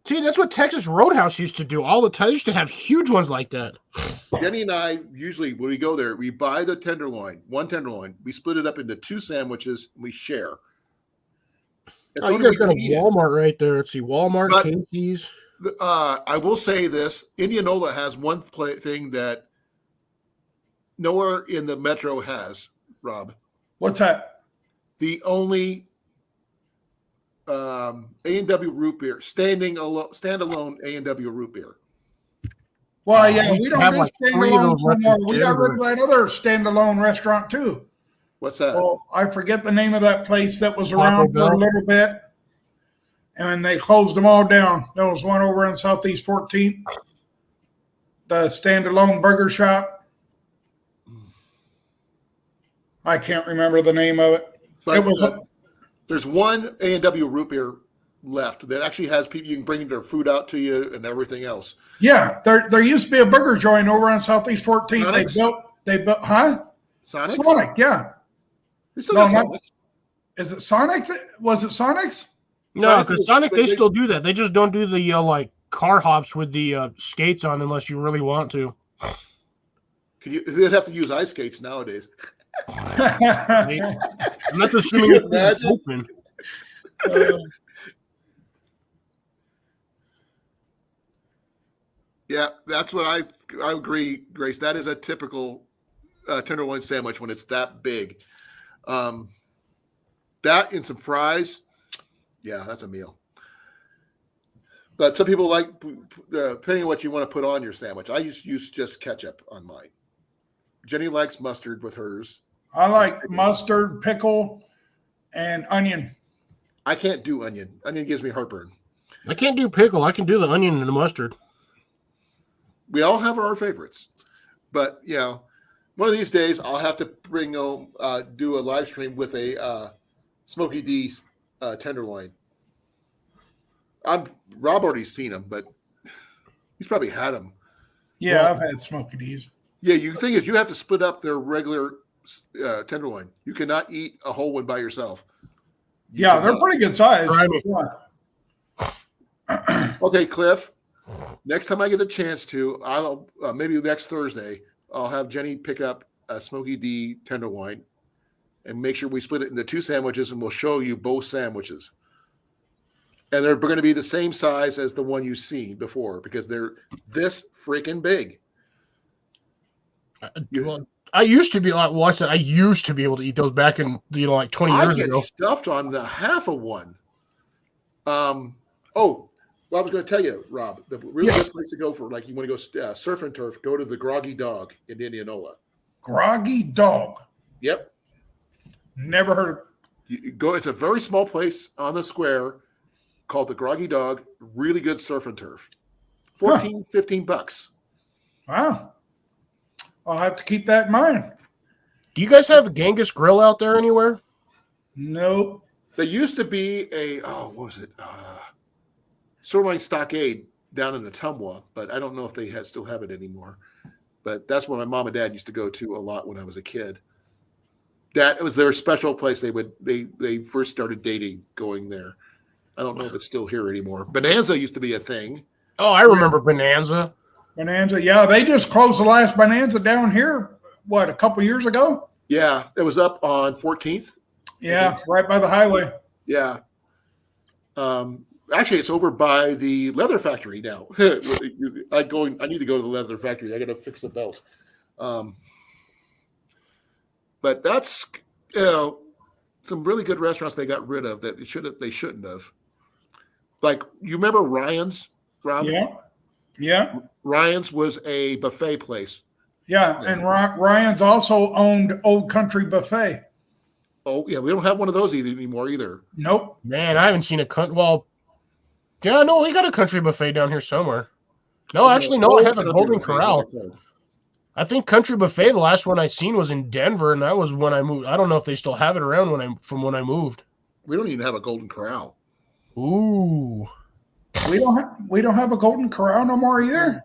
[SPEAKER 6] See, that's what Texas Roadhouse used to do all the time. They used to have huge ones like that.
[SPEAKER 1] Jenny and I usually, when we go there, we buy the tenderloin, one tenderloin. We split it up into 2 sandwiches, and we share.
[SPEAKER 6] You guys got a Walmart right there. Let's see, Walmart, Casey's.
[SPEAKER 1] I will say this: Indianola has one thing that nowhere in the metro has. Rob,
[SPEAKER 8] what's that?
[SPEAKER 1] The only A&W root beer, standalone A&W root beer.
[SPEAKER 8] Well, yeah, we
[SPEAKER 6] used to
[SPEAKER 8] don't
[SPEAKER 6] have
[SPEAKER 8] do
[SPEAKER 6] like 3 of
[SPEAKER 8] standalone
[SPEAKER 6] those left
[SPEAKER 8] anymore.
[SPEAKER 6] in
[SPEAKER 8] We got rid
[SPEAKER 6] Denver.
[SPEAKER 8] of that other standalone restaurant too.
[SPEAKER 1] What's that?
[SPEAKER 8] Well, I forget the name of that place that was
[SPEAKER 6] Taco
[SPEAKER 8] around for a
[SPEAKER 6] Bell?
[SPEAKER 8] little bit, and they closed them all down. There was one over on Southeast 14th, the standalone burger shop. I can't remember the name of it.
[SPEAKER 1] But
[SPEAKER 8] It was
[SPEAKER 1] there's one A&W root beer left that actually has people, you can bring their food out to you and everything else.
[SPEAKER 8] yeah. There used to be a burger joint over on Southeast 14th.
[SPEAKER 1] Sonics?
[SPEAKER 8] They built, huh?
[SPEAKER 1] Sonics?
[SPEAKER 8] Sonic, yeah.
[SPEAKER 1] We still
[SPEAKER 8] No,
[SPEAKER 1] got
[SPEAKER 8] not-
[SPEAKER 1] Sonics.
[SPEAKER 8] Is it Sonic? Was it Sonic's?
[SPEAKER 6] No,
[SPEAKER 1] Sonic
[SPEAKER 6] because
[SPEAKER 1] was-
[SPEAKER 6] Sonic, they
[SPEAKER 1] they-
[SPEAKER 6] still do that. They just don't do the like car hops with the skates on unless you really want to.
[SPEAKER 1] They'd have to use ice skates nowadays.
[SPEAKER 6] I'm not assuming
[SPEAKER 1] you
[SPEAKER 6] it's
[SPEAKER 1] imagine?
[SPEAKER 6] open.
[SPEAKER 1] Yeah, that's what I agree, Grace. That is a typical tenderloin sandwich when it's that big. That and some fries, yeah, that's a meal. But some people like, depending on what you want to put on your sandwich. I use just ketchup on mine. Jenny likes mustard with hers.
[SPEAKER 8] I like mustard, pickle, and onion.
[SPEAKER 1] I can't do onion. Onion gives me heartburn.
[SPEAKER 6] I can't do pickle. I can do the onion and the mustard.
[SPEAKER 1] We all have our favorites, but one of these days I'll have to do a live stream with a Smokey D's tenderloin. Rob already seen them, but he's probably had them.
[SPEAKER 8] Yeah,
[SPEAKER 6] Well,
[SPEAKER 8] I've had Smokey D's.
[SPEAKER 1] Yeah, the thing is, you have to split up their regular tenderloin. You cannot eat a whole one by yourself.
[SPEAKER 8] Yeah, they're pretty good size.
[SPEAKER 6] Try me.
[SPEAKER 1] Okay, Cliff. Next time I get a chance to, I'll maybe next Thursday, I'll have Jenny pick up a Smokey D tenderloin and make sure we split it into 2 sandwiches, and we'll show you both sandwiches. And they're going to be the same size as the one you've seen before because they're this freaking big.
[SPEAKER 6] Well, I used to be like, well, I used to be able to eat those back in like 20
[SPEAKER 1] I
[SPEAKER 6] years
[SPEAKER 1] get
[SPEAKER 6] ago.
[SPEAKER 1] stuffed on the half of one. Well, I was going to tell you, Rob, the really good place to go for, like, you want to go surf and turf, go to the Groggy Dog in Indianola.
[SPEAKER 8] Groggy Dog.
[SPEAKER 1] Yep.
[SPEAKER 8] Never heard of it.
[SPEAKER 1] You go. It's a very small place on the square called the Groggy Dog. Really good surf and turf. 14, $15.
[SPEAKER 8] Wow. I'll have to keep that in mind.
[SPEAKER 6] Do you guys have a Genghis Grill out there anywhere?
[SPEAKER 8] Nope.
[SPEAKER 1] There used to be what was it? Sirloin Stockade down in Ottumwa, but I don't know if they still have it anymore. But that's where my mom and dad used to go to a lot when I was a kid. That was their special place. They first started dating going there. I don't know if it's still here anymore. Bonanza used to be a thing.
[SPEAKER 6] Oh, I remember Bonanza.
[SPEAKER 8] Bonanza. Yeah, they just closed the last Bonanza down here, a couple years ago?
[SPEAKER 1] Yeah, it was up on 14th.
[SPEAKER 8] Yeah, right by the highway.
[SPEAKER 1] Yeah. Actually, it's over by the leather factory now. I need to go to the leather factory. I got to fix the belt. But that's some really good restaurants they got rid of that they shouldn't have. Like, you remember Ryan's, Rob?
[SPEAKER 8] Yeah.
[SPEAKER 1] Ryan's was a buffet place.
[SPEAKER 8] Yeah, and Ryan's also owned Old Country Buffet.
[SPEAKER 1] Oh yeah, we don't have one of those anymore either.
[SPEAKER 8] Nope.
[SPEAKER 6] Man, I haven't seen a yeah, no, we got a country buffet down here somewhere. No, actually, no, I have a Golden Corral. I think Country Buffet, the last one I seen was in Denver, and that was when I moved. I don't know if they still have it around when I moved.
[SPEAKER 1] We don't even have a Golden Corral.
[SPEAKER 6] Ooh.
[SPEAKER 8] We don't have a Golden Corral no more either.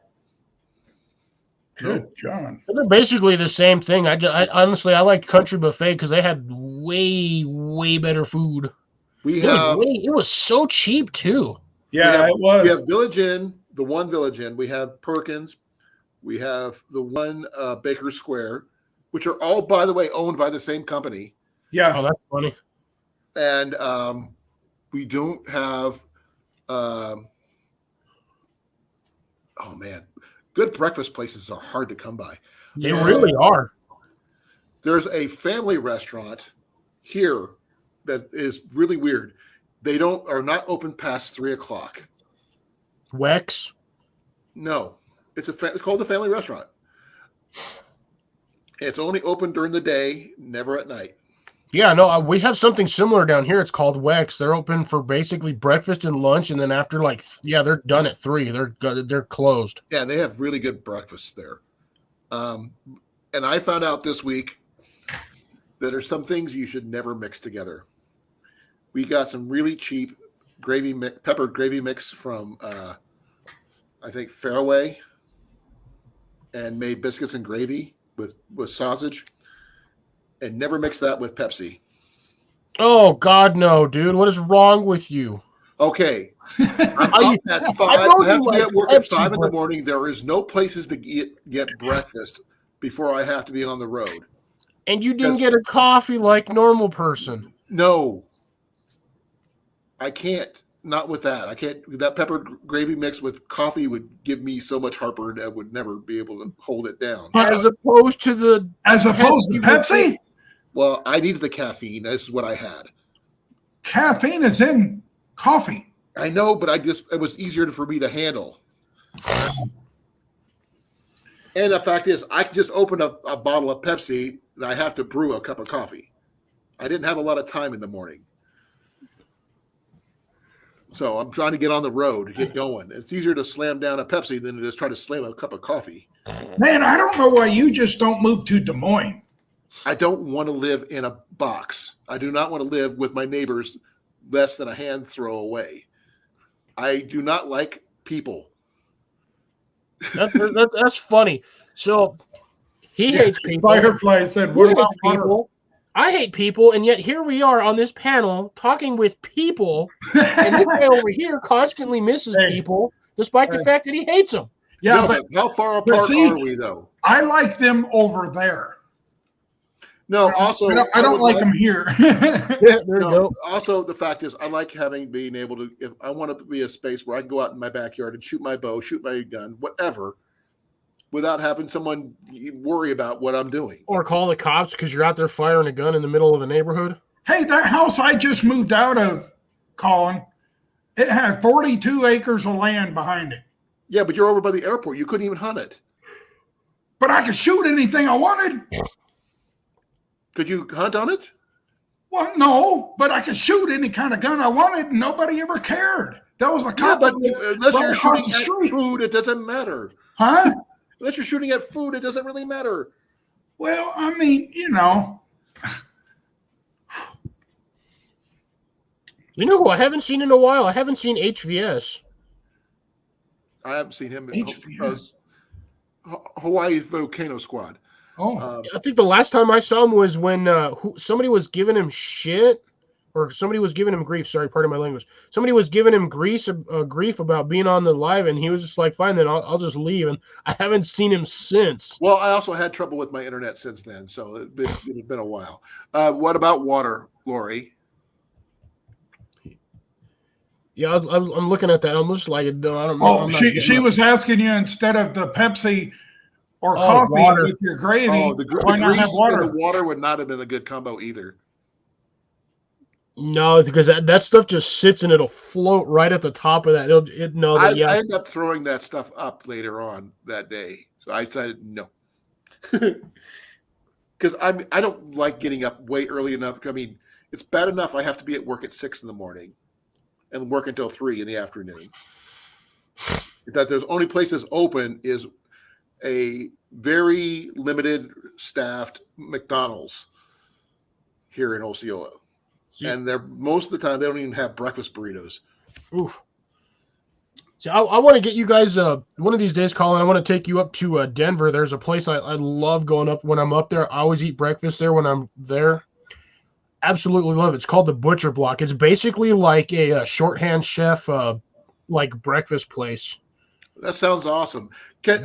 [SPEAKER 8] Good John.
[SPEAKER 6] They're basically the same thing. I honestly liked Country Buffet because they had way better food. It was so cheap too.
[SPEAKER 8] Yeah, it was.
[SPEAKER 1] We have Village Inn, the one Village Inn. We have Perkins. We have the one Baker Square, which are all, by the way, owned by the same company.
[SPEAKER 8] Yeah.
[SPEAKER 6] Oh, that's funny.
[SPEAKER 1] And we don't have. Oh man, good breakfast places are hard to come by.
[SPEAKER 6] They really are.
[SPEAKER 1] There's a family restaurant here that is really weird. They are not open past 3:00.
[SPEAKER 6] Wex?
[SPEAKER 1] No, It's called the Family Restaurant. It's only open during the day, never at night.
[SPEAKER 6] Yeah, no, we have something similar down here. It's called Wex. They're open for basically breakfast and lunch, and then after they're done at 3. They're closed.
[SPEAKER 1] Yeah, they have really good breakfasts there. And I found out this week that there's some things you should never mix together. We got some really cheap peppered gravy mix from I think Fairway, and made biscuits and gravy with sausage, and never mix that with Pepsi.
[SPEAKER 6] Oh God, no, dude! What is wrong with you?
[SPEAKER 1] Okay, I'm up at 5. I have to be at work at 5 in the morning. There is no places to get breakfast before I have to be on the road.
[SPEAKER 6] And you didn't get a coffee like normal person.
[SPEAKER 1] No, I can't. Not with that. I can't. That peppered gravy mix with coffee would give me so much heartburn I would never be able to hold it down.
[SPEAKER 6] As opposed to
[SPEAKER 8] Pepsi?
[SPEAKER 1] Well, I needed the caffeine. That's what I had.
[SPEAKER 8] Caffeine is in coffee.
[SPEAKER 1] I know, but it was easier for me to handle. And the fact is, I can just open up a bottle of Pepsi and I have to brew a cup of coffee. I didn't have a lot of time in the morning. So I'm trying to get on the road to get going. It's easier to slam down a Pepsi than it is try to slam a cup of coffee.
[SPEAKER 8] Man, I don't know why you just don't move to Des Moines.
[SPEAKER 1] I don't want to live in a box. I do not want to live with my neighbors less than a hand throw away. I do not like people.
[SPEAKER 6] That's funny. So he hates people.
[SPEAKER 8] Firefly said, "What about
[SPEAKER 6] people? I hate people, and yet here we are on this panel talking with people, and this guy over here constantly misses people, despite the fact that he hates them."
[SPEAKER 8] Yeah,
[SPEAKER 1] no, but how far apart are we, though?
[SPEAKER 8] I like them over there.
[SPEAKER 1] No, also
[SPEAKER 8] I don't like them here.
[SPEAKER 6] There you go.
[SPEAKER 1] Also, the fact is, I like being able to. If I want to be a space where I can go out in my backyard and shoot my bow, shoot my gun, whatever, without having someone worry about what I'm doing.
[SPEAKER 6] Or call the cops because you're out there firing a gun in the middle of the neighborhood.
[SPEAKER 8] Hey, that house I just moved out of, Colin, it had 42 acres of land behind it.
[SPEAKER 1] Yeah, but you're over by the airport. You couldn't even hunt it.
[SPEAKER 8] But I could shoot anything I wanted.
[SPEAKER 1] Could you hunt on it?
[SPEAKER 8] Well, no, but I could shoot any kind of gun I wanted, and nobody ever cared. That was a cop.
[SPEAKER 1] Yeah, but unless you're shooting at food, it doesn't matter.
[SPEAKER 8] Huh?
[SPEAKER 1] Unless you're shooting at food, it doesn't really matter.
[SPEAKER 8] Well, I mean, you know.
[SPEAKER 6] You know who I haven't seen in a while? I haven't seen HVS.
[SPEAKER 1] I haven't seen him because Hawaii Volcano Squad.
[SPEAKER 8] Oh,
[SPEAKER 6] I think the last time I saw him was when somebody was giving him shit, or somebody was giving him grief. Sorry, pardon my language. Somebody was giving him grief about being on the live, and he was just like, "Fine, then I'll just leave." And I haven't seen him since.
[SPEAKER 1] Well, I also had trouble with my internet since then, so it's been a while. What about water, Lori?
[SPEAKER 6] Yeah, I'm looking at that. I'm just like, no, I don't know.
[SPEAKER 8] Oh, she was asking you, instead of the Pepsi or coffee
[SPEAKER 6] water
[SPEAKER 8] with your gravy,
[SPEAKER 1] why not have water? The water would not have been a good combo either.
[SPEAKER 6] No, because that stuff just sits and it'll float right at the top of that.
[SPEAKER 1] I end up throwing that stuff up later on that day, so I decided no, because I don't like getting up way early enough. I mean, it's bad enough I have to be at work at 6 a.m. and work until 3 p.m. That there's only places open is a very limited staffed McDonald's here in Osceola. And they're most of the time they don't even have breakfast burritos.
[SPEAKER 6] Oof. So I want to get you guys one of these days, Colin. I want to take you up to Denver. There's a place I love going up when I'm up there. I always eat breakfast there when I'm there. Absolutely love it. It's called the Butcher Block. It's basically like a shorthand chef like breakfast place.
[SPEAKER 1] That sounds awesome.
[SPEAKER 6] They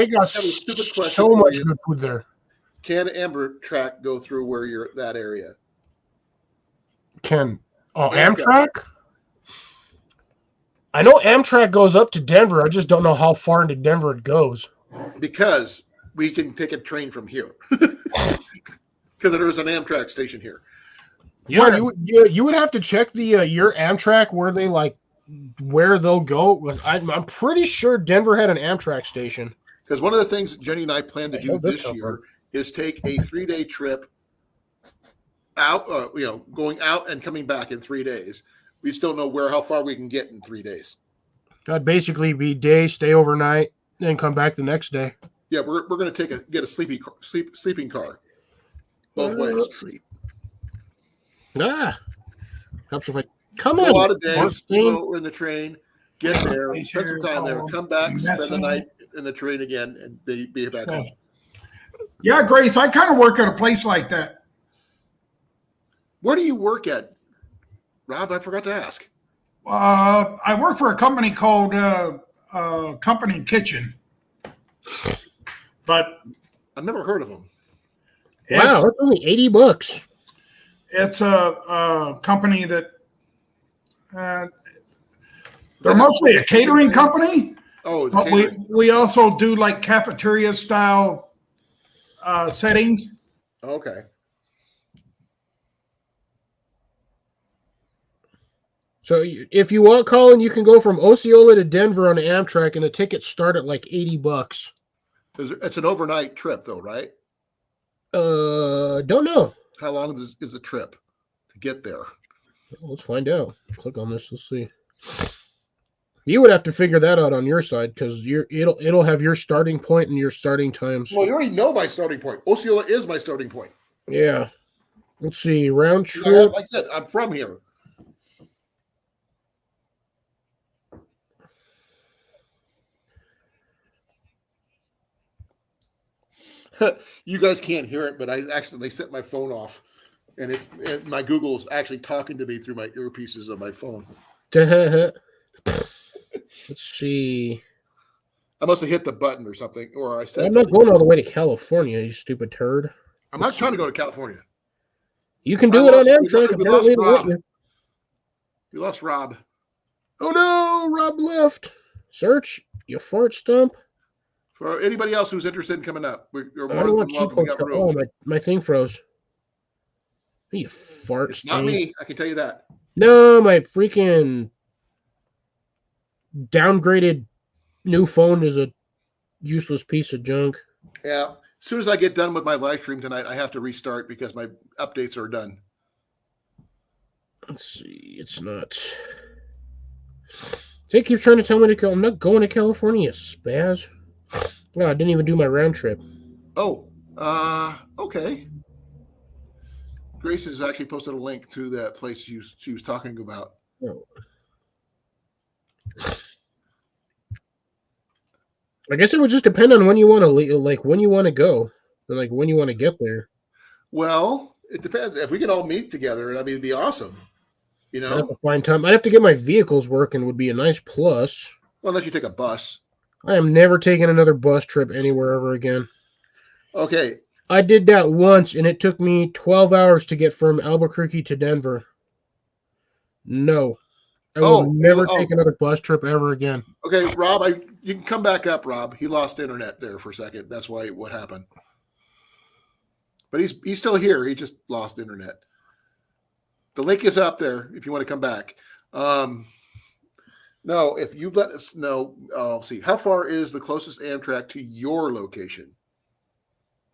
[SPEAKER 6] got so much good food there.
[SPEAKER 1] Can Amtrak go through where you're that area?
[SPEAKER 6] Amtrak? I know Amtrak goes up to Denver. I just don't know how far into Denver it goes.
[SPEAKER 1] Because we can take a train from here. Because there's an Amtrak station here.
[SPEAKER 6] Yeah, you would have to check the your Amtrak where they like where they'll go. I'm pretty sure Denver had an Amtrak station.
[SPEAKER 1] Because one of the things Jenny and I plan to
[SPEAKER 6] I
[SPEAKER 1] do
[SPEAKER 6] know this
[SPEAKER 1] this
[SPEAKER 6] come
[SPEAKER 1] year
[SPEAKER 6] from.
[SPEAKER 1] is take a 3-day trip out, going out and coming back in 3 days. We just don't know how far we can get in 3 days.
[SPEAKER 6] That'd basically be day, stay overnight, then come back the next day.
[SPEAKER 1] Yeah, we're going to get a sleeping car both ways.
[SPEAKER 6] Let's see. Helps if I come
[SPEAKER 1] Go
[SPEAKER 6] on.
[SPEAKER 1] out a day,
[SPEAKER 6] Mark
[SPEAKER 1] sleep
[SPEAKER 6] Dean.
[SPEAKER 1] over in the train, get there, spend some time there, come back, spend the night in the train again, and then be back home.
[SPEAKER 8] Yeah, Grace, I kind of work at a place like that.
[SPEAKER 1] Where do you work at, Rob? I forgot to ask.
[SPEAKER 8] I work for a company called Company Kitchen, but
[SPEAKER 1] I've never heard of them.
[SPEAKER 6] Wow, that's only $80.
[SPEAKER 8] It's a company that they're mostly a catering company.
[SPEAKER 1] Oh,
[SPEAKER 8] but we also do like cafeteria style settings.
[SPEAKER 1] Okay.
[SPEAKER 6] So if you want, Colin, you can go from Osceola to Denver on Amtrak, and the tickets start at like $80.
[SPEAKER 1] It's an overnight trip, though, right?
[SPEAKER 6] Don't know.
[SPEAKER 1] How long is the trip to get there?
[SPEAKER 6] Let's find out. Click on this. Let's see. You would have to figure that out on your side because it'll have your starting point and your starting times.
[SPEAKER 1] Well, you already know my starting point. Osceola is my starting point.
[SPEAKER 6] Yeah. Let's see. Round trip.
[SPEAKER 1] Like I said, I'm from here. You guys can't hear it, but I accidentally set my phone off, and my Google is actually talking to me through my earpieces on my phone.
[SPEAKER 6] Let's see.
[SPEAKER 1] I must have hit the button or something, or I said.
[SPEAKER 6] I'm not going all the way to California, you stupid turd.
[SPEAKER 1] I'm not trying to go to California.
[SPEAKER 6] You can do it on Amtrak. Apparently,
[SPEAKER 1] we lost Rob.
[SPEAKER 6] Oh no, Rob left. Search, you fart stump.
[SPEAKER 1] For anybody else who's interested in coming up, we're
[SPEAKER 6] I
[SPEAKER 1] more
[SPEAKER 6] don't
[SPEAKER 1] than
[SPEAKER 6] want cheap
[SPEAKER 1] welcome. We got room.
[SPEAKER 6] Oh, my thing froze. You fart.
[SPEAKER 1] It's not me. I can tell you that.
[SPEAKER 6] No, my freaking downgraded new phone is a useless piece of junk.
[SPEAKER 1] Yeah. As soon as I get done with my live stream tonight, I have to restart because my updates are done.
[SPEAKER 6] Let's see. It's not. They keep trying to tell me to go. I'm not going to California, you spaz. No, I didn't even do my round trip.
[SPEAKER 1] Oh, okay. Grace has actually posted a link to that place she was talking about.
[SPEAKER 6] Oh. I guess it would just depend on when you want to when you want to go, and when you want to get there.
[SPEAKER 1] Well, it depends. If we can all meet together, I mean, it'd be awesome. You know,
[SPEAKER 6] I'd have to find time. I'd have to get my vehicles working. Would be a nice plus.
[SPEAKER 1] Well, unless you take a bus.
[SPEAKER 6] I am never taking another bus trip anywhere ever again.
[SPEAKER 1] Okay.
[SPEAKER 6] I did that once, and it took me 12 hours to get from Albuquerque to Denver. No. I will never take another bus trip ever again.
[SPEAKER 1] Okay, Rob, you can come back up, Rob. He lost internet there for a second. That's what happened. But he's still here. He just lost internet. The link is up there if you want to come back. No, if you let us know, see, how far is the closest Amtrak to your location?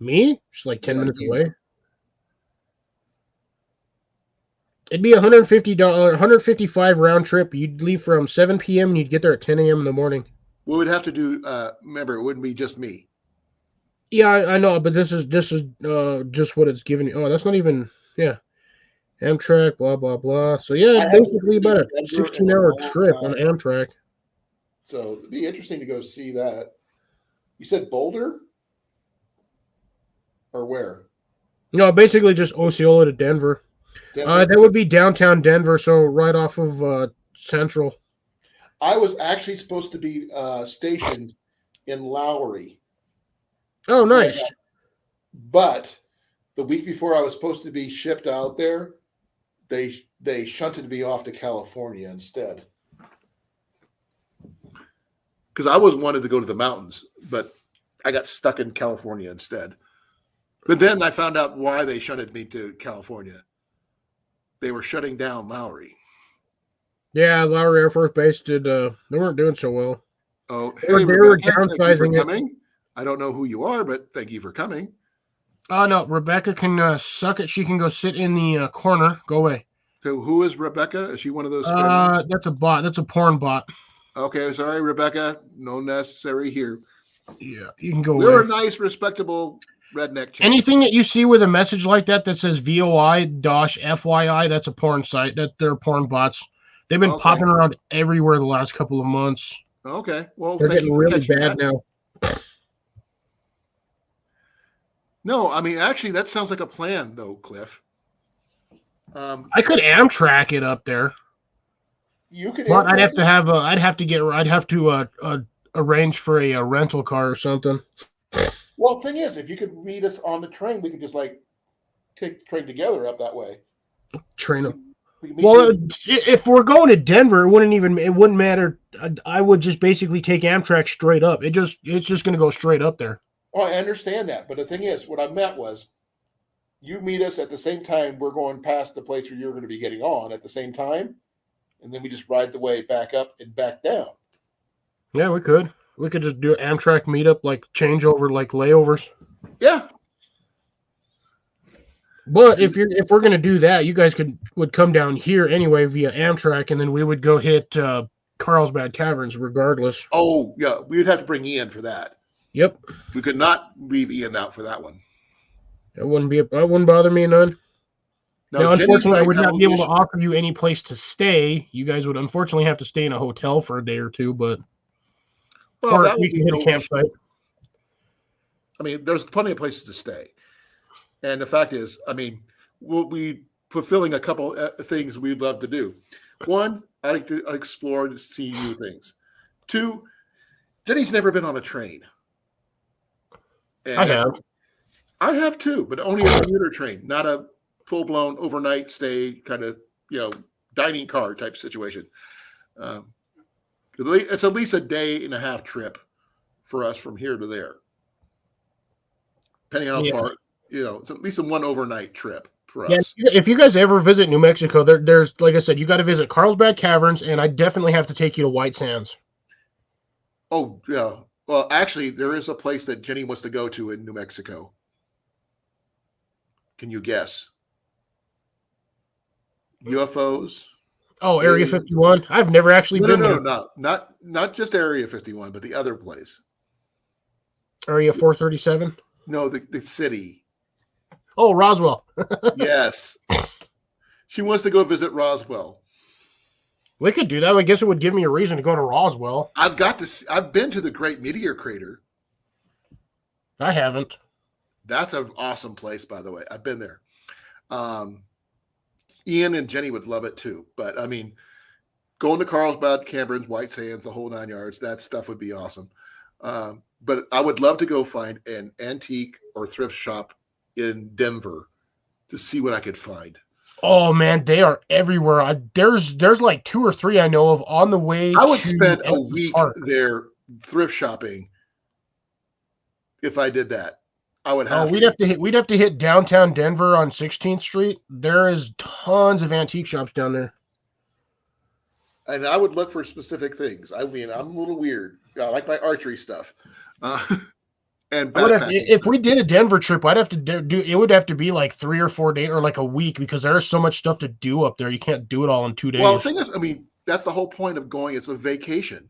[SPEAKER 6] Me? Just like 10 minutes away. It'd be $155 round trip. You'd leave from 7 p.m. and you'd get there at 10 a.m. in the morning.
[SPEAKER 1] We would have to do. Remember, it wouldn't be just me.
[SPEAKER 6] Yeah, I know, but this is just what it's giving you. Oh, that's not even. Yeah, Amtrak, blah blah blah. So yeah, it's basically about a 16-hour trip on Amtrak.
[SPEAKER 1] So it'd be interesting to go see that. You said Boulder, or where?
[SPEAKER 6] No, basically just Osceola to Denver. That would be downtown Denver, so right off of Central.
[SPEAKER 1] I was actually supposed to be stationed in Lowry.
[SPEAKER 6] Oh, nice.
[SPEAKER 1] But the week before I was supposed to be shipped out there, they shunted me off to California instead. Because I wanted to go to the mountains, but I got stuck in California instead. But then I found out why they shunted me to California. They were shutting down Lowry.
[SPEAKER 6] Yeah, Lowry Air Force Base did. They weren't doing so well.
[SPEAKER 1] Oh,
[SPEAKER 6] They
[SPEAKER 1] hey,
[SPEAKER 6] were
[SPEAKER 1] Rebecca, thank you for
[SPEAKER 6] downsizing it.
[SPEAKER 1] coming. I don't know who you are, but thank you for coming.
[SPEAKER 6] Oh no, Rebecca can suck it. She can go sit in the corner. Go away.
[SPEAKER 1] So who is Rebecca? Is she one of those spammers?
[SPEAKER 6] That's a bot. That's a porn bot.
[SPEAKER 1] Okay, sorry, Rebecca. No necessary here.
[SPEAKER 6] Yeah, you can go
[SPEAKER 1] We're
[SPEAKER 6] away.
[SPEAKER 1] a nice, respectable redneck channel.
[SPEAKER 6] Anything that you see with a message like that says VOI-FYI, that's a porn site. They're porn bots. They've been popping around everywhere the last couple of months.
[SPEAKER 1] Okay, well,
[SPEAKER 6] They're
[SPEAKER 1] thank
[SPEAKER 6] getting
[SPEAKER 1] you for
[SPEAKER 6] really
[SPEAKER 1] catching
[SPEAKER 6] bad
[SPEAKER 1] that.
[SPEAKER 6] now.
[SPEAKER 1] No, I mean, actually, that sounds like a plan, though, Cliff.
[SPEAKER 6] I could Amtrak it up there.
[SPEAKER 1] You could,
[SPEAKER 6] but I'd have to arrange for a rental car or something.
[SPEAKER 1] Well, the thing is, if you could meet us on the train, we could just like take the train together up that way.
[SPEAKER 6] Train them. Well, if we're going to Denver, it wouldn't matter. I would just basically take Amtrak straight up. It's just going to go straight up there.
[SPEAKER 1] Oh, I understand that, but the thing is, what I meant was, you meet us at the same time we're going past the place where you're going to be getting on at the same time, and then we just ride the way back up and back down.
[SPEAKER 6] Yeah, we could. We could just do an Amtrak meetup, like changeover, like layovers.
[SPEAKER 1] Yeah.
[SPEAKER 6] But if we're gonna do that, you guys would come down here anyway via Amtrak, and then we would go hit Carlsbad Caverns regardless.
[SPEAKER 1] Oh yeah, we would have to bring Ian for that.
[SPEAKER 6] Yep.
[SPEAKER 1] We could not leave Ian out for that one.
[SPEAKER 6] That wouldn't bother me none. Now, unfortunately, I would not be able to offer you any place to stay. You guys would unfortunately have to stay in a hotel for a day or two, but or we can hit a campsite.
[SPEAKER 1] I mean, there's plenty of places to stay. And the fact is, I mean, we'll be fulfilling a couple things we'd love to do. One, I like to explore and see new things. Two, Jenny's never been on a train. And I have too, but only a commuter train, not a full-blown overnight stay kind of, dining car type situation. It's at least a day and a half trip for us from here to there. Depending on how far, it's at least a one overnight trip for us.
[SPEAKER 6] If you guys ever visit New Mexico, there's, like I said, you got to visit Carlsbad Caverns, and I definitely have to take you to White Sands.
[SPEAKER 1] Oh, yeah. Well, actually, there is a place that Jenny wants to go to in New Mexico. Can you guess? UFOs?
[SPEAKER 6] Oh, Area 51? I've never actually been there.
[SPEAKER 1] No. Not just Area 51, but the other place.
[SPEAKER 6] Area 437?
[SPEAKER 1] No, the city.
[SPEAKER 6] Oh, Roswell.
[SPEAKER 1] Yes. She wants to go visit Roswell.
[SPEAKER 6] We could do that. I guess it would give me a reason to go to Roswell.
[SPEAKER 1] I've been to the Great Meteor Crater.
[SPEAKER 6] I haven't.
[SPEAKER 1] That's an awesome place, by the way. I've been there. Ian and Jenny would love it too. But I mean, going to Carlsbad, Caverns, White Sands, the whole 9 yards, that stuff would be awesome. But I would love to go find an antique or thrift shop in Denver to see what I could find.
[SPEAKER 6] Oh man, they are everywhere. There's like 2 or 3 I know of on the way.
[SPEAKER 1] I would spend a week there thrift shopping if I did that. I would have.
[SPEAKER 6] We'd have to hit downtown Denver on 16th Street. There is tons of antique shops down there.
[SPEAKER 1] And I would look for specific things. I mean, I'm a little weird. I like my archery stuff. And
[SPEAKER 6] if we did a Denver trip, I'd have to do it. Would have to be like 3 or 4 days or like a week because there's so much stuff to do up there. You can't do it all in 2 days.
[SPEAKER 1] Well, the thing is, I mean, that's the whole point of going. It's a vacation.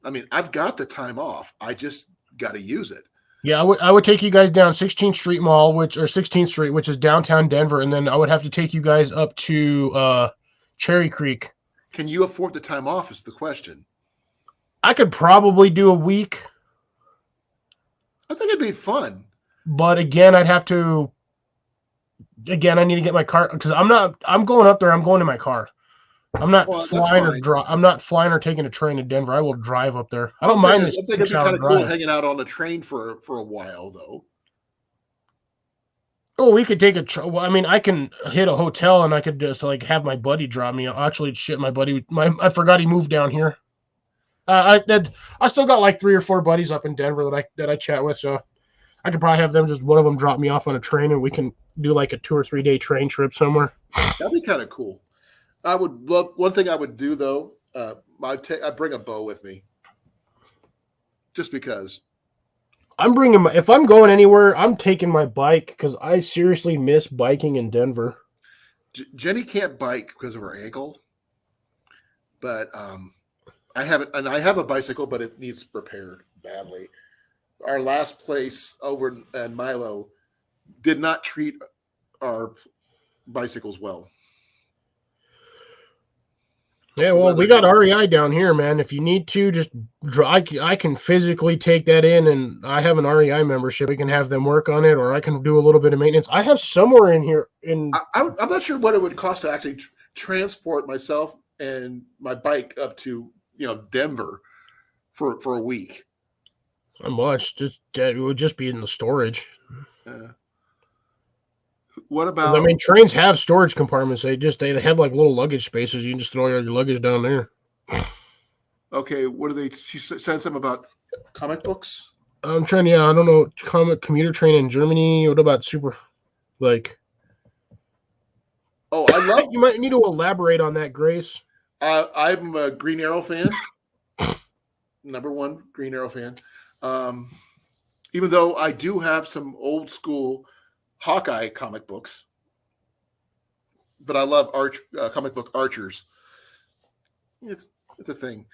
[SPEAKER 1] I mean, I've got the time off. I just got to use it.
[SPEAKER 6] Yeah, I would take you guys down 16th Street Mall, 16th Street, which is downtown Denver, and then I would have to take you guys up to Cherry Creek.
[SPEAKER 1] Can you afford the time off is the question.
[SPEAKER 6] I could probably do a week.
[SPEAKER 1] I think it'd be fun.
[SPEAKER 6] But again, I need to get my car because I'm going up there. I'm going in my car. I'm not flying or taking a train to Denver. I will drive up there. I don't mind this.
[SPEAKER 1] I think it'd be kind of cool hanging out on the train for a while, though.
[SPEAKER 6] Oh, we could take well, I mean, I can hit a hotel and I could just like have my buddy drop me. Actually, my buddy, I forgot he moved down here. I still got like 3 or 4 buddies up in Denver that I chat with, so I could probably have them just one of them drop me off on a train and we can do like a 2 or 3 day train trip somewhere.
[SPEAKER 1] That'd be kind of cool. I would love one thing I would do though. I bring a bow with me, just because.
[SPEAKER 6] If I'm going anywhere, I'm taking my bike because I seriously miss biking in Denver.
[SPEAKER 1] Jenny can't bike because of her ankle, but I have a bicycle, but it needs repaired badly. Our last place over in Milo did not treat our bicycles well.
[SPEAKER 6] Yeah, well, we got REI down here, man. If you need to, just I can physically take that in, and I have an REI membership. We can have them work on it, or I can do a little bit of maintenance. I have somewhere in here.
[SPEAKER 1] I'm not sure what it would cost to actually transport myself and my bike up to Denver for a week.
[SPEAKER 6] Not much. It would just be in the storage.
[SPEAKER 1] What about?
[SPEAKER 6] I mean, trains have storage compartments. They have like little luggage spaces. You can just throw all your luggage down there.
[SPEAKER 1] Okay, what do they? She said something about comic books.
[SPEAKER 6] I'm trying. Yeah, I don't know. Commuter train in Germany. What about
[SPEAKER 1] Oh, I love.
[SPEAKER 6] You might need to elaborate on that, Grace.
[SPEAKER 1] I'm a Green Arrow fan. Number one Green Arrow fan. Even though I do have some old school Hawkeye comic books, but I love comic book Archers. It's a thing.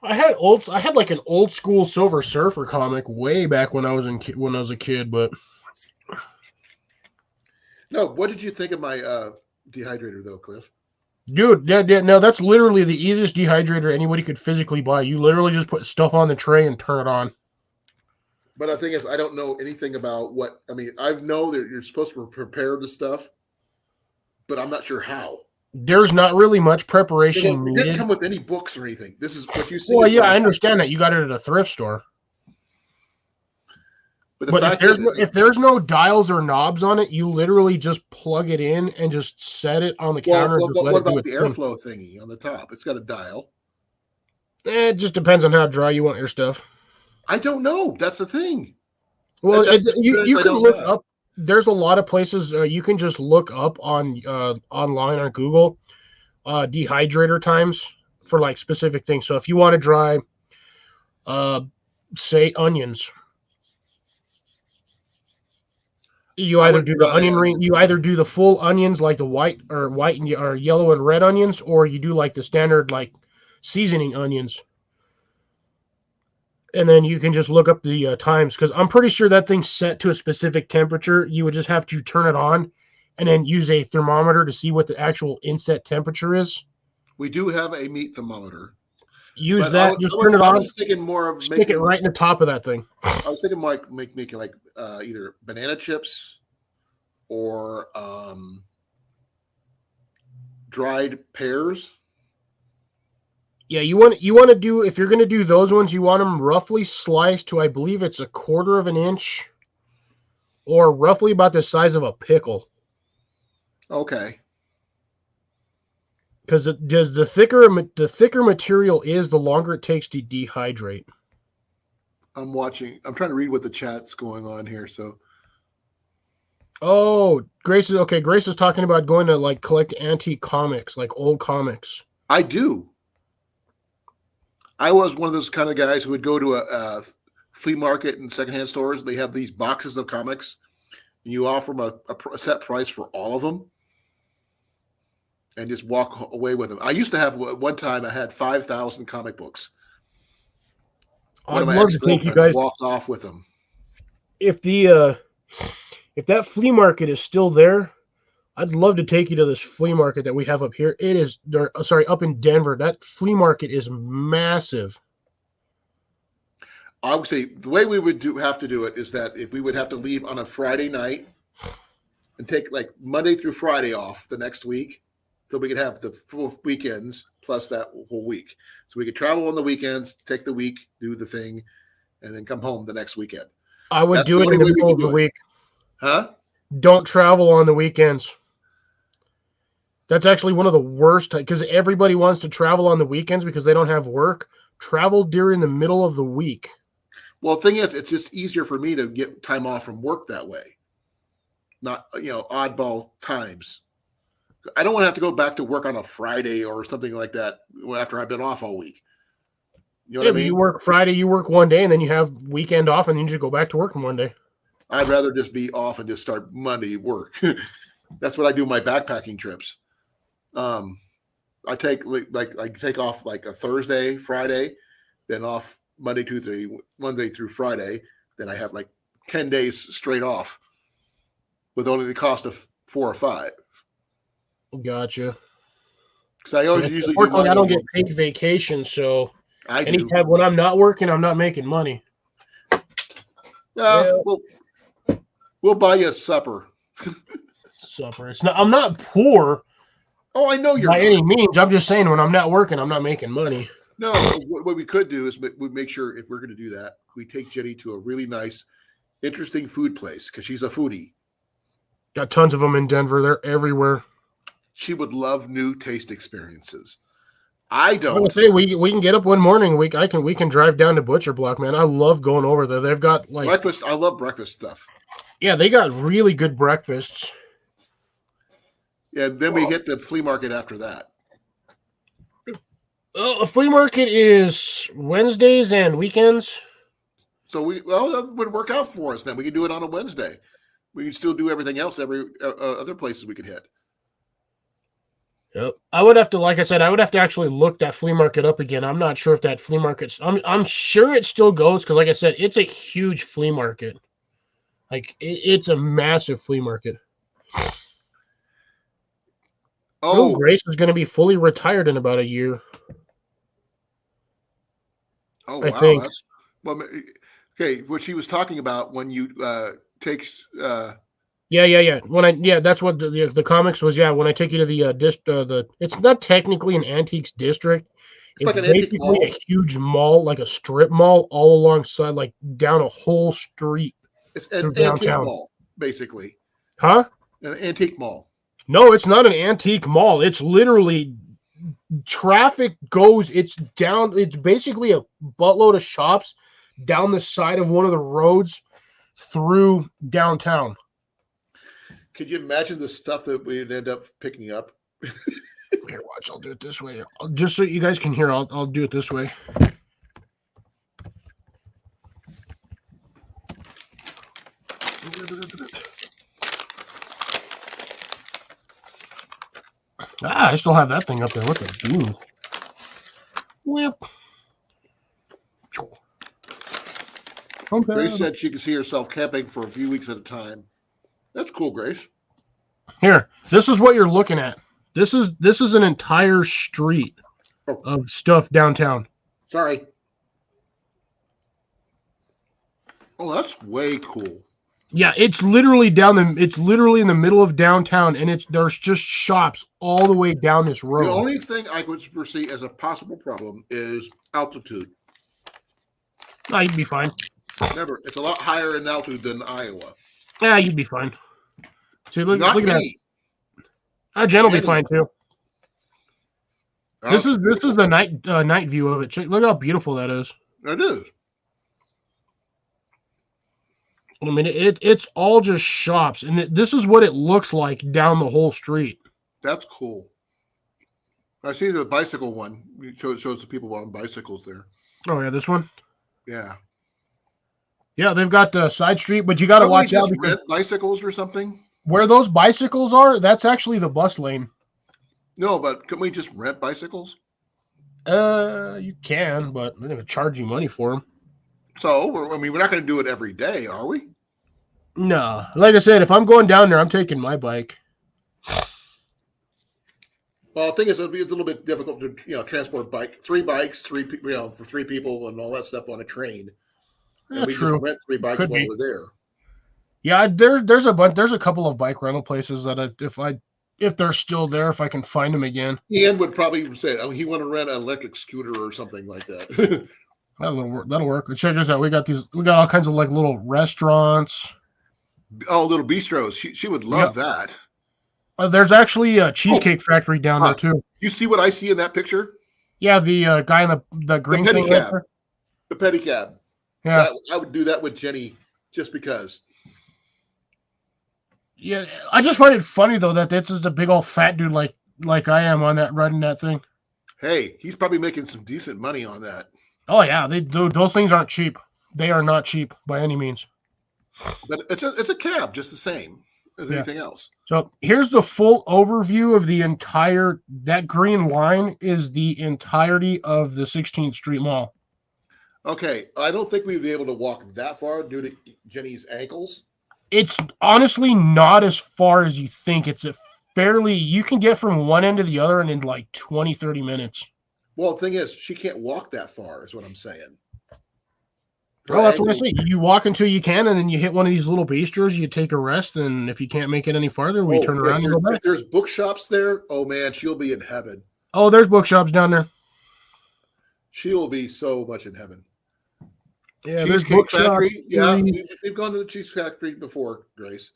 [SPEAKER 6] I had like an old school Silver Surfer comic way back when I was a kid, but
[SPEAKER 1] no. What did you think of my dehydrator though, Cliff?
[SPEAKER 6] Dude, no, that's literally the easiest dehydrator anybody could physically buy. You literally just put stuff on the tray and turn it on.
[SPEAKER 1] But the thing is, I don't know anything about what. I mean, I know that you're supposed to prepare the stuff, but I'm not sure how.
[SPEAKER 6] There's not really much preparation
[SPEAKER 1] needed. It didn't come with any books or anything. This is what you see.
[SPEAKER 6] Well, yeah, I understand that. You got it at a thrift store. But if there's no dials or knobs on it, you literally just plug it in and just set it on the counter.
[SPEAKER 1] What about the airflow thingy on the top? It's got a dial.
[SPEAKER 6] It just depends on how dry you want your stuff.
[SPEAKER 1] I don't know. That's the thing.
[SPEAKER 6] Well, you can look up. There's a lot of places you can just look up on online on Google dehydrator times for like specific things. So if you want to dry, say onions. You either do the onion ring, you either do the full onions like the white and yellow and red onions, or you do like the standard like seasoning onions. And then you can just look up the times because I'm pretty sure that thing's set to a specific temperature. You would just have to turn it on and then use a thermometer to see what the actual inset temperature is.
[SPEAKER 1] We do have a meat thermometer.
[SPEAKER 6] Use that. Just turn it on.
[SPEAKER 1] I was thinking more of
[SPEAKER 6] stick it right in the top of that thing.
[SPEAKER 1] I was thinking like making like either banana chips or dried pears.
[SPEAKER 6] Yeah, you want to do, if you're going to do those ones, you want them roughly sliced to, I believe it's 1/4 of an inch or roughly about the size of a pickle.
[SPEAKER 1] Okay.
[SPEAKER 6] Because the thicker material is, the longer it takes to dehydrate.
[SPEAKER 1] I'm trying to read what the chat's going on here. So.
[SPEAKER 6] Oh, Grace is talking about going to like collect antique comics, like old comics.
[SPEAKER 1] I do. I was one of those kind of guys who would go to a flea market and secondhand stores. They have these boxes of comics, and you offer them a set price for all of them, and just walk away with them. I used to have one time. I had 5,000 comic books.
[SPEAKER 6] I'd love to take you guys.
[SPEAKER 1] Walked off with them.
[SPEAKER 6] If that flea market is still there, I'd love to take you to this flea market that we have up here. Up in Denver. That flea market is massive.
[SPEAKER 1] I would say the way we would have to do it is that if we would have to leave on a Friday night and take like Monday through Friday off the next week, so we could have the full weekends plus that whole week. So we could travel on the weekends, take the week, do the thing, and then come home the next weekend.
[SPEAKER 6] I would do it in the middle of the week.
[SPEAKER 1] Huh?
[SPEAKER 6] Don't travel on the weekends. That's actually one of the worst, because everybody wants to travel on the weekends because they don't have work. Travel during the middle of the week.
[SPEAKER 1] Well, the thing is, it's just easier for me to get time off from work that way. Not, oddball times. I don't want to have to go back to work on a Friday or something like that after I've been off all week. You know what I mean?
[SPEAKER 6] You work Friday, you work one day, and then you have weekend off, and then you just go back to work on one day.
[SPEAKER 1] I'd rather just be off and just start Monday work. That's what I do my backpacking trips. I take take off like a Thursday, Friday, then off Monday through Friday. Then I have like 10 days straight off with only the cost of 4 or 5.
[SPEAKER 6] Gotcha.
[SPEAKER 1] Because I always usually do.
[SPEAKER 6] Unfortunately, I don't get paid vacation, so
[SPEAKER 1] I do.
[SPEAKER 6] anytime when I'm not working, I'm not making money.
[SPEAKER 1] Yeah. We'll buy you a supper.
[SPEAKER 6] Supper. It's not. I'm not poor.
[SPEAKER 1] Oh, I know you're
[SPEAKER 6] by
[SPEAKER 1] not.
[SPEAKER 6] any means. I'm just saying when I'm not working, I'm not making money.
[SPEAKER 1] No, what we could do is we make sure if we're going to do that, we take Jenny to a really nice, interesting food place because she's a foodie.
[SPEAKER 6] Got tons of them in Denver. They're everywhere.
[SPEAKER 1] She would love new taste experiences. I don't.
[SPEAKER 6] I'm gonna say we can get up one morning. We can drive down to Butcher Block, man. I love going over there. They've got like
[SPEAKER 1] breakfast. I love breakfast stuff.
[SPEAKER 6] Yeah, they got really good breakfasts.
[SPEAKER 1] Yeah, then we hit the flea market after that.
[SPEAKER 6] A flea market is Wednesdays and weekends.
[SPEAKER 1] So that would work out for us. Then we can do it on a Wednesday. We can still do everything else. Every other places we could hit.
[SPEAKER 6] Yep. I would have to, like I said, I would have to actually look that flea market up again. I'm not sure if that flea market's. I'm sure it still goes because, like I said, it's a huge flea market. Like it's a massive flea market.
[SPEAKER 1] Oh,
[SPEAKER 6] Grace is going to be fully retired in about a year.
[SPEAKER 1] Oh,
[SPEAKER 6] I
[SPEAKER 1] wow.
[SPEAKER 6] think.
[SPEAKER 1] That's, well, okay. What she was talking about when you takes.
[SPEAKER 6] Yeah. That's what the comics was. Yeah, when I take you to the it's not technically an antiques district.
[SPEAKER 1] It's like an antique mall.
[SPEAKER 6] A huge mall, like a strip mall, all alongside, like down a whole street.
[SPEAKER 1] It's an antique mall, basically.
[SPEAKER 6] Huh?
[SPEAKER 1] An antique mall.
[SPEAKER 6] No, it's not an antique mall. It's literally traffic goes. It's basically a buttload of shops down the side of one of the roads through downtown.
[SPEAKER 1] Could you imagine the stuff that we'd end up picking up?
[SPEAKER 6] Here, watch. I'll do it this way. Just so you guys can hear, I'll do it this way. I still have that thing up there. What the bean? Whip. Okay.
[SPEAKER 1] Grace said she could see herself camping for a few weeks at a time. That's cool, Grace.
[SPEAKER 6] Here, this is what you're looking at. This is an entire street of stuff downtown.
[SPEAKER 1] Sorry. Oh, that's way cool.
[SPEAKER 6] Yeah, it's literally it's literally in the middle of downtown, and there's just shops all the way down this road.
[SPEAKER 1] The only thing I would foresee as a possible problem is altitude.
[SPEAKER 6] No, you'd be fine.
[SPEAKER 1] Remember, it's a lot higher in altitude than Iowa.
[SPEAKER 6] Yeah, you'd be fine. See, look
[SPEAKER 1] Not
[SPEAKER 6] at
[SPEAKER 1] me.
[SPEAKER 6] that. Jen will be fine too. This is
[SPEAKER 1] beautiful.
[SPEAKER 6] the night view of it. Look how beautiful that is.
[SPEAKER 1] It is.
[SPEAKER 6] I mean, it's all just shops, and this is what it looks like down the whole street.
[SPEAKER 1] That's cool. I see the bicycle one. It shows the people on bicycles there.
[SPEAKER 6] Oh yeah, this one.
[SPEAKER 1] Yeah.
[SPEAKER 6] Yeah, they've got the side street, but you got to watch out because
[SPEAKER 1] rent bicycles or something.
[SPEAKER 6] Where those bicycles are, that's actually the bus lane.
[SPEAKER 1] No, but can we just rent bicycles?
[SPEAKER 6] You can, but they're going to charge you money for them.
[SPEAKER 1] So, we're not going to do it every day, are we?
[SPEAKER 6] No. Like I said, if I'm going down there, I'm taking my bike.
[SPEAKER 1] Well, the thing is, it'll be a little bit difficult to transport three bikes, for 3 people and all that stuff on a train. And we
[SPEAKER 6] true.
[SPEAKER 1] just rent 3 bikes
[SPEAKER 6] Could
[SPEAKER 1] while
[SPEAKER 6] be.
[SPEAKER 1] we're there.
[SPEAKER 6] Yeah, there's a couple of bike rental places that if they're still there, if I can find them again.
[SPEAKER 1] Ian would probably say he want to rent an electric scooter or something like that.
[SPEAKER 6] That'll work. But check this out. We got all kinds of like little restaurants.
[SPEAKER 1] Oh, little bistros. She would love that.
[SPEAKER 6] There's actually a cheesecake factory down there too.
[SPEAKER 1] You see what I see in that picture?
[SPEAKER 6] Yeah, the guy in the green
[SPEAKER 1] the
[SPEAKER 6] thing.
[SPEAKER 1] pedicab. The pedicab.
[SPEAKER 6] Yeah,
[SPEAKER 1] I would do that with Jenny just because.
[SPEAKER 6] Yeah, I just find it funny though that that's just a big old fat dude like I am on that running that thing.
[SPEAKER 1] Hey, he's probably making some decent money on that.
[SPEAKER 6] Oh yeah, those things aren't cheap. They are not cheap by any means.
[SPEAKER 1] But it's a cab just the same as
[SPEAKER 6] Yeah.
[SPEAKER 1] anything else.
[SPEAKER 6] So here's the full overview of the entire. That green line is the entirety of the 16th Street Mall.
[SPEAKER 1] Okay, I don't think we'd be able to walk that far due to Jenny's ankles.
[SPEAKER 6] It's honestly not as far as you think. It's a fairly. You can get from one end to the other in like 20, 30 minutes.
[SPEAKER 1] Well, the thing is, she can't walk that far, is what I'm saying.
[SPEAKER 6] Well, that's what I say. You walk until you can, and then you hit one of these little bistros. You take a rest, and if you can't make it any farther, we turn around and go back.
[SPEAKER 1] If there's bookshops there, oh man, she'll be in heaven.
[SPEAKER 6] Oh, there's bookshops down there.
[SPEAKER 1] She will be so much in heaven.
[SPEAKER 6] Yeah,
[SPEAKER 1] Cheesecake Factory. Yeah, we've gone to the Cheese Factory before, Grace.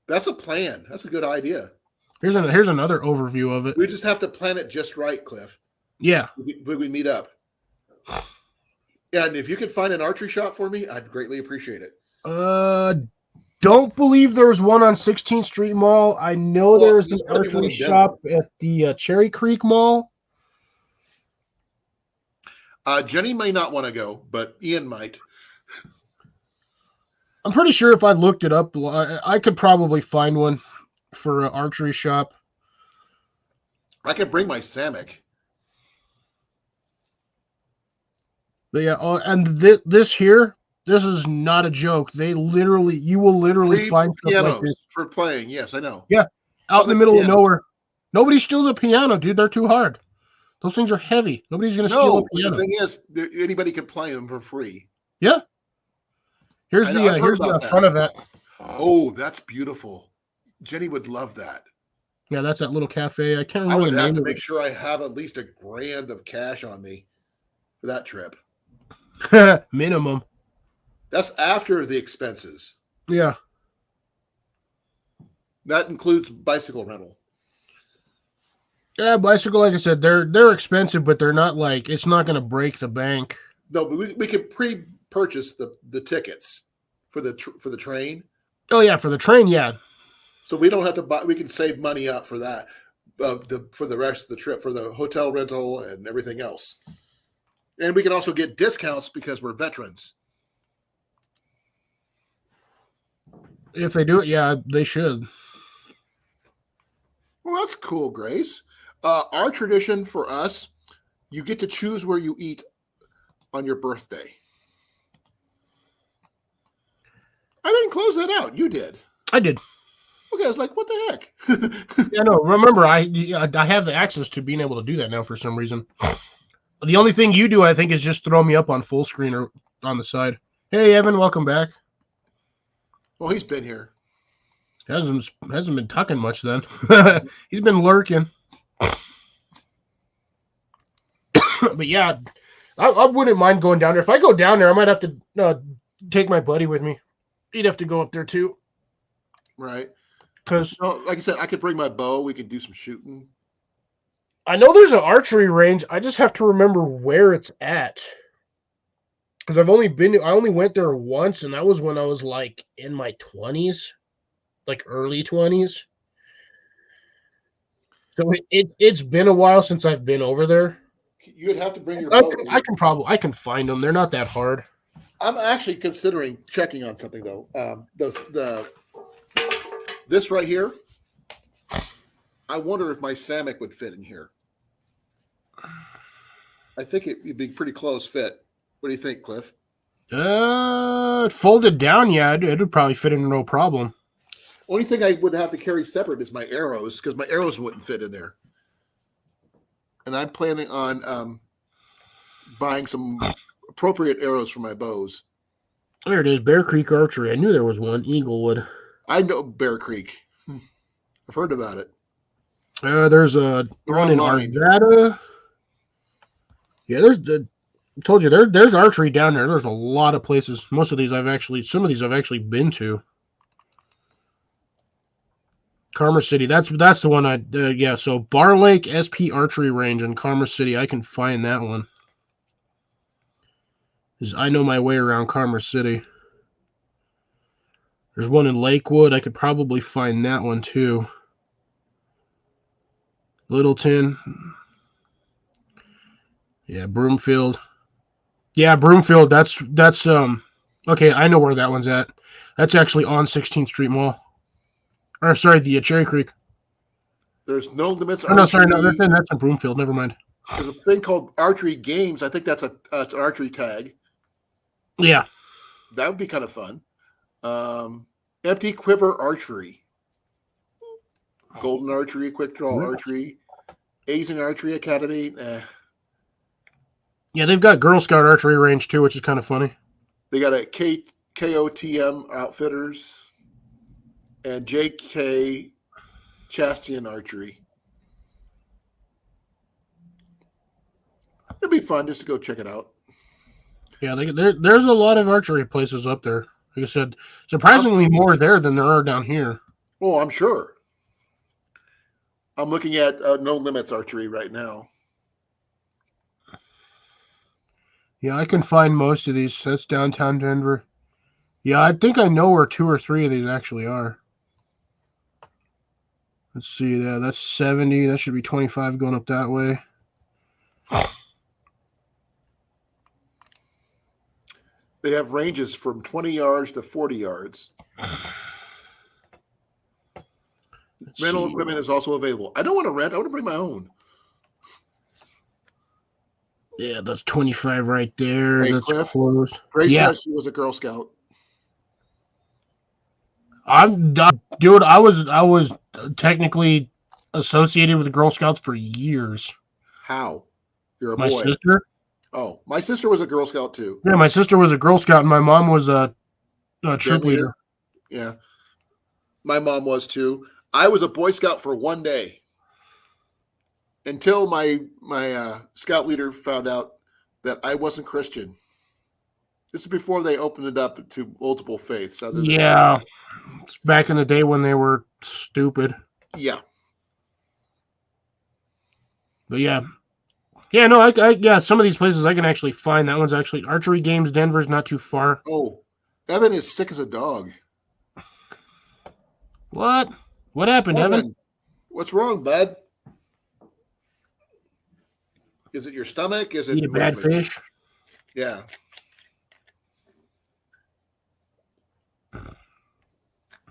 [SPEAKER 1] That's a plan. That's a good idea.
[SPEAKER 6] Here's another overview of it.
[SPEAKER 1] We just have to plan it just right, Cliff.
[SPEAKER 6] Yeah.
[SPEAKER 1] We meet up. And if you could find an archery shop for me, I'd greatly appreciate it.
[SPEAKER 6] Don't believe there was one on 16th Street Mall. I know there's an archery shop at the Cherry Creek Mall.
[SPEAKER 1] Jenny may not want to go, but Ian might.
[SPEAKER 6] I'm pretty sure if I looked it up, I could probably find one for an archery shop.
[SPEAKER 1] I could bring my Samick.
[SPEAKER 6] But yeah, this is not a joke. You will literally
[SPEAKER 1] Free
[SPEAKER 6] find stuff
[SPEAKER 1] pianos
[SPEAKER 6] like this
[SPEAKER 1] for playing. Yes, I know.
[SPEAKER 6] Yeah, out in the middle of nowhere. Nobody steals a piano, dude. They're too hard. Those things are heavy. Nobody's going to steal a piano.
[SPEAKER 1] The thing is, anybody can play them for free.
[SPEAKER 6] Yeah. Here's the front of that.
[SPEAKER 1] Oh, that's beautiful. Jenny would love that.
[SPEAKER 6] Yeah, that's that little cafe. I can't remember the name.
[SPEAKER 1] I would have to make sure I have at least $1,000 of cash on me for that trip.
[SPEAKER 6] Minimum.
[SPEAKER 1] That's after the expenses.
[SPEAKER 6] Yeah.
[SPEAKER 1] That includes bicycle rental.
[SPEAKER 6] Yeah, bicycle, like I said, they're expensive, but they're not like, it's not going to break the bank.
[SPEAKER 1] No, but we could pre-purchase the tickets for the train.
[SPEAKER 6] Oh yeah, for the train, yeah.
[SPEAKER 1] So we don't have to buy. We can save money up for that, for the rest of the trip, for the hotel rental and everything else. And we can also get discounts because we're veterans.
[SPEAKER 6] If they do it, yeah, they should.
[SPEAKER 1] Well, that's cool, Grace. Our tradition for us, you get to choose where you eat on your birthday. I didn't close that out. You did.
[SPEAKER 6] I did.
[SPEAKER 1] Okay, I was like, what the heck?
[SPEAKER 6] Yeah, no, remember, I have the access to being able to do that now for some reason. The only thing you do, I think, is just throw me up on full screen or on the side. Hey, Evan, welcome back.
[SPEAKER 1] Well, he's been here.
[SPEAKER 6] Hasn't been talking much then. He's been lurking. But yeah, I wouldn't mind going down there. If I go down there, I might have to take my buddy with me. He'd have to go up there too.
[SPEAKER 1] Right.
[SPEAKER 6] Because,
[SPEAKER 1] like I said, I could bring my bow. We could do some shooting.
[SPEAKER 6] I know there's an archery range. I just have to remember where it's at. Because I only went there once, and that was when I was like in my 20s, like early 20s. So it's been a while since I've been over there.
[SPEAKER 1] You'd have to bring your bow.
[SPEAKER 6] I can find them. They're not that hard.
[SPEAKER 1] I'm actually considering checking on something though. This right here. I wonder if my Samick would fit in here. I think it'd be pretty close fit. What do you think, Cliff?
[SPEAKER 6] Folded down, yeah, it would probably fit in no problem.
[SPEAKER 1] Only thing I would have to carry separate is my arrows, because my arrows wouldn't fit in there. And I'm planning on buying some appropriate arrows for my bows.
[SPEAKER 6] There it is, Bear Creek Archery. I knew there was one, Eaglewood.
[SPEAKER 1] I know Bear Creek. I've heard about it.
[SPEAKER 6] There's a one in Arvada. Yeah, I told you there's archery down there. There's a lot of places. Some of these I've actually been to. Commerce City. That's the one yeah. So Bar Lake SP Archery Range in Commerce City. I can find that one. I know my way around Commerce City. There's one in Lakewood. I could probably find that one too. Littleton. Yeah, Broomfield. Yeah, Broomfield. That's okay, I know where that one's at. That's actually on 16th Street Mall. Or sorry, the Cherry Creek.
[SPEAKER 1] There's No Limits
[SPEAKER 6] Oh no, sorry,
[SPEAKER 1] Archery.
[SPEAKER 6] no, that's in Broomfield. Never mind.
[SPEAKER 1] There's a thing called Archery Games. I think that's an archery tag.
[SPEAKER 6] Yeah.
[SPEAKER 1] That would be kind of fun. Empty Quiver Archery. Golden Archery, Quick Draw Archery, Asian Archery Academy.
[SPEAKER 6] Yeah, they've got Girl Scout archery range too, which is kind of funny.
[SPEAKER 1] They got a KOTM Outfitters and JK Chastian Archery. It'd be fun just to go check it out.
[SPEAKER 6] Yeah, there's a lot of archery places up there. Like I said, surprisingly more there than there are down here.
[SPEAKER 1] Oh, I'm sure. I'm looking at No Limits Archery right now.
[SPEAKER 6] Yeah, I can find most of these. That's downtown Denver. Yeah, I think I know where 2 or 3 of these actually are. Let's see. Yeah, that's 70. That should be 25 going up that way.
[SPEAKER 1] They have ranges from 20 yards to 40 yards. Rental equipment is also available. I don't want to rent. I want to bring my own.
[SPEAKER 6] Yeah, that's 25 right there.
[SPEAKER 1] Hey,
[SPEAKER 6] that's
[SPEAKER 1] Cliff.
[SPEAKER 6] closed.
[SPEAKER 1] Grace
[SPEAKER 6] Yeah.
[SPEAKER 1] says she was a Girl Scout.
[SPEAKER 6] Dude, I was technically associated with the Girl Scouts for years.
[SPEAKER 1] How? You're a
[SPEAKER 6] My
[SPEAKER 1] boy.
[SPEAKER 6] sister?
[SPEAKER 1] Oh, my sister was a Girl Scout too.
[SPEAKER 6] Yeah, my sister was a Girl Scout, and my mom was a troop leader.
[SPEAKER 1] Yeah. My mom was too. I was a Boy Scout for one day until my scout leader found out that I wasn't Christian. This is before they opened it up to multiple faiths. Other than
[SPEAKER 6] Yeah. It's back in the day when they were stupid.
[SPEAKER 1] Yeah.
[SPEAKER 6] But yeah. Yeah, no, yeah, some of these places I can actually find. That one's actually Archery Games. Denver's not too far.
[SPEAKER 1] Oh, Evan is sick as a dog.
[SPEAKER 6] What? What happened, Evan?
[SPEAKER 1] What's wrong, bud? Is it your stomach? Is it
[SPEAKER 6] You bad fish?
[SPEAKER 1] Yeah.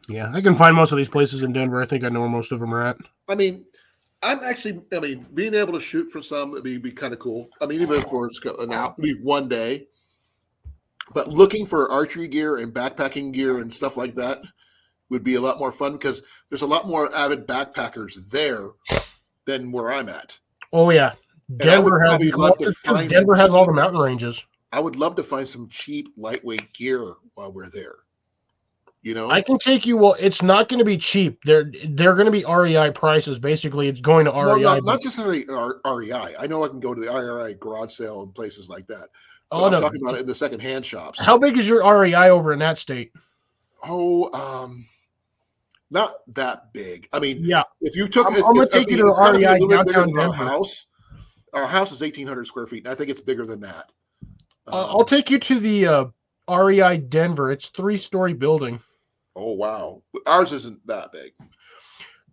[SPEAKER 6] Yeah, I can find most of these places in Denver. I think I know where most of them are at.
[SPEAKER 1] I mean, being able to shoot for some would be kind of cool. I mean, even for one day. But looking for archery gear and backpacking gear and stuff like that would be a lot more fun because there's a lot more avid backpackers there than where I'm at.
[SPEAKER 6] Oh, yeah. Denver has all the mountain ranges.
[SPEAKER 1] I would love to find some cheap, lightweight gear while we're there. You know,
[SPEAKER 6] I can take you. Well, it's not going to be cheap. They're going to be REI prices. Basically, it's going to REI.
[SPEAKER 1] No, not just REI. I know I can go to the REI garage sale and places like that. I'm talking about it in the secondhand shops.
[SPEAKER 6] How big is your REI over in that state?
[SPEAKER 1] Oh, not that big. I mean,
[SPEAKER 6] yeah.
[SPEAKER 1] If you took,
[SPEAKER 6] I'm going to take you to the REI downtown Denver.
[SPEAKER 1] Our house is 1,800 square feet, and I think it's bigger than that.
[SPEAKER 6] I'll take you to the REI Denver. It's 3-story building.
[SPEAKER 1] Oh wow, ours isn't that big.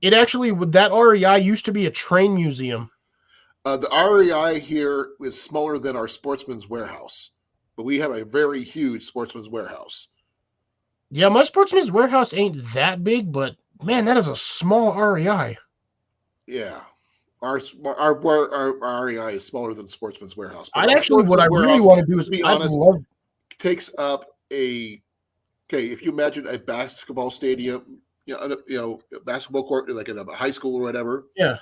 [SPEAKER 6] It actually, that REI used to be a train museum.
[SPEAKER 1] The REI here is smaller than our Sportsman's Warehouse, but we have a very huge Sportsman's Warehouse.
[SPEAKER 6] Yeah, my Sportsman's Warehouse ain't that big, but man, that is a small REI.
[SPEAKER 1] Yeah, our REI is smaller than Sportsman's Warehouse.
[SPEAKER 6] What I really want to do is,
[SPEAKER 1] to be honest, takes up if you imagine a basketball stadium, a basketball court like in a high school or whatever.
[SPEAKER 6] Yeah.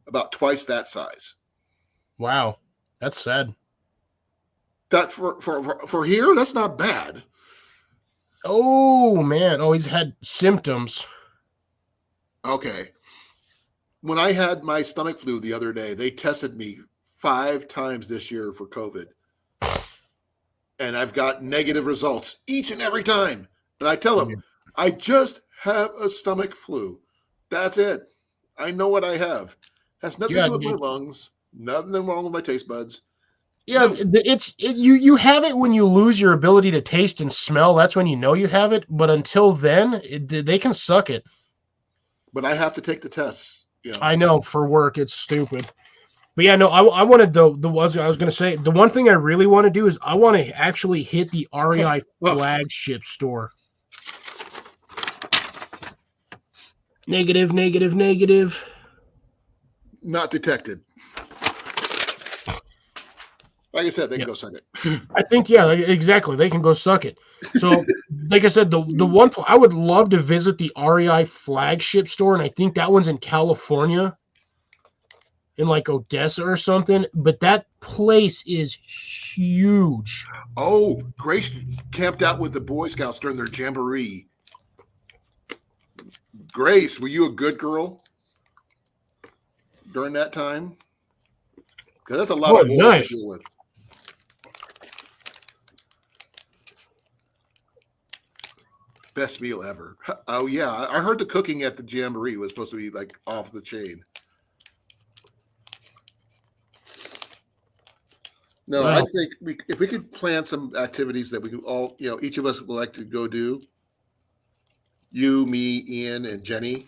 [SPEAKER 1] About twice that size.
[SPEAKER 6] Wow. That's sad.
[SPEAKER 1] That for here, that's not bad.
[SPEAKER 6] Oh man. Oh, he's had symptoms.
[SPEAKER 1] Okay. When I had my stomach flu the other day, they tested me 5 times this year for COVID. And I've got negative results each and every time. And I tell them, I just have a stomach flu. That's it. I know what I have. Has nothing to do with my lungs. Nothing wrong with my taste buds.
[SPEAKER 6] Yeah,
[SPEAKER 1] No.
[SPEAKER 6] you have it when you lose your ability to taste and smell. That's when you know you have it. But until then, they can suck it.
[SPEAKER 1] But I have to take the tests. You know.
[SPEAKER 6] I know for work it's stupid. But yeah, no, I wanted I was gonna say the one thing I really want to do is I want to actually hit the REI
[SPEAKER 1] Oh.
[SPEAKER 6] flagship store. Negative, negative, negative.
[SPEAKER 1] Not detected. Like I said, they can go suck it.
[SPEAKER 6] I think exactly. They can go suck it. So, like I said, the one I would love to visit the REI flagship store, and I think that one's in California, in like Odessa or something. But that place is huge.
[SPEAKER 1] Oh, Grace camped out with the Boy Scouts during their jamboree. Grace, were you a good girl during that time? Because that's a lot of boys
[SPEAKER 6] nice.
[SPEAKER 1] to deal with. Best meal ever. Oh yeah, I heard the cooking at the jamboree was supposed to be like off the chain. No,
[SPEAKER 6] Wow.
[SPEAKER 1] I think if we could plan some activities that we could all, each of us would like to go do. You, me, Ian, and Jenny,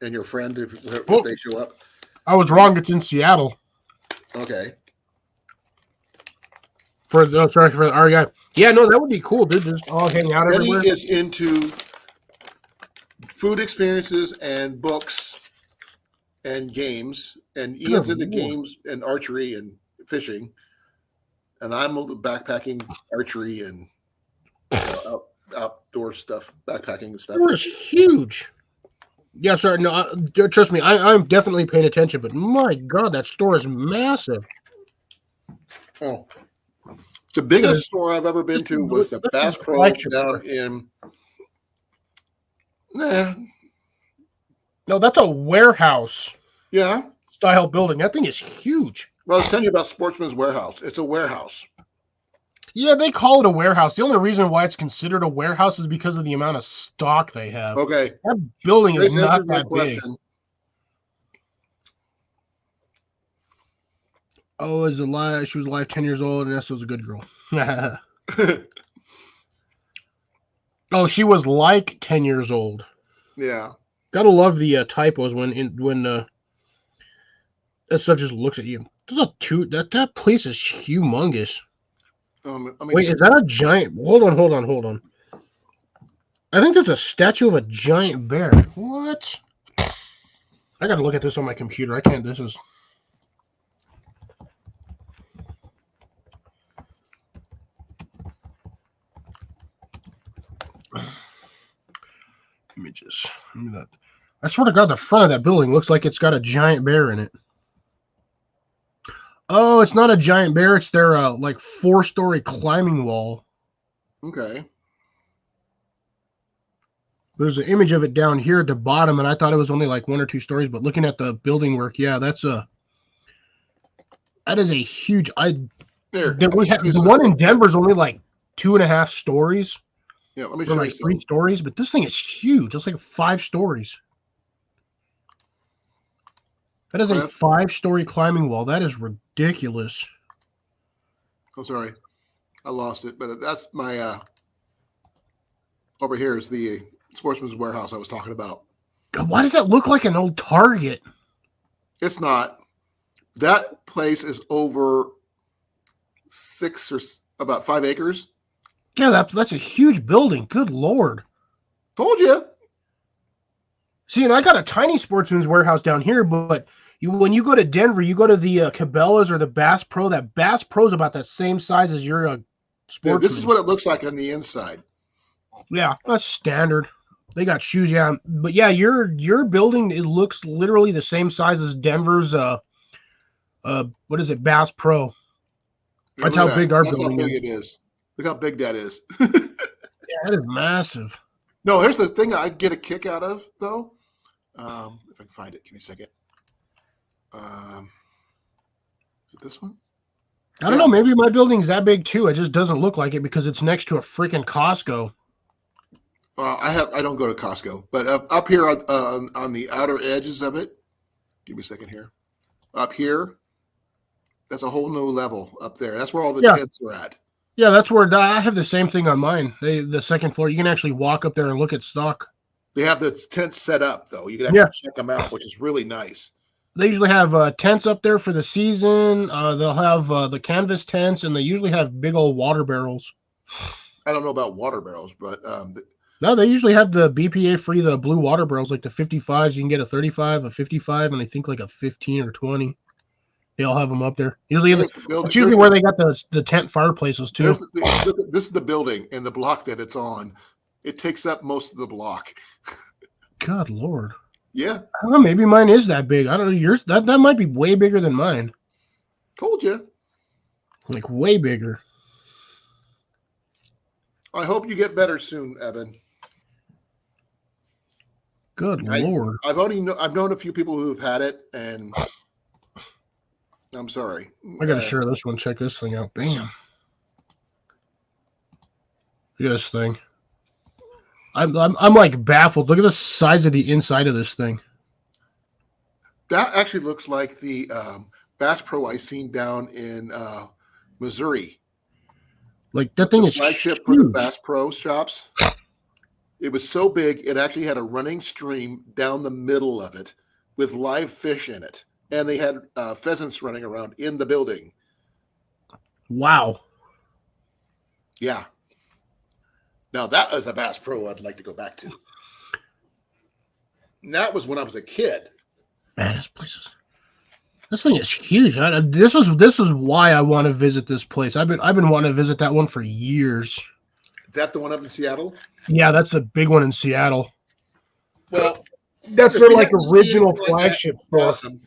[SPEAKER 1] and your friend if they show up.
[SPEAKER 6] I was wrong. It's in Seattle.
[SPEAKER 1] Okay.
[SPEAKER 6] For the REI. Yeah, no, that would be cool, dude. Just all hang out
[SPEAKER 1] Jenny
[SPEAKER 6] everywhere.
[SPEAKER 1] is into food experiences and books and games, and Ian's into games and archery and fishing, and I'm into backpacking, archery, and outdoor stuff, backpacking and stuff.
[SPEAKER 6] It's huge. Yeah, sorry. No, trust me, I'm definitely paying attention. But my God, that store is massive.
[SPEAKER 1] Oh, the biggest store I've ever been to was the Bass Pro down in. Nah.
[SPEAKER 6] No, that's a warehouse.
[SPEAKER 1] Yeah.
[SPEAKER 6] Style building. That thing is huge.
[SPEAKER 1] Well, I was telling you about Sportsman's Warehouse. It's a warehouse.
[SPEAKER 6] Yeah, they call it a warehouse. The only reason why it's considered a warehouse is because of the amount of stock they have.
[SPEAKER 1] Okay.
[SPEAKER 6] That building is not that big. Oh, she was alive 10 years old, and Nessa was a good girl. Oh, she was like 10 years old.
[SPEAKER 1] Yeah.
[SPEAKER 6] Gotta love the typos when that stuff just looks at you. That place is humongous. Wait, is that a giant? Hold on. I think there's a statue of a giant bear. What? I gotta look at this on my computer. I can't. This is. Images. Look at that. I swear to God, the front of that building looks like it's got a giant bear in it. Oh, it's not a giant bear. It's their like 4-story climbing wall.
[SPEAKER 1] Okay.
[SPEAKER 6] There's an image of it down here at the bottom, and I thought it was only like 1 or 2 stories. But looking at the building work, yeah, that is a huge. The one in Denver is only like 2.5 stories.
[SPEAKER 1] Yeah, let me show you
[SPEAKER 6] like 3 stories, but this thing is huge. It's like 5 stories. That is a 5-story climbing wall. That is ridiculous.
[SPEAKER 1] Oh, sorry. I lost it, but that's my over here is the Sportsman's Warehouse I was talking about.
[SPEAKER 6] God, why does that look like an old Target?
[SPEAKER 1] It's not. That place is over about 5 acres.
[SPEAKER 6] Yeah, that's a huge building. Good Lord.
[SPEAKER 1] Told you.
[SPEAKER 6] See, and I got a tiny Sportsman's Warehouse down here, but when you go to Denver, you go to the Cabela's or the Bass Pro. That Bass Pro is about the same size as your Sportsman's.
[SPEAKER 1] Yeah, this is what it looks like on the inside.
[SPEAKER 6] Yeah, that's standard. They got shoes, yeah. But yeah, your building, it looks literally the same size as Denver's what is it, Bass Pro.
[SPEAKER 1] Yeah,
[SPEAKER 6] that's how big our building is.
[SPEAKER 1] That's how big it is. Look how big that is.
[SPEAKER 6] Yeah, that is massive.
[SPEAKER 1] No, here's the thing I'd get a kick out of, though. If I can find it, give me a second. Is it this one?
[SPEAKER 6] I don't know. Maybe my building's that big too. It just doesn't look like it because it's next to a freaking Costco.
[SPEAKER 1] Well, I don't go to Costco, but up here on the outer edges of it, give me a second here. Up here, That's a whole new level up there. That's where all the
[SPEAKER 6] Yeah.
[SPEAKER 1] tents are at.
[SPEAKER 6] Yeah, that's where I have the same thing on mine. The second floor, you can actually walk up there and look at stock.
[SPEAKER 1] They have the tents set up though. You can actually check them out, which is really nice.
[SPEAKER 6] They usually have tents up there for the season. They'll have the canvas tents, and they usually have big old water barrels.
[SPEAKER 1] I don't know about water barrels, but
[SPEAKER 6] no, they usually have the BPA free, the blue water barrels, like the 55s. You can get a 35, a 55, and I think like a 15 or 20. They all have them up there. Usually, it's usually where they got the tent fireplaces too.
[SPEAKER 1] This is the building and the block that it's on. It takes up most of the block.
[SPEAKER 6] God Lord.
[SPEAKER 1] Yeah.
[SPEAKER 6] I don't know. Maybe mine is that big. I don't know. Yours that might be way bigger than mine.
[SPEAKER 1] Told you.
[SPEAKER 6] Like way bigger.
[SPEAKER 1] I hope you get better soon, Evan.
[SPEAKER 6] Good Lord.
[SPEAKER 1] I've known a few people who have had it, and I'm sorry.
[SPEAKER 6] I gotta share this one. Check this thing out. Bam. Look at this thing. I'm like baffled. Look at the size of the inside of this thing.
[SPEAKER 1] That actually looks like the Bass Pro I seen down in Missouri.
[SPEAKER 6] Like that thing is
[SPEAKER 1] flagship
[SPEAKER 6] huge.
[SPEAKER 1] for the Bass Pro shops. It was so big, it actually had a running stream down the middle of it with live fish in it. And they had pheasants running around in the building.
[SPEAKER 6] Wow.
[SPEAKER 1] Yeah. Now, that was a Bass Pro I'd like to go back to. And that was when I was a kid.
[SPEAKER 6] Man, this thing is huge. This is why I want to visit this place. I've been wanting to visit that one for years.
[SPEAKER 1] Is that the one up in Seattle?
[SPEAKER 6] Yeah, that's the big one in Seattle.
[SPEAKER 1] Well,
[SPEAKER 6] that's their like original flagship store.
[SPEAKER 1] Awesome.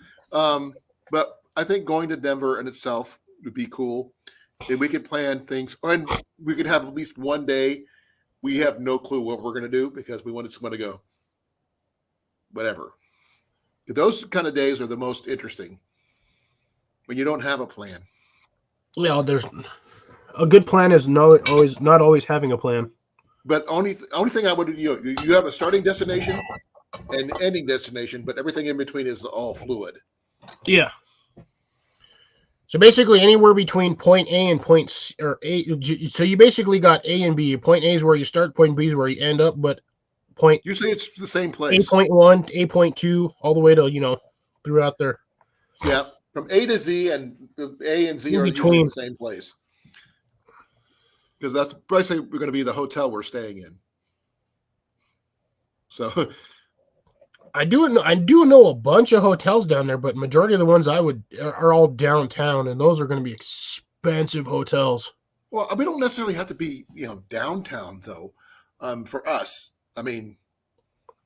[SPEAKER 1] But I think going to Denver in itself would be cool. And we could plan things, and we could have at least one day. We have no clue what we're going to do because we want someone to go. Whatever. Those kind of days are the most interesting when you don't have a plan.
[SPEAKER 6] Yeah, there's a good plan is not always having a plan.
[SPEAKER 1] But only thing I would do, you have a starting destination and ending destination, but everything in between is all fluid.
[SPEAKER 6] Yeah. So basically, anywhere between point A and point C, or A. So you basically got A and B. Point A is where you start. Point B is where you end up. But point
[SPEAKER 1] usually it's the same place.
[SPEAKER 6] A.1, A.2, all the way to throughout there.
[SPEAKER 1] Yeah, from A to Z, and A and Z are usually the same place. Because that's basically going to be the hotel we're staying in. So
[SPEAKER 6] I do know a bunch of hotels down there, but majority of the ones are all downtown, and those are going to be expensive hotels.
[SPEAKER 1] Well, we don't necessarily have to be downtown though. For us, I mean.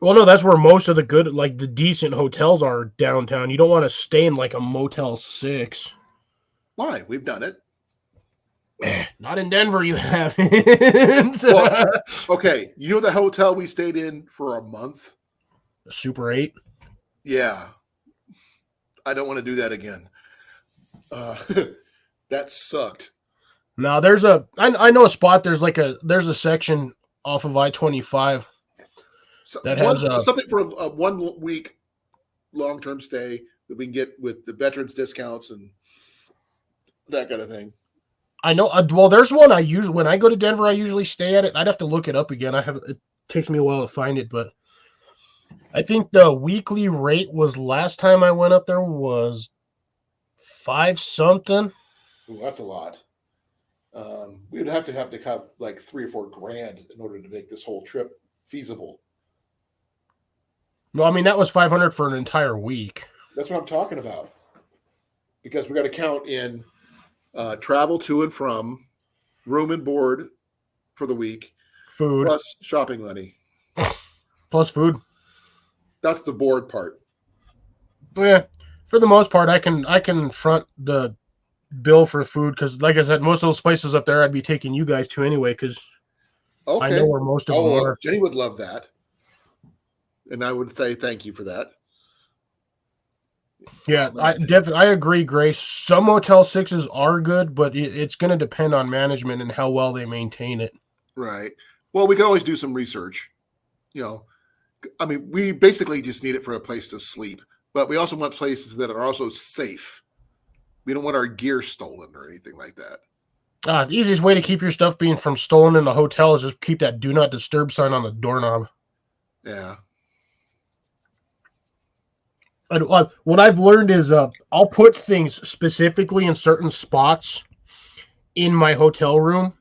[SPEAKER 6] Well, no, that's where most of the decent hotels are downtown. You don't want to stay in like a Motel 6.
[SPEAKER 1] Why? We've done it.
[SPEAKER 6] Not in Denver, you haven't.
[SPEAKER 1] Well, okay, you know the hotel we stayed in for a month?
[SPEAKER 6] Super 8?
[SPEAKER 1] Yeah. I don't want to do that again. That sucked.
[SPEAKER 6] No, I know a spot. There's a section off of I-25 that has
[SPEAKER 1] something for a 1 week long-term stay that we can get with the veterans discounts and that kind of thing.
[SPEAKER 6] I know. Well, there's one I use when I go to Denver. I usually stay at it. I'd have to look it up again. It takes me a while to find it, but I think the weekly rate was last time I went up there was $5 something.
[SPEAKER 1] Ooh, that's a lot. We would have to have like $3 or $4 grand in order to make this whole trip feasible.
[SPEAKER 6] No, I mean that was $500 for an entire week.
[SPEAKER 1] That's what I'm talking about. Because we got to count in travel to and from, room and board for the week,
[SPEAKER 6] food
[SPEAKER 1] plus shopping money,
[SPEAKER 6] plus food.
[SPEAKER 1] That's the board part.
[SPEAKER 6] Yeah, for the most part, I can front the bill for food because, like I said, most of those places up there, I'd be taking you guys to anyway because I know where most of them are.
[SPEAKER 1] Jenny would love that, and I would say thank you for that.
[SPEAKER 6] Yeah, I agree, Grace. Some Motel 6s are good, but it's going to depend on management and how well they maintain it.
[SPEAKER 1] Right. Well, we can always do some research. I mean, we basically just need it for a place to sleep, but we also want places that are also safe. We don't want our gear stolen or anything like that.
[SPEAKER 6] The easiest way to keep your stuff being from stolen in a hotel is just keep that do not disturb sign on the doorknob.
[SPEAKER 1] Yeah.
[SPEAKER 6] And what I've learned is I'll put things specifically in certain spots in my hotel room,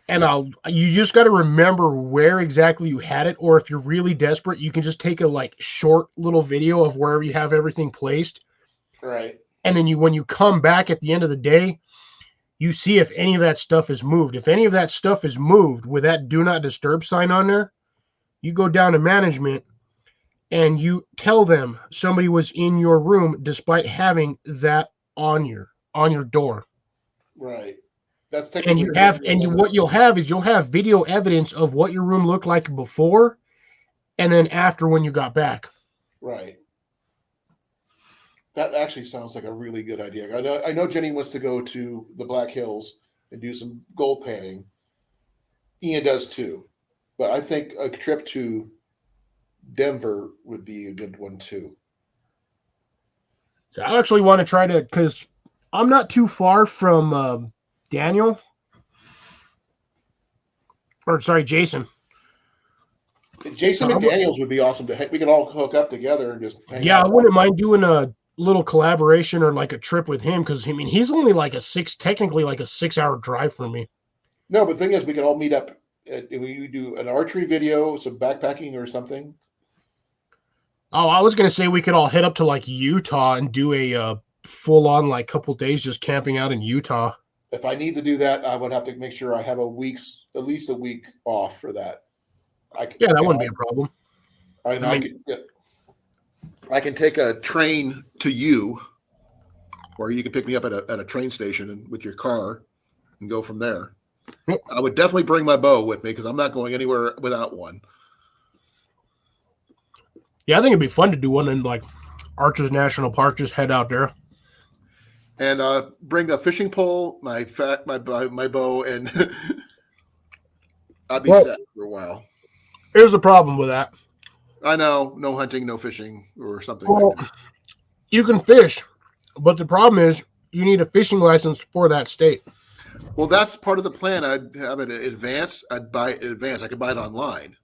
[SPEAKER 6] and you just got to remember where exactly you had it, or if you're really desperate, you can just take a like short little video of wherever you have everything placed.
[SPEAKER 1] Right.
[SPEAKER 6] And then when you come back at the end of the day, you see if any of that stuff is moved. If any of that stuff is moved with that do not disturb sign on there, you go down to management and you tell them somebody was in your room despite having that on your door.
[SPEAKER 1] Right. That's
[SPEAKER 6] And
[SPEAKER 1] technically
[SPEAKER 6] what you'll have is you'll have video evidence of what your room looked like before and then after when you got back.
[SPEAKER 1] Right. That actually sounds like a really good idea. I know Jenny wants to go to the Black Hills and do some gold panning. Ian does too. But I think a trip to Denver would be a good one too.
[SPEAKER 6] So I actually want to try to, because I'm not too far from Jason.
[SPEAKER 1] Jason McDaniels would be awesome to. We could all hook up together and just hang out.
[SPEAKER 6] I wouldn't mind doing a little collaboration or like a trip with him because I mean he's only like technically like a 6-hour drive from me.
[SPEAKER 1] No, but the thing is, we could all meet up. We do an archery video, some backpacking or something.
[SPEAKER 6] Oh, I was gonna say we could all head up to like Utah and do a full on like couple days just camping out in Utah.
[SPEAKER 1] If I need to do that, I would have to make sure I have at least a week off for that.
[SPEAKER 6] That wouldn't be a problem.
[SPEAKER 1] I can take a train to you, or you can pick me up at a train station with your car and go from there.
[SPEAKER 6] Yep.
[SPEAKER 1] I would definitely bring my bow with me because I'm not going anywhere without one.
[SPEAKER 6] Yeah, I think it'd be fun to do one in like Arches National Park. Just head out there
[SPEAKER 1] and bring a fishing pole, my bow, and I'd be set for a while.
[SPEAKER 6] Here's the problem with that.
[SPEAKER 1] I know, no hunting, no fishing, or something
[SPEAKER 6] like that. You can fish, but the problem is you need a fishing license for that state.
[SPEAKER 1] Well, that's part of the plan. I'd have it in advance. I'd buy it in advance. I could buy it online.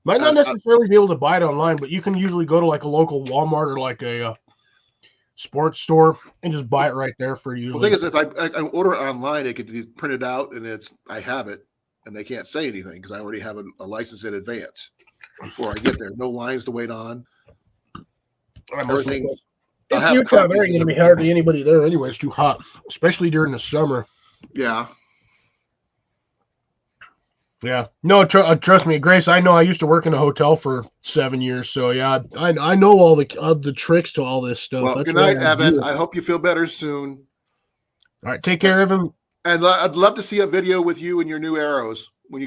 [SPEAKER 6] Might not necessarily be able to buy it online, but you can usually go to like a local Walmart or like a sports store and just buy it right there for you.
[SPEAKER 1] Well, the thing is, if I order it online, it could be printed out and I have it, and they can't say anything because I already have a license in advance before I get there. No lines to wait on. Everything.
[SPEAKER 6] It's Utah. There ain't going to be hardly anybody there anyway. It's too hot, especially during the summer.
[SPEAKER 1] Yeah.
[SPEAKER 6] Yeah. No, trust me, Grace. I know. I used to work in a hotel for 7 years, so yeah, I know all the tricks to all this stuff.
[SPEAKER 1] Well, good night, Evan. I hope you feel better soon.
[SPEAKER 6] All right, take care, Evan.
[SPEAKER 1] And I'd love to see a video with you and your new arrows when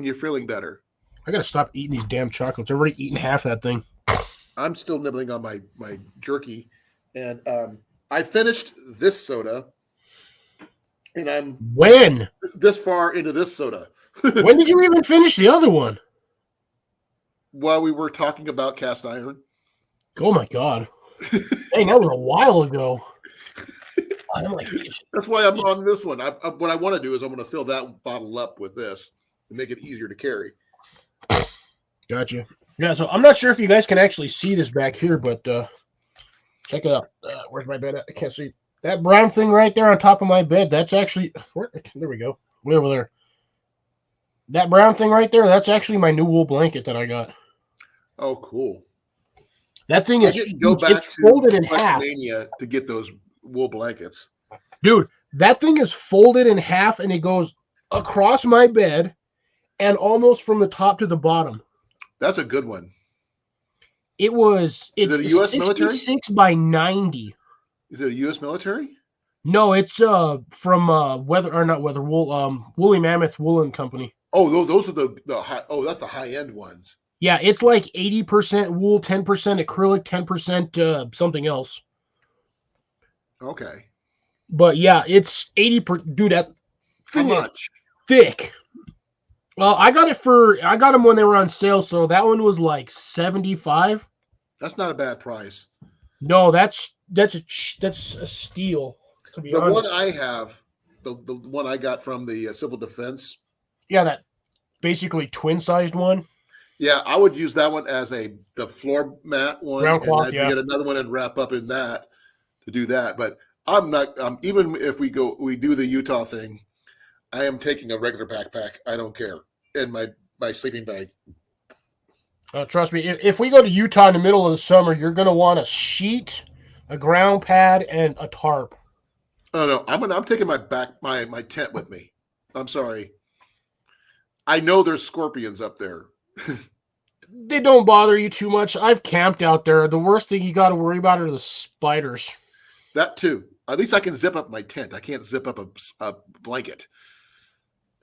[SPEAKER 1] you're feeling better.
[SPEAKER 6] I gotta stop eating these damn chocolates. I've already eaten half that thing.
[SPEAKER 1] I'm still nibbling on my jerky, and I finished this soda, and I'm this far into this soda.
[SPEAKER 6] When did you even finish the other one?
[SPEAKER 1] While we were talking about cast iron.
[SPEAKER 6] Oh my god! Dang, that was a while ago.
[SPEAKER 1] That's why I'm on this one. What I want to do is I'm going to fill that bottle up with this and make it easier to carry.
[SPEAKER 6] Gotcha. Yeah, so I'm not sure if you guys can actually see this back here, but check it out. Where's my bed at? I can't see. That brown thing right there on top of my bed, that's actually... There we go. Way over there. That brown thing right there, that's actually my new wool blanket that I got.
[SPEAKER 1] Oh, cool.
[SPEAKER 6] That thing is
[SPEAKER 1] go back
[SPEAKER 6] it's folded in half
[SPEAKER 1] to get those wool blankets.
[SPEAKER 6] Dude, that thing is folded in half and it goes across my bed and almost from the top to the bottom.
[SPEAKER 1] That's a good one.
[SPEAKER 6] It's
[SPEAKER 1] a U.S. military?
[SPEAKER 6] 66 by 90.
[SPEAKER 1] Is it a U.S. military?
[SPEAKER 6] No, it's from Woolly Mammoth Woolen Company.
[SPEAKER 1] Oh, those are the high. Oh, that's the high end ones.
[SPEAKER 6] Yeah, it's like 80% wool, 10% acrylic, 10% something else.
[SPEAKER 1] Okay.
[SPEAKER 6] But yeah, it's 80%. Dude, that
[SPEAKER 1] how much?
[SPEAKER 6] Thick. Well, I got them when they were on sale, so that one was like $75.
[SPEAKER 1] That's not a bad price.
[SPEAKER 6] No, that's that's a steal. To be
[SPEAKER 1] The
[SPEAKER 6] honest,
[SPEAKER 1] one I have, the one I got from the civil defense.
[SPEAKER 6] yeah, that basically twin-sized one.
[SPEAKER 1] Yeah, I would use that one as the floor mat one,
[SPEAKER 6] Ground
[SPEAKER 1] and
[SPEAKER 6] cloth,
[SPEAKER 1] I'd
[SPEAKER 6] yeah.
[SPEAKER 1] get another one and wrap up in that to do that. But I'm not. Even if we do the Utah thing, I am taking a regular backpack. I don't care, and my sleeping bag.
[SPEAKER 6] Trust me, if we go to Utah in the middle of the summer, you're going to want a sheet, a ground pad, and a tarp.
[SPEAKER 1] Oh no, I'm taking my tent with me. I'm sorry. I know there's scorpions up there.
[SPEAKER 6] They don't bother you too much. I've camped out there. The worst thing you got to worry about are the spiders.
[SPEAKER 1] That too. At least I can zip up my tent. I can't zip up a blanket,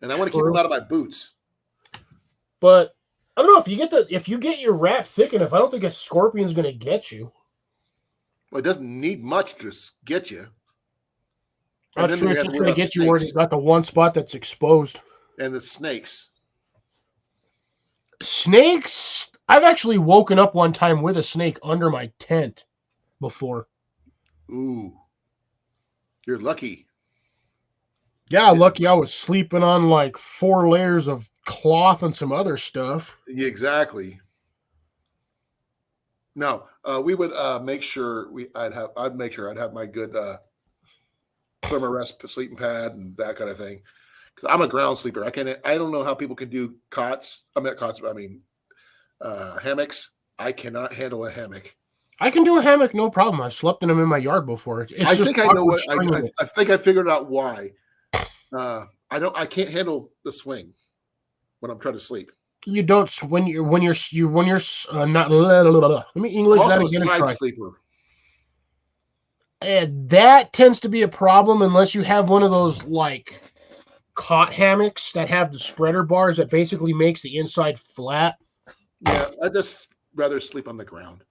[SPEAKER 1] and I want to keep them out of my boots.
[SPEAKER 6] But I don't know if you get your wrap thick enough. I don't think a scorpion's going to get you.
[SPEAKER 1] Well, it doesn't need much to get you.
[SPEAKER 6] That's true. It's just going to get you where you got the one spot that's exposed.
[SPEAKER 1] And the snakes.
[SPEAKER 6] Snakes? I've actually woken up one time with a snake under my tent before.
[SPEAKER 1] Ooh. You're lucky.
[SPEAKER 6] Yeah, lucky I was sleeping on like 4 layers of cloth and some other stuff.
[SPEAKER 1] Yeah, exactly. No, we would make sure I'd make sure I'd have my good thermarest sleeping pad and that kind of thing. Because I'm a ground sleeper. I don't know how people can do cots. I mean cots. I mean hammocks. I cannot handle a hammock.
[SPEAKER 6] I can do a hammock, no problem. I've slept in them in my yard before.
[SPEAKER 1] I think I know what. I think I figured out why. I can't handle the swing when I'm trying to sleep.
[SPEAKER 6] You don't when you're not. Let me English that again.
[SPEAKER 1] I'm also a side sleeper.
[SPEAKER 6] And that tends to be a problem unless you have one of those like cot hammocks that have the spreader bars that basically makes the inside flat.
[SPEAKER 1] Yeah, I just rather sleep on the ground.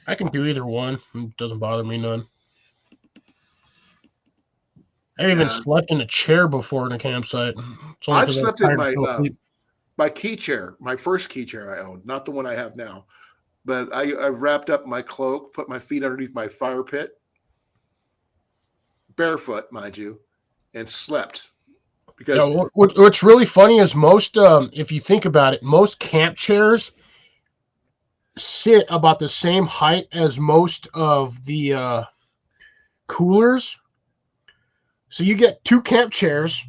[SPEAKER 6] I can do either one. It doesn't bother me none. I've even slept in a chair before in a campsite.
[SPEAKER 1] I've slept in my key chair, my first key chair I owned, not the one I have now. But I wrapped up my cloak, put my feet underneath my fire pit, barefoot, mind you, and slept. Because
[SPEAKER 6] what's really funny is most, if you think about it, most camp chairs sit about the same height as most of the coolers. So you get 2 camp chairs,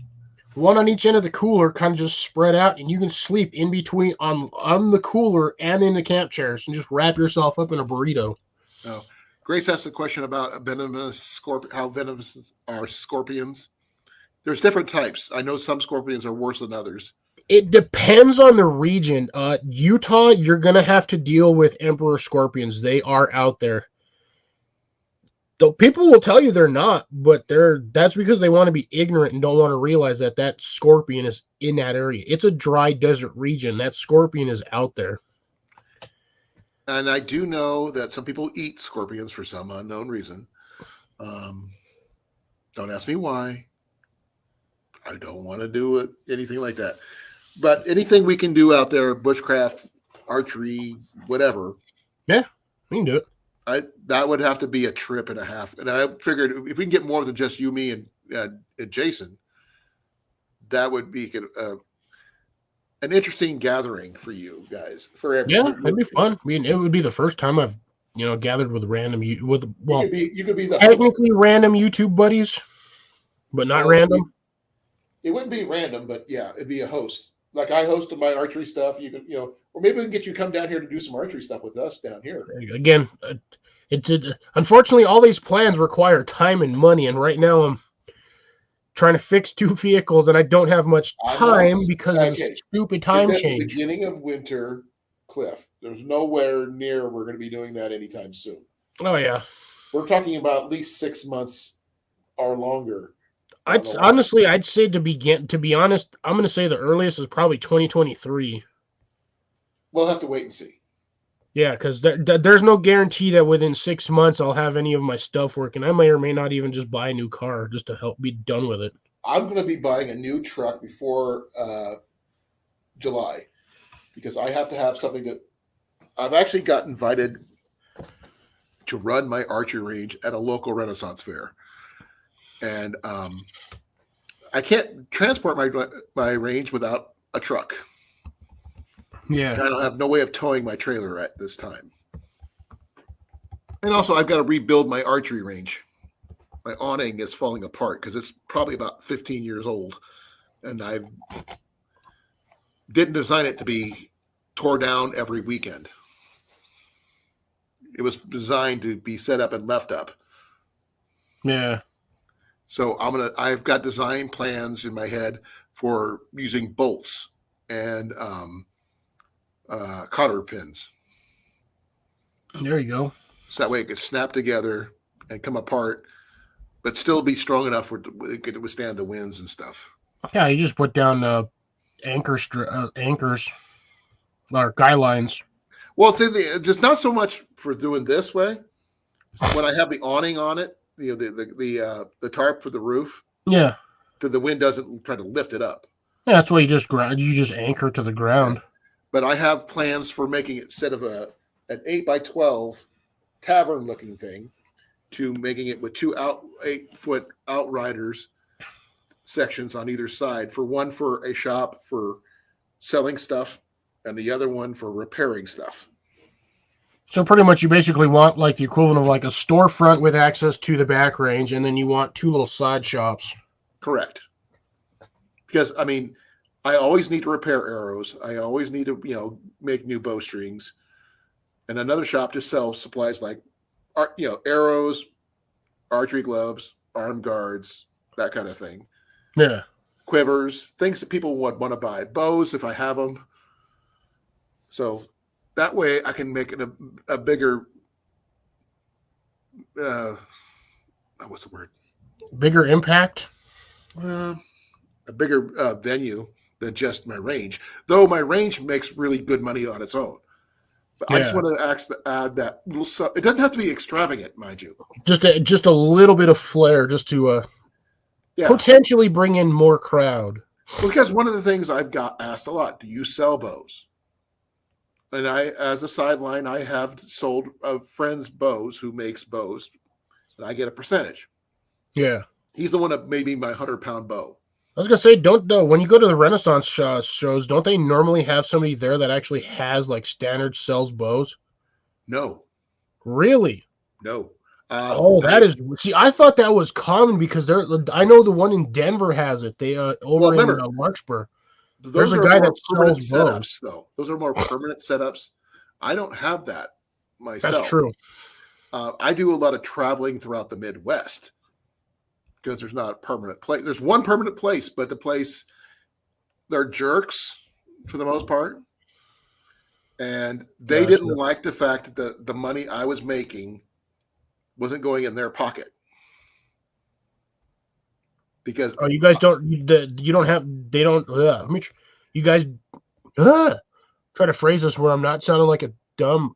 [SPEAKER 6] one on each end of the cooler, kind of just spread out, and you can sleep in between on the cooler and in the camp chairs, and just wrap yourself up in a burrito.
[SPEAKER 1] Oh, Grace asked a question about how venomous are scorpions. There's different types. I know some scorpions are worse than others.
[SPEAKER 6] It depends on the region. Utah, you're gonna have to deal with emperor scorpions. They are out there. Though people will tell you they're not, but that's because they want to be ignorant and don't want to realize that scorpion is in that area. It's a dry desert region. That scorpion is out there.
[SPEAKER 1] And I do know that some people eat scorpions for some unknown reason. Don't ask me why. I don't want to do anything like that. But anything we can do out there, bushcraft, archery, whatever.
[SPEAKER 6] Yeah, we can do it.
[SPEAKER 1] That would have to be a trip and a half. And I figured if we can get more than just you, me, and Jason, that would be an interesting gathering for you guys. For everyone.
[SPEAKER 6] Yeah, it'd be fun. I mean, it would be the first time I've gathered with random you could be the technically host. Random YouTube buddies, but not random.
[SPEAKER 1] It wouldn't be random, but yeah, it'd be a host. Like I hosted my archery stuff. You can, or maybe we can get you to come down here to do some archery stuff with us down here.
[SPEAKER 6] Again, unfortunately, all these plans require time and money, and right now I'm trying to fix 2 vehicles, and I don't have much time because of the stupid time change.
[SPEAKER 1] At the beginning of winter, Cliff. There's nowhere near we're going to be doing that anytime soon.
[SPEAKER 6] Oh yeah,
[SPEAKER 1] we're talking about at least 6 months or longer.
[SPEAKER 6] I'd say to be honest, I'm going to say the earliest is probably 2023.
[SPEAKER 1] We'll have to wait and see.
[SPEAKER 6] Yeah, because there's no guarantee that within 6 months I'll have any of my stuff working. I may or may not even just buy a new car just to help be done with it.
[SPEAKER 1] I'm going to be buying a new truck before July because I have to have something that I've actually got invited to run my archery range at a local Renaissance fair. And I can't transport my range without a truck.
[SPEAKER 6] Yeah.
[SPEAKER 1] I don't have no way of towing my trailer at this time. And also, I've got to rebuild my archery range. My awning is falling apart because it's probably about 15 years old. And I didn't design it to be tore down every weekend. It was designed to be set up and left up.
[SPEAKER 6] Yeah.
[SPEAKER 1] So I've got design plans in my head for using bolts and cotter pins.
[SPEAKER 6] There you go.
[SPEAKER 1] So that way it could snap together and come apart, but still be strong enough for it could withstand the winds and stuff.
[SPEAKER 6] Yeah, you just put down anchors or guy lines.
[SPEAKER 1] Well, just not so much for doing this way. When I have the awning on it, the tarp for the roof.
[SPEAKER 6] Yeah.
[SPEAKER 1] So the wind doesn't try to lift it up.
[SPEAKER 6] Yeah, that's why you just anchor to the ground.
[SPEAKER 1] Yeah. But I have plans for making it instead of an 8x12 tavern looking thing to making it with 8-foot outriders sections on either side, for one for a shop for selling stuff and the other one for repairing stuff.
[SPEAKER 6] So pretty much you basically want like the equivalent of like a storefront with access to the back range, and then you want 2 little side shops.
[SPEAKER 1] Correct. Because I mean, I always need to repair arrows. I always need to, make new bowstrings, and another shop to sell supplies like, arrows, archery gloves, arm guards, that kind of thing.
[SPEAKER 6] Yeah.
[SPEAKER 1] Quivers, things that people would want to buy. Bows, if I have them. So that way I can make it a bigger, what's the word?
[SPEAKER 6] Bigger impact?
[SPEAKER 1] A bigger venue than just my range. Though my range makes really good money on its own. But I just want to add that little stuff. It doesn't have to be extravagant, mind you.
[SPEAKER 6] Just a little bit of flair, just to potentially bring in more crowd.
[SPEAKER 1] Because one of the things I've got asked a lot: do you sell bows? And I, as a sideline, I have sold a friend's bows who makes bows, and I get a percentage.
[SPEAKER 6] Yeah,
[SPEAKER 1] he's the one that made me my 100-pound bow.
[SPEAKER 6] I was gonna say, when you go to the Renaissance shows, don't they normally have somebody there that actually has like standard sells bows?
[SPEAKER 1] No.
[SPEAKER 6] Really?
[SPEAKER 1] No.
[SPEAKER 6] See, I thought that was common because I know the one in Denver has it. They in Larkspur.
[SPEAKER 1] There's a guy that sells setups, though. Those are more permanent setups. I don't have that myself.
[SPEAKER 6] That's true.
[SPEAKER 1] I do a lot of traveling throughout the Midwest because there's not a permanent place. There's one permanent place, but the place, they're jerks for the most part. And they didn't like the fact that the money I was making wasn't going in their pocket. Because
[SPEAKER 6] you guys you guys try to phrase this where I'm not sounding like a dumb.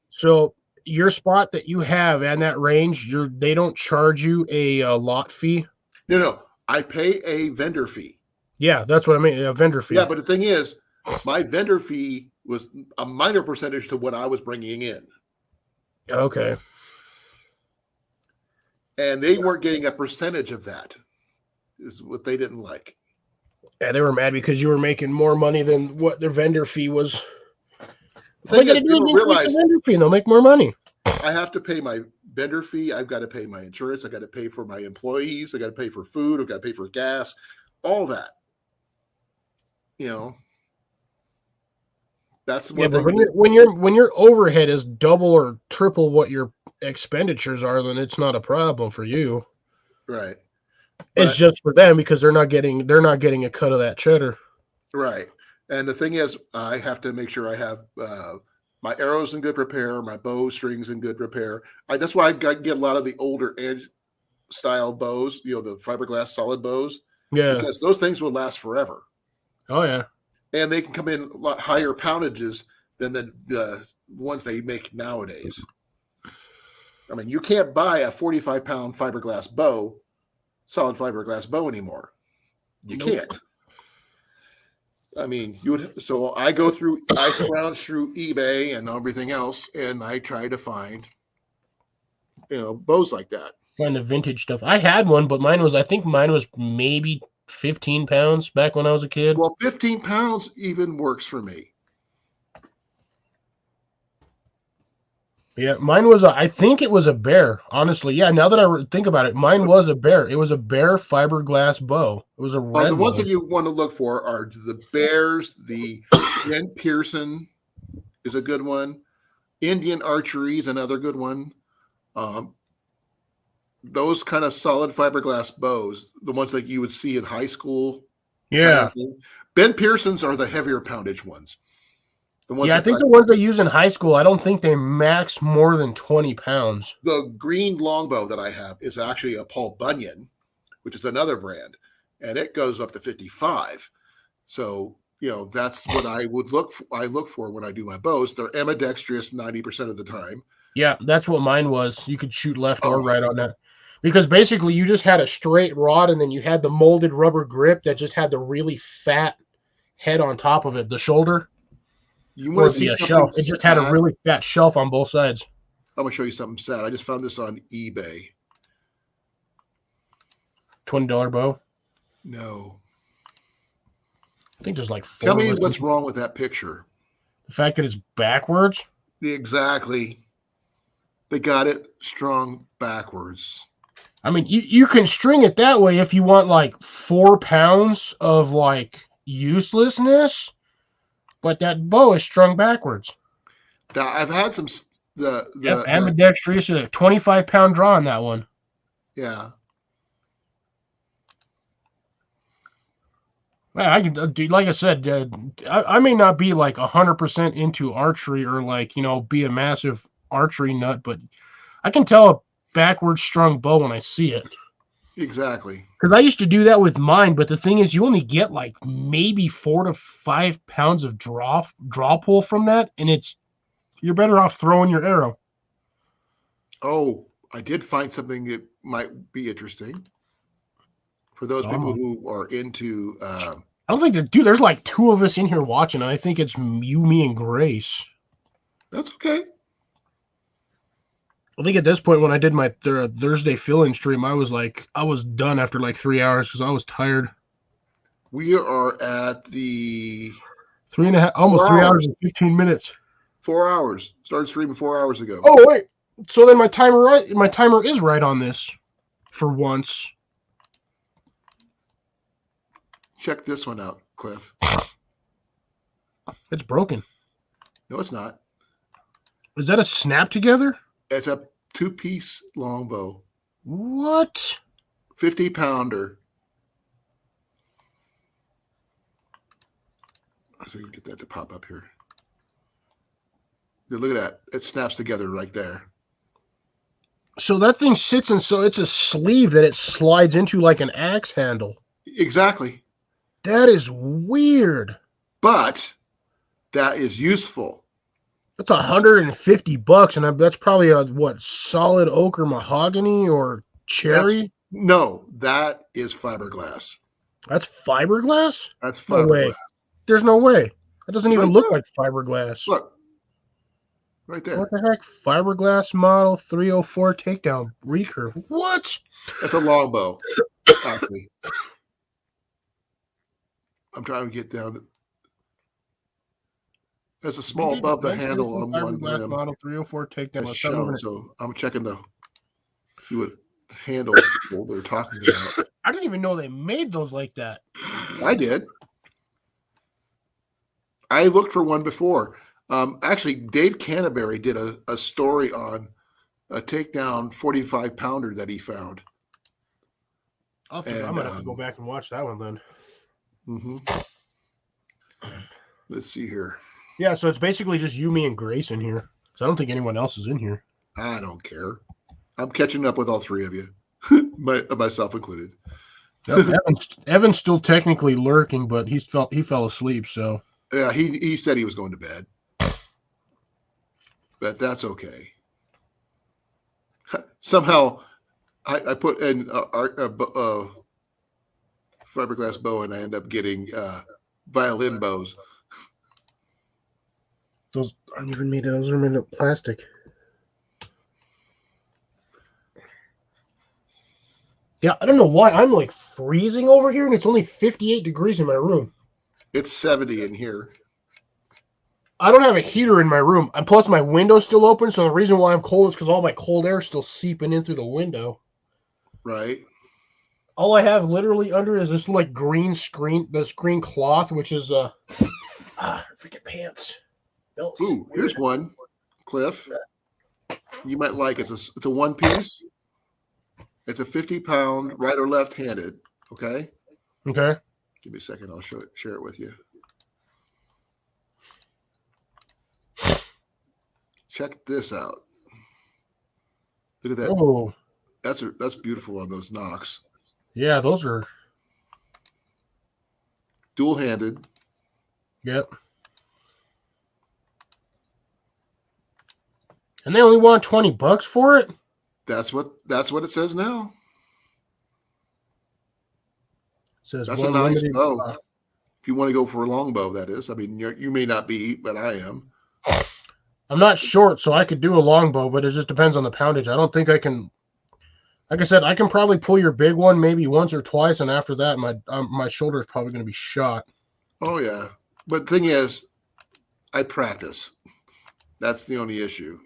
[SPEAKER 6] So your spot that you have and that range, they don't charge you a lot fee?
[SPEAKER 1] No. I pay a vendor fee.
[SPEAKER 6] Yeah, that's what I mean, a vendor fee.
[SPEAKER 1] Yeah, but the thing is, my vendor fee was a minor percentage to what I was bringing in.
[SPEAKER 6] Okay.
[SPEAKER 1] And they weren't getting a percentage of that, is what they didn't like.
[SPEAKER 6] Yeah, they were mad because you were making more money than what their vendor fee was.
[SPEAKER 1] The thing is, people realize
[SPEAKER 6] the vendor fee and they'll make more money.
[SPEAKER 1] I have to pay my vendor fee. I've got to pay my insurance. I got to pay for my employees. I got to pay for food. I've got to pay for gas, all that. That's one thing.
[SPEAKER 6] But when your overhead is double or triple what your expenditures are, then it's not a problem for you.
[SPEAKER 1] Right.
[SPEAKER 6] It's just for them because they're not getting a cut of that cheddar.
[SPEAKER 1] Right. And the thing is, I have to make sure I have my arrows in good repair, my bow strings in good repair. That's why I get a lot of the older edge style bows, the fiberglass solid bows.
[SPEAKER 6] Yeah. Because
[SPEAKER 1] those things will last forever.
[SPEAKER 6] Oh, yeah.
[SPEAKER 1] And they can come in a lot higher poundages than the ones they make nowadays. I mean, you can't buy a 45-pound fiberglass bow, solid fiberglass bow anymore. You can't. I mean, so I scrounge through eBay and everything else, and I try to find, bows like that.
[SPEAKER 6] Find the vintage stuff. I had one, but I think mine was maybe 15 pounds back when I was a kid.
[SPEAKER 1] Well, 15 pounds even works for me.
[SPEAKER 6] Yeah, mine was I think it was a bear, honestly. Yeah, now that I think about it, mine was a bear. It was a bear fiberglass bow. It was a red
[SPEAKER 1] The ones
[SPEAKER 6] one.
[SPEAKER 1] that you want to look for are the bears. The Ben Pearson is a good one. Indian archery is another good one. Those kind of solid fiberglass bows, the ones that you would see in high school.
[SPEAKER 6] Yeah.
[SPEAKER 1] Kind of thing. Ben Pearson's are the heavier poundage ones. The ones
[SPEAKER 6] I think the ones they use in high school, I don't think they max more than 20 pounds.
[SPEAKER 1] The green longbow that I have is actually a Paul Bunyan, which is another brand, and it goes up to 55. So, that's what I look for when I do my bows. They're ambidextrous 90% of the time.
[SPEAKER 6] Yeah, that's what mine was. You could shoot left or right on that. Because basically you just had a straight rod and then you had the molded rubber grip that just had the really fat head on top of it, the shoulder.
[SPEAKER 1] You want to see
[SPEAKER 6] the
[SPEAKER 1] something
[SPEAKER 6] shelf. It just had a really fat shelf on both sides.
[SPEAKER 1] I'm going to show you something sad. I just found this on eBay.
[SPEAKER 6] $20 bow?
[SPEAKER 1] No.
[SPEAKER 6] I think there's like 4.
[SPEAKER 1] Tell me what's wrong with that picture.
[SPEAKER 6] The fact that it's backwards?
[SPEAKER 1] Exactly. They got it strung backwards.
[SPEAKER 6] I mean, you can string it that way if you want like 4 pounds of like uselessness, but that bow is strung backwards.
[SPEAKER 1] I've had some
[SPEAKER 6] ambidextrous, a 25-pound draw on that one.
[SPEAKER 1] Yeah.
[SPEAKER 6] I can, dude, like I said, I may not be like 100% into archery or like, be a massive archery nut, but I can tell a backwards strung bow when I see it.
[SPEAKER 1] Exactly.
[SPEAKER 6] Because I used to do that with mine, but the thing is, you only get like maybe 4 to 5 pounds of draw pull from that, and you're better off throwing your arrow.
[SPEAKER 1] Oh, I did find something that might be interesting for those people who are into.
[SPEAKER 6] I don't think there's like 2 of us in here watching, and I think it's you, me, and Grace.
[SPEAKER 1] That's okay.
[SPEAKER 6] I think at this point, when I did my Thursday fill-in stream, I was done after like 3 hours because I was tired.
[SPEAKER 1] We are at the
[SPEAKER 6] 3.5, almost 3 hours and 15 minutes.
[SPEAKER 1] 4 hours. Started streaming 4 hours ago.
[SPEAKER 6] Oh wait, so then my timer is right on this, for once.
[SPEAKER 1] Check this one out, Cliff.
[SPEAKER 6] It's broken.
[SPEAKER 1] No, it's not.
[SPEAKER 6] Is that a snap together?
[SPEAKER 1] It's a 2-piece longbow.
[SPEAKER 6] What?
[SPEAKER 1] 50-pounder. So you can get that to pop up here. Look at that. It snaps together right there.
[SPEAKER 6] So that thing sits in, so it's a sleeve that it slides into like an axe handle.
[SPEAKER 1] Exactly.
[SPEAKER 6] That is weird.
[SPEAKER 1] But that is useful.
[SPEAKER 6] That's $150, and that's probably a solid oak or mahogany or cherry?
[SPEAKER 1] No, that is fiberglass.
[SPEAKER 6] That's fiberglass?
[SPEAKER 1] That's fiberglass.
[SPEAKER 6] No way. There's no way. That doesn't even look like fiberglass.
[SPEAKER 1] Look. Right there.
[SPEAKER 6] What the heck? Fiberglass model 304 takedown recurve. What?
[SPEAKER 1] That's a longbow. Actually. I'm trying to get down. There's a small above the handle on one limb.
[SPEAKER 6] Model 304 takedown.
[SPEAKER 1] So I'm checking see what handle they're talking about.
[SPEAKER 6] I didn't even know they made those like that.
[SPEAKER 1] I did. I looked for one before. Actually, Dave Canterbury did a story on a takedown 45-pounder that he found.
[SPEAKER 6] I'm gonna have to go back and watch that one then.
[SPEAKER 1] Let's see here.
[SPEAKER 6] Yeah, so it's basically just you, me, and Grace in here. So I don't think anyone else is in here.
[SPEAKER 1] I don't care. I'm catching up with all 3 of you, myself included.
[SPEAKER 6] Nope, Evan's still technically lurking, but he fell asleep. So
[SPEAKER 1] yeah, he said he was going to bed, but that's okay. Somehow, I put in a fiberglass bow, and I end up getting violin bows.
[SPEAKER 6] Those aren't even made. Those are made of plastic. Yeah, I don't know why I'm like freezing over here, and it's only 58 degrees in my room.
[SPEAKER 1] It's 70 in here.
[SPEAKER 6] I don't have a heater in my room, and plus my window's still open. So the reason why I'm cold is because all my cold air is still seeping in through the window.
[SPEAKER 1] Right.
[SPEAKER 6] All I have literally under is this like green screen, this green cloth, which is freaking pants. Belts.
[SPEAKER 1] Ooh, here's one, Cliff. You might like it. It's a one piece. It's a 50-pound right or left-handed. Okay.
[SPEAKER 6] Okay.
[SPEAKER 1] Give me a second. I'll share it with you. Check this out. Look at that.
[SPEAKER 6] Oh,
[SPEAKER 1] That's beautiful on those knocks.
[SPEAKER 6] yeah, those are.
[SPEAKER 1] Dual-handed.
[SPEAKER 6] Yep. And they only want $20 for it.
[SPEAKER 1] That's what it says now.
[SPEAKER 6] It says
[SPEAKER 1] That's a
[SPEAKER 6] one
[SPEAKER 1] nice
[SPEAKER 6] limited,
[SPEAKER 1] bow. If you want to go for a long bow, that is. I mean, you may not be, but I am.
[SPEAKER 6] I'm not short, so I could do a longbow, but it just depends on the poundage. I don't think I can. Like I said, I can probably pull your big one maybe once or twice, and after that, my shoulder is probably going to be shot.
[SPEAKER 1] Oh yeah, but the thing is, I practice. That's the only issue.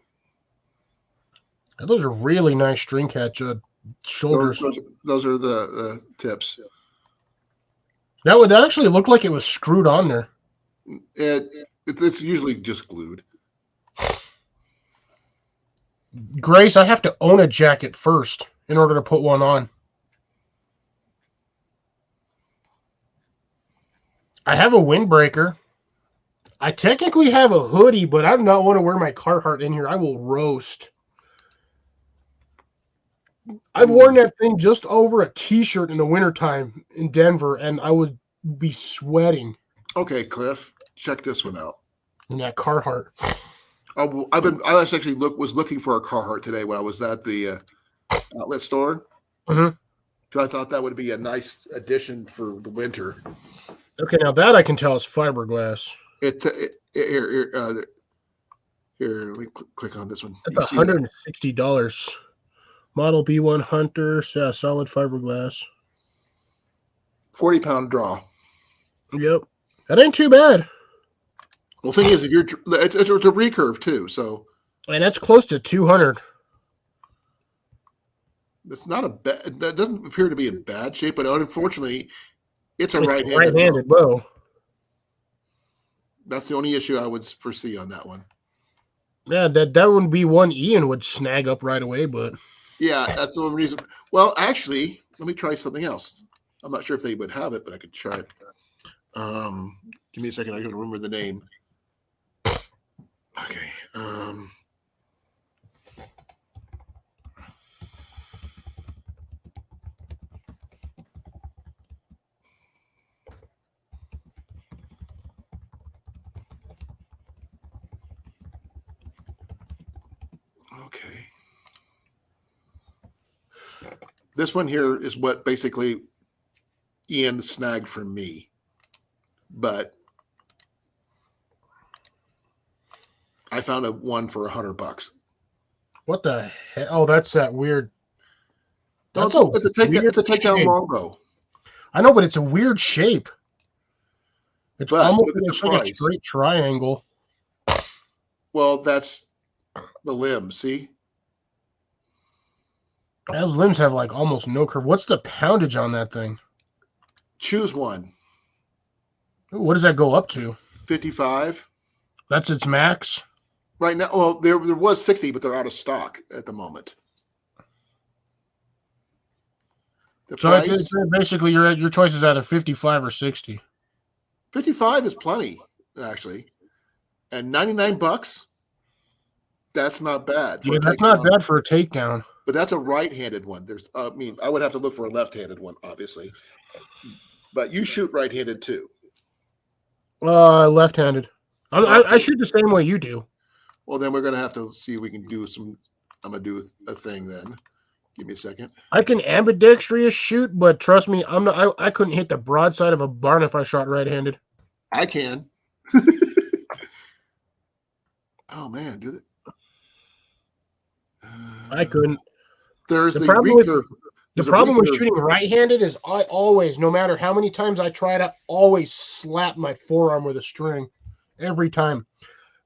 [SPEAKER 6] And those are really nice string catch shoulders.
[SPEAKER 1] Those are the tips.
[SPEAKER 6] That actually looked like it was screwed on there.
[SPEAKER 1] It's usually just glued.
[SPEAKER 6] Grace, I have to own a jacket first in order to put one on. I have a windbreaker. I technically have a hoodie, but I do not want to wear my Carhartt in here. I will roast. I've worn that thing just over a t-shirt in the wintertime in Denver, and I would be sweating.
[SPEAKER 1] Okay, Cliff, check this one out.
[SPEAKER 6] In that Carhartt.
[SPEAKER 1] I was actually looking for a Carhartt today when I was at the outlet store.
[SPEAKER 6] Mm-hmm.
[SPEAKER 1] So I thought that would be a nice addition for the winter.
[SPEAKER 6] Okay, now that I can tell is fiberglass.
[SPEAKER 1] Here, let me click on this one.
[SPEAKER 6] That's $160. Model B1 Hunter, solid fiberglass.
[SPEAKER 1] 40-pound draw.
[SPEAKER 6] Yep, that ain't too bad.
[SPEAKER 1] Well, the thing is, if it's a recurve too, so
[SPEAKER 6] and that's close to 200.
[SPEAKER 1] It's not a bad. That doesn't appear to be in bad shape, but unfortunately, it's a right-handed,
[SPEAKER 6] right-handed bow.
[SPEAKER 1] That's the only issue I would foresee on that one.
[SPEAKER 6] Yeah, that would be one Ian would snag up right away, but
[SPEAKER 1] yeah, that's the only reason. Well, actually, let me try something else. I'm not sure if they would have it, but I could try it. Give me a second. I can remember the name. Okay. Okay. This one here is what basically Ian snagged from me, but I found one for $100.
[SPEAKER 6] What the hell? Oh, that's that weird.
[SPEAKER 1] It's a takedown longbow.
[SPEAKER 6] I know, but it's a weird shape. It's almost
[SPEAKER 1] like
[SPEAKER 6] a straight triangle.
[SPEAKER 1] Well, that's the limb. See,
[SPEAKER 6] those limbs have like almost no curve. What's the poundage on that thing?
[SPEAKER 1] Choose one.
[SPEAKER 6] Ooh, what does that go up to?
[SPEAKER 1] 55.
[SPEAKER 6] That's its max.
[SPEAKER 1] Right now, well, there was 60, but they're out of stock at the moment. The price,
[SPEAKER 6] it's basically your choice is either 55 or 60.
[SPEAKER 1] 55 is plenty, actually, and $99. That's not bad.
[SPEAKER 6] Yeah, that's not bad for a takedown.
[SPEAKER 1] But that's a right-handed one. I would have to look for a left-handed one, obviously. But you shoot right-handed too.
[SPEAKER 6] Left-handed. I shoot the same way you do.
[SPEAKER 1] Well, then we're gonna have to see if we can do some. I'm gonna do a thing then. Give me a second.
[SPEAKER 6] I can ambidextrous shoot, but trust me, I couldn't hit the broadside of a barn if I shot right-handed.
[SPEAKER 1] I can. Oh man, do they?
[SPEAKER 6] I couldn't.
[SPEAKER 1] There's
[SPEAKER 6] The
[SPEAKER 1] the
[SPEAKER 6] problem with
[SPEAKER 1] recurve.
[SPEAKER 6] the
[SPEAKER 1] There's a
[SPEAKER 6] problem with
[SPEAKER 1] recurve.
[SPEAKER 6] shooting right-handed is I always, no matter how many times I try to, always slap my forearm with a string every time.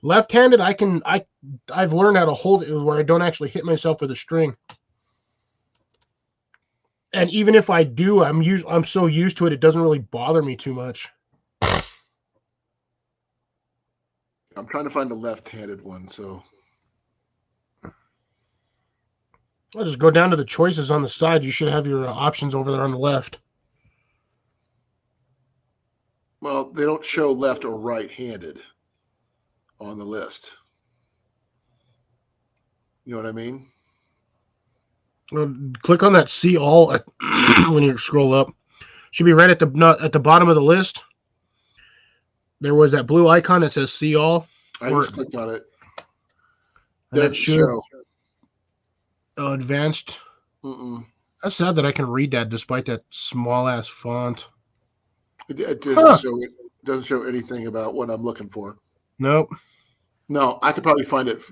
[SPEAKER 6] Left-handed, I've learned how to hold it where I don't actually hit myself with a string. And even if I do, I'm so used to it, it doesn't really bother me too much.
[SPEAKER 1] I'm trying to find a left-handed one, so
[SPEAKER 6] I'll just go down to the choices on the side. You should have your options over there on the left.
[SPEAKER 1] well, they don't show left or right-handed on the list. You know what I mean?
[SPEAKER 6] Click on that "See All" when you scroll up. Should be right at the bottom of the list. There was that blue icon that says "See All."
[SPEAKER 1] I just clicked on it.
[SPEAKER 6] And it
[SPEAKER 1] Doesn't
[SPEAKER 6] should
[SPEAKER 1] show.
[SPEAKER 6] Advanced.
[SPEAKER 1] Mm-mm.
[SPEAKER 6] That's sad that I can read that despite that small ass font.
[SPEAKER 1] It doesn't show. It doesn't show anything about what I'm looking for.
[SPEAKER 6] Nope.
[SPEAKER 1] No, I could probably find it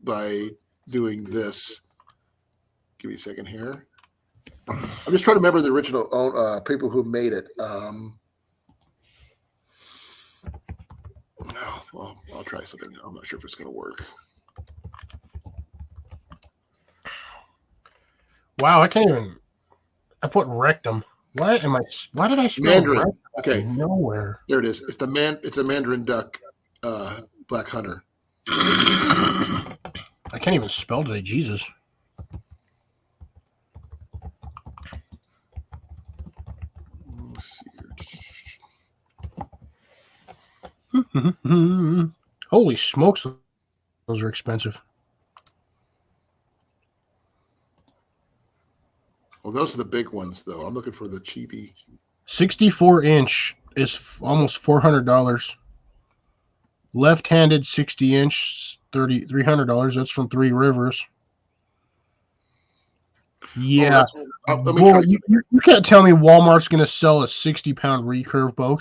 [SPEAKER 1] by doing this. Give me a second here. I'm just trying to remember the original people who made it. Well, I'll try something. I'm not sure if it's going to work.
[SPEAKER 6] Wow, I can't even. I put rectum. Why did I spell
[SPEAKER 1] Mandarin?
[SPEAKER 6] rectum?
[SPEAKER 1] Okay,
[SPEAKER 6] Nowhere.
[SPEAKER 1] there it is. It's a Mandarin duck, black hunter.
[SPEAKER 6] I can't even spell today. Jesus.
[SPEAKER 1] Let's see
[SPEAKER 6] here. Holy smokes, those are expensive.
[SPEAKER 1] Well, those are the big ones, though. I'm looking for the cheapy.
[SPEAKER 6] 64-inch is almost $400. Left-handed 60-inch, $300. That's from Three Rivers. Yeah,
[SPEAKER 1] let me
[SPEAKER 6] boy,
[SPEAKER 1] try
[SPEAKER 6] you can't tell me Walmart's going to sell a 60-pound recurve bow.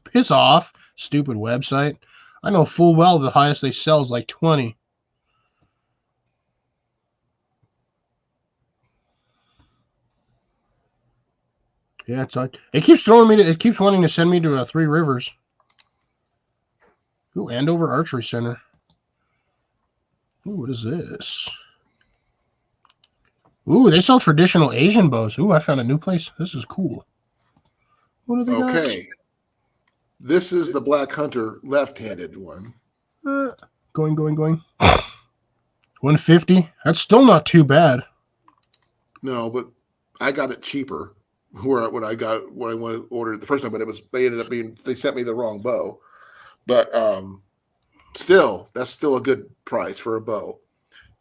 [SPEAKER 6] Piss off, stupid website. I know full well the highest they sell is like 20. Yeah, it's like it keeps wanting to send me to Three Rivers. Ooh, Andover Archery Center. Ooh, what is this? Ooh, they sell traditional Asian bows. Ooh, I found a new place. This is cool. What do they got?
[SPEAKER 1] Okay. This is the Black Hunter left-handed one.
[SPEAKER 6] Going. 150. That's still not too bad.
[SPEAKER 1] No, but I got it cheaper when I wanted to order it the first time, but they sent me the wrong bow. But still, that's still a good price for a bow.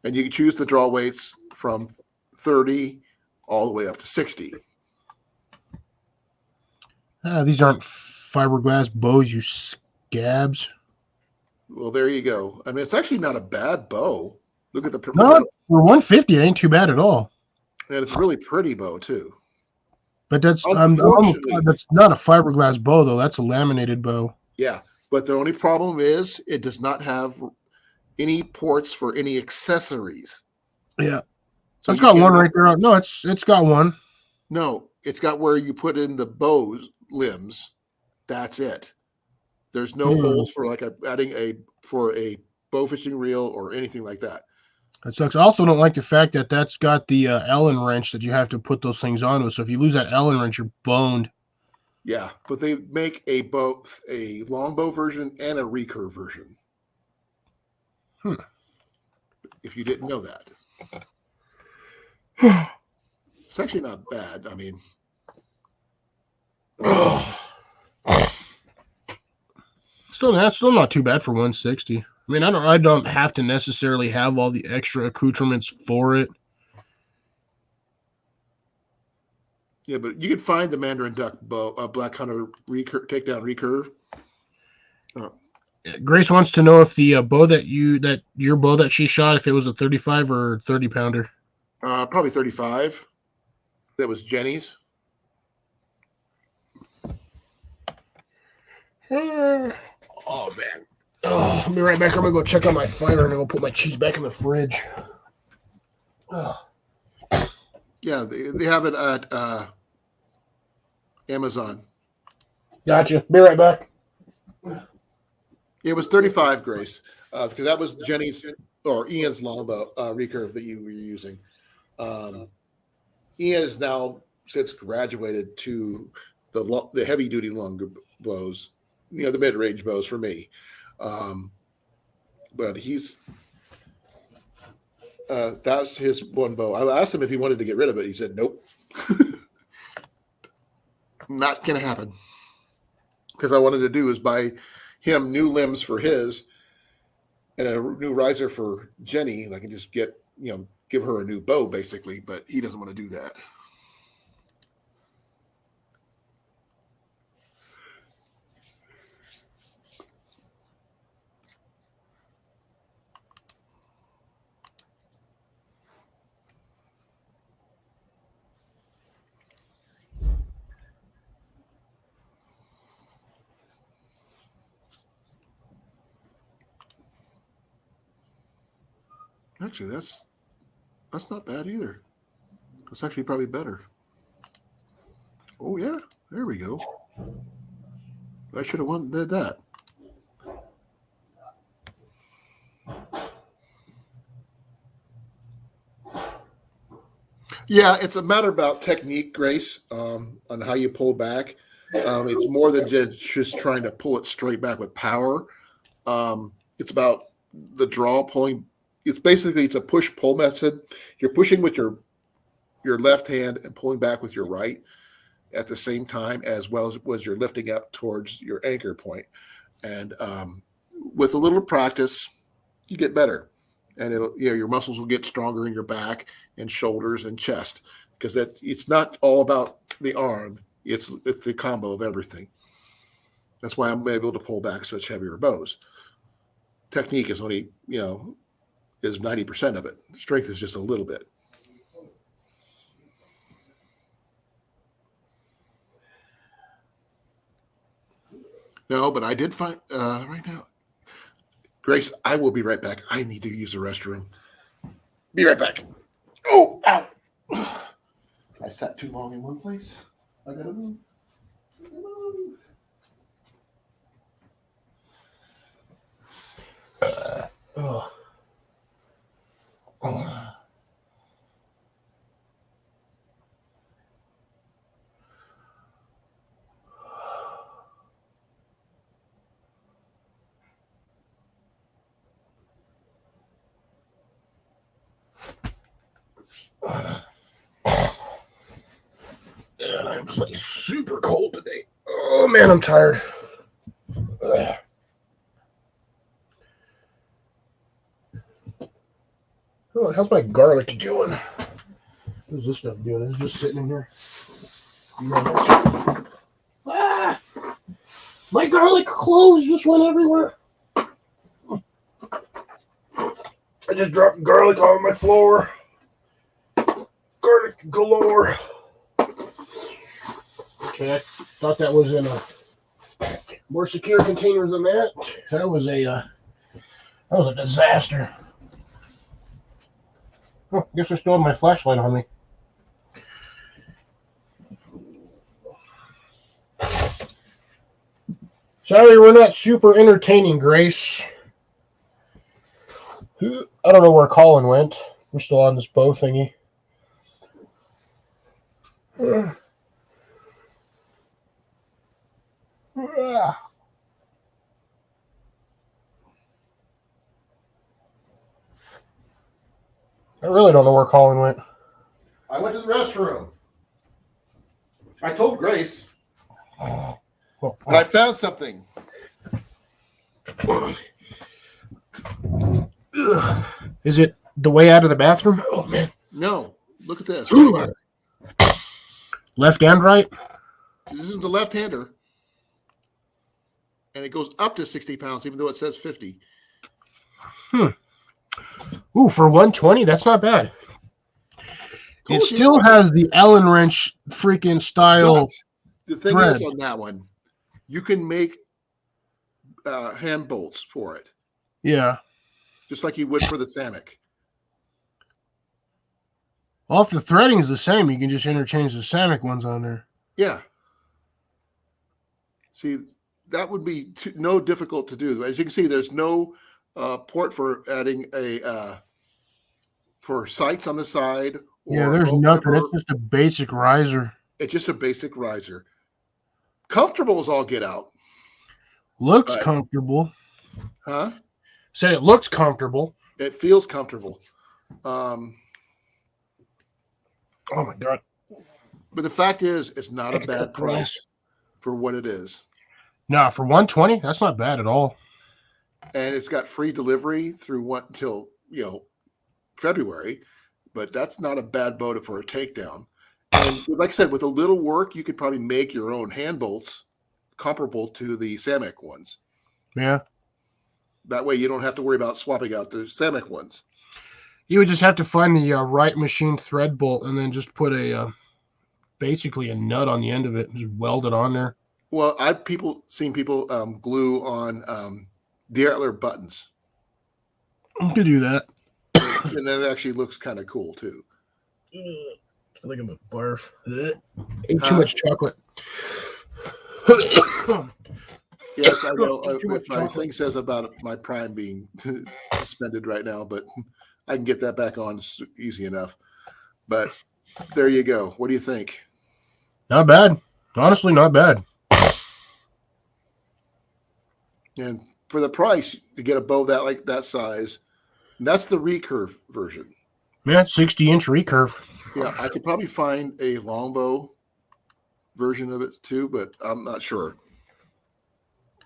[SPEAKER 1] And you can choose the draw weights from 30 all the way up to 60.
[SPEAKER 6] These aren't fiberglass bows, you scabs.
[SPEAKER 1] Well, there you go. I mean, it's actually not a bad bow. Look at the
[SPEAKER 6] No, for 150, it ain't too bad at all.
[SPEAKER 1] And it's a really pretty bow too.
[SPEAKER 6] But that's
[SPEAKER 1] unfortunately
[SPEAKER 6] that's not a fiberglass bow though. That's a laminated bow.
[SPEAKER 1] Yeah, but the only problem is it does not have any ports for any accessories.
[SPEAKER 6] Yeah, so it's got one right there. No, it's got one.
[SPEAKER 1] No, it's got where you put in the bow limbs. That's it. There's no holes for adding a bow fishing reel or anything like that.
[SPEAKER 6] That sucks. I also don't like the fact that that's got the Allen wrench that you have to put those things on with. So if you lose that Allen wrench, you're boned.
[SPEAKER 1] Yeah, but they make both a longbow version and a recurve version. If you didn't know that. It's actually not bad. I mean,
[SPEAKER 6] that's still not too bad for 160. I mean, I don't have to necessarily have all the extra accoutrements for it.
[SPEAKER 1] Yeah, but you can find the Mandarin Duck bow, Black Hunter takedown recurve.
[SPEAKER 6] Grace wants to know if the bow your bow that she shot, if it was a 35 or 30 pounder.
[SPEAKER 1] Probably 35. That was Jenny's.
[SPEAKER 6] Oh, man. Oh, I'll be right back. I'm going to go check on my fire and then I'll put my cheese back in the fridge. Oh.
[SPEAKER 1] Yeah, they have it at Amazon.
[SPEAKER 6] Gotcha. Be right back.
[SPEAKER 1] It was 35, Grace, because that was Jenny's or Ian's longbow recurve that you were using. Ian has now since graduated to the heavy duty long bows, the mid range bows for me. But he's that's his one bow. I asked him if he wanted to get rid of it. He said, "Nope, not gonna happen." Because I wanted to do is buy him new limbs for his and a new riser for Jenny. I can just get give her a new bow basically, but he doesn't want to do that. Actually, that's not bad either. It's actually probably better. Oh yeah, there we go. I should have did that. Yeah, it's a matter about technique, Grace, on how you pull back. It's more than just trying to pull it straight back with power. It's about the draw pulling. It's a push-pull method. You're pushing with your left hand and pulling back with your right at the same time, as well as you're lifting up towards your anchor point. And with a little practice, you get better. And your muscles will get stronger in your back and shoulders and chest, because it's not all about the arm. It's the combo of everything. That's why I'm able to pull back such heavier bows. Technique is only, is 90% of it. Strength is just a little bit. No, but I did find right now. Grace, I will be right back. I need to use the restroom. Be right back. Oh, ow. I sat too long in one place. I gotta move.
[SPEAKER 6] Oh. I'm just like super cold today. Oh man, I'm tired. Oh, how's my garlic doing? What's this stuff doing? It's just sitting in here. Ah! My garlic cloves just went everywhere. I just dropped garlic on my floor. Garlic galore. Okay, I thought that was in a more secure container than that. That was a disaster. Oh, I guess I still have my flashlight on me. Sorry, we're not super entertaining, Grace. I don't know where Colin went. We're still on this bow thingy. I really don't know where Colin went.
[SPEAKER 1] I went to the restroom. I told Grace. And I found something.
[SPEAKER 6] Is it the way out of the bathroom? Oh, man.
[SPEAKER 1] No. Look at this.
[SPEAKER 6] Left and right?
[SPEAKER 1] This is the left-hander. And it goes up to 60 pounds, even though it says 50.
[SPEAKER 6] Ooh, for 120, that's not bad. It still has the Allen wrench freaking style.
[SPEAKER 1] But the thing is on that one, you can make hand bolts for it,
[SPEAKER 6] Yeah.
[SPEAKER 1] just like you would for the Samick.
[SPEAKER 6] Well, if the threading is the same, you can just interchange the Samick ones on there.
[SPEAKER 1] Yeah. See, that would be no difficult to do. As you can see, there's no port for adding for sights on the side.
[SPEAKER 6] Yeah,
[SPEAKER 1] Or
[SPEAKER 6] there's
[SPEAKER 1] bow
[SPEAKER 6] nothing.
[SPEAKER 1] cover.
[SPEAKER 6] It's just a basic riser.
[SPEAKER 1] It's just a basic riser. Comfortable as all get out.
[SPEAKER 6] Looks
[SPEAKER 1] But-
[SPEAKER 6] comfortable.
[SPEAKER 1] Huh?
[SPEAKER 6] Said it looks comfortable.
[SPEAKER 1] It feels comfortable.
[SPEAKER 6] Oh my God.
[SPEAKER 1] But the fact is, it's not a bad price for what it is.
[SPEAKER 6] Nah, for 120, that's not bad at all.
[SPEAKER 1] And it's got free delivery through until February, but that's not a bad boat for a takedown. And like I said, with a little work, you could probably make your own hand bolts comparable to the Samick ones.
[SPEAKER 6] Yeah.
[SPEAKER 1] That way you don't have to worry about swapping out the Samick ones.
[SPEAKER 6] You would just have to find the right machine thread bolt and then just put basically a nut on the end of it and just weld it on there.
[SPEAKER 1] Well, I've seen people glue on Antler buttons.
[SPEAKER 6] You could do that.
[SPEAKER 1] And that actually looks kind of cool too.
[SPEAKER 6] I think I'm a barf. Ate too much chocolate.
[SPEAKER 1] Yes, I know.
[SPEAKER 6] Too much
[SPEAKER 1] My
[SPEAKER 6] chocolate.
[SPEAKER 1] thing says about my Prime being suspended right now, but I can get that back on easy enough. But there you go. What do you think?
[SPEAKER 6] Not bad. Honestly, not bad.
[SPEAKER 1] And for the price, to get a bow that size, that's the recurve version.
[SPEAKER 6] Yeah, 60-inch recurve.
[SPEAKER 1] Yeah, I could probably find a longbow version of it too, but I'm not sure.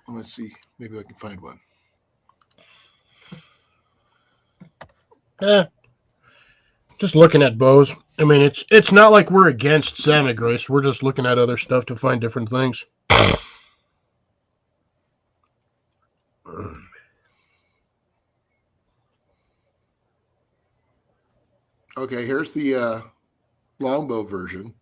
[SPEAKER 1] Let's see. Maybe I can find one.
[SPEAKER 6] Just looking at bows. I mean, it's not like we're against Samick Race. We're just looking at other stuff to find different things.
[SPEAKER 1] Okay, here's the longbow version.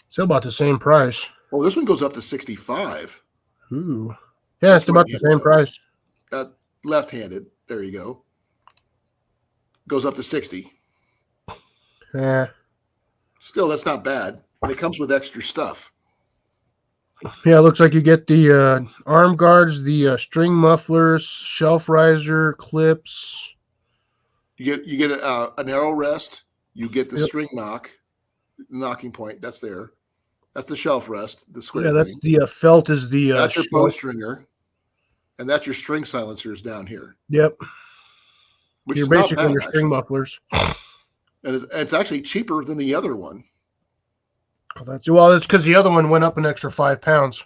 [SPEAKER 6] It's about the same price.
[SPEAKER 1] Oh, this one goes up to 65.
[SPEAKER 6] Ooh. Yeah, it's about the same price.
[SPEAKER 1] Left-handed. There you go. Goes up to 60.
[SPEAKER 6] Yeah.
[SPEAKER 1] Still, that's not bad. And it comes with extra stuff.
[SPEAKER 6] Yeah, it looks like you get the arm guards, the string mufflers, shelf riser, clips.
[SPEAKER 1] You get an arrow rest. You get the
[SPEAKER 6] Yep.
[SPEAKER 1] string knocking point. That's there. That's the shelf rest. The square.
[SPEAKER 6] Yeah, that's
[SPEAKER 1] thing.
[SPEAKER 6] the felt is the.
[SPEAKER 1] That's your bow
[SPEAKER 6] shelf.
[SPEAKER 1] stringer, and that's your string silencers down here.
[SPEAKER 6] Yep.
[SPEAKER 1] Which
[SPEAKER 6] You're
[SPEAKER 1] is not
[SPEAKER 6] basically
[SPEAKER 1] bad,
[SPEAKER 6] your string
[SPEAKER 1] actually.
[SPEAKER 6] mufflers.
[SPEAKER 1] And it's actually cheaper than the other one.
[SPEAKER 6] Oh, that's because the other one went up an extra 5 pounds.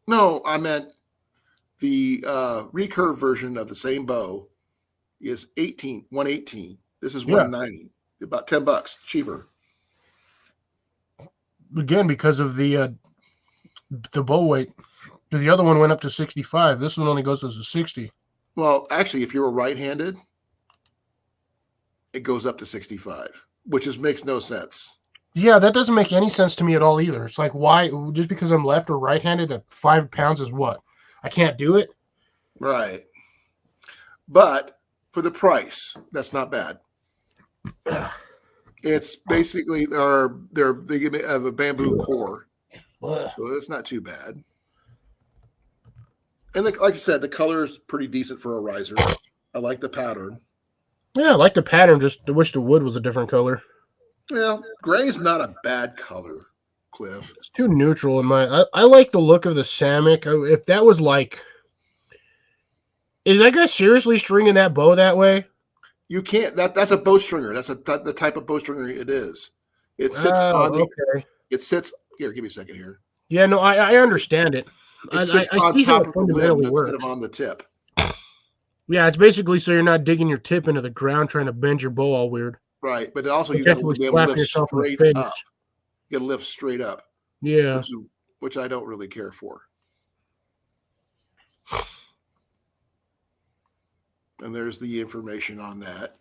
[SPEAKER 1] No, I meant the recurve version of the same bow is 118. This is 190. About $10 cheaper.
[SPEAKER 6] Again, because of the bow weight. The other one went up to 65. This one only goes to 60.
[SPEAKER 1] Well, actually, if you're right-handed, it goes up to 65, which makes no sense.
[SPEAKER 6] Yeah, that doesn't make any sense to me at all either. It's like, why? Just because I'm left or right-handed, at 5 pounds is what? I can't do it?
[SPEAKER 1] Right. But for the price, that's not bad. It's basically they have a bamboo core, so it's not too bad. And like I said, the color is pretty decent for a riser. I like the pattern.
[SPEAKER 6] Yeah, I like the pattern. Just I wish the wood was a different color.
[SPEAKER 1] Yeah, gray is not a bad color, Cliff.
[SPEAKER 6] It's too neutral in my. I like the look of the Samick. If that was like, is that guy seriously stringing that bow that way?
[SPEAKER 1] You can't. That's a bowstringer. That's the type of bowstringer it is. It sits on the.
[SPEAKER 6] Okay.
[SPEAKER 1] It sits here. Give me a second here.
[SPEAKER 6] Yeah, no, I understand it.
[SPEAKER 1] It sits
[SPEAKER 6] I
[SPEAKER 1] on
[SPEAKER 6] see how
[SPEAKER 1] top
[SPEAKER 6] it
[SPEAKER 1] of the limb
[SPEAKER 6] fundamentally
[SPEAKER 1] instead
[SPEAKER 6] works.
[SPEAKER 1] of on the tip.
[SPEAKER 6] Yeah, it's basically so you're not digging your tip into the ground trying to bend your bow all weird.
[SPEAKER 1] Right, but also you got to
[SPEAKER 6] Potentially
[SPEAKER 1] be able to
[SPEAKER 6] slapping
[SPEAKER 1] lift
[SPEAKER 6] yourself in the
[SPEAKER 1] straight
[SPEAKER 6] face.
[SPEAKER 1] up. You got to lift straight up,
[SPEAKER 6] Yeah.
[SPEAKER 1] which I don't really care for. And there's the information on that.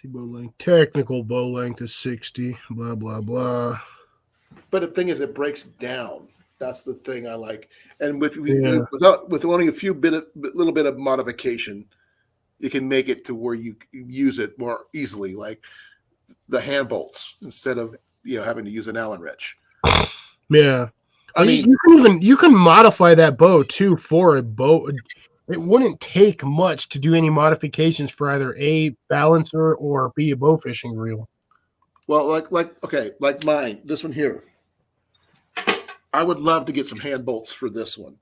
[SPEAKER 6] See bow length. Technical bow length is 60. Blah blah blah.
[SPEAKER 1] But the thing is, it breaks down. That's the thing I like. And with only a little bit of modification, you can make it to where you use it more easily, like the hand bolts instead of having to use an Allen wrench.
[SPEAKER 6] Yeah.
[SPEAKER 1] I mean,
[SPEAKER 6] you can modify that bow too for a bow. It wouldn't take much to do any modifications for either A, balancer, or B, a bow fishing reel.
[SPEAKER 1] Well, like mine, this one here. I would love to get some hand bolts for this one.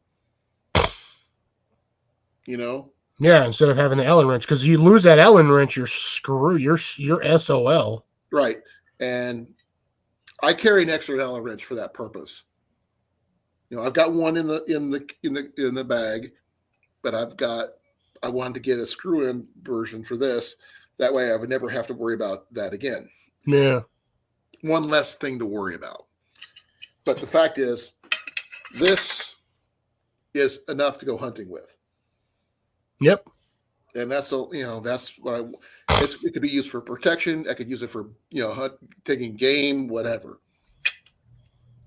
[SPEAKER 6] Yeah, instead of having the Allen wrench, because you lose that Allen wrench, you're screwed. You're SOL.
[SPEAKER 1] Right, and I carry an extra Allen wrench for that purpose. I've got one in the bag, but I wanted to get a screw-in version for this. That way, I would never have to worry about that again.
[SPEAKER 6] Yeah,
[SPEAKER 1] one less thing to worry about. But the fact is, this is enough to go hunting with.
[SPEAKER 6] Yep.
[SPEAKER 1] And that's what it could be used for protection. I could use it for taking game, whatever.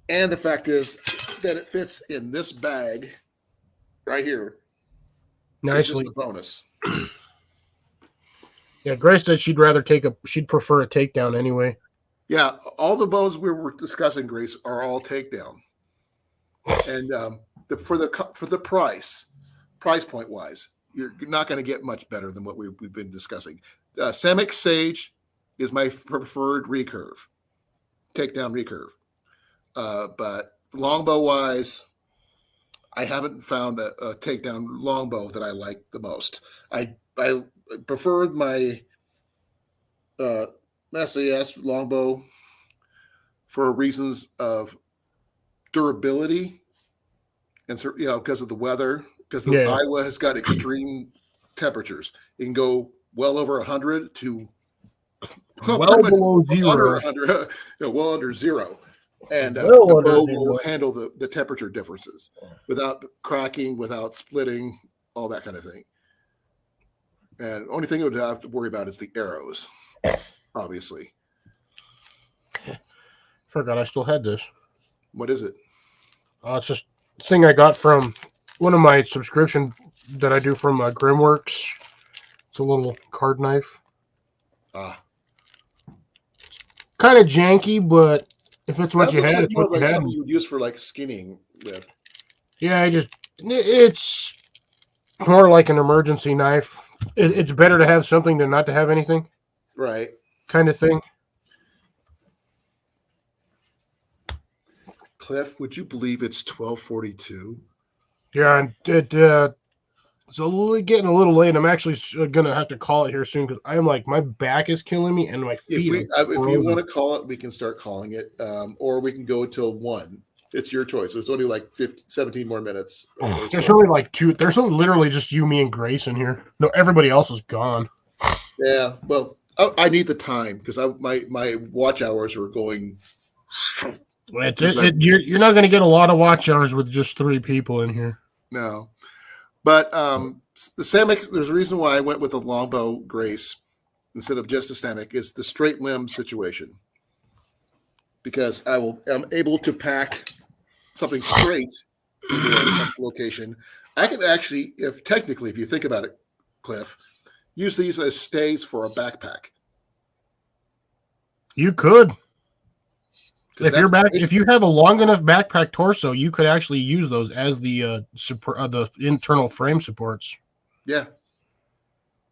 [SPEAKER 1] And the fact is that it fits in this bag right here.
[SPEAKER 6] Nicely.
[SPEAKER 1] It's just a bonus.
[SPEAKER 6] Yeah, Grace said she'd prefer a takedown anyway.
[SPEAKER 1] Yeah, all the bows we were discussing, Grace, are all takedown. And for the price point wise, you're not going to get much better than what we've been discussing. Samick Sage is my preferred recurve, takedown recurve. But longbow wise, I haven't found a takedown longbow that I like the most. I preferred my SAS longbow for reasons of durability and because of the weather. Because Iowa has got extreme temperatures. It can go well over 100 to
[SPEAKER 6] well below zero.
[SPEAKER 1] Under 100, well under zero. And the bow will handle the temperature differences without cracking, without splitting, all that kind of thing. And the only thing it would have to worry about is the arrows, obviously.
[SPEAKER 6] Forgot I still had this.
[SPEAKER 1] What is it?
[SPEAKER 6] It's just a thing I got from one of my subscription that I do from Grimworks. It's a little card knife. Kind of janky, but if it's what you had, it's what you had.
[SPEAKER 1] Something you would use for like skinning with.
[SPEAKER 6] Yeah, it's more like an emergency knife. It's better to have something than not to have anything.
[SPEAKER 1] Right.
[SPEAKER 6] Kind of thing.
[SPEAKER 1] Cliff, would you believe it's 12:42?
[SPEAKER 6] Yeah, it's getting a little late. I'm actually gonna have to call it here soon because I'm like my back is killing me and my feet.
[SPEAKER 1] If you want to call it, we can start calling it, or we can go till 1. It's your choice. It's only like 17 more minutes.
[SPEAKER 6] There's only like 2. There's literally just you, me, and Grace in here. No, everybody else is gone.
[SPEAKER 1] Yeah, well, I need the time because my watch hours are going.
[SPEAKER 6] You're not going to get a lot of watch hours with just 3 people in here.
[SPEAKER 1] No, but the Samick. There's a reason why I went with the longbow, Grace, instead of just a Samick. Is the straight limb situation because I'm able to pack something straight into a location. I can actually, if you think about it, Cliff, use these as stays for a backpack.
[SPEAKER 6] You could. If you have a long enough backpack torso, you could actually use those as the internal frame supports.
[SPEAKER 1] Yeah.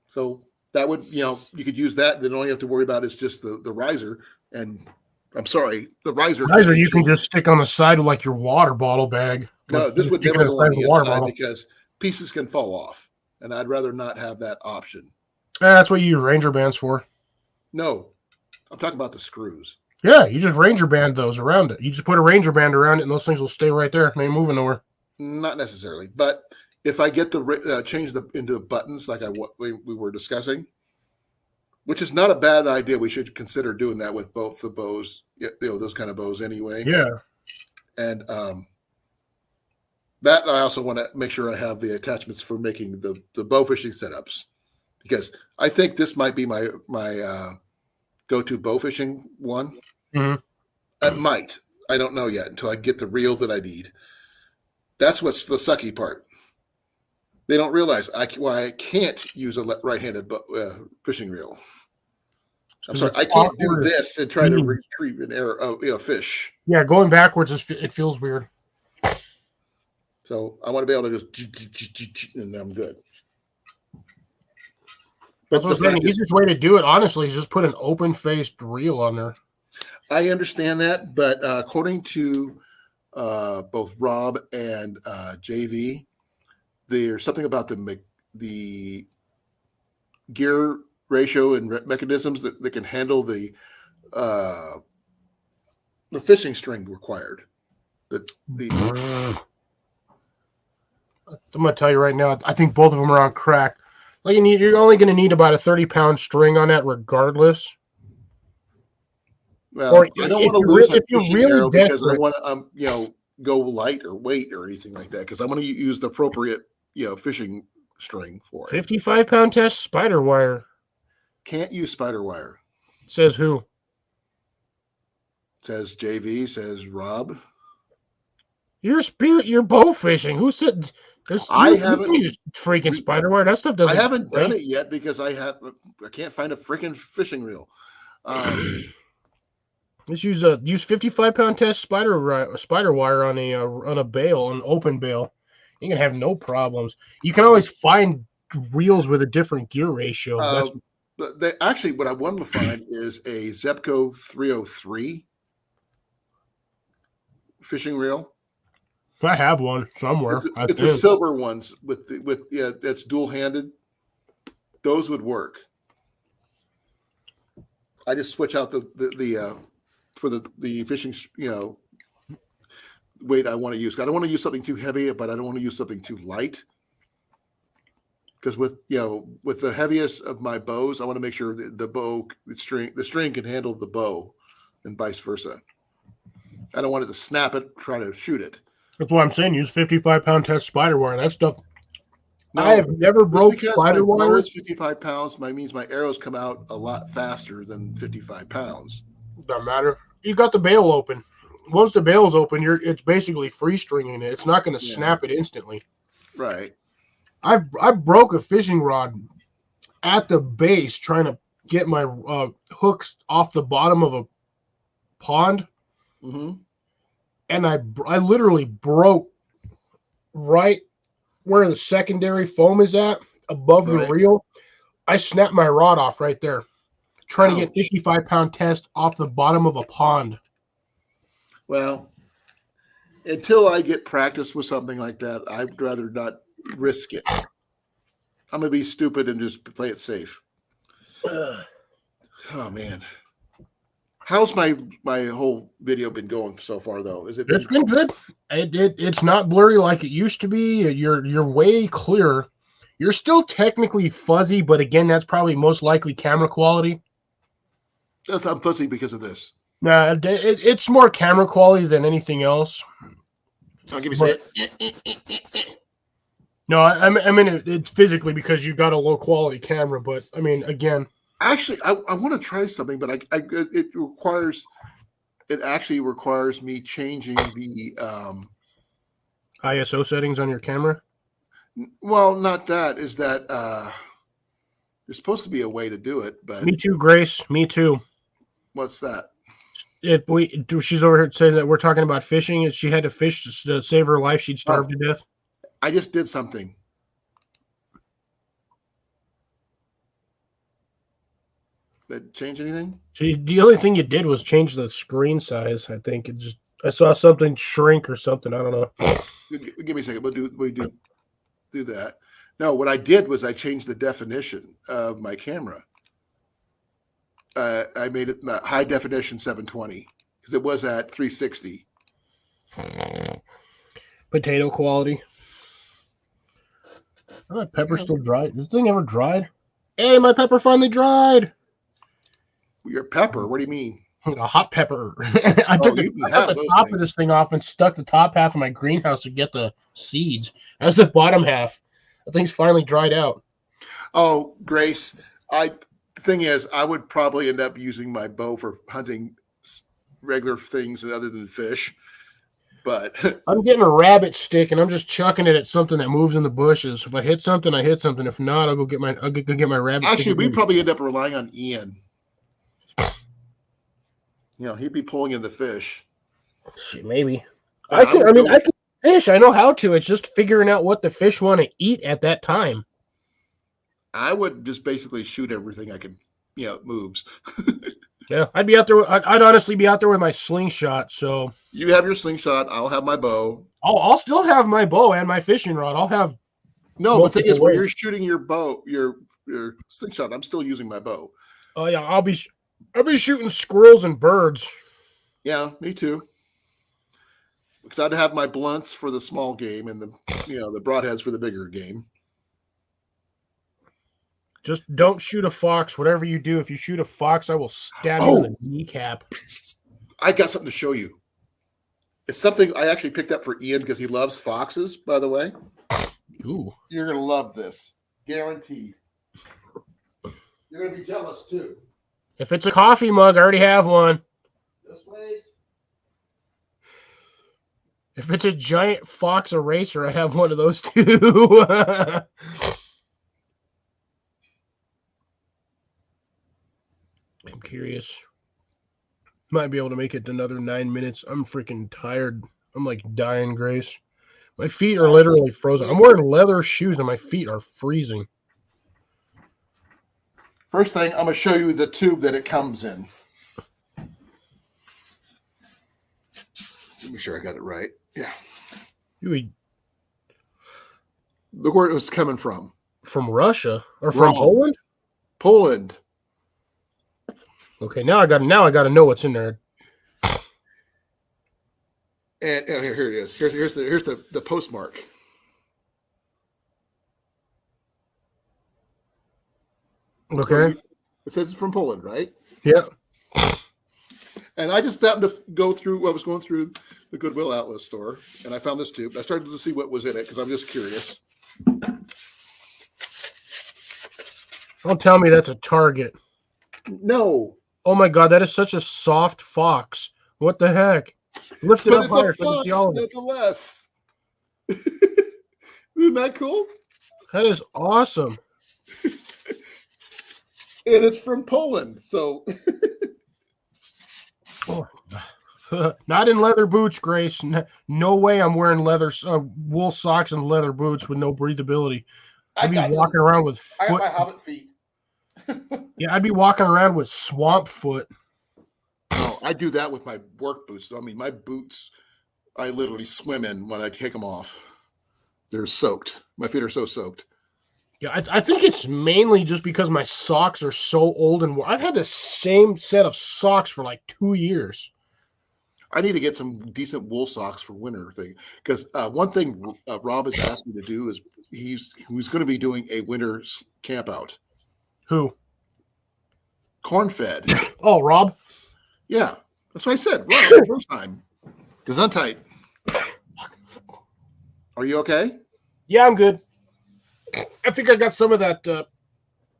[SPEAKER 1] So that would, you could use that. Then all you have to worry about is just the riser. And I'm sorry, the riser
[SPEAKER 6] you can just stick on the side of like your water bottle bag.
[SPEAKER 1] No, this would never go on the inside because pieces can fall off, and I'd rather not have that option.
[SPEAKER 6] That's what you use Ranger bands for.
[SPEAKER 1] No, I'm talking about the screws.
[SPEAKER 6] Yeah, you just Ranger band those around it. You just put a Ranger band around it, and those things will stay right there. They ain't moving nowhere.
[SPEAKER 1] Not necessarily, but if I get the change into buttons like we were discussing, which is not a bad idea. We should consider doing that with both the bows, those kind of bows anyway.
[SPEAKER 6] Yeah. And
[SPEAKER 1] that I also want to make sure I have the attachments for making the bow fishing setups, because I think this might be my go-to bow fishing one.
[SPEAKER 6] Mm-hmm.
[SPEAKER 1] It might. I don't know yet until I get the reel that I need. That's what's the sucky part. They don't realize why I can't use a right-handed fishing reel. I'm sorry, I can't do this and try to retrieve an arrow, fish.
[SPEAKER 6] Yeah, going backwards it feels weird.
[SPEAKER 1] So I want to be able to just, and I'm good.
[SPEAKER 6] That's what I'm saying. The easiest way to do it, honestly, is just put an open-faced reel on there.
[SPEAKER 1] I understand that, but according to both Rob and JV, there's something about the gear ratio and mechanisms that can handle the fishing string required.
[SPEAKER 6] I'm going to tell you right now, I think both of them are on crack. Like you're only going to need about a 30-pound string on that regardless.
[SPEAKER 1] Well, I don't want to lose a fishing arrow because I want to, go light or weight or anything like that because I want to use the appropriate, fishing string for it.
[SPEAKER 6] 55-pound test spider wire.
[SPEAKER 1] Can't use spider wire.
[SPEAKER 6] Says who?
[SPEAKER 1] Says JV. Says Rob.
[SPEAKER 6] You're bow fishing. Who said?
[SPEAKER 1] I haven't
[SPEAKER 6] used freaking spider wire. That stuff doesn't.
[SPEAKER 1] I haven't done it yet because I can't find a freaking fishing reel.
[SPEAKER 6] Let's use 55-pound test spider wire on a bail, an open bail. You can have no problems. You can always find reels with a different gear ratio.
[SPEAKER 1] Actually, what I wanted to find is a Zebco 303 fishing reel.
[SPEAKER 6] I have one somewhere.
[SPEAKER 1] It's the silver ones with that's dual handed. Those would work. I just switch out the for the fishing weight I want to use. I don't want to use something too heavy, but I don't want to use something too light. Because with the heaviest of my bows, I want to make sure the string can handle the bow, and vice versa. I don't want it to snap it, try to shoot it.
[SPEAKER 6] That's why I'm saying use 55-pound test spider wire. That stuff. No, I have never broke spider wire.
[SPEAKER 1] Bow is 55 pounds. That means my arrows come out a lot faster than 55 pounds.
[SPEAKER 6] Doesn't matter. You got the bail open. Once the bail's open, it's basically free stringing it. It's not going to snap it instantly.
[SPEAKER 1] Right.
[SPEAKER 6] I broke a fishing rod at the base trying to get my hooks off the bottom of a pond.
[SPEAKER 1] Mm-hmm.
[SPEAKER 6] And I literally broke right where the secondary foam is at, above the reel. I snapped my rod off right there, trying to get 55-pound test off the bottom of a pond.
[SPEAKER 1] Well, until I get practice with something like that, I'd rather not risk it. I'm going to be stupid and just play it safe. Oh, man. How's my whole video been going so far, though? It's
[SPEAKER 6] been good. It's not blurry like it used to be. You're way clearer. You're still technically fuzzy, but again, that's probably most likely camera quality.
[SPEAKER 1] I'm fuzzy because of this.
[SPEAKER 6] Nah, it's more camera quality than anything else.
[SPEAKER 1] I'll give you it.
[SPEAKER 6] No, I mean it's physically because you got a low quality camera, but I mean again.
[SPEAKER 1] Actually, I want to try something, but it actually requires me changing the
[SPEAKER 6] ISO settings on your camera.
[SPEAKER 1] Well, not that. Is that there's supposed to be a way to do it, but
[SPEAKER 6] me too, Grace. Me too.
[SPEAKER 1] What's that?
[SPEAKER 6] She's over here saying that we're talking about fishing. If she had to fish to save her life, she'd starve to death.
[SPEAKER 1] I just did something. That change anything?
[SPEAKER 6] The only thing you did was change the screen size. I think I saw something shrink or something. I don't know.
[SPEAKER 1] Give me a second. We'll do that. No, what I did was I changed the definition of my camera. I made it high definition 720 because it was at 360.
[SPEAKER 6] Potato quality. Oh, my pepper's still dried. This thing ever dried? Hey, my pepper finally dried.
[SPEAKER 1] Your pepper? What do you mean?
[SPEAKER 6] A hot pepper. I took the top of this thing off and stuck the top half of my greenhouse to get the seeds. That's the bottom half. The thing's finally dried out.
[SPEAKER 1] Oh, Grace, the thing is, I would probably end up using my bow for hunting regular things other than fish. But
[SPEAKER 6] I'm getting a rabbit stick and I'm just chucking it at something that moves in the bushes. If I hit something, I hit something. If not, I'll go get my rabbit
[SPEAKER 1] actually,
[SPEAKER 6] stick.
[SPEAKER 1] we probably end up relying on Ian. He'd be pulling in the fish.
[SPEAKER 6] Shit, maybe.
[SPEAKER 1] And
[SPEAKER 6] I can fish. I know how to. It's just figuring out what the fish want to eat at that time.
[SPEAKER 1] I would just basically shoot everything I could, it moves.
[SPEAKER 6] Yeah, I'd be out there. I'd honestly be out there with my slingshot. So
[SPEAKER 1] you have your slingshot. I'll have my bow.
[SPEAKER 6] I'll still have my bow and my fishing rod. I'll have.
[SPEAKER 1] No, the thing is, where you're shooting your bow, your slingshot, I'm still using my bow.
[SPEAKER 6] Oh yeah, I'll be shooting squirrels and birds.
[SPEAKER 1] Yeah, me too. Because I'd have my blunts for the small game and the broadheads for the bigger game.
[SPEAKER 6] Just don't shoot a fox. Whatever you do, if you shoot a fox, I will stab you in the kneecap.
[SPEAKER 1] I got something to show you. It's something I actually picked up for Ian because he loves foxes, by the way.
[SPEAKER 6] Ooh.
[SPEAKER 1] You're going to love this. Guaranteed. You're going to be jealous, too.
[SPEAKER 6] If it's a coffee mug, I already have one.
[SPEAKER 1] Just wait.
[SPEAKER 6] If it's a giant fox eraser, I have one of those, too. I'm curious. Might be able to make it another 9 minutes. I'm freaking tired. I'm like dying, Grace. My feet are literally frozen. I'm wearing leather shoes and my feet are freezing.
[SPEAKER 1] First thing, I'm going to show you the tube that it comes in. Let me sure I got it right. Yeah. Look where it was coming from.
[SPEAKER 6] From Russia or from Poland?
[SPEAKER 1] Poland.
[SPEAKER 6] Okay, now I got to know what's in there.
[SPEAKER 1] And here it is. Here's the postmark.
[SPEAKER 6] Okay.
[SPEAKER 1] So it says it's from Poland, right?
[SPEAKER 6] Yeah.
[SPEAKER 1] And I just happened to go through. I was going through the Goodwill Outlet store, and I found this tube. I started to see what was in it because I'm just curious.
[SPEAKER 6] Don't tell me that's a Target.
[SPEAKER 1] No.
[SPEAKER 6] Oh my God, that is such a soft fox. What the heck? Lift it up higher so you can see
[SPEAKER 1] nonetheless. Isn't that cool?
[SPEAKER 6] That is awesome.
[SPEAKER 1] And it's from Poland, so.
[SPEAKER 6] Not in leather boots, Grace. No way I'm wearing wool socks and leather boots with no breathability. I'd be walking around with foot.
[SPEAKER 1] I got my hobbit feet.
[SPEAKER 6] Yeah, I'd be walking around with swamp foot.
[SPEAKER 1] No, I do that with my work boots. I mean, my boots, I literally swim in when I take them off. They're soaked. My feet are so soaked.
[SPEAKER 6] Yeah, I think it's mainly just because my socks are so old and I've had the same set of socks for like 2 years.
[SPEAKER 1] I need to get some decent wool socks for winter thing because one thing Rob has asked me to do is he's going to be doing a winter camp out.
[SPEAKER 6] Who?
[SPEAKER 1] Corn-fed.
[SPEAKER 6] Oh, Rob?
[SPEAKER 1] Yeah, that's what I said. Rob, the first time. Gesundheit. Are you okay?
[SPEAKER 6] Yeah, I'm good. I think I got some of that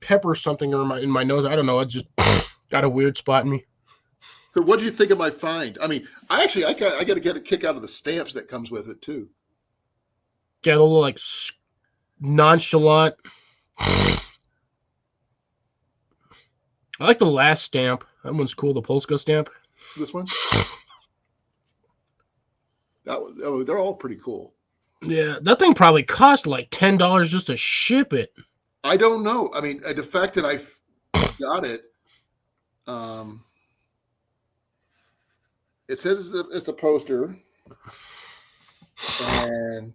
[SPEAKER 6] pepper something in my nose. I don't know. I just got a weird spot in me.
[SPEAKER 1] So what do you think of my find? I mean, I got to get a kick out of the stamps that comes with it too.
[SPEAKER 6] Yeah, a little like nonchalant. I like the last stamp. That one's cool. The Polska stamp.
[SPEAKER 1] This one? They're all pretty cool.
[SPEAKER 6] Yeah, that thing probably cost like $10 just to ship it.
[SPEAKER 1] I don't know. I mean, the fact that I got it, it says it's a poster, and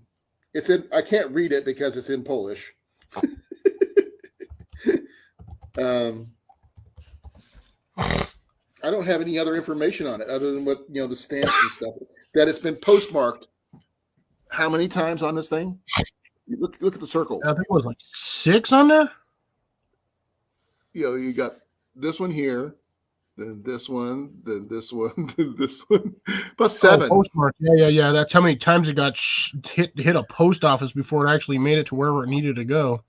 [SPEAKER 1] it's in. I can't read it because it's in Polish. I don't have any other information on it other than what the stamps and stuff. That it's been postmarked. How many times on this thing? Look at the circle.
[SPEAKER 6] I think it was like 6 on there.
[SPEAKER 1] You got this one here, then this one, then this one, then this one. About 7.
[SPEAKER 6] Oh, postmark. Yeah. That's how many times it got hit a post office before it actually made it to wherever it needed to go.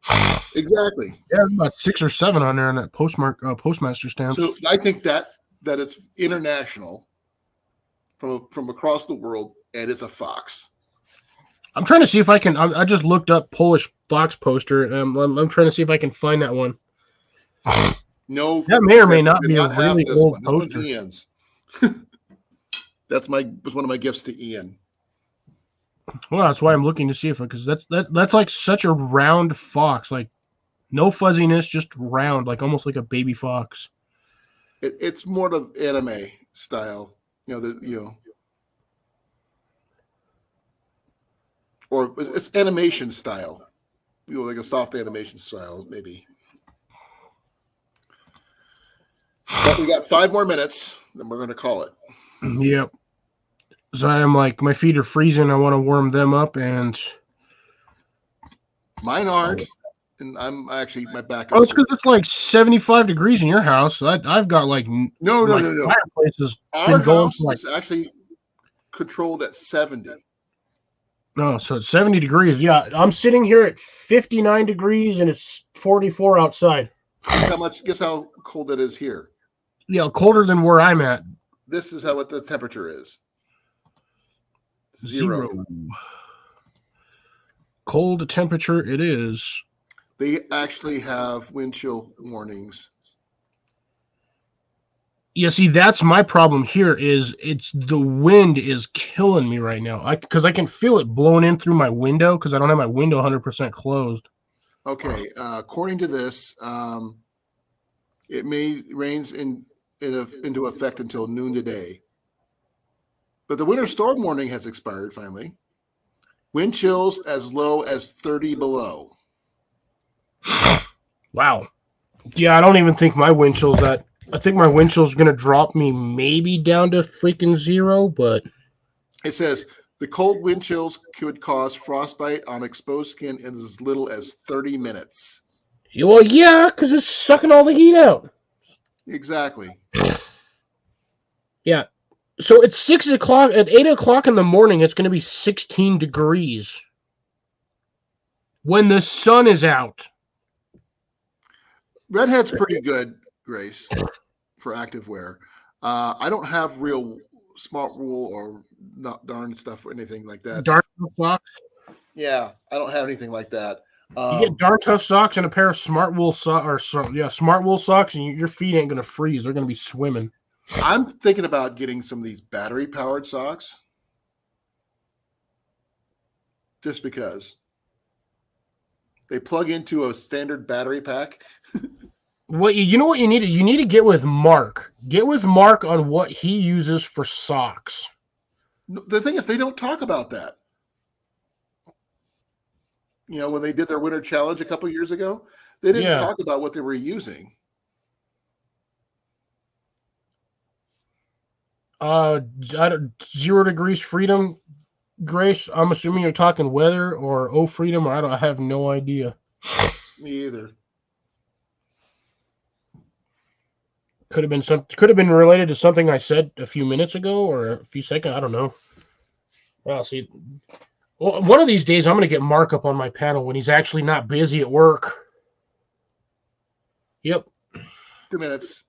[SPEAKER 1] Exactly.
[SPEAKER 6] Yeah, about 6 or 7 on there on that postmaster stamp.
[SPEAKER 1] So I think that it's international, from across the world, and it's a fox.
[SPEAKER 6] I'm trying to see if I can. I just looked up Polish fox poster. I'm trying to see if I can find that one.
[SPEAKER 1] No,
[SPEAKER 6] that may or may
[SPEAKER 1] Jeff,
[SPEAKER 6] not
[SPEAKER 1] you
[SPEAKER 6] be a
[SPEAKER 1] cannot have
[SPEAKER 6] really
[SPEAKER 1] this
[SPEAKER 6] old
[SPEAKER 1] one. This one's
[SPEAKER 6] poster.
[SPEAKER 1] Ian's. Was one of my gifts to Ian.
[SPEAKER 6] Well, that's why I'm looking to see if because that's like such a round fox, like no fuzziness, just round, like almost like a baby fox.
[SPEAKER 1] It's more of anime style, or it's animation style, like a soft animation style, maybe. But we got 5 more minutes, then we're going to call it.
[SPEAKER 6] Yep. So I'm like, my feet are freezing. I want to warm them up, and
[SPEAKER 1] mine aren't. And I'm actually my back.
[SPEAKER 6] It's because it's like 75 degrees in your house. I've got like
[SPEAKER 1] no.
[SPEAKER 6] Fireplace has
[SPEAKER 1] Our
[SPEAKER 6] been going
[SPEAKER 1] house
[SPEAKER 6] like,
[SPEAKER 1] is actually controlled at 70.
[SPEAKER 6] No, so it's 70 degrees. Yeah, I'm sitting here at 59 degrees, and it's 44 outside.
[SPEAKER 1] Guess how cold it is here.
[SPEAKER 6] Yeah, colder than where I'm at.
[SPEAKER 1] This is what the temperature is.
[SPEAKER 6] 0. Cold temperature it is.
[SPEAKER 1] They actually have wind chill warnings.
[SPEAKER 6] Yeah, see, that's my problem here. It's the wind is killing me right now. Because I can feel it blowing in through my window because I don't have my window 100% closed.
[SPEAKER 1] Okay, according to this, it may rains into effect until noon today. But the winter storm warning has expired finally. Wind chills as low as 30 below.
[SPEAKER 6] Wow. Yeah, I don't even think my wind chill's that. I think my wind chill's going to drop me maybe down to freaking 0, but
[SPEAKER 1] it says the cold wind chills could cause frostbite on exposed skin in as little as 30 minutes.
[SPEAKER 6] Well, yeah, because it's sucking all the heat out.
[SPEAKER 1] Exactly.
[SPEAKER 6] Yeah. So at 6 o'clock, at 8 o'clock in the morning, it's going to be 16 degrees when the sun is out.
[SPEAKER 1] Redhead's pretty good, Grace, for active wear. I don't have real smart wool or not darn stuff or anything like that.
[SPEAKER 6] Darn tough socks?
[SPEAKER 1] Yeah, I don't have anything like that.
[SPEAKER 6] You get darn tough socks and a pair of smart wool socks, and your feet ain't going to freeze. They're going to be swimming.
[SPEAKER 1] I'm thinking about getting some of these battery-powered socks. Just because. They plug into a standard battery pack.
[SPEAKER 6] You know what you need to? You need to get with Mark. Get with Mark on what he uses for socks.
[SPEAKER 1] The thing is, they don't talk about that. When they did their winter challenge a couple years ago, they didn't talk about what they were using.
[SPEAKER 6] 0 degrees freedom, Grace. I'm assuming you're talking weather or freedom. I have no idea.
[SPEAKER 1] Me either.
[SPEAKER 6] Could have been related to something I said a few minutes ago or a few seconds. I don't know. Well, see, one of these days I'm going to get Mark up on my panel when he's actually not busy at work. Yep.
[SPEAKER 1] 2 minutes.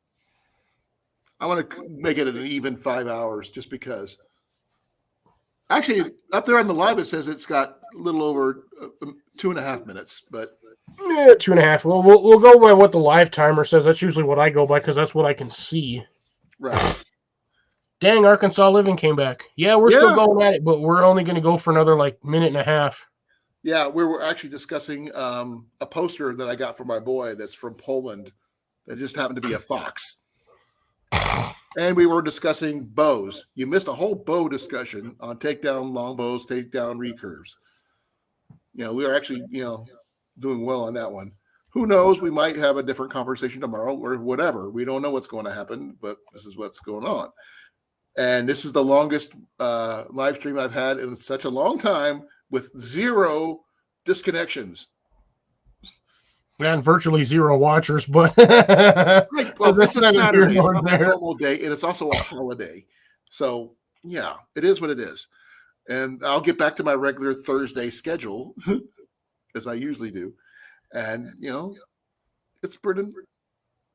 [SPEAKER 1] I want to make it an even 5 hours just because. Actually, up there on the live, it says it's got a little over 2.5 minutes, but.
[SPEAKER 6] Yeah, 2.5. Well, we'll go by what the live timer says. That's usually what I go by because that's what I can see.
[SPEAKER 1] Right.
[SPEAKER 6] Dang, Arkansas Living came back. Yeah, we're still going at it, but we're only going to go for another minute and a half.
[SPEAKER 1] Yeah, we were actually discussing a poster that I got for my boy that's from Poland that just happened to be a fox. And we were discussing bows. You missed a whole bow discussion on takedown longbows, takedown recurves. We were actually, doing well on that one. Who knows? We might have a different conversation tomorrow or whatever. We don't know what's going to happen, but this is what's going on. And this is the longest live stream I've had in such a long time with 0 disconnections.
[SPEAKER 6] And virtually 0 watchers, but
[SPEAKER 1] well, it's a Saturday. It's not a normal day, and it's also a holiday. So, yeah, it is what it is. And I'll get back to my regular Thursday schedule, as I usually do. And,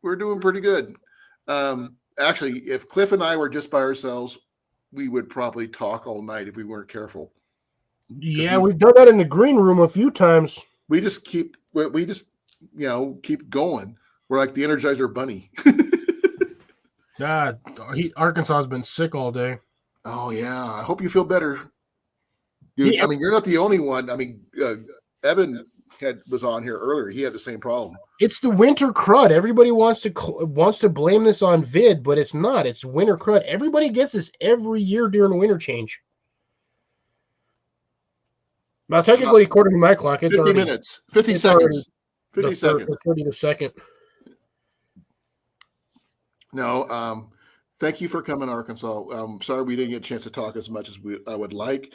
[SPEAKER 1] we're doing pretty good. Actually, if Cliff and I were just by ourselves, we would probably talk all night if we weren't careful.
[SPEAKER 6] Yeah, we've done that in the green room a few times.
[SPEAKER 1] We just keep going. We're like the Energizer Bunny.
[SPEAKER 6] Arkansas has been sick all day.
[SPEAKER 1] Oh yeah, I hope you feel better.
[SPEAKER 6] Yeah.
[SPEAKER 1] I mean, you're not the only one. I mean, Evan was on here earlier. He had the same problem.
[SPEAKER 6] It's the winter crud. Everybody wants to blame this on vid, but it's not. It's winter crud. Everybody gets this every year during the winter change. Now, technically, according to my clock, it's
[SPEAKER 1] 50 minutes, 50 seconds, 50 seconds.
[SPEAKER 6] 30 to second.
[SPEAKER 1] No, thank you for coming, Arkansas. Sorry we didn't get a chance to talk as much as I would like.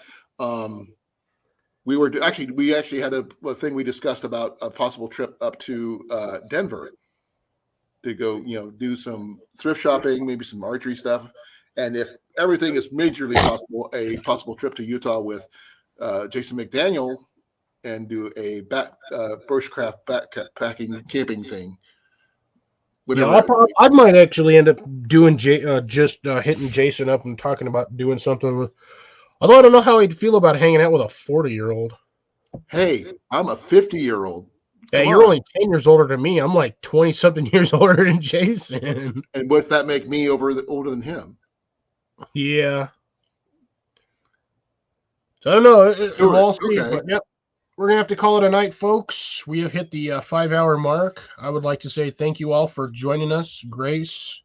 [SPEAKER 1] We actually had a thing we discussed about a possible trip up to Denver to go, do some thrift shopping, maybe some archery stuff, and if everything is majorly possible, a possible trip to Utah with Jason McDaniel and do a bushcraft backpacking camping thing.
[SPEAKER 6] Yeah, I might actually end up doing hitting Jason up and talking about doing something with. Although I don't know how he'd feel about hanging out with a 40-year-old.
[SPEAKER 1] Hey, I'm a 50-year-old.
[SPEAKER 6] Yeah, you're only 10 years older than me. I'm like 20-something years older than Jason.
[SPEAKER 1] And would that make me older than him?
[SPEAKER 6] Yeah. So I don't know. We'll see.
[SPEAKER 1] Okay.
[SPEAKER 6] But yep. We're going to have to call it a night, folks. We have hit the 5-hour mark. I would like to say thank you all for joining us. Grace,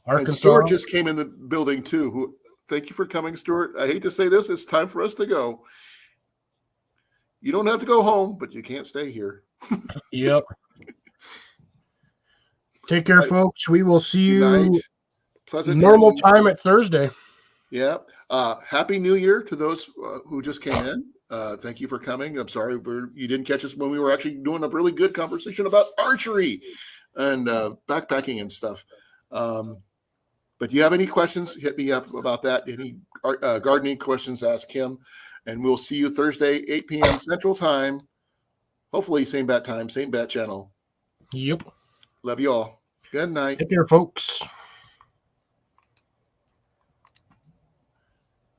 [SPEAKER 6] Arkansas.
[SPEAKER 1] And Stuart just came in the building, too. Thank you for coming, Stuart. I hate to say this. It's time for us to go. You don't have to go home, but you can't stay here.
[SPEAKER 6] Yep. Take care, folks. We will see you normal time at Thursday.
[SPEAKER 1] Yeah. Happy New Year to those who just came in. Thank you for coming. I'm sorry you didn't catch us when we were actually doing a really good conversation about archery and backpacking and stuff. But you have any questions, hit me up about that. Any gardening questions, ask him. And we'll see you Thursday, 8 p.m. Central Time. Hopefully same bat time, same bat channel.
[SPEAKER 6] Yep.
[SPEAKER 1] Love you all. Good night.
[SPEAKER 6] Take care, folks.